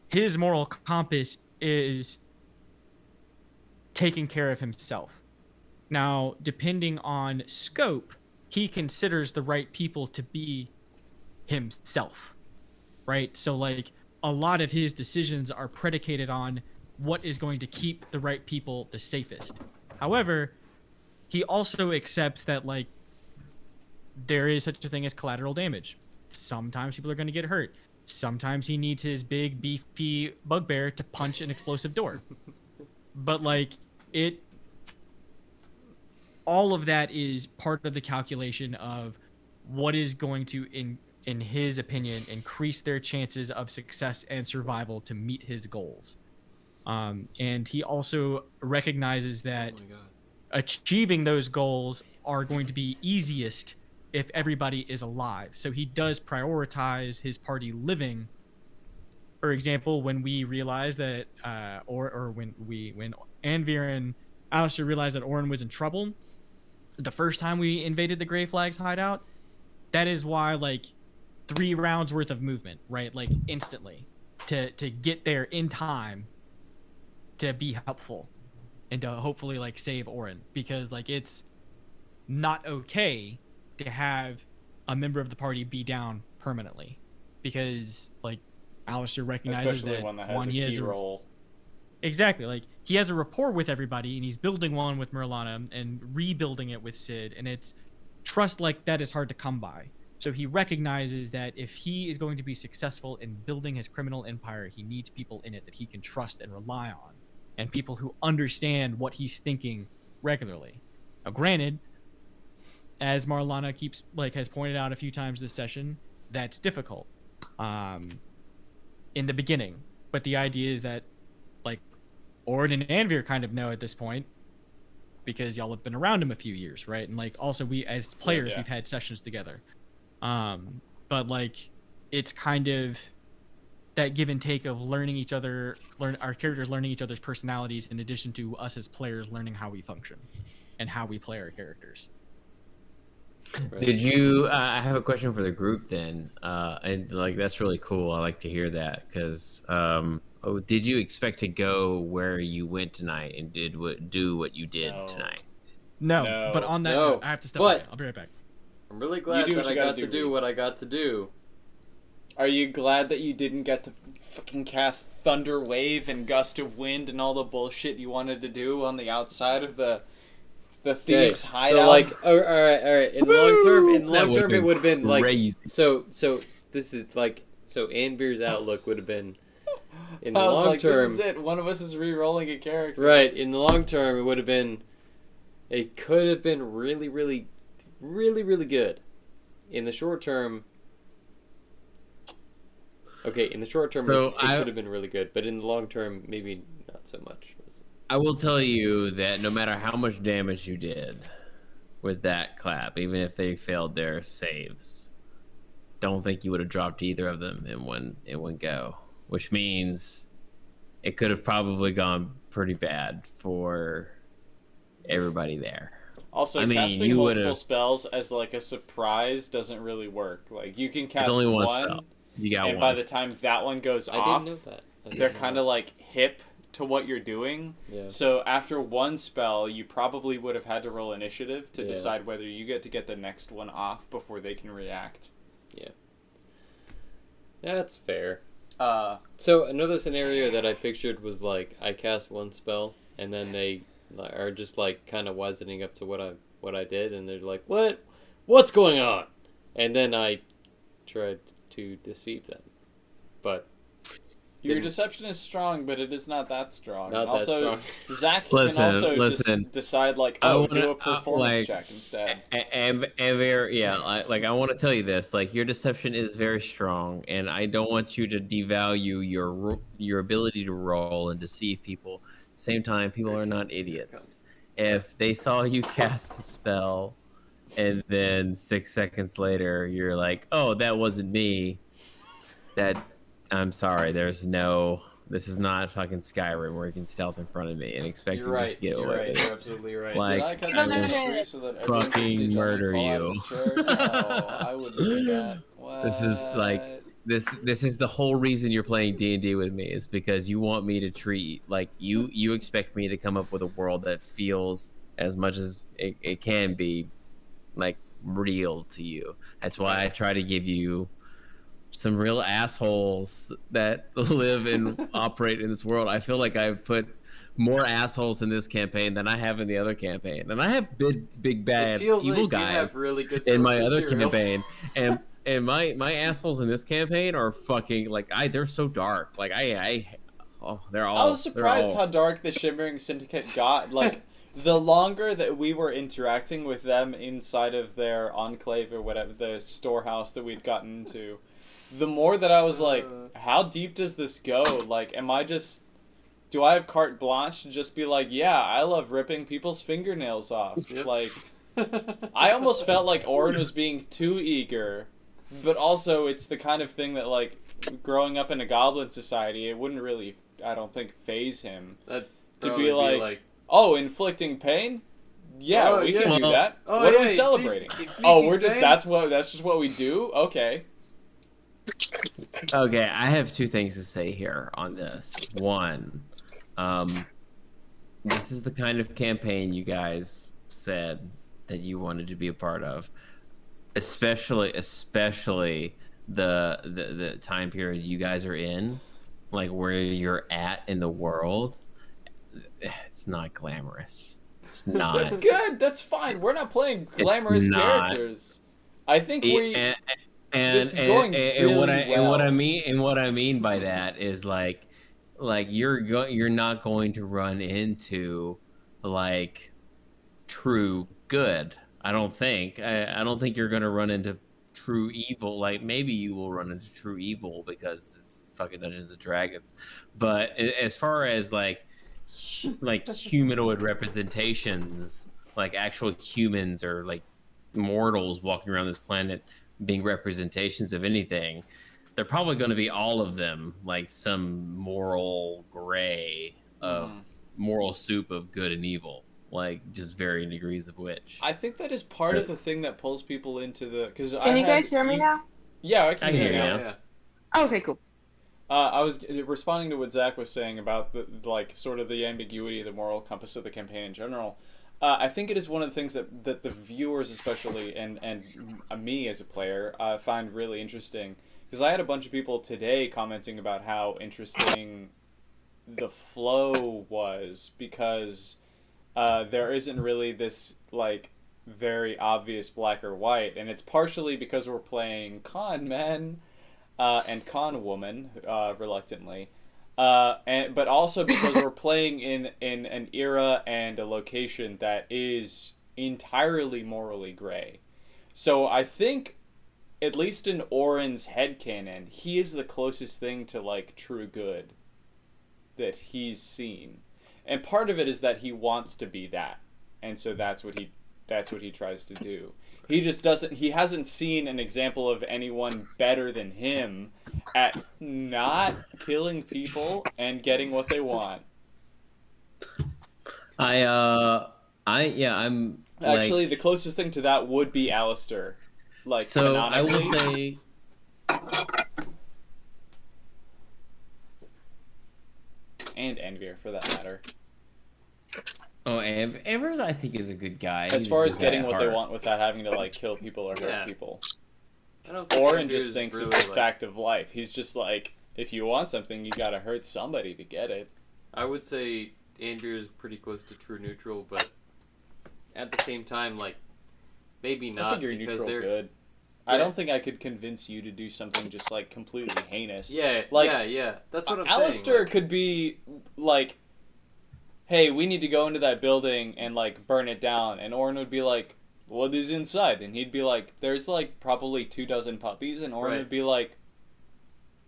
his moral compass is taking care of himself. Now, depending on scope, he considers the right people to be himself, right? So like a lot of his decisions are predicated on what is going to keep the right people the safest. However, he also accepts that like there is such a thing as collateral damage. Sometimes people are going to get hurt. Sometimes he needs his big beefy bugbear to punch an explosive door. But like it, all of that is part of the calculation of what is going to, in his opinion, increase their chances of success and survival to meet his goals. And he also recognizes that achieving those goals are going to be easiest if everybody is alive. So he does prioritize his party living. For example, when we realized that, or when Anvir and Alistair realized that Orin was in trouble, the first time we invaded the Grey Flag's hideout, that is why like 3 rounds worth of movement, right? Like instantly to get there in time to be helpful and to hopefully like save Orin, because like it's not okay to have a member of the party be down permanently, because like Alistair recognizes Especially that one that has a key role. Exactly, like he has a rapport with everybody and he's building one with Merlana and rebuilding it with Sid, and it's trust like that is hard to come by. So he recognizes that if he is going to be successful in building his criminal empire, he needs people in it that he can trust and rely on, and people who understand what he's thinking regularly. Now, granted, as Marlana has pointed out a few times this session, that's difficult in the beginning. But the idea is that like Ord and Anvir kind of know at this point, because y'all have been around him a few years, right? And like also we as players we've had sessions together. But like it's kind of that give and take of learning each other, our characters learning each other's personalities, in addition to us as players learning how we function and how we play our characters. Did you? I have a question for the group then, and like that's really cool. I like to hear that because, did you expect to go where you went tonight and do what you did tonight? No, but on that note, I have to step away. I'll be right back. I'm really glad that I got to do what I got to do. Are you glad that you didn't get to fucking cast Thunder Wave and Gust of Wind and all the bullshit you wanted to do on the outside of the thieves' hideout? So like, all right. In the long term, it would have been like so. This is like Anvir's outlook would have been in the long term. This is it. One of us is re-rolling a character. Right. In the long term, it would have been. It could have been really, really, really, really good. In the short term. Okay, in the short term, it could have been really good, but in the long term, maybe not so much. I will tell you that no matter how much damage you did with that clap, even if they failed their saves, don't think you would have dropped either of them in one go. Which means it could have probably gone pretty bad for everybody there. Also, casting multiple spells as like a surprise doesn't really work. Like you can cast only one one spell. You got and one. by the time that one goes off, didn't know that. They're kind of like hip to what you're doing. Yeah. So after one spell, you probably would have had to roll initiative to decide whether you get to get the next one off before they can react. Yeah. That's fair. So another scenario that I pictured was like I cast one spell and then they are just like kind of wisening up to what I did, and they're like, what's going on? And then I tried to deceive them, but your deception is strong, but it is not that strong. Not also, that strong. Zach can also just decide like, do a performance check instead. And I want to tell you this: like your deception is very strong, and I don't want you to devalue your ability to roll and deceive people. At the same time, people are not idiots. If they saw you cast a spell, and then 6 seconds later you're like, "Oh, that wasn't me," I'm sorry. There's no This is not fucking Skyrim where you can stealth in front of me and expect You're to right. just get You're away right. with You're it. absolutely right. Like, Did I cut I down will the tree so that everyone can fucking see Johnny murder fall out you. of his chair? No, I wouldn't do that. What? This is like this is the whole reason you're playing D&D with me, is because you want me to treat like you expect me to come up with a world that feels as much as it can be like real to you. That's why I try to give you some real assholes that live and operate in this world. I feel like I've put more assholes in this campaign than I have in the other campaign, and I have big bad It feels evil like you guys have really good in my source other material. campaign, and my assholes in this campaign are fucking like they're so dark. Like they're all. I was surprised how dark the Shimmering Syndicate got. Like, the longer that we were interacting with them inside of their enclave or whatever, the storehouse that we'd gotten into, the more that I was like, how deep does this go? Like, do I have carte blanche to just be like, yeah, I love ripping people's fingernails off? Yep. Like, I almost felt like Orin was being too eager, but also it's the kind of thing that, like, growing up in a goblin society, it wouldn't really, I don't think, phase him. That'd To probably be like, oh, inflicting pain? Yeah, Oh, we yeah. can do Well- that. Oh, What are yeah, we celebrating? inflicting Oh, we're just pain? that's just what we do? Okay. Okay, I have two things to say here on this. One, this is the kind of campaign you guys said that you wanted to be a part of, especially the time period you guys are in, like where you're at in the world. It's not glamorous. It's not. That's good. That's fine. We're not playing glamorous not. characters. I think we And this is going what really I mean by that is like you're not going to run into like true good. I don't think you're going to run into true evil. Like maybe you will run into true evil because it's fucking Dungeons and Dragons. But as far as like humanoid representations, like actual humans or like mortals walking around this planet being representations of anything, they're probably going to be all of them like some moral gray of moral soup of good and evil, like just varying degrees of which. I think that is part of the thing that pulls people into the Can you guys hear me now? Yeah, I can hear you now. now. Oh, okay, cool. I was responding to what Zach was saying about the sort of the ambiguity of the moral compass of the campaign in general. I think it is one of the things that the viewers especially and me as a player find really interesting, because I had a bunch of people today commenting about how interesting the flow was, because there isn't really this like very obvious black or white, and it's partially because we're playing con men and con woman reluctantly. But also because we're playing in an era and a location that is entirely morally gray. So I think, at least in Orin's headcanon, he is the closest thing to like true good that he's seen. And part of it is that he wants to be that. And so that's what he tries to do. He hasn't seen an example of anyone better than him at not killing people and getting what they want. I'm Actually, the closest thing to that would be Alistair. Like, so I will canonically. say, and Envir, for that matter. oh, Amber's I think is a good guy. As far as getting at what they heart. want without having to like kill people or hurt people. I don't think Orin Andrew's just thinks really, it's a like- fact of life. He's just like, if you want something, you gotta hurt somebody to get it. I would say Andrew is pretty close to true neutral, but at the same time, like, maybe I not, think you're because neutral they're... good. I don't think I could convince you to do something just like completely heinous. Yeah, like, yeah, that's what I'm Alistair saying. could be like, hey, we need to go into that building and like burn it down, and Orin would be like, what is inside? And he'd be like, there's like probably 24 puppies, and Orin Right. would be like,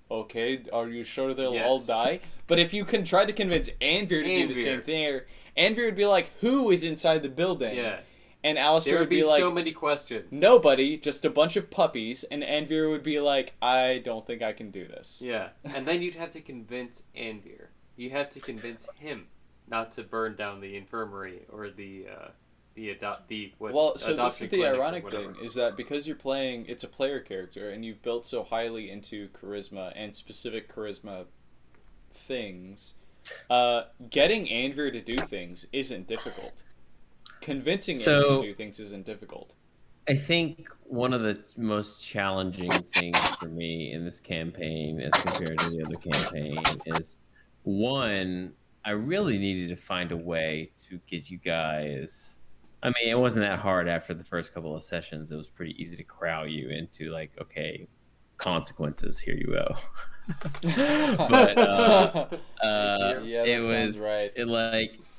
okay, are you sure they'll Yes. all die? But if you can try to convince Anvir to do the same thing, Anvir would be like, who is inside the building? Yeah. And Alistair There would be like, so many questions. nobody, just a bunch of puppies, and Anvir would be like, I don't think I can do this. Yeah, and then you'd have to convince Anvir. You have to convince him not to burn down the infirmary or Well, so this is the adoption clinic or ironic whatever. thing, is that because you're playing, it's a player character, and you've built so highly into charisma and specific charisma things, getting Anvir to do things isn't difficult. Convincing Anvir to do things isn't difficult. I think one of the most challenging things for me in this campaign as compared to the other campaign is, one, I really needed to find a way to get you guys... I mean, it wasn't that hard after the first couple of sessions. It was pretty easy to corral you into, like, okay, consequences, here you go. But Yeah, that it sounds was right.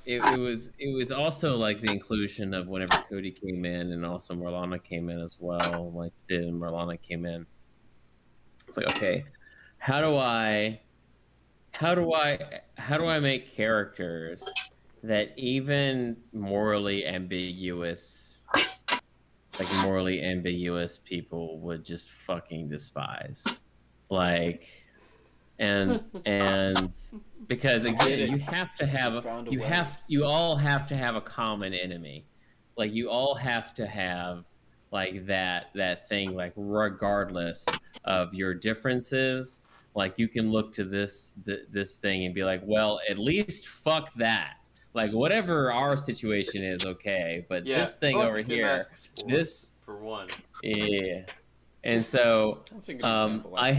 it was also like the inclusion of whenever Cody came in and also Marlana came in as well, like Sid and Marlana came in. It's like, okay, how do I make characters that even morally ambiguous people would just fucking despise, like, and because again, you all have to have a common enemy, like you all have to have like that thing, like regardless of your differences, like you can look to this thing and be like, well, at least fuck that. Like, whatever our situation is, okay, but this thing over here, this... For one. Yeah. And so, That's a good example, I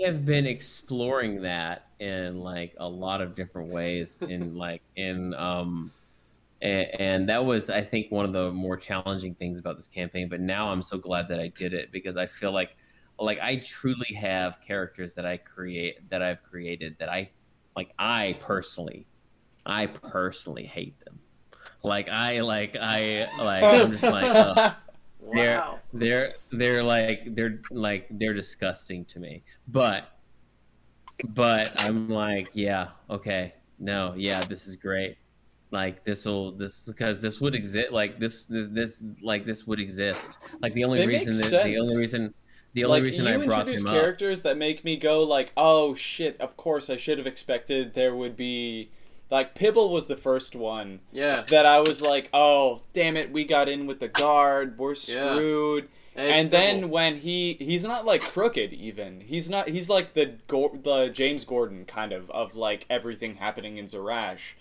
have been exploring that in, like, a lot of different ways, and that was, I think, one of the more challenging things about this campaign, but now I'm so glad that I did it, because I feel like I truly have characters that I've created that I personally hate them. I'm just like, wow. they're disgusting to me. But I'm like, yeah, okay, no, yeah, this is great. Like because this would exist. Like this would exist. Like the only reason I brought them up. Characters that make me go like, oh shit, of course I should have expected there would be, like, Pibble was the first one. Yeah. That I was like, oh damn it, we got in with the guard, we're screwed. Yeah. And then when he's not like crooked even. He's like the James Gordon kind of like everything happening in Zarash,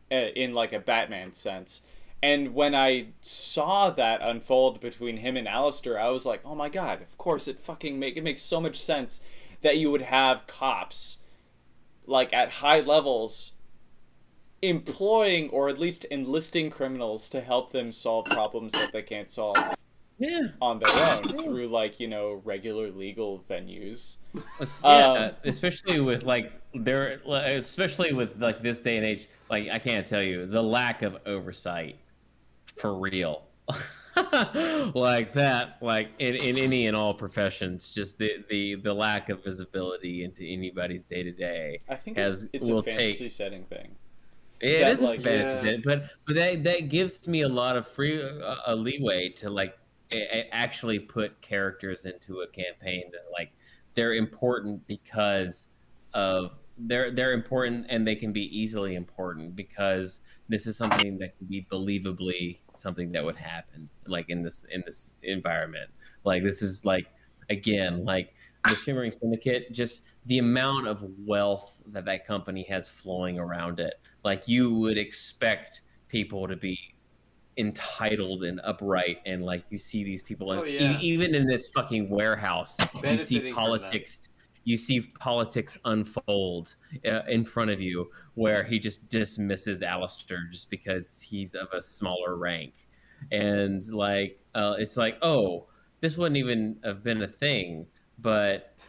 in like a Batman sense. And when I saw that unfold between him and Alistair, I was like, oh my god, of course, it makes so much sense that you would have cops, like, at high levels, employing or at least enlisting criminals to help them solve problems that they can't solve on their own through, like, regular legal venues. Especially with this day and age, like, I can't tell you the lack of oversight. For real. Like that, like in any and all professions, just the lack of visibility into anybody's day to day. I think it's a fantasy setting thing. It is a fantasy setting, but that gives me a lot of free leeway to like actually put characters into a campaign that, like, they're important because of they're important, and they can be easily important because this is something that can be believably something that would happen, like in this environment. Like, this is, like, again, like the Shimmering Syndicate, just the amount of wealth that company has flowing around it. Like, you would expect people to be entitled and upright, and like you see these people even in this fucking warehouse, you see politics unfold in front of you, where he just dismisses Alistair just because he's of a smaller rank. And like, it's like, oh, this wouldn't even have been a thing, but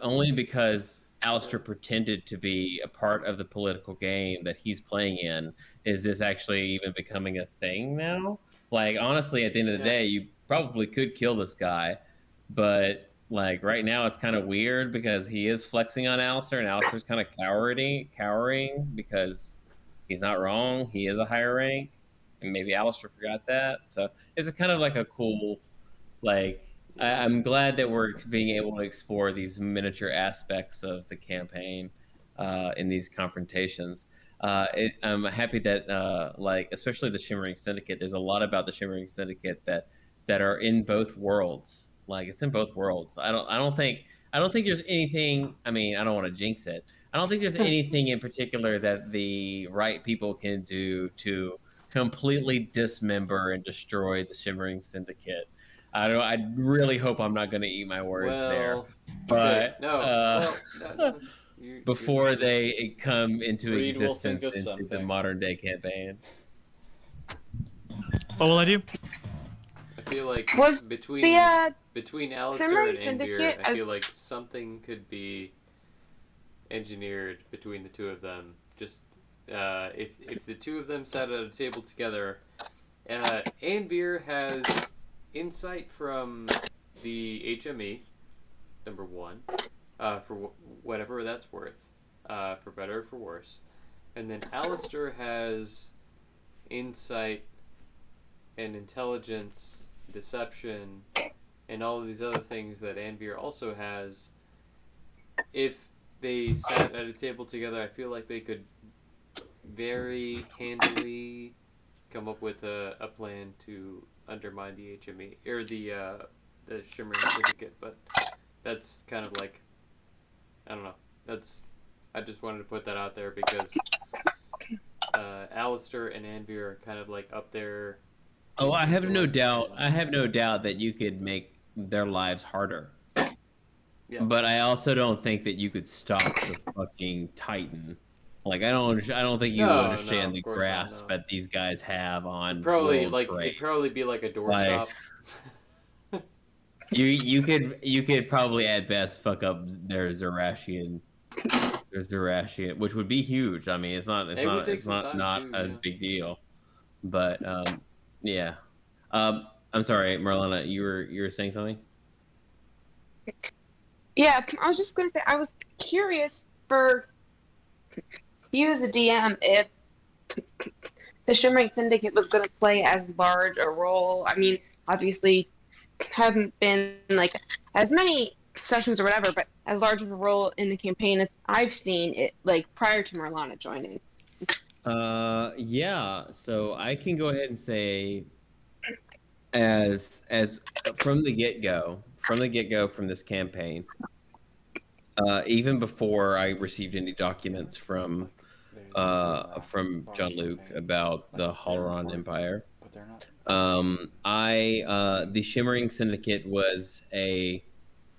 only because Alistair pretended to be a part of the political game that he's playing in, is this actually even becoming a thing now? Like, honestly, at the end of the day, you probably could kill this guy, but like right now it's kind of weird because he is flexing on Alistair, and Alistair's kind of cowering because he's not wrong. He is a higher rank. and maybe Alistair forgot that. So it's a kind of like a cool, like I'm glad that we're being able to explore these miniature aspects of the campaign in these confrontations. I'm happy that like especially the Shimmering Syndicate. There's a lot about the Shimmering Syndicate that are in both worlds. Like it's in both worlds. I don't think there's anything. I mean, I don't want to jinx it. I don't think there's anything in particular that the right people can do to completely dismember and destroy the Shimmering Syndicate. I really hope I'm not going to eat my words there, but before they come into Reed will think existence of into the something. modern day campaign. What will I do? I feel like Was between Alistair Shimmering and Anvir, Syndicate I feel like something could be engineered between the two of them. Just if the two of them sat at a table together, Anvir has insight from the HME, number one, for whatever that's worth, for better or for worse, and then Alistair has insight and intelligence, deception, and all of these other things that Anvir also has. If they sat at a table together, I feel like they could very handily come up with a plan to undermine the HME or the Shimmering Syndicate. But that's kind of like, I don't know. I just wanted to put that out there because Alistair and Anvir are kind of like up there. Oh, I have no doubt. I have no doubt that you could make their lives harder. Yeah. But I also don't think that you could stop the fucking Titan. Like I don't think you understand the grasp that these guys have on probably world trade. It'd probably be like a doorstop. You could probably at best fuck up their Zerashian, which would be huge. I mean, it's not a big deal. But yeah. I'm sorry, Marlena, you were saying something? Yeah, I was just going to say, I was curious for you as a DM if the Shimmering Syndicate was going to play as large a role. I mean, obviously, haven't been like as many sessions or whatever, but as large of a role in the campaign as I've seen it, like prior to Marlana joining. Yeah. So I can go ahead and say, as from the get go from this campaign, even before I received any documents from Jean-Luc about the Holoron Empire, the Shimmering Syndicate was a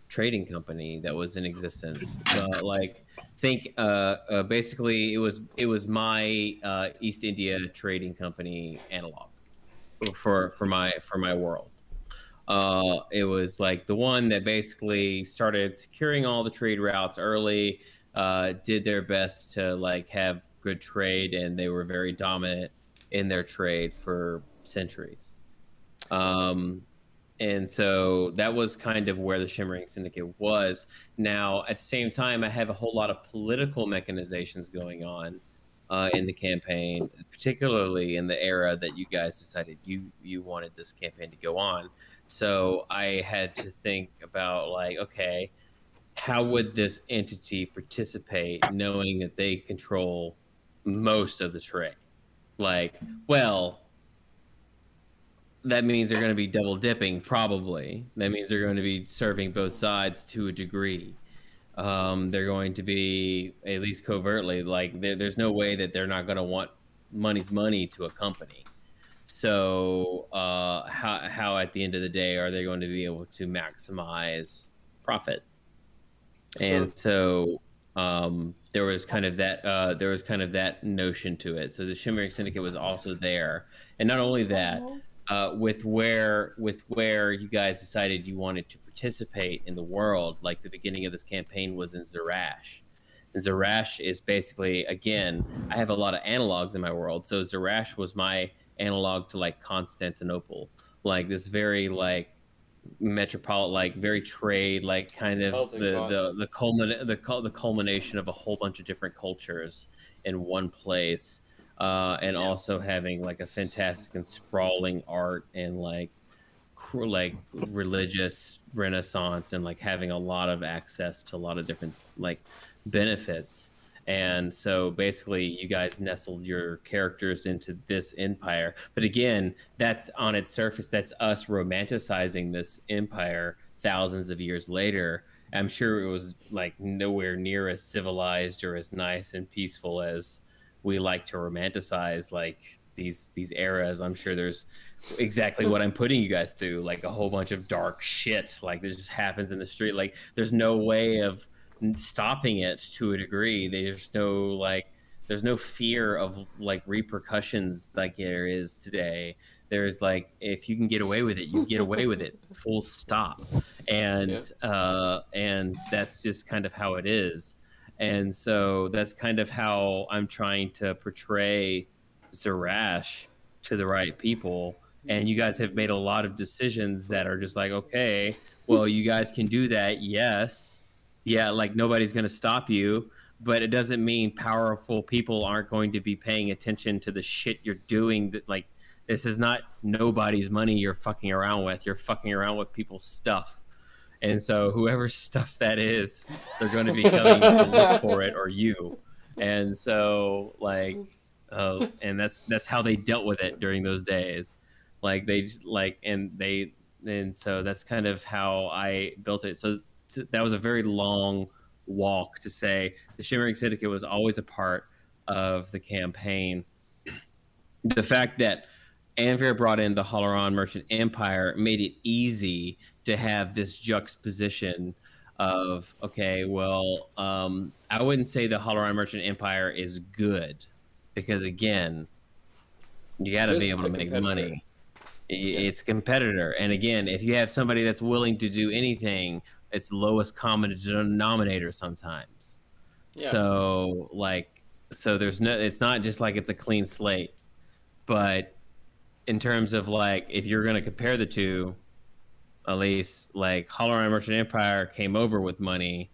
trading company that was in existence. Basically it was my East India Trading Company analog for my world. It was like the one that basically started securing all the trade routes early, did their best to like have good trade, and they were very dominant in their trade for centuries. And so that was kind of where the Shimmering Syndicate was. Now, at the same time, I have a whole lot of political mechanizations going on in the campaign, particularly in the era that you guys decided you wanted this campaign to go on. So I had to think about like, okay, how would this entity participate knowing that they control most of the trade? Like, well, that means they're going to be double dipping, probably. That means they're going to be serving both sides to a degree. They're going to be, at least covertly, like there's no way that they're not going to want money's money to a company. So how at the end of the day are they going to be able to maximize profit? And so there was kind of that notion to it. So the Shimmering Syndicate was also there, and not only that, with where you guys decided you wanted to participate in the world, like the beginning of this campaign was in Zerash. And Zerash is basically, again, I have a lot of analogs in my world. So Zerash was my analog to like Constantinople, like this very like metropolitan, like very trade, like kind of the culmination of a whole bunch of different cultures in one place. and also having like a fantastic and sprawling art and like religious renaissance and like having a lot of access to a lot of different like benefits. And so basically you guys nestled your characters into this empire, but again, that's on its surface, that's us romanticizing this empire thousands of years later. I'm sure it was like nowhere near as civilized or as nice and peaceful as we like to romanticize like these eras. I'm sure there's exactly what I'm putting you guys through, like a whole bunch of dark shit like this just happens in the street. Like there's no way of stopping it to a degree. There's no fear of like repercussions like there is today. There's like, if you can get away with it, you get away with it, full stop. And and that's just kind of how it is. And so that's kind of how I'm trying to portray Zarash to the right people. And you guys have made a lot of decisions that are just like, okay, well, you guys can do that. Yes. Yeah, like nobody's going to stop you, but it doesn't mean powerful people aren't going to be paying attention to the shit you're doing. That like, this is not nobody's money you're fucking around with. You're fucking around with people's stuff. And so whoever's stuff that is, they're going to be coming to look for it, or you. And so like, and that's how they dealt with it during those days. Like they just like, and so that's kind of how I built it. So that was a very long walk to say the Shimmering Syndicate was always a part of the campaign. The fact that Anvir brought in the Halaran Merchant Empire made it easy to have this juxtaposition of, okay, well, I wouldn't say the Halaran Merchant Empire is good, because again, you got to be able to make money. It's a competitor. And again, if you have somebody that's willing to do anything, it's lowest common denominator sometimes. Yeah. So like, so there's no, it's not just like it's a clean slate, but in terms of like, if you're going to compare the two, at least like Halaran Merchant Empire came over with money.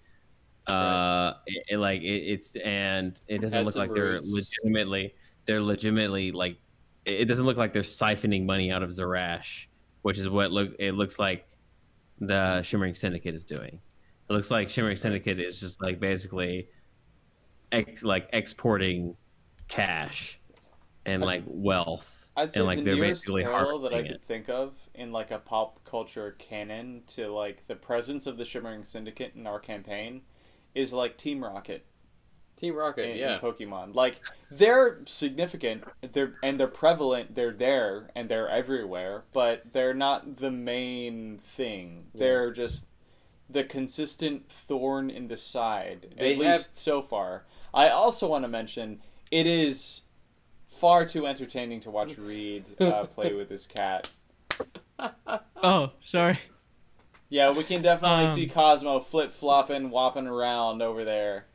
Right. It's and it doesn't look like they're legitimately like, it doesn't look like they're siphoning money out of Zarash, which is what it looks like the Shimmering Syndicate is doing. It looks like Shimmering Syndicate is just like basically exporting cash and like wealth. I'd say and like the they're nearest basically parallel that I harvesting could think of in like a pop culture canon to like the presence of the Shimmering Syndicate in our campaign is like Team Rocket. Team Rocket, in yeah. Pokemon. Like, they're significant, they're prevalent, they're there, and they're everywhere, but they're not the main thing. Yeah. They're just the consistent thorn in the side, at least so far. I also want to mention, it is far too entertaining to watch Reed play with his cat. Oh, sorry. Yeah, we can definitely see Cosmo flip-flopping, whopping around over there.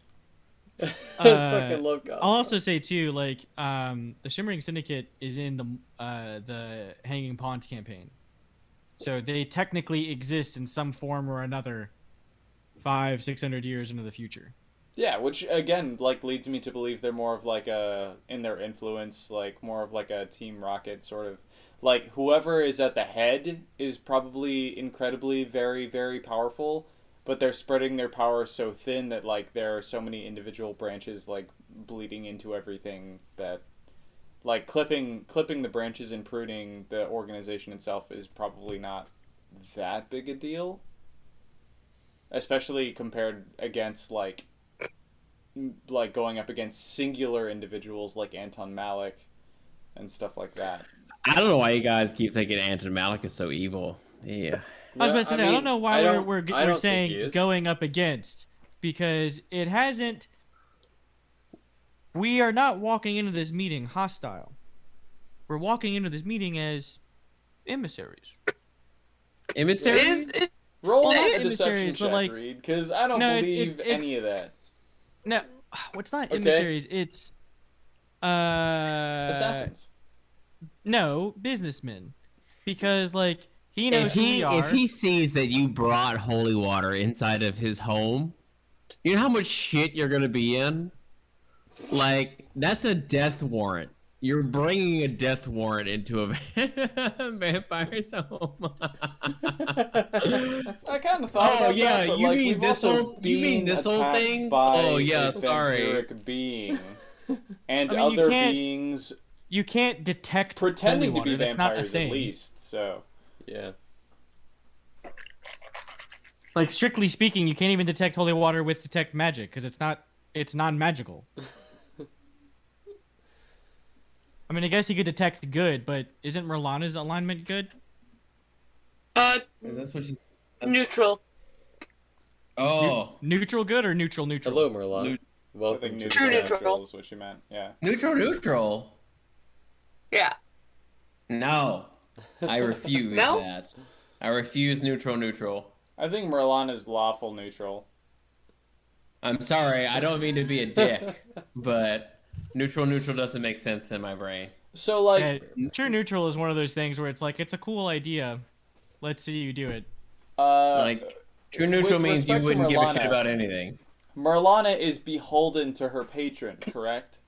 Fucking love Cosmo. I'll also say too, like, the Shimmering Syndicate is in the Hanging Pawns campaign, so they technically exist in some form or another 500-600 years into the future. Yeah, which again, like, leads me to believe they're more of like in their influence, like more of like a Team Rocket sort of, like whoever is at the head is probably incredibly very, very powerful. But they're spreading their power so thin that like there are so many individual branches like bleeding into everything that like clipping the branches and pruning the organization itself is probably not that big a deal. Especially compared against like going up against singular individuals like Anton Malik and stuff like that. I don't know why you guys keep thinking Anton Malik is so evil. Yeah. I was about to say, I don't know why we're saying going up against, because it hasn't. We are not walking into this meeting hostile. We're walking into this meeting as emissaries. Emissaries? Roll a deception check, like, Reed, because I don't believe any of that. No, what's not emissaries? It's assassins. No, businessmen, because like. He knows if he sees that you brought holy water inside of his home, you know how much shit you're gonna be in? Like, that's a death warrant. You're bringing a death warrant into a vampire's home. I kind of thought about yeah, that, but you like mean we've this also whole- you mean been this whole attacked thing? by Oh, yeah, a sorry. vampiric being and I mean, you other can't- beings You can't detect pretending holy to be water. That's not a vampires thing. at least. So Yeah. Like strictly speaking, you can't even detect holy water with detect magic because it's non-magical. I mean, I guess he could detect good, but isn't Merlana's alignment good? Is this what she's? Neutral. Oh, Neutral good or neutral neutral? Hello, Merlana. Neut- I Welcome think to True neutral neutral. is what she meant. Yeah. neutral. Yeah. No, I refuse No? that. I refuse neutral. I think Merlin is lawful neutral. I'm sorry, I don't mean to be a dick, but neutral doesn't make sense in my brain. So like, Yeah, true neutral is one of those things where it's like it's a cool idea. Let's see you do it. Like, true neutral with means you respect to wouldn't give a shit Merlana- about anything. Merlana is beholden to her patron, correct?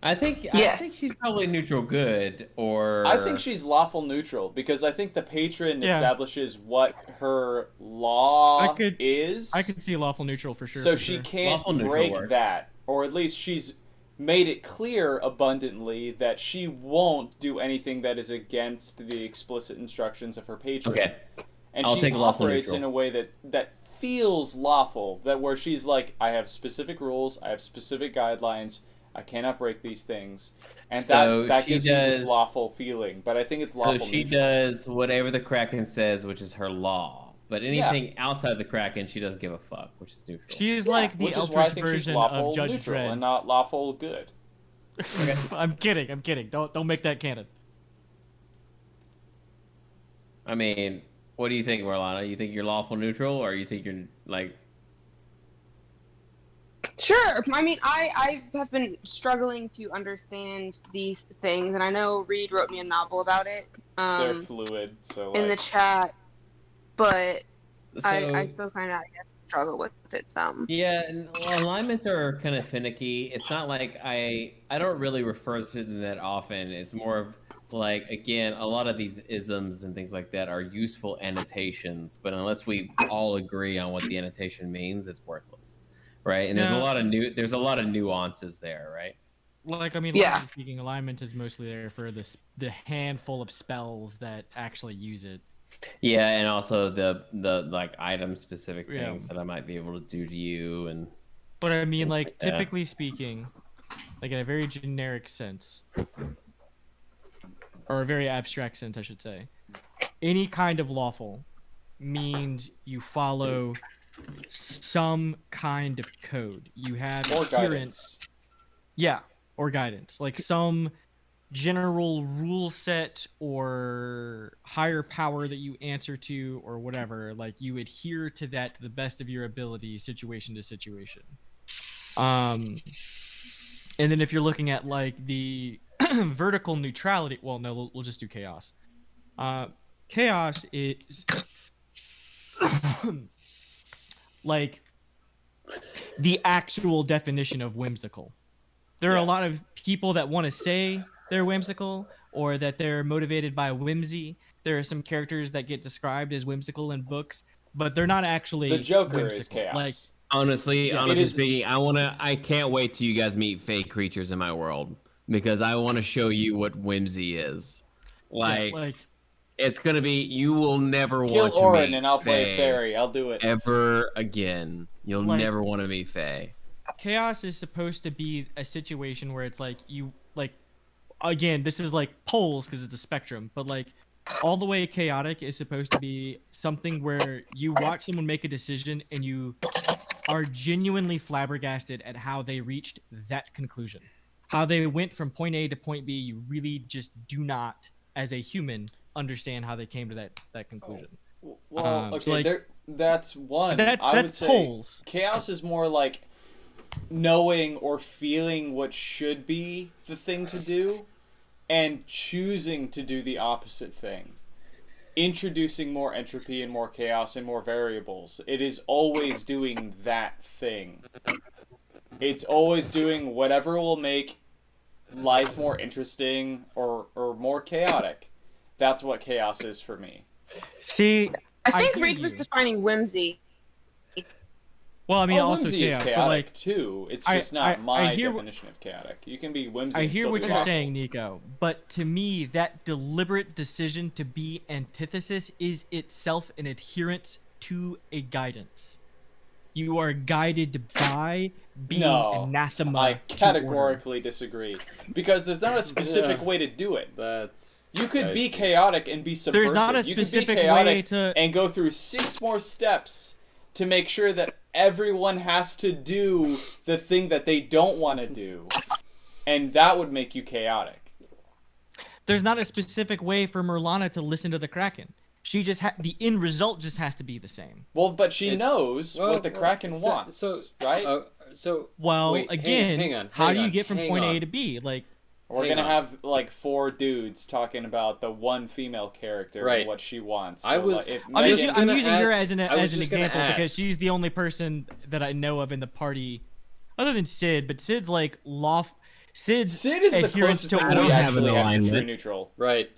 I think Yes. she's probably neutral good, or I think she's lawful neutral because I think the patron Yeah. establishes what her law is. I could see lawful neutral for sure. so for she sure. can't Lawful neutral break works. that, or at least she's made it clear abundantly that she won't do anything that is against the explicit instructions of her patron. Okay. And I'll she take lawful operates neutral. in a way that feels lawful, that where she's like, I have specific rules, I have specific guidelines, I cannot break these things, and So that she gives me this does- lawful feeling. But I think it's lawful So she neutral. does whatever the Kraken says, which is her law. But anything outside the Kraken, she doesn't give a fuck, which is neutral. She's Yeah, like the which is why I Eldritch think she's version lawful of Judge neutral Dredd. and not lawful good. I'm kidding. Don't make that canon. I mean, what do you think, Marlana? You think you're lawful neutral, or you think you're like? Sure. I mean, I have been struggling to understand these things, and I know Reed wrote me a novel about it They're fluid, so like, in the chat, but So, I still kind of struggle with it some. yeah, and alignments are kind of finicky. It's not like I don't really refer to them that often. It's more of like, again, a lot of these isms and things like that are useful annotations, but unless we all agree on what the annotation means, it's worthless, right? And there's a Yeah. lot of nuances there, right? Like, I mean, Yeah. largely speaking, alignment is mostly there for the handful of spells that actually use it. Yeah, and also the like item specific Yeah. things that I might be able to do to you, and But I mean, like, Yeah. typically speaking, like in a very generic sense, or a very abstract sense, I should say, any kind of lawful means you follow some kind of code. You have or adherence. guidance. Yeah, or guidance. Like some general rule set or higher power that you answer to or whatever. Like you adhere to that to the best of your ability, situation to situation. And then if you're looking at like the vertical neutrality, well, no, we'll just do chaos. Chaos is like the actual definition of whimsical. There are a lot of people that want to say they're whimsical or that they're motivated by whimsy. There are some characters that get described as whimsical in books, but they're not actually The Joker whimsical. is chaos. Like, honestly it is- speaking, I can't wait till you guys meet fake creatures in my world, because I want to show you what whimsy is. Like it's gonna be, you will never Kill want to Orin meet and I'll play Faye Fairy. I'll do it. ever again. You'll Like- never want to meet Faye. chaos is supposed to be a situation where it's like you like again, this is like poles because it's a spectrum, but like all the way chaotic is supposed to be something where you watch someone make a decision and you are genuinely flabbergasted at how they reached that conclusion. How they went from point A to point B, you really just do not, as a human, understand how they came to that conclusion. Well, so, okay, like, that's one. I would That's say poles. chaos is more like knowing or feeling what should be the thing to do and choosing to do the opposite thing. Introducing more entropy and more chaos and more variables. It is always doing that thing. It's always doing whatever will make life more interesting or more chaotic. That's what chaos is for me. See, I think hear Reed was you. defining whimsy. Well, I mean, also whimsy chaos, is but chaotic like, too. It's I- just not I my hear- definition of chaotic. You can be whimsy. I and hear still what be you're lawful. saying, Nico, but to me, that deliberate decision to be antithesis is itself an adherence to a guidance. You are guided by being No, anathema. I to order. categorically disagree because there's not a specific Yeah. way to do it. That's. You could I be see. chaotic and be subversive. There's not a You could be specific chaotic way to. and go through 6 more steps to make sure that everyone has to do the thing that they don't want to do, and that would make you chaotic. There's not a specific way for Merlana to listen to the Kraken. She just the end result just has to be the same. Well, but she It's- knows what the Kraken wants, right? So Well, wait, again, hang on, how hang do you on, get from hang point on. A to B? Like, We're hang gonna on. have like 4 dudes talking about the one female character Right. and what she wants. I was- if I'm, was just, gonna I'm using her ask- as an I was as an just gonna example because ask. she's the only person that I know of in the party, other than Sid. But Sid's like Sid's Sid is the adherence closest to thing order. we don't have an actually have to true alignment. neutral. Right.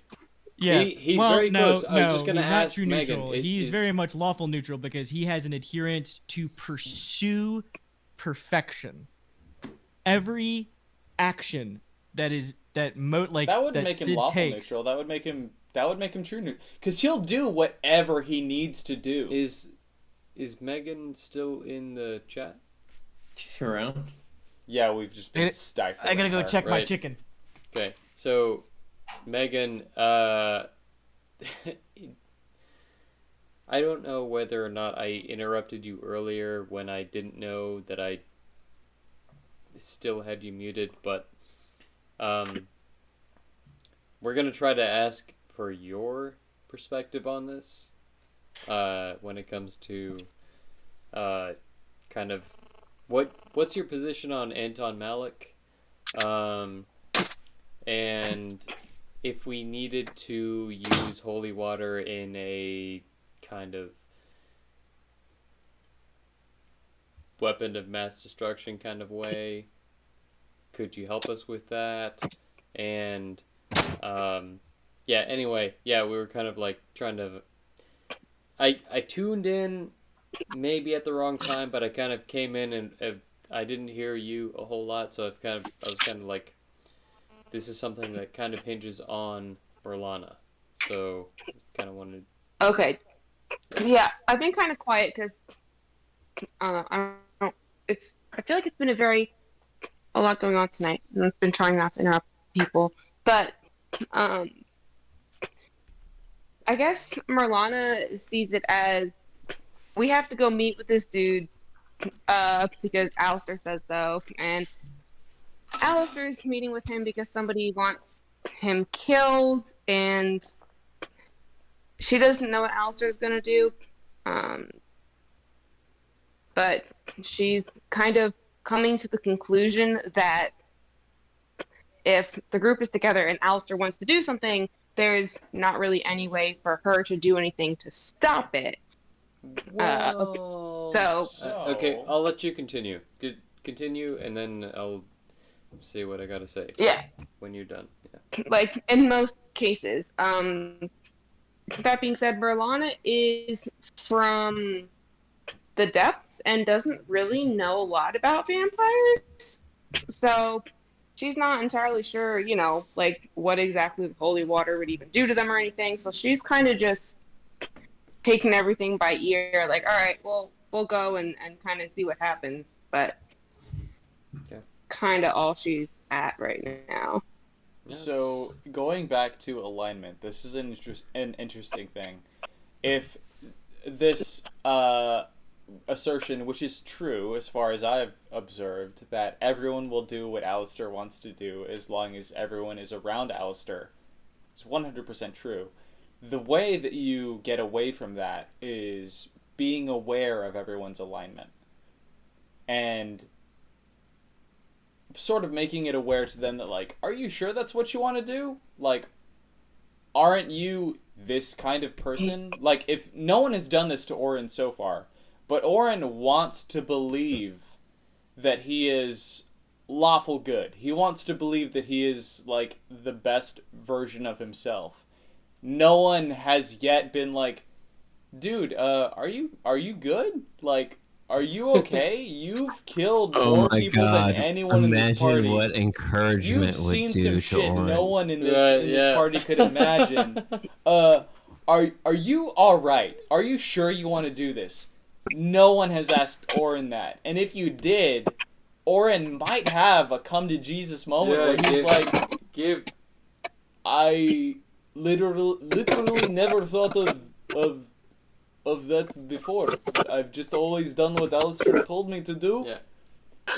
Yeah, He's well, very no, close. I was no, just gonna he's not ask true Megan, neutral. is- He's is- very much lawful neutral because he has an adherence to pursue perfection. Every action that That wouldn't make him Sid lawful takes. neutral. That would make him true neutral. Because he'll do whatever he needs to do. Is Megan still in the chat? She's around. Yeah, we've just been I- stifling. I gotta go her. check my Right. chicken. Okay, so Megan, I don't know whether or not I interrupted you earlier when I didn't know that I still had you muted, but we're gonna try to ask for your perspective on this when it comes to kind of what's your position on Anton Malik, and if we needed to use holy water in a kind of weapon of mass destruction kind of way, could you help us with that? And yeah, anyway, yeah, we were kind of like trying to I tuned in maybe at the wrong time, but I kind of came in and I didn't hear you a whole lot, so I was kind of like, this is something that kind of hinges on Merlana, so kind of wanted. Okay. Yeah, I've been kind of quiet because I don't. I feel like it's been a lot going on tonight, and I've been trying not to interrupt people. But I guess Merlana sees it as we have to go meet with this dude because Alistair says so, and Alistair's meeting with him because somebody wants him killed, and she doesn't know what Alistair's gonna do. But she's kind of coming to the conclusion that if the group is together and Alistair wants to do something, there's not really any way for her to do anything to stop it. Whoa. Okay, I'll let you continue. Continue, and then I'll see what I gotta say. Yeah. When you're done. Yeah. Like, in most cases. That being said, Merlana is from the depths and doesn't really know a lot about vampires. So she's not entirely sure, like what exactly the holy water would even do to them or anything. So she's kind of just taking everything by ear, like, all right, well, we'll go and kind of see what happens. But kind of all she's at right now. So, going back to alignment, this is an interesting thing. If this assertion, which is true as far as I've observed, that everyone will do what Alistair wants to do as long as everyone is around Alistair, is 100% true. The way that you get away from that is being aware of everyone's alignment. And sort of making it aware to them that, like, are you sure that's what you want to do? Like, aren't you this kind of person? Like, if no one has done this to Orin so far, but Orin wants to believe that he is lawful good. He wants to believe that he is, like, the best version of himself. No one has yet been like, dude, are you good? Like, are you okay? You've killed more people than anyone in this party. Imagine what encouragement You've would seen do some to shit Oren. no one in this Right, this yeah. party could imagine. Are you all right? Are you sure you want to do this? No one has asked Oren that, and if you did, Oren might have a come to Jesus moment where he's like, I literally never thought of that before. I've just always done what Alistair told me to do. Yeah.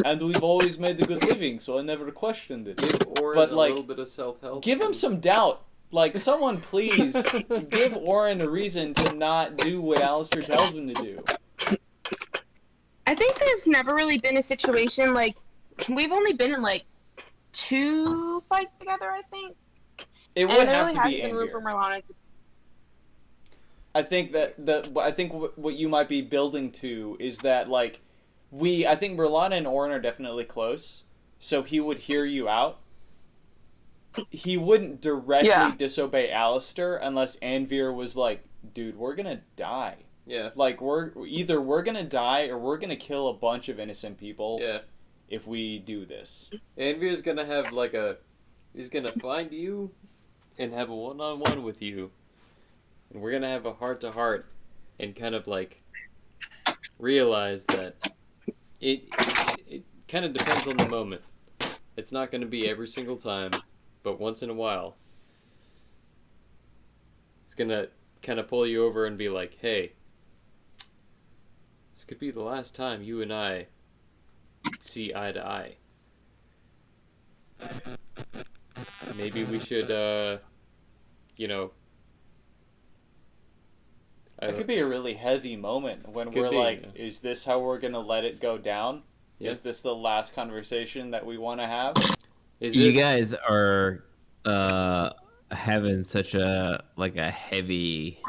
And we've always made a good living, so I never questioned it. Give Oren But, a like, little bit of self-help. Give him some doubt. Like, someone please give Oren a reason to not do what Alistair tells him to do. I think there's never really been a situation like we've only been in like 2 fights together. I think It would and there have really to be hasn't been room Anvir. for Merlana to. I think what you might be building to is that, like, I think Merlana and Oren are definitely close, so he would hear you out. He wouldn't directly disobey Alistair unless Anvir was like, dude, we're gonna die. Yeah. Like, we're gonna die or we're gonna kill a bunch of innocent people if we do this. Anvir's gonna have he's gonna find you and have a one-on-one with you. And we're gonna have a heart-to-heart and kind of like realize that it kind of depends on the moment. It's not gonna be every single time, but once in a while, it's gonna kind of pull you over and be like, hey, this could be the last time you and I see eye to eye. Maybe we should, It could be a really heavy moment when we're like, is this how we're gonna let it go down? Yeah. Is this the last conversation that we want to have? You guys are having such a heavy,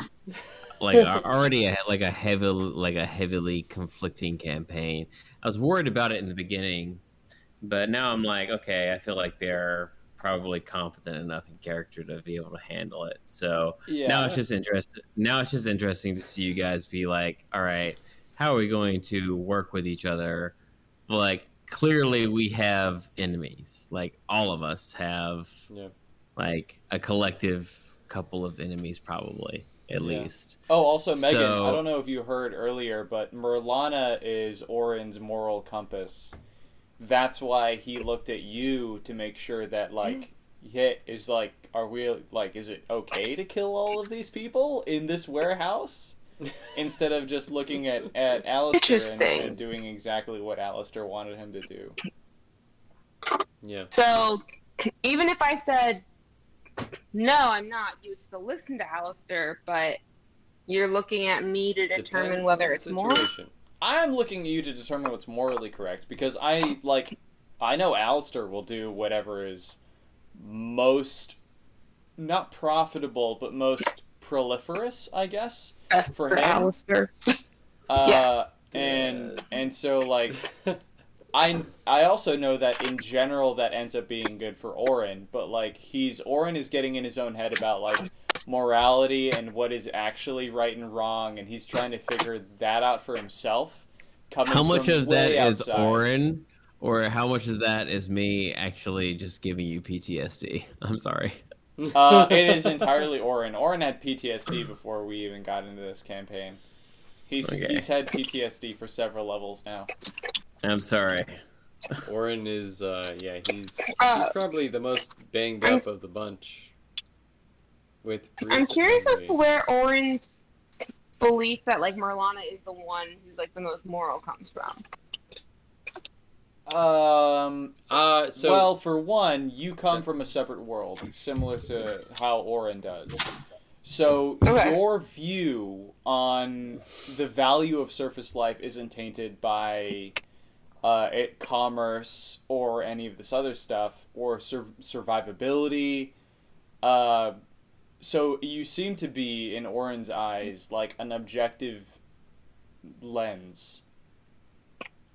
already a heavily conflicting campaign. I was worried about it in the beginning, but now I'm like, okay, I feel like they're probably competent enough in character to be able to handle it. So now it's just interesting. Now it's just interesting to see you guys be like, all right, how are we going to work with each other? Like, clearly we have enemies. Like, all of us have like a collective couple of enemies, probably at least. Oh, also Megan, I don't know if you heard earlier, but Merlana is Oren's moral compass. That's why he looked at you to make sure that, like, is it okay to kill all of these people in this warehouse? Instead of just looking at Alistair and doing exactly what Alistair wanted him to do. Yeah. So, even if I said, no, I'm not, you would still listen to Alistair, but you're looking at me to determine whether it's moral? I'm looking at you to determine what's morally correct, because I know Alistair will do whatever is most, not profitable, but most proliferous, I guess, Best for him. Alistair. And so, like, I also know that in general that ends up being good for Oren, but, like, Oren is getting in his own head about, like, morality and what is actually right and wrong, and he's trying to figure that out for himself. How much of that is outside. Oren, or how much of that is me actually just giving you PTSD? I'm sorry. It is entirely Oren. Oren had PTSD before we even got into this campaign. He's had PTSD for several levels now. I'm sorry. Oren is he's probably the most banged up of the bunch. I'm curious as to where Oren's belief that, like, Merlana is the one who's, like, the most moral comes from. Well, for one, you come from a separate world, similar to how Oren does. So your view on the value of surface life isn't tainted by commerce or any of this other stuff, or survivability. So you seem to be, in Oren's eyes, like an objective lens.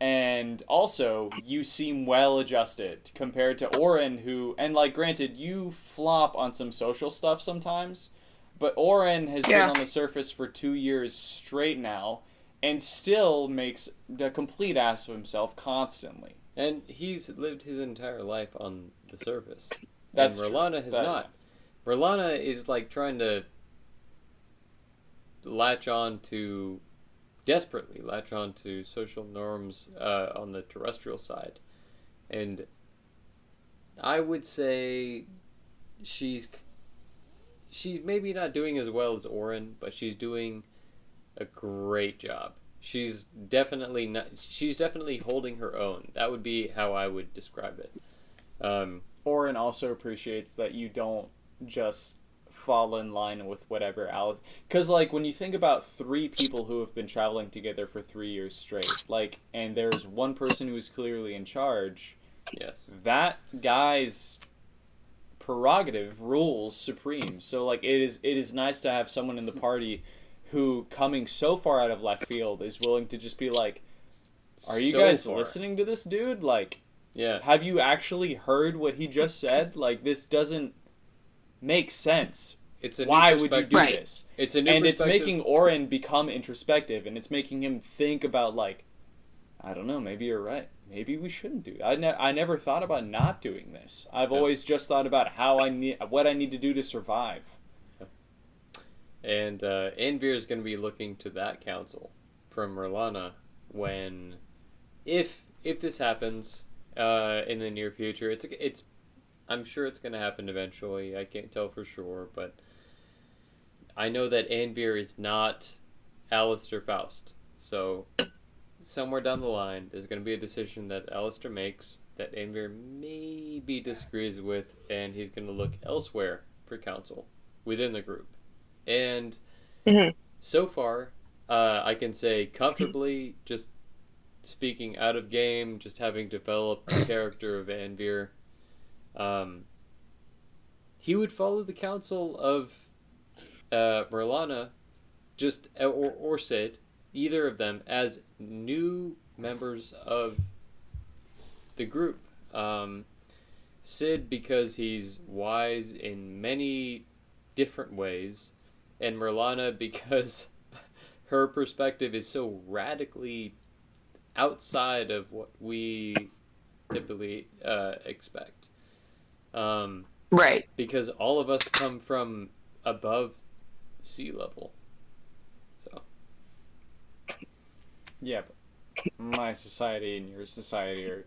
And also, you seem well adjusted compared to Oren, who, and like, granted, you flop on some social stuff sometimes, but Oren has been on the surface for 2 years straight now, and still makes a complete ass of himself constantly. And he's lived his entire life on the surface. That's and Merlana has not. Merlana is like trying to desperately latch on to social norms on the terrestrial side. And I would say she's maybe not doing as well as Oren, but she's doing a great job. She's definitely holding her own. That would be how I would describe it. Oren also appreciates that you don't just fall in line with whatever Alice, because like when you think about 3 people who have been traveling together for 3 years straight, like, and there's one person who is clearly in charge, yes, that guy's prerogative rules supreme. So like it is nice to have someone in the party who, coming so far out of left field, is willing to just be like, are you guys listening to this dude? Like, yeah, have you actually heard what he just said? Like, this doesn't make sense. Why would you do this? It's a new and perspective. It's making Oren become introspective, and it's making him think about, like, I don't know, maybe you're right. Maybe we shouldn't do that. I never thought about not doing this. I've always just thought about what I need to do to survive. And Anvir is going to be looking to that counsel from Merlana when, if this happens in the near future, I'm sure it's going to happen eventually. I can't tell for sure, but I know that Anvir is not Alistair Faust. So somewhere down the line, there's going to be a decision that Alistair makes that Anvir maybe disagrees with, and he's going to look elsewhere for counsel within the group. And so far, I can say comfortably, just speaking out of game, just having developed the character of Anvir, he would follow the counsel of Merlana, or Sid, either of them, as new members of the group. Sid, because he's wise in many different ways, and Merlana, because her perspective is so radically outside of what we typically expect. Right. Because all of us come from above sea level. So. Yeah, but my society and your society are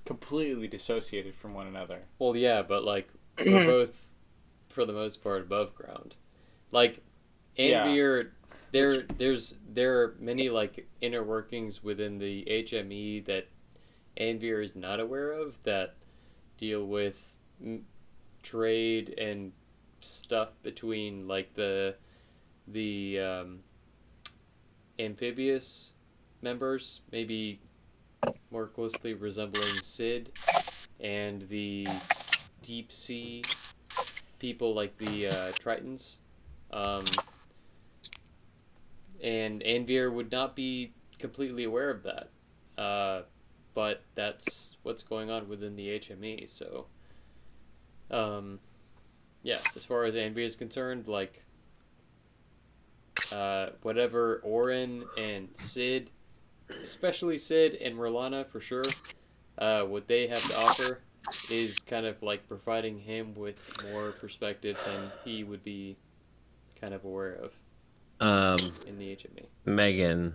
completely dissociated from one another. Well, yeah, but like we're both, for the most part, above ground. Like Anvir, there are many like inner workings within the HME that Anvir is not aware of that deal with trade and stuff between like the amphibious members, maybe more closely resembling Sid, and the deep sea people like the Tritons. And Anvir would not be completely aware of that. But that's what's going on within the HME, so... yeah, as far as Anvir is concerned, like... whatever Oren and Sid, especially Sid and Merlana for sure, what they have to offer is kind of like providing him with more perspective than he would be kind of aware of in the HME. Megan,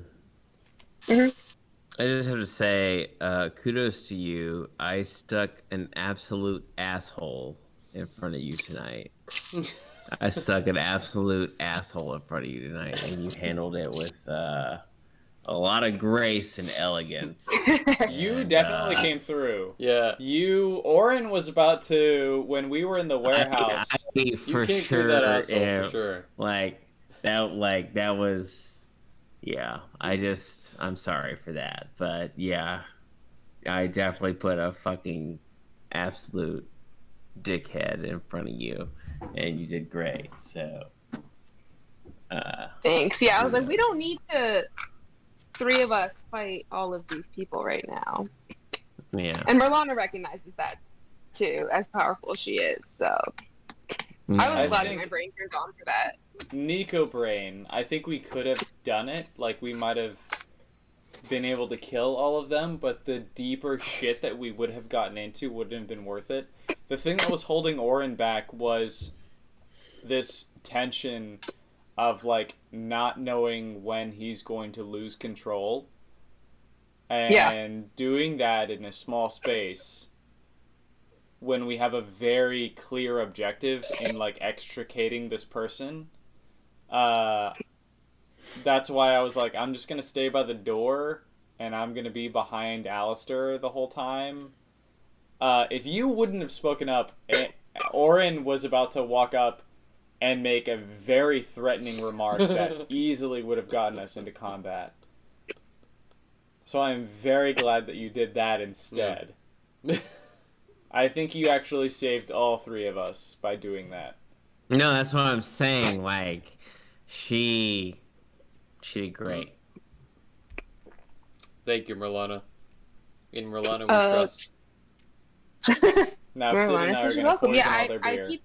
I just have to say, kudos to you. I stuck an absolute asshole in front of you tonight. I stuck an absolute asshole in front of you tonight, and you handled it with a lot of grace and elegance. You definitely came through. Yeah. Oren was about to, when we were in the warehouse. I for sure, that asshole, for sure. That was, yeah. I'm sorry for that, but yeah, I definitely put a fucking absolute dickhead in front of you, and you did great. So, thanks. Yeah, I was like, we don't need to 3 of us fight all of these people right now. Yeah. And Merlana recognizes that too, as powerful as she is. So I was I glad think- my brain turned on for that. Nico Brain, I think we could have done it. Like, we might have been able to kill all of them, but the deeper shit that we would have gotten into wouldn't have been worth it. The thing that was holding Orin back was this tension of, like, not knowing when he's going to lose control. And doing that in a small space when we have a very clear objective in, like, extricating this person. That's why I was like, I'm just gonna stay by the door, and I'm gonna be behind Alistair the whole time. If you wouldn't have spoken up, Orin was about to walk up and make a very threatening remark that easily would have gotten us into combat. So I'm very glad that you did that instead. Yeah. I think you actually saved all 3 of us by doing that. No, that's what I'm saying. Like, she did great. Thank you, Merlana. In Merlana we trust. Now Sid and I are going to poison all their beer.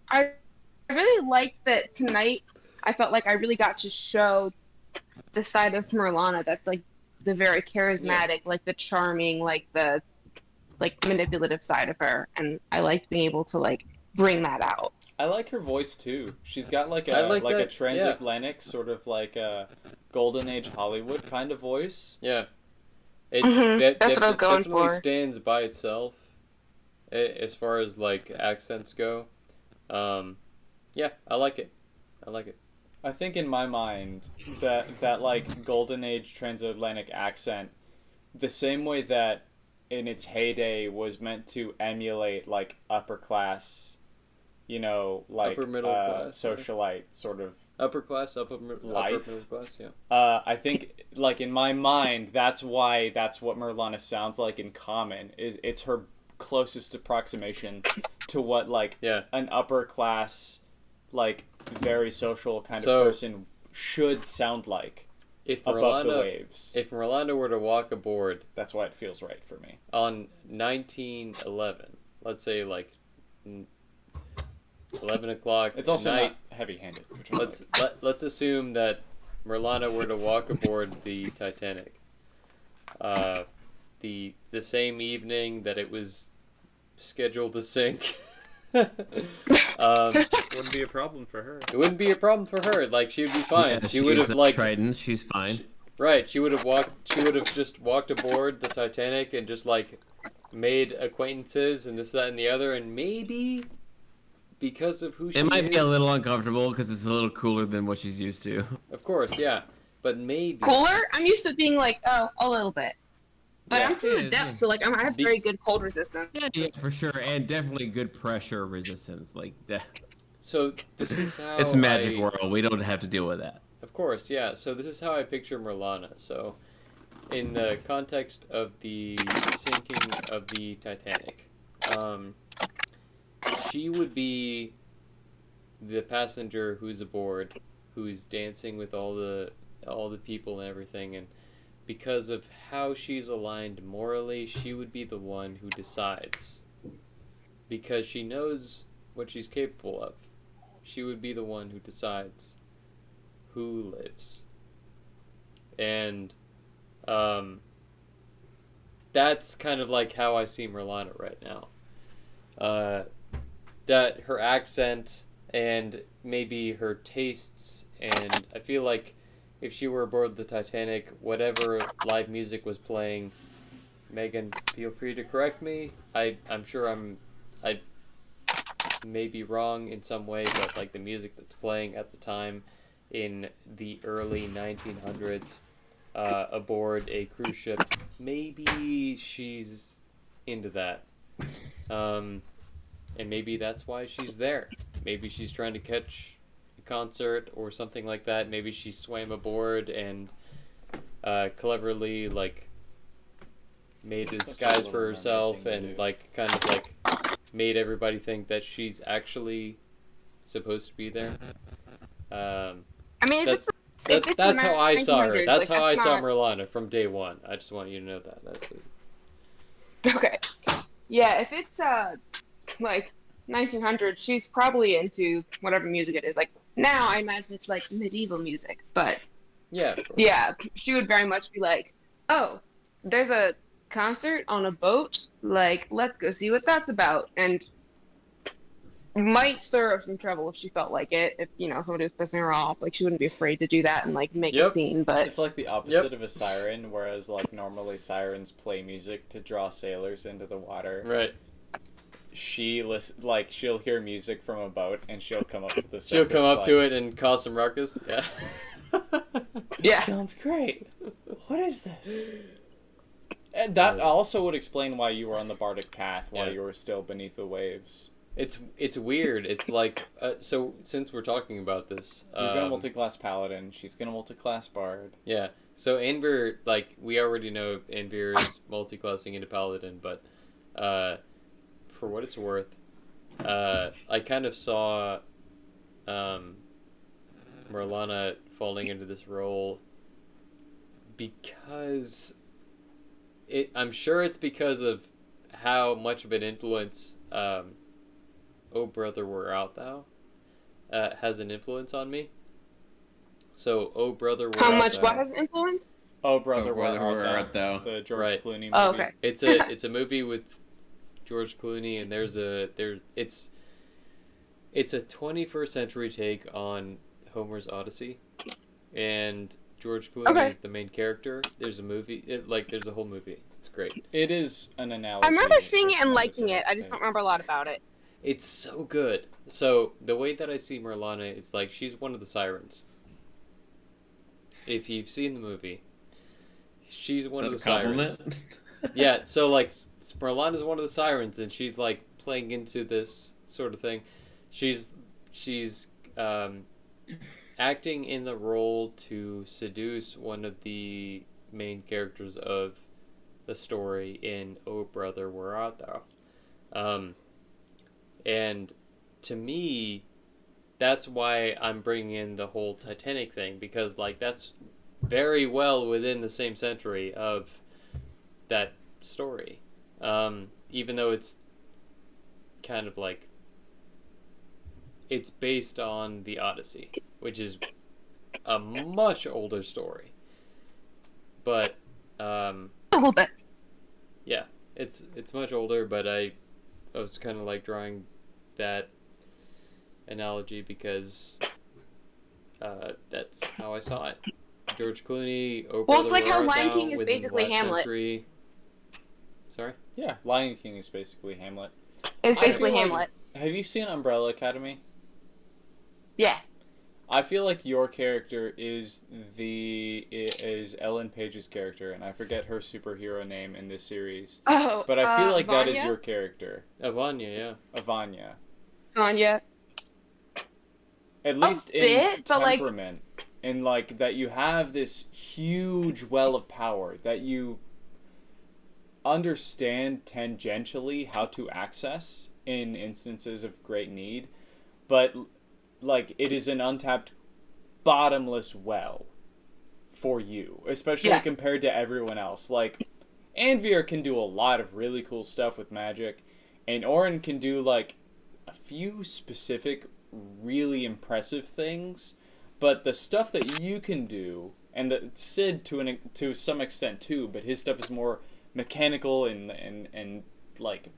I really liked that tonight. I felt like I really got to show the side of Merlana that's like the very charismatic, like the charming, like the manipulative side of her, and I liked being able to like bring that out. I like her voice too. She's got like a transatlantic sort of like a golden age Hollywood kind of voice. Yeah, it's that's what I was going definitely for. stands by itself as far as like accents go. Yeah, I like it. I think in my mind that like golden age transatlantic accent, the same way that in its heyday was meant to emulate like upper class, you know, like upper middle class, socialite sort of upper middle class. Yeah. I think like in my mind that's what Merlana sounds like in common. It's her closest approximation to what like an upper class, like very social kind of person should sound like. If above the waves. If Merlana were to walk aboard, that's why it feels right for me. On 1911, let's say like 11 o'clock. It's also night, not heavy-handed. Let's assume that Merlana were to walk aboard the Titanic. The same evening that it was scheduled to sink. Wouldn't be a problem for her. It wouldn't be a problem for her. Like, she would be fine. Yeah, she would have like Trident. She's fine. Right. She would have just walked aboard the Titanic and just like made acquaintances and this, that, and the other, and maybe because of who she is. It might be a little uncomfortable because it's a little cooler than what she's used to. Of course, yeah. But maybe cooler. I'm used to being like, oh, a little bit. But I'm from the depths, so like I have very good cold resistance. Yeah, for sure, and definitely good pressure resistance. Like that. So this is how it's a magic world. We don't have to deal with that. Of course, yeah. So this is how I picture Merlana. So, in the context of the sinking of the Titanic, she would be the passenger who's aboard, who's dancing with all the people and everything, and because of how she's aligned morally, she would be the one who decides. Because she knows what she's capable of. She would be the one who decides who lives. And that's kind of like how I see Merlana right now. That her accent and maybe her tastes, and I feel like if she were aboard the Titanic, whatever live music was playing, Megan, feel free to correct me. I'm sure I may be wrong in some way, but like the music that's playing at the time in the early 1900s aboard a cruise ship, maybe she's into that. And maybe that's why she's there. Maybe she's trying to catch concert or something like that. Maybe she swam aboard and cleverly like made a disguise for herself and like kind of like made everybody think that she's actually supposed to be there. I mean, if it's if it's That's the how I saw her. 1900s, That's like, how I that's saw not- Merlana from day one. I just want you to know that. Okay. Yeah, if it's like 1900, she's probably into whatever music it is. Like now, I imagine it's like medieval music, but Yeah, sure. yeah, she would very much be like, "Oh, there's a concert on a boat. Like, let's go see what that's about." And might stir up some trouble if she felt like it. If somebody was pissing her off, like she wouldn't be afraid to do that and like make a scene. But It's like the opposite of a siren, whereas like normally sirens play music to draw sailors into the water. Right. She'll hear music from a boat and she'll come up to the surface. She'll come up to it and cause some ruckus. Yeah. Yeah. Sounds great. What is this? And that also would explain why you were on the bardic path while you were still beneath the waves. It's weird. It's like so since we're talking about this, You're gonna multi-class paladin. She's gonna multi-class bard. Yeah. So Anvir, like we already know, Anvir is multi-classing into paladin, but for what it's worth, I kind of saw Merlana falling into this role because I'm sure it's because of how much of an influence Oh Brother Where Art Thou has an influence on me. So Oh Brother Where how Art much Thou, what has an influence? Oh Brother, Where Where Art Art Thou? Thou? The George Right. Clooney movie. Oh, okay. it's a movie with George Clooney, and it's a 21st century take on Homer's Odyssey, and George Clooney is the main character. There's a movie, there's a whole movie. It's great. It is an analogy. I remember seeing it and liking it. I just don't remember a lot about it. It's so good. So the way that I see Merlana is like she's one of the sirens. If you've seen the movie, she's one of the sirens. Yeah, so like Merlana's one of the sirens, and she's like playing into this sort of thing. She's acting in the role to seduce one of the main characters of the story in Oh Brother Where Art Thou? And to me, that's why I'm bringing in the whole Titanic thing, because like that's very well within the same century of that story. Even though it's kind of like it's based on the Odyssey, which is a much older story. But a little bit. Yeah, it's much older, but I was kind of like drawing that analogy because that's how I saw it. George Clooney, Oh Well, Brother, it's like Where how Art Lion Thou King is within the basically last Hamlet. century. Sorry? Yeah, Lion King is basically Hamlet. It's basically I feel Hamlet. Like, have you seen Umbrella Academy? Yeah. I feel like your character is Ellen Page's character, and I forget her superhero name in this series. Oh, but I feel like that is Vanya? your character. Vanya, yeah. Vanya. Vanya. At least in bit, but, like- temperament. And like that you have this huge well of power that you understand tangentially how to access in instances of great need, but like it is an untapped bottomless well for you, especially compared to everyone else. Like Anvir can do a lot of really cool stuff with magic, and Orin can do like a few specific really impressive things, but the stuff that you can do, and the Sid to some extent too, but his stuff is more mechanical and like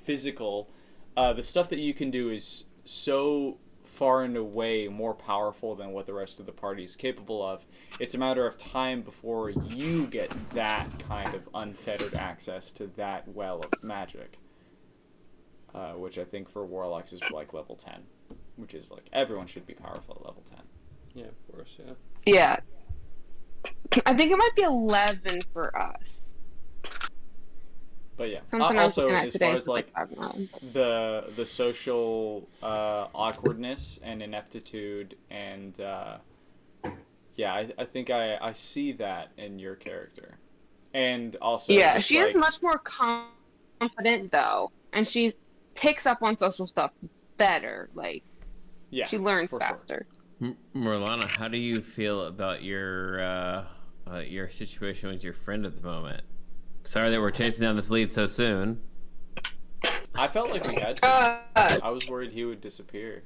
physical. The stuff that you can do is so far and away more powerful than what the rest of the party is capable of. It's a matter of time before you get that kind of unfettered access to that well of magic, which I think for warlocks is like level 10, which is like everyone should be powerful at level 10. Yeah, of course, yeah. Yeah. I think it might be 11 for us. But yeah, Something I was also looking at as today far is as like 5-9. the social awkwardness and ineptitude and yeah, I think I see that in your character, and also Yeah, just, she is like, much more confident though, and she picks up on social stuff better. Like, yeah, she learns for faster. Morlana, how do you feel about your situation with your friend at the moment? Sorry that we're chasing down this lead so soon. I felt like we had to. I was worried he would disappear.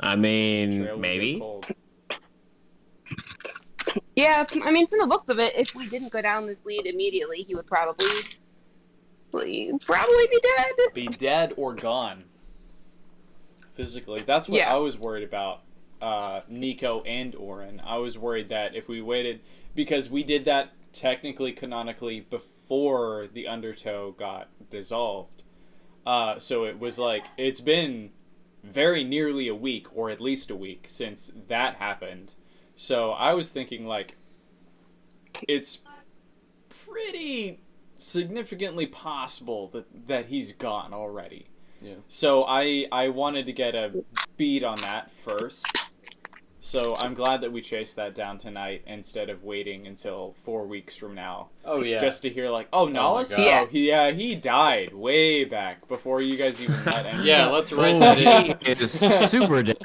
I mean, Trail would maybe. get cold. Yeah, I mean, from the looks of it, if we didn't go down this lead immediately, he would probably be dead. Be dead or gone. Physically. That's what I was worried about. Nico and Orin. I was worried that if we waited, because we did that technically canonically before the Undertow got dissolved. So it was like, it's been very nearly a week, or at least a week, since that happened. So I was thinking, like, it's pretty significantly possible that he's gone already. Yeah. So I wanted to get a beat on that first. So I'm glad that we chased that down tonight instead of waiting until 4 weeks from now. Oh yeah. Just to hear like, oh, Nahlas? God. He died way back before you guys even met him. Yeah, let's write that in. He is super dead.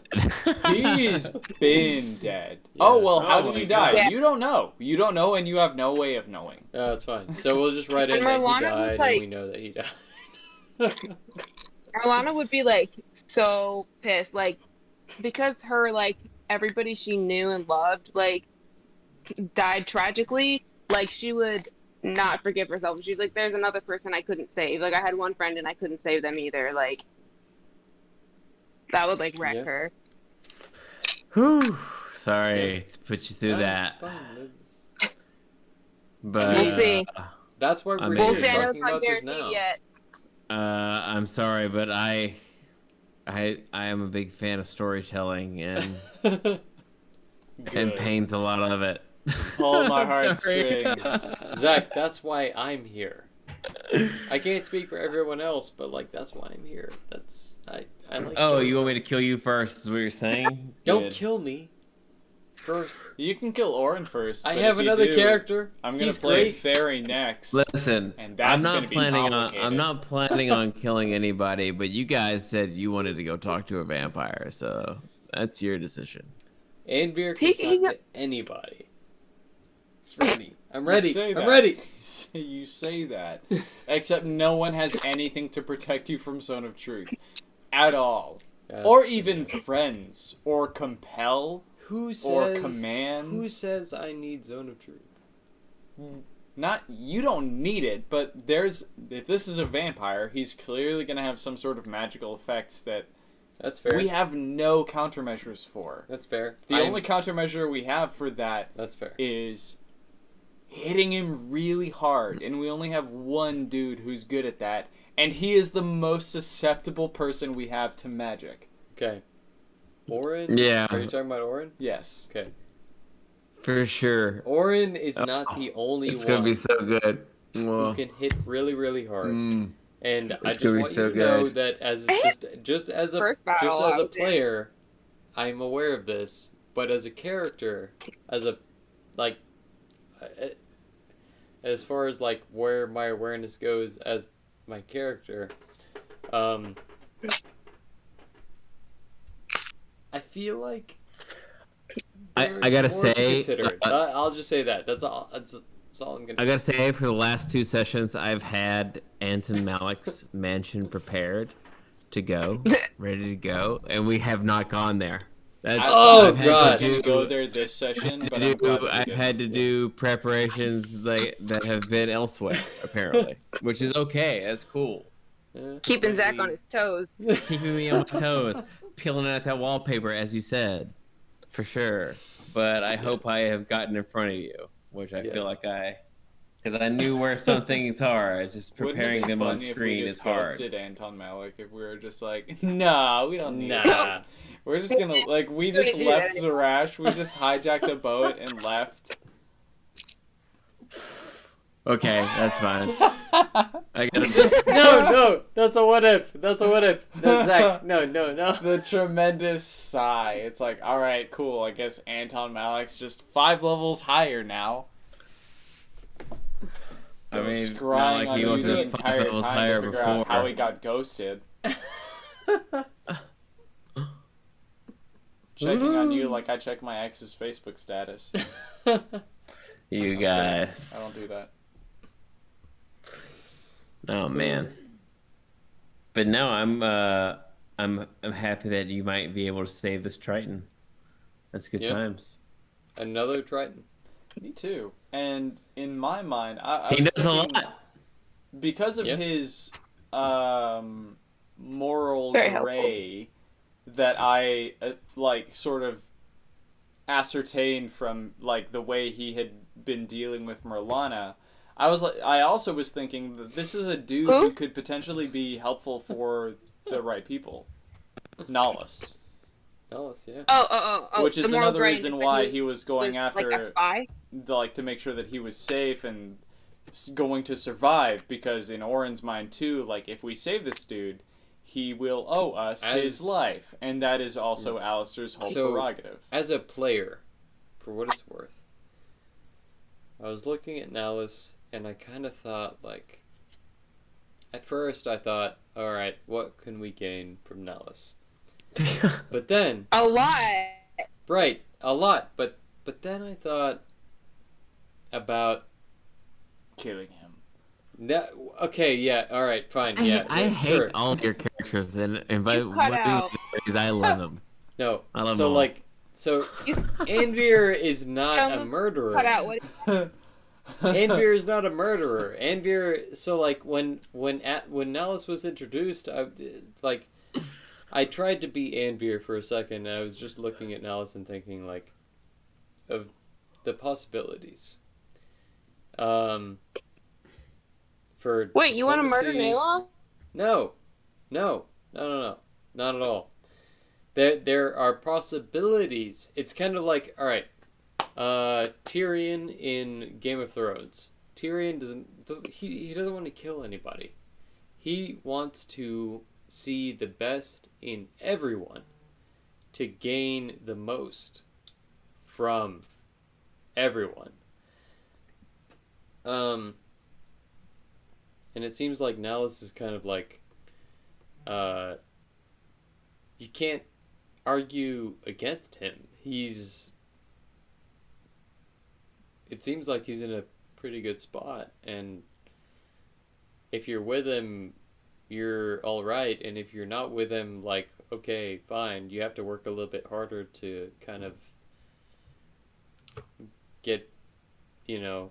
He's been dead. Yeah. Oh, well, how did my he die? God. You don't know. You don't know, and you have no way of knowing. That's fine. So we'll just write in And that he Marlana was died, like- and we know that he died. Alana would be like so pissed, like because her like everybody she knew and loved like died tragically. Like she would not forgive herself. She's like, "There's another person I couldn't save. Like I had one friend and I couldn't save them either. Like that would like wreck Yeah. her." Whew. Sorry to put you through that. That's fine. That's- But We'll see. That's why I we're mean- We'll here see. I know it's talking not about this guaranteed now. yet. I'm sorry, but I am a big fan of storytelling, and Good. pain's a lot of it. Pull my I'm sorry. heartstrings. Zach, that's why I'm here. I can't speak for everyone else, but like that's why I'm here. I like. Oh, you want storytelling. me to kill you first? Is what you're saying? Don't Good. kill me. First, You can kill Orin first. I but have if you another do, character. I'm gonna He's play great. Theory next. Listen, And that's I'm gonna not be planning on. complicated. I'm not planning on killing anybody. But you guys said you wanted to go talk to a vampire, so that's your decision. Anvir can He talk to anybody. It's ready. I'm ready. You say I'm that. ready. You say that. Except no one has anything to protect you from Zone of Truth. At all. Or even friends. Or compel. Who says? Or command. Who says I need Zone of Truth? Not, you don't need it, but if this is a vampire, he's clearly gonna have some sort of magical effects that That's fair. we have no countermeasures for. That's fair. The only countermeasure we have for that That's fair. is hitting him really hard, and we only have one dude who's good at that, and he is the most susceptible person we have to magic. Okay. Orin? Yeah. Are you talking about Orin? Yes. Okay. For sure. Orin is not the only It's one gonna be so good. who Well, can hit really, really hard. And I just gonna be want so you to know good. that as just as a First battle, just as I a was in. player, I'm aware of this. But as a character, as a like, as far as like where my awareness goes as my character, I feel like I there's gotta more to say, consider. I'll just say that. That's all. That's all I'm gonna. I gotta say, for the last 2 sessions, I've had Anton Malik's mansion prepared to go, ready to go, and we have not gone there. That's, Oh, I've had God. to go there this session, but I'm glad that we I've didn't. had to do preparations that have been elsewhere, apparently, which is okay. That's cool. Keeping Zach on his toes. Keeping me on my toes, peeling at that wallpaper, as you said, for sure. But I hope I have gotten in front of you, which I feel like because I knew where some things are. It's just Wouldn't it preparing be them on funny if screen we is just hard. ghosted Anton Malik if we were just like, nah, we don't need it. Nah. We're just gonna, like, we We don't just need to do left that Zarash, we just hijacked a boat and left. Okay, that's fine. I gotta Just no. That's a what if. That's a what if. No, Zach. No. The tremendous sigh. It's like, alright, cool, I guess Anton Malik's just 5 levels higher now. I mean, Scrying not like on he you wasn't the 5 entire levels time higher to figure out before. how he got ghosted. checking on you like I check my ex's Facebook status. You guys. I don't do that. Oh man. But no, I'm happy that you might be able to save this Triton. That's good times. Another Triton. Me too. And in my mind, I He was knows a thinking, lot. because of his moral Very gray that I like sort of ascertained from like the way he had been dealing with Merlana. I also was thinking that this is a dude who could potentially be helpful for the right people. Nahus. Nahus, yeah. Oh. Which is the moral another gray, reason just why that he was going after, like a spy. like to make sure that he was safe and going to survive. Because in Orin's mind too, like if we save this dude, he will owe us his life, and that is also Alistair's whole prerogative. As a player, for what it's worth, I was looking at Nahus. And I kind of thought, like, at first I thought, all right, what can we gain from Nahus? But then A lot. right, a lot. But then I thought about killing him. That okay, yeah, all right, fine, yeah. I hate all of your characters, and by cut out. I love them. No, I love so them all. like, so Anvir is not Tell a him murderer. Cut out what? Anvir is not a murderer. Anvir, so like when Nahus was introduced, I tried to be Anvir for a second, and I was just looking at Nahus and thinking like of the possibilities. For Wait, you want to murder diplomacy- Nayla? No, not at all. There are possibilities. It's kind of like, all right, Tyrion in Game of Thrones. Tyrion he doesn't want to kill anybody. He wants to see the best in everyone to gain the most from everyone. And it seems like Nahus is kind of like, you can't argue against him. It seems like he's in a pretty good spot, and if you're with him, you're all right, and if you're not with him, like, okay, fine, you have to work a little bit harder to kind of get, in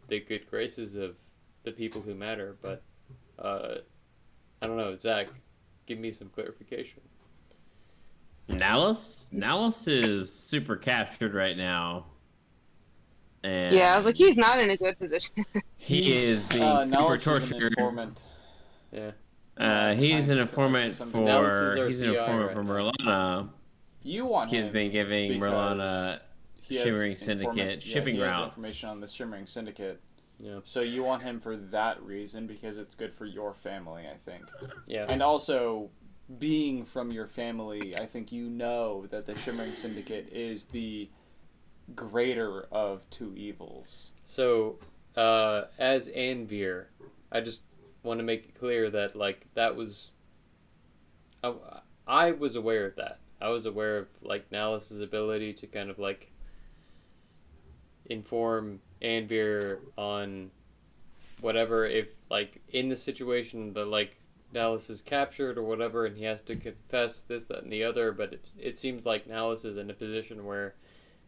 the good graces of the people who matter. But I don't know, Zach, give me some clarification. Nahus is super captured right now. And Yeah, I was like, he's not in a good position. he is being super Nahus is an tortured. informant. Yeah. He's an informant Nahus is our he's an CI informant right for now. Merlana. You want He's him been giving because Merlana he has Shimmering Syndicate shipping he has routes. information on the Shimmering Syndicate. Yeah. So you want him for that reason, because it's good for your family, I think. Yeah. And also, being from your family, I think you know that the Shimmering Syndicate is the greater of two evils. So, as Anvir, I just want to make it clear that, like, that was... I was aware of that. I was aware of, like, Nahus's ability to kind of, like, inform Anvir on whatever, if, like, in the situation that, like, Nahus is captured or whatever, and he has to confess this, that, and the other, but it seems like Nahus is in a position where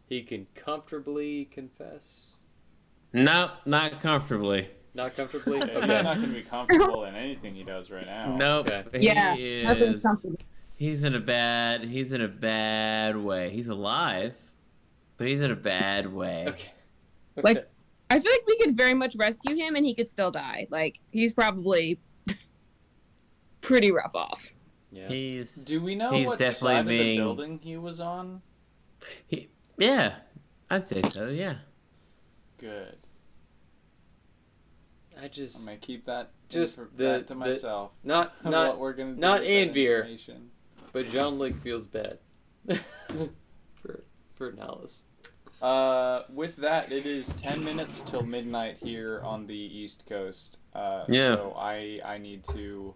he can comfortably confess. No, not comfortably. Not comfortably? He's Okay. not going to be comfortable in anything he does right now. Nope. Okay. Yeah, He nothing's is. comfortable. He's in a bad way. He's alive, but he's in a bad way. Okay. Like, I feel like we could very much rescue him and he could still die. Like, he's probably pretty rough off. Yeah. Do we know he's what definitely side of the being- building he was on? Yeah, I'd say so. Yeah. Good. I just I'm gonna keep that just that to myself. Not what we're gonna do not with that Anvir, information. but Jean-Luc feels bad for Nahus. With that, it is 10 minutes till midnight here on the East Coast. Yeah. So I need to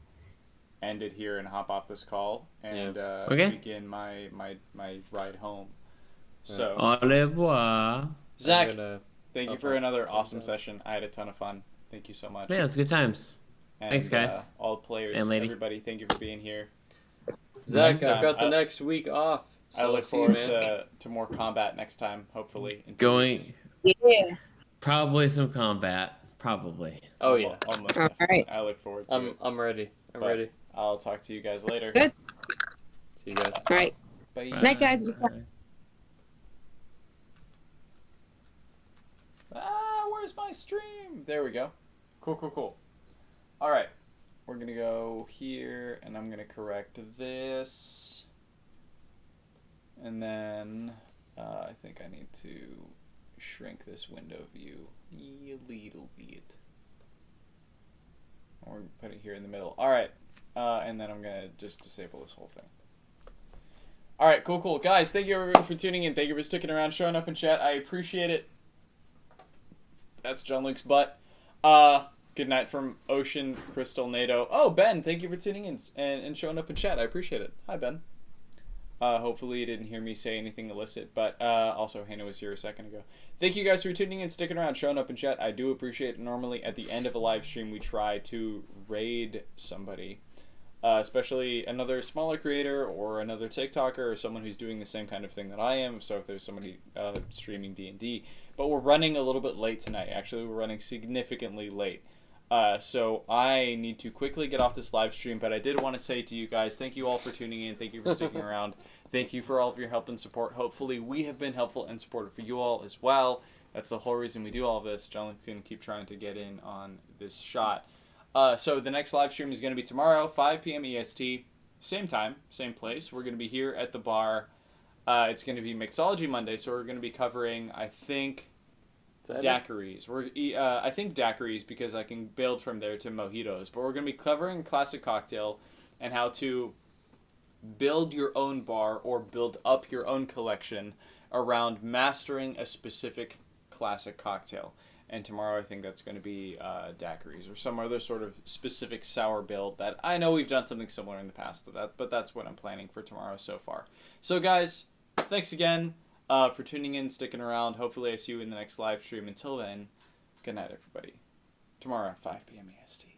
end it here and hop off this call and Okay. begin my ride home. So, Au revoir. Zach, I'm thank you for another awesome session. I had a ton of fun. Thank you so much. Yeah, it's good times. And, Thanks, guys. All players, And lady. everybody, thank you for being here. Zach, Next I've time, got the next week off. So I look I'll see you, forward man. to more combat next time, hopefully. In 2 Going. weeks. Yeah. Probably some combat. Probably. Oh yeah. Almost. All right. I look forward to it. I'm ready. I'm But ready. I'll talk to you guys later. Good. See you guys. All right. Bye. Night, guys. Where's my stream? There we go. Cool. All right. We're going to go here, and I'm going to correct this. And then I think I need to shrink this window view a little bit. Or put it here in the middle. All right. And then I'm going to just disable this whole thing. All right, cool. Guys, thank you everyone for tuning in. Thank you for sticking around, showing up in chat. I appreciate it. That's John Link's butt. Good night from Ocean Crystal NATO. Oh, Ben, thank you for tuning in and showing up in chat. I appreciate it. Hi, Ben. Hopefully you didn't hear me say anything illicit, but also Hannah was here a second ago. Thank you guys for tuning in, sticking around, showing up in chat. I do appreciate it. Normally at the end of a live stream we try to raid somebody, especially another smaller creator or another TikToker or someone who's doing the same kind of thing that I am. So if there's somebody streaming D&D, but we're running a little bit late tonight. Actually, we're running significantly late. So I need to quickly get off this live stream, but I did want to say to you guys, thank you all for tuning in. Thank you for sticking around. Thank you for all of your help and support. Hopefully we have been helpful and supportive for you all as well. That's the whole reason we do all of this. John can keep trying to get in on this shot. So the next live stream is going to be tomorrow, 5 p.m. EST. Same time, same place. We're going to be here at the bar. It's going to be Mixology Monday, so we're going to be covering, I think, daiquiris. I think daiquiris because I can build from there to mojitos. But we're going to be covering classic cocktail and how to build your own bar or build up your own collection around mastering a specific classic cocktail. And tomorrow I think that's going to be daiquiris or some other sort of specific sour build that I know we've done something similar in the past to that, but that's what I'm planning for tomorrow so far. So guys, thanks again for tuning in, sticking around. Hopefully I see you in the next live stream. Until then, good night everybody. Tomorrow at 5 p.m. EST.